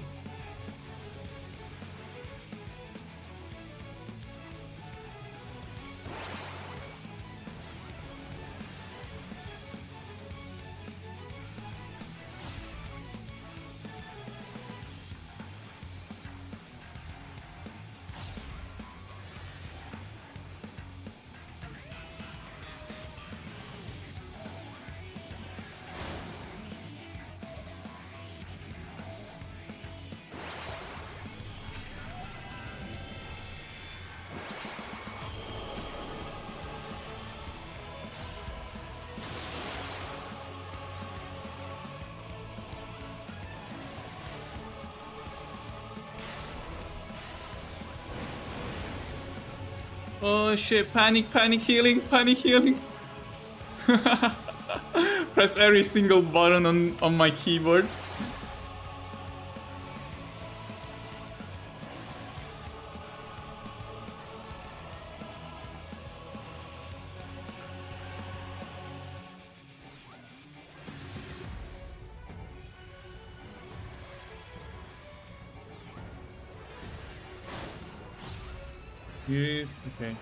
Oh shit, panic healing. Press every single button on my keyboard. Yes, okay.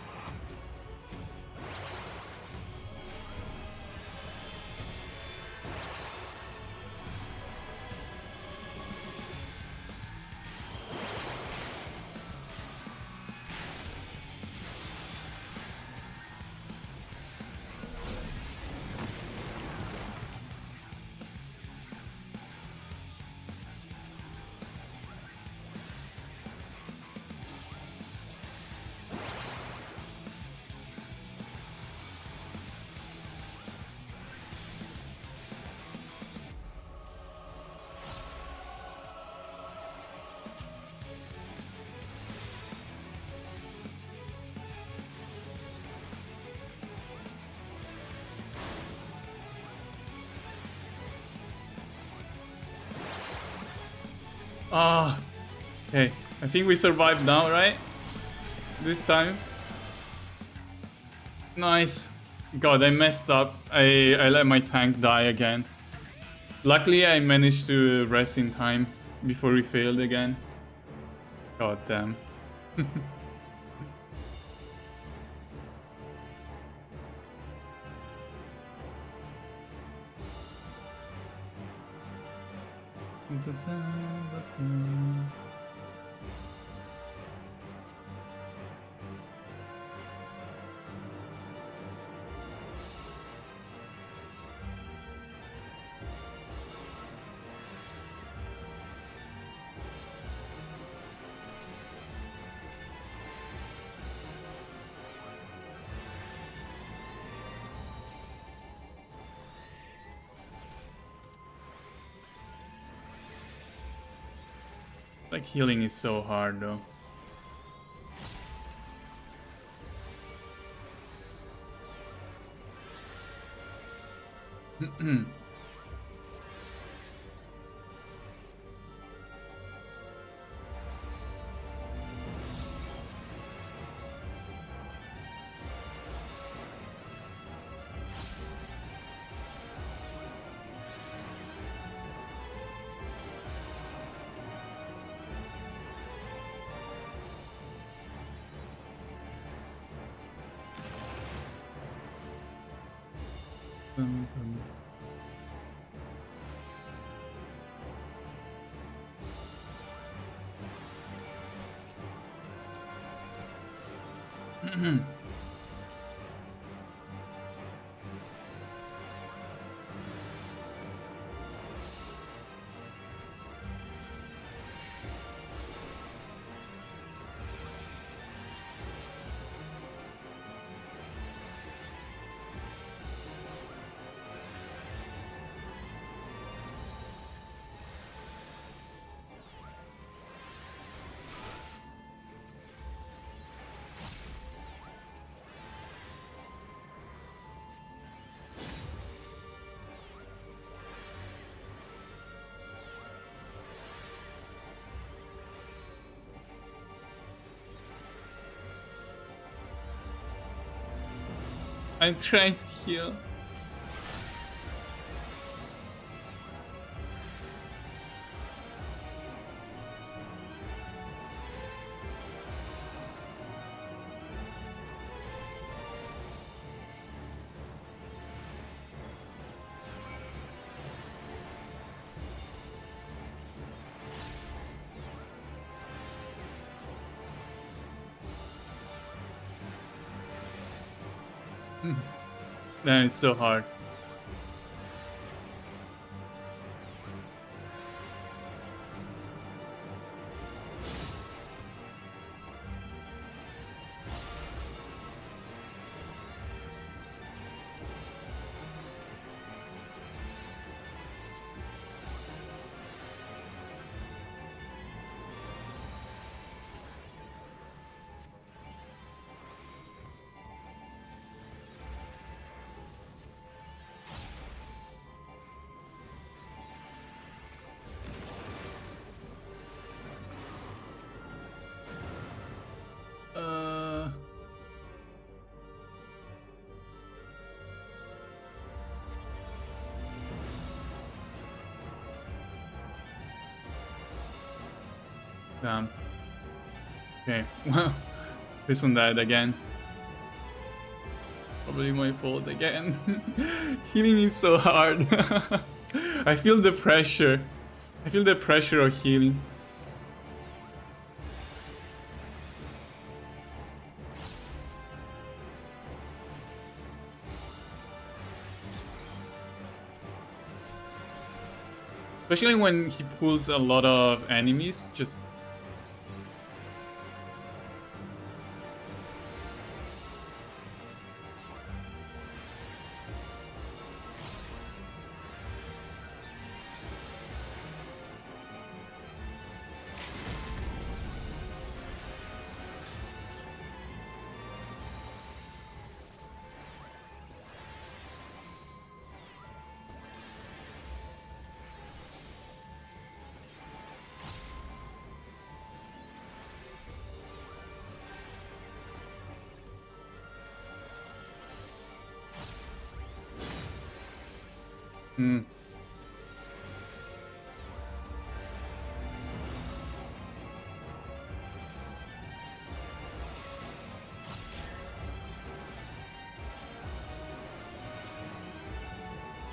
Ah, okay. I think we survived now, right? This time. Nice. God, I messed up. I let my tank die again. Luckily, I managed to rest in time before we failed again. God damn. Like, healing is so hard though. I'm trying to heal. Man, it's so hard. Damn. Okay, well, this one died again. Probably my fault again. Healing is so hard. I feel the pressure. I feel the pressure of healing. Especially when he pulls a lot of enemies, just... Hmm.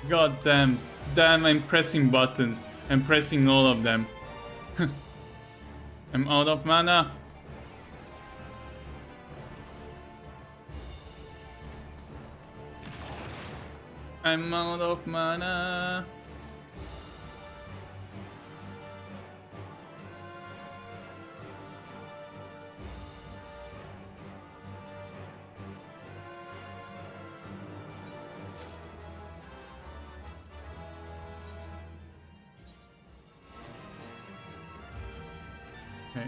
God damn. Damn, I'm pressing buttons. I'm pressing all of them. I'm out of mana. I'm out of mana. Okay.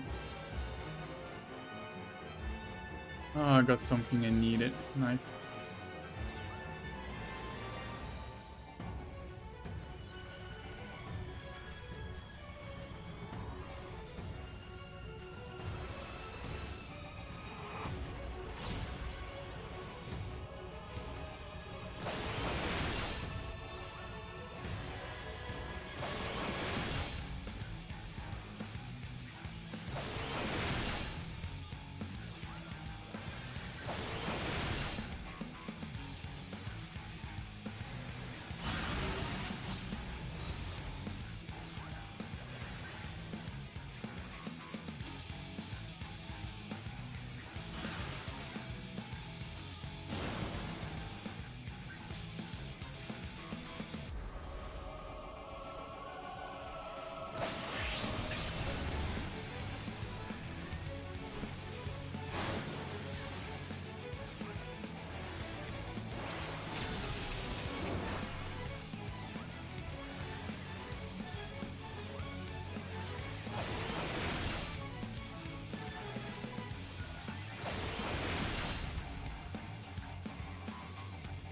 Oh, I got something I needed. Nice.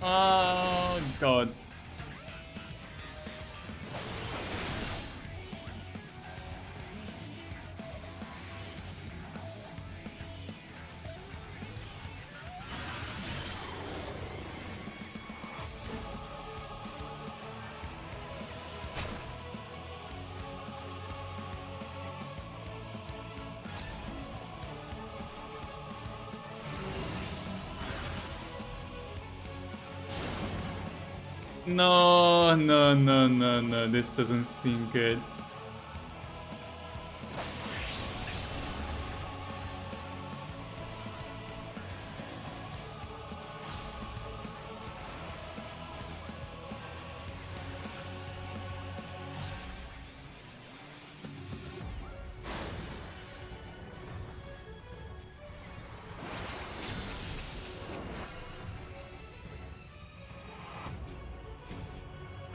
Oh god. No, no, no, no, no. This doesn't seem good.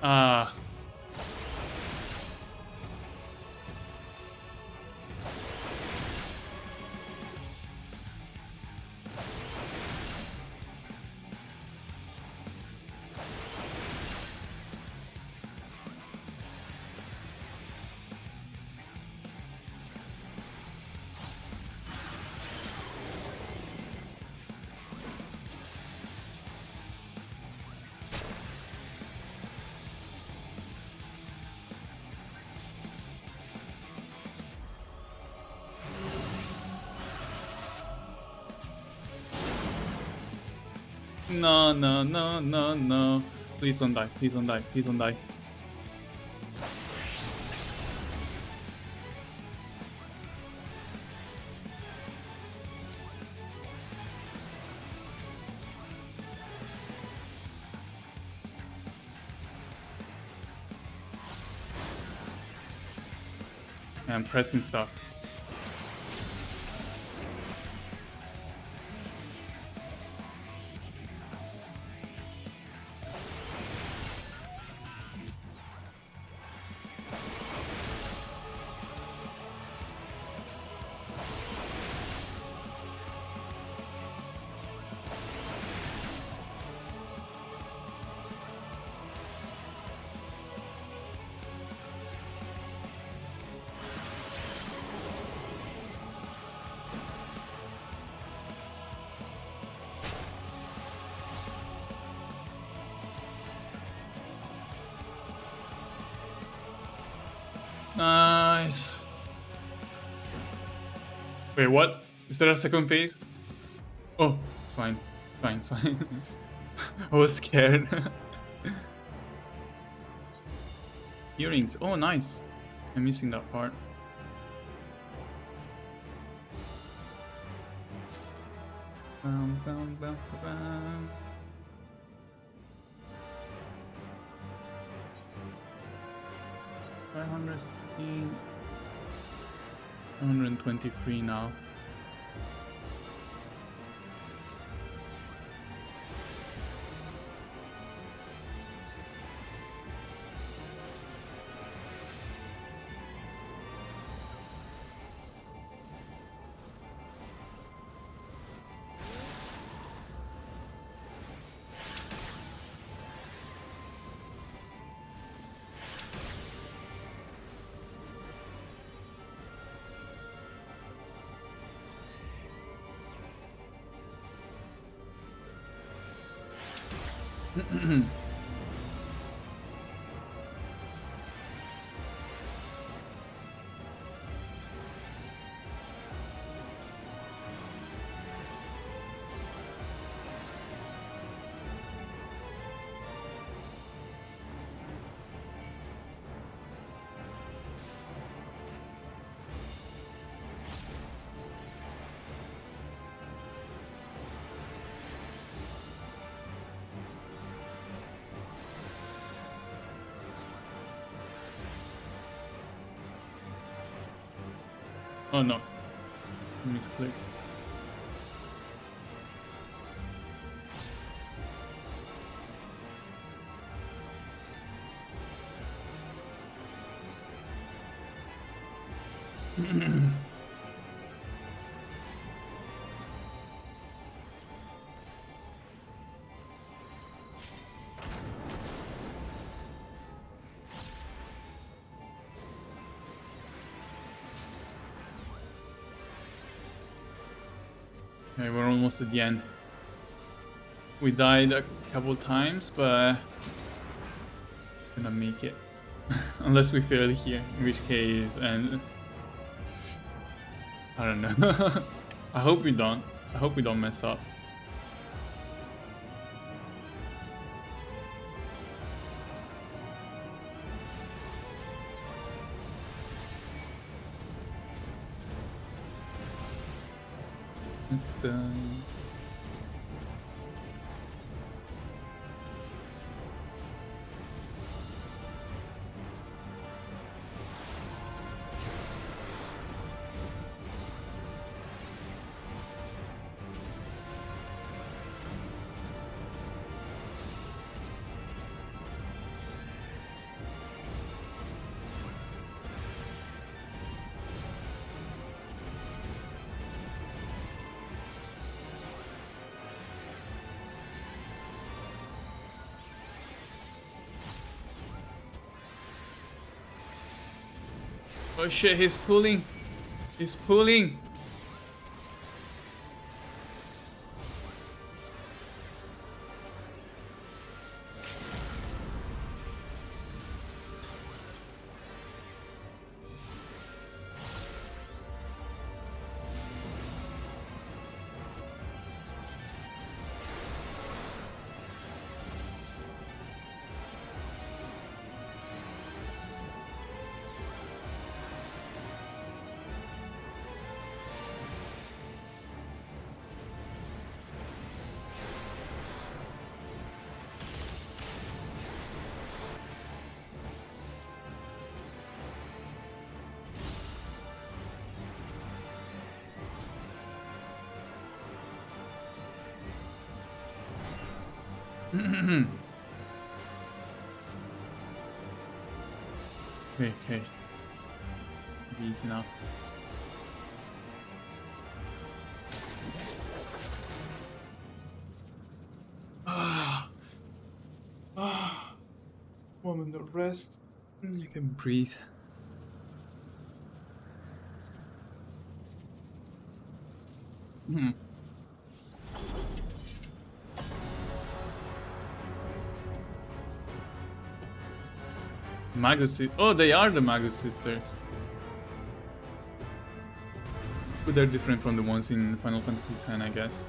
Ah. No, no, no, no, no. Please don't die. Please don't die. Please don't die. I'm pressing stuff. Nice. Wait, what? Is there a second phase? Oh, it's fine. Fine, it's fine. I was scared. Earrings. Oh, nice. I'm missing that part. Bum, bum, bum, bum. $516, 123 now. Oh no. Misclick. Okay, we're almost at the end. We died a couple times, but gonna make it. Unless we fail here, in which case, and I don't know. I hope we don't. I hope we don't mess up. Oh shit, he's pulling. He's pulling. Okay. Easy now. Moment of rest. You can breathe. Magus. Oh, they are the Magus sisters. But they're different from the ones in Final Fantasy X, I guess.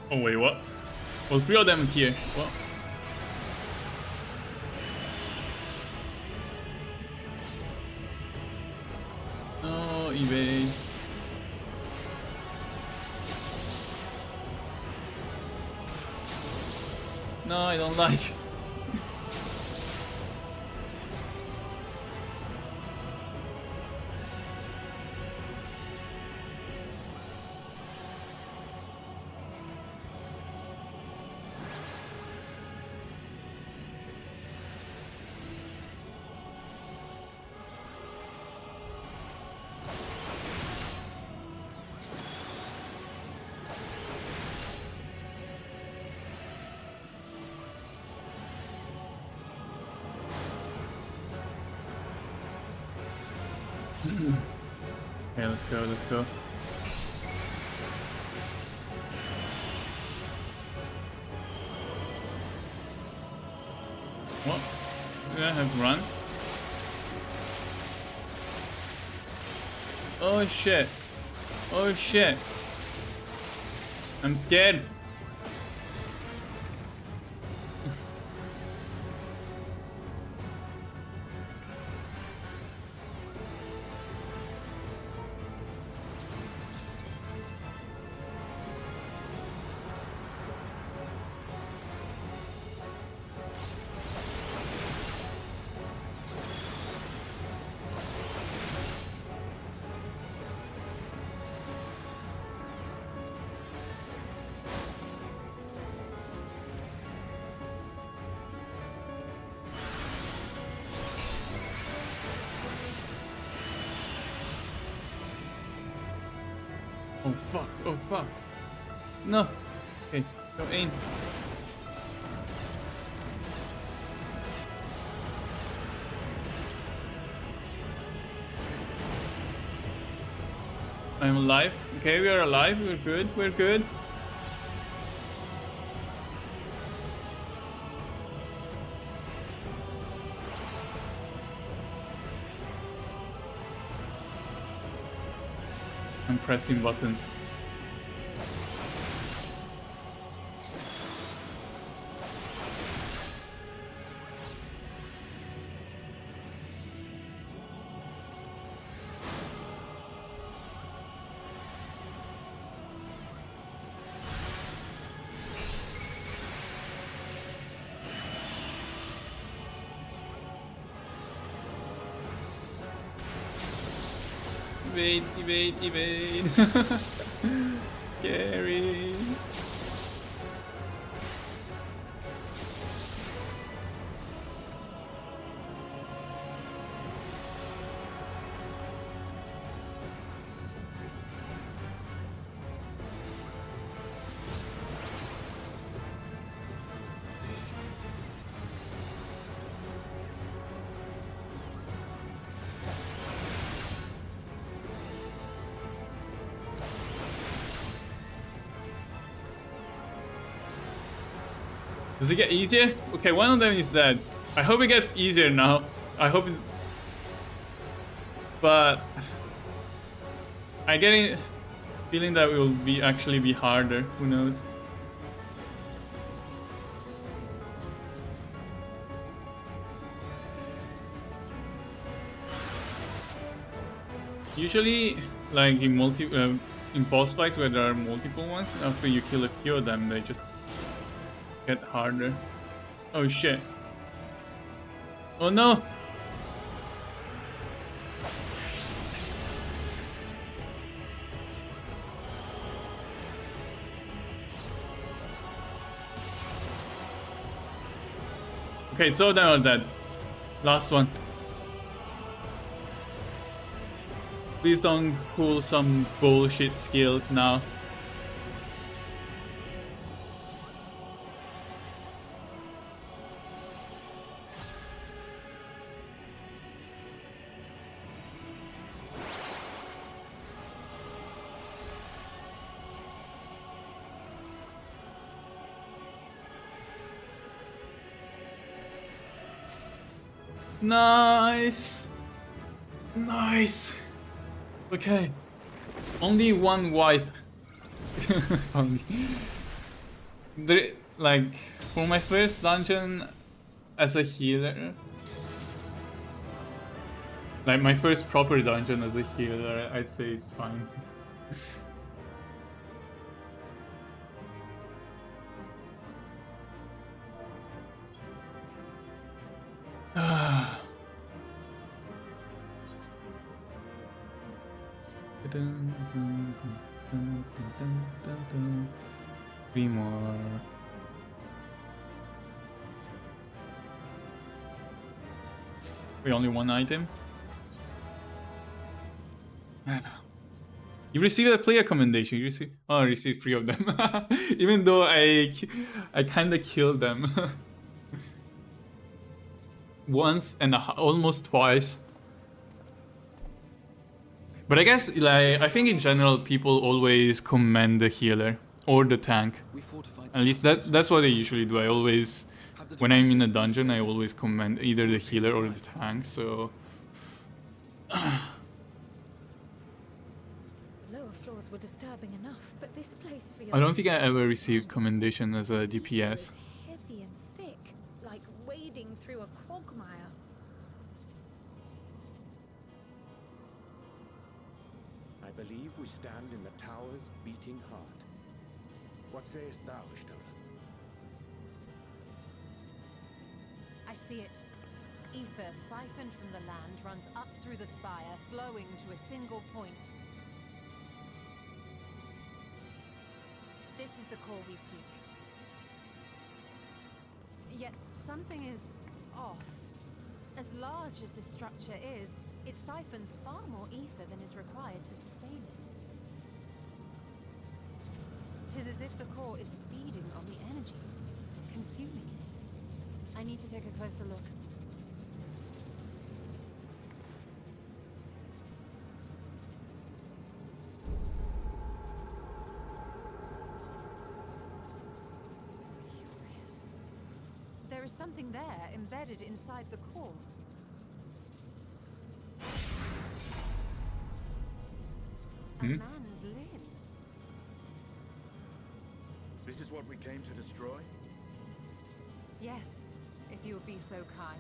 Oh wait, what? Well, 3 of them here. What? Oh, eBay. No, I don't like. Okay, let's go, let's go. What? Do I have to run? Oh shit. Oh shit. I'm scared. Oh fuck, oh fuck. No. Okay. Go in. I'm alive. Okay, we are alive. We're good. We're good. I'm pressing buttons. Evade, evade, evade. Scary. Does it get easier? Okay, one of them is dead. I hope it gets easier now. I hope it... But... I get a feeling that it will be actually be harder. Who knows? Usually, like in boss fights where there are multiple ones, after you kill a few of them, they just get harder. Oh shit. Oh no! Okay, so now on that. Last one. Please don't pull some bullshit skills now. Nice! Nice! Okay. Only one wipe. Only. Like, for my first dungeon as a healer, like my first proper dungeon as a healer, I'd say it's fine. Three more. Wait, only one item? You received a player commendation. You received... Oh, I received 3 of them. Even though I kinda killed them. Once and almost twice. But I guess, like, I think in general people always commend the healer or the tank. At least that's what I usually do. I always, when I'm in a dungeon, I always commend either the healer or the tank. So Lower floors were disturbing enough, but this place feels... I don't think I ever received commendation as a DPS. heavy and thick, like wading through a quagmire. I believe we stand in the tower's beating heart. What sayest thou, Ishtar? I see it. Ether siphoned from the land runs up through the spire, flowing to a single point. This is the core we seek. Yet something is off. As large as this structure is, it siphons far more ether than is required to sustain it. 'Tis as if the core is feeding on the need to take a closer look. Curious. There is something there embedded inside the core. A man's limb. This is what we came to destroy? Yes, if you would be so kind.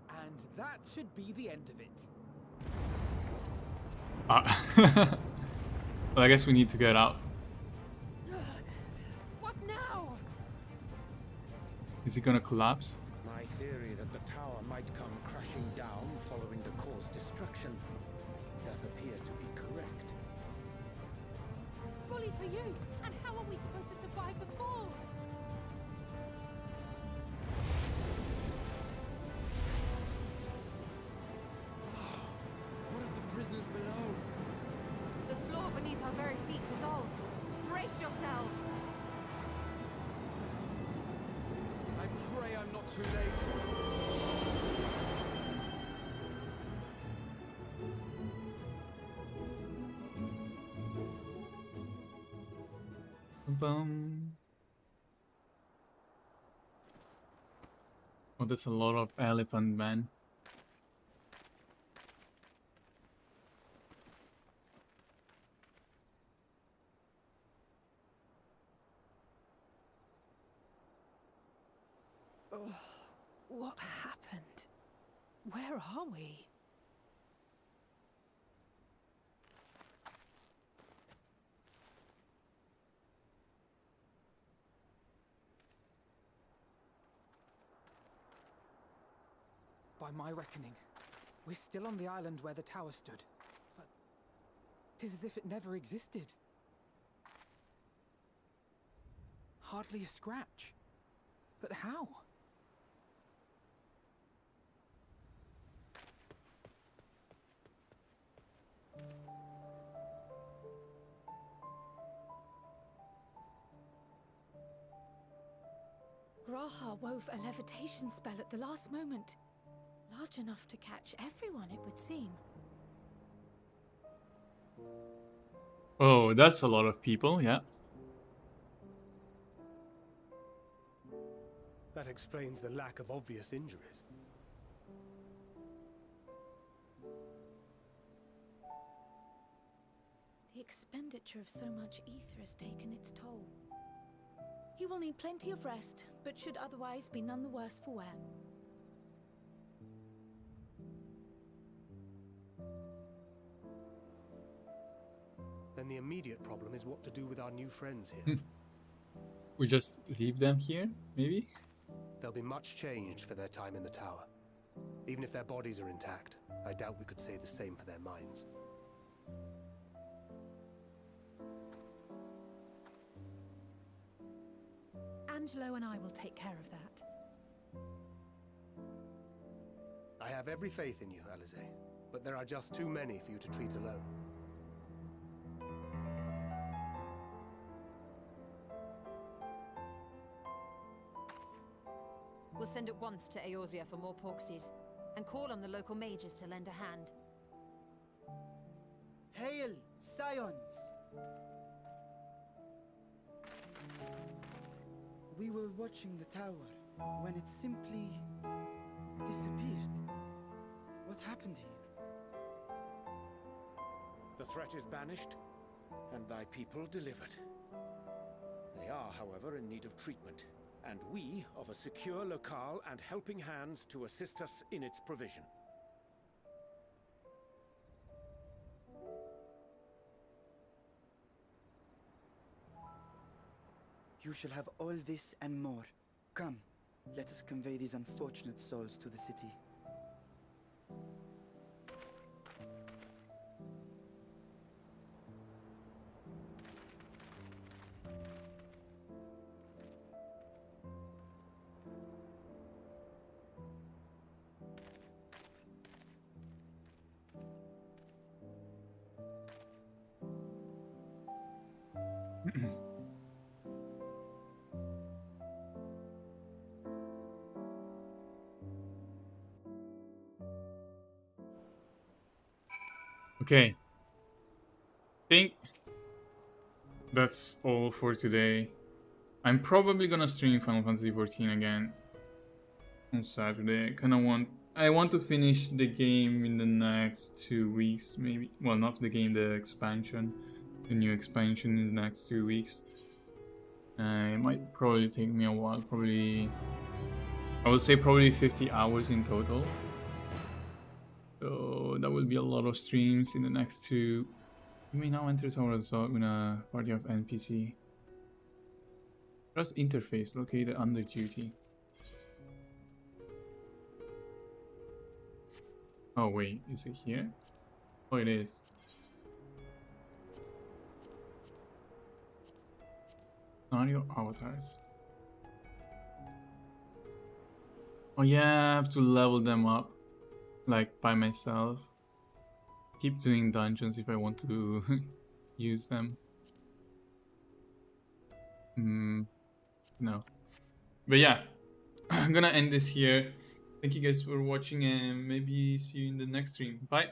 And that should be the end of it. Well, I guess we need to get out. What now? Is he gonna collapse? My theory that the tower might come crashing down following the core's destruction doth appear to be correct. Bully for you! And how are we supposed to survive the fall? What of the prisoners below? The floor beneath our very feet dissolves. Brace yourselves! I pray I'm not too late. Bum. Oh, that's a lot of elephant man. Ugh, what happened? Where are we? By my reckoning, we're still on the island where the tower stood. But 'tis as if it never existed. Hardly a scratch. But how? Raha wove a levitation spell at the last moment. Large enough to catch everyone, it would seem. Oh, that's a lot of people, yeah. That explains the lack of obvious injuries. The expenditure of so much ether has taken its toll. He will need plenty of rest, but should otherwise be none the worse for wear. Then the immediate problem is what to do with our new friends here. We just leave them here, maybe? They'll be much changed for their time in the tower. Even if their bodies are intact, I doubt we could say the same for their minds. Angelo and I will take care of that. I have every faith in you, Alize, but there are just too many for you to treat alone. We'll send at once to Eorzea for more porksies, and call on the local mages to lend a hand. Hail, scions! We were watching the tower when it simply disappeared. What happened here? The threat is banished, and thy people delivered. They are, however, in need of treatment, and we of a secure locale and helping hands to assist us in its provision. You shall have all this and more. Come, let us convey these unfortunate souls to the city. Okay. Think that's all for today. I'm probably gonna stream Final Fantasy XIV again on Saturday. I want to finish the game in the next 2 weeks, maybe. Well, not the game, the expansion, the new expansion in the next 2 weeks. It might probably take me a while. I would say probably 50 hours in total. So that will be a lot of streams in the next 2. You may now enter Tower Assault in a party of NPC. Trust interface located under duty. Oh wait, is it here? Oh, it is. Scenario avatars. Oh yeah, I have to level them up, like by myself. Keep doing dungeons if I want to use them. No. But yeah, I'm gonna end this here. Thank you guys for watching and maybe see you in the next stream. Bye.